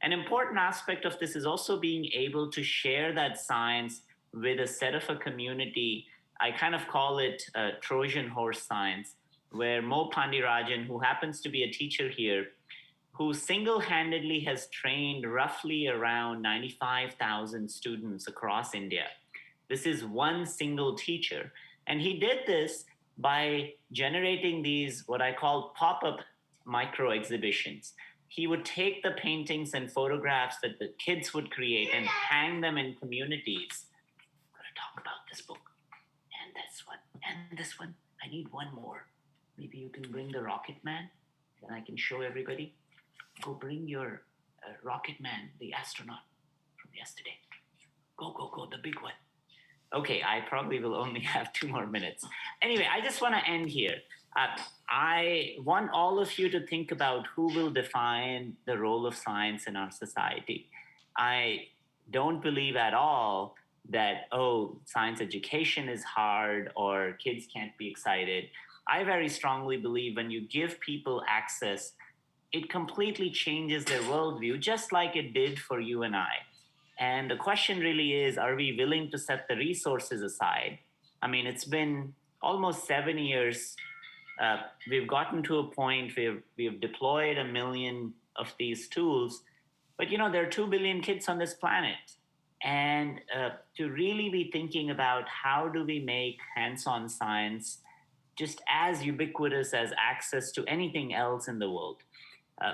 An important aspect of this is also being able to share that science with a set of a community. I kind of call it Trojan horse science, where Mo Pandirajan, who happens to be a teacher here, who single-handedly has trained roughly around 95,000 students across India. This is one single teacher. And he did this by generating these, what I call pop-up micro exhibitions. He would take the paintings and photographs that the kids would create and hang them in communities. I'm gonna talk about this book and this one and this one. I need one more. Maybe you can bring the Rocket Man and I can show everybody. Go bring your Rocket Man, the astronaut from yesterday. Go, the big one. Okay, I probably will only have 2 more minutes. Anyway, I just want to end here. I want all of you to think about who will define the role of science in our society. I don't believe at all that, science education is hard or kids can't be excited. I very strongly believe when you give people access, it completely changes their worldview, just like it did for you and I. And the question really is, are we willing to set the resources aside? I mean, it's been almost 7 years. We've gotten to a point where we've deployed 1 million of these tools, but there are 2 billion kids on this planet. And to really be thinking about how do we make hands-on science just as ubiquitous as access to anything else in the world.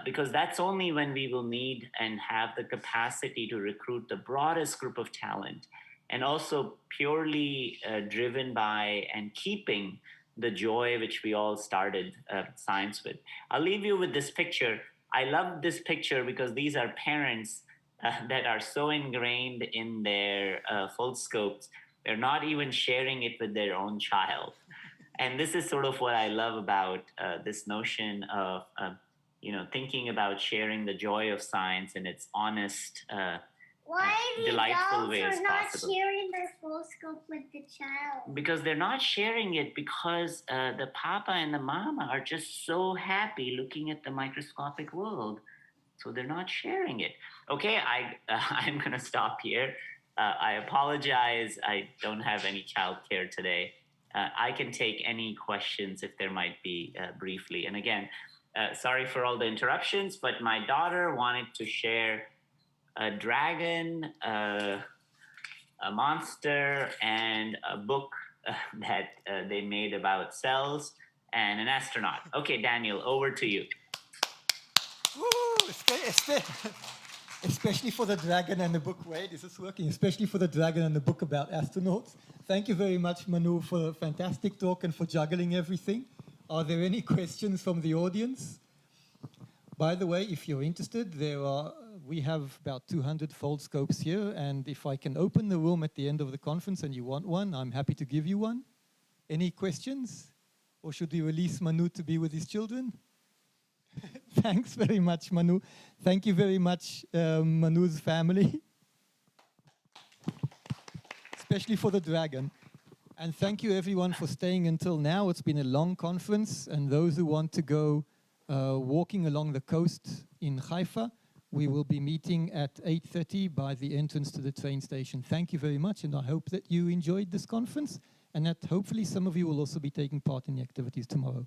Because that's only when we will need and have the capacity to recruit the broadest group of talent, and also purely driven by and keeping the joy which we all started science with. I'll leave you with this picture. I love this picture because these are parents that are so ingrained in their Foldscopes, they're not even sharing it with their own child. And this is sort of what I love about this notion of thinking about sharing the joy of science in its honest, delightful way as possible. Why are the adults not sharing their Foldscope with the child? Because they're not sharing it because the papa and the mama are just so happy looking at the microscopic world. So they're not sharing it. Okay, I'm going to stop here. I apologize. I don't have any childcare today. I can take any questions if there might be briefly. And again, sorry for all the interruptions, but my daughter wanted to share a dragon, a monster, and a book that they made about cells and an astronaut. Okay, Daniel, over to you. Woo! Especially for the dragon and the book. Wait, is this working? Especially for the dragon and the book about astronauts. Thank you very much, Manu, for a fantastic talk and for juggling everything. Are there any questions from the audience? By the way, if you're interested, we have about 200 Foldscopes here, and if I can open the room at the end of the conference and you want one, I'm happy to give you one. Any questions? Or should we release Manu to be with his children? Thanks very much, Manu. Thank you very much, Manu's family. Especially for the dragon. And thank you everyone for staying until now. It's been a long conference, and those who want to go walking along the coast in Haifa, we will be meeting at 8:30 by the entrance to the train station. Thank you very much, and I hope that you enjoyed this conference, and that hopefully some of you will also be taking part in the activities tomorrow.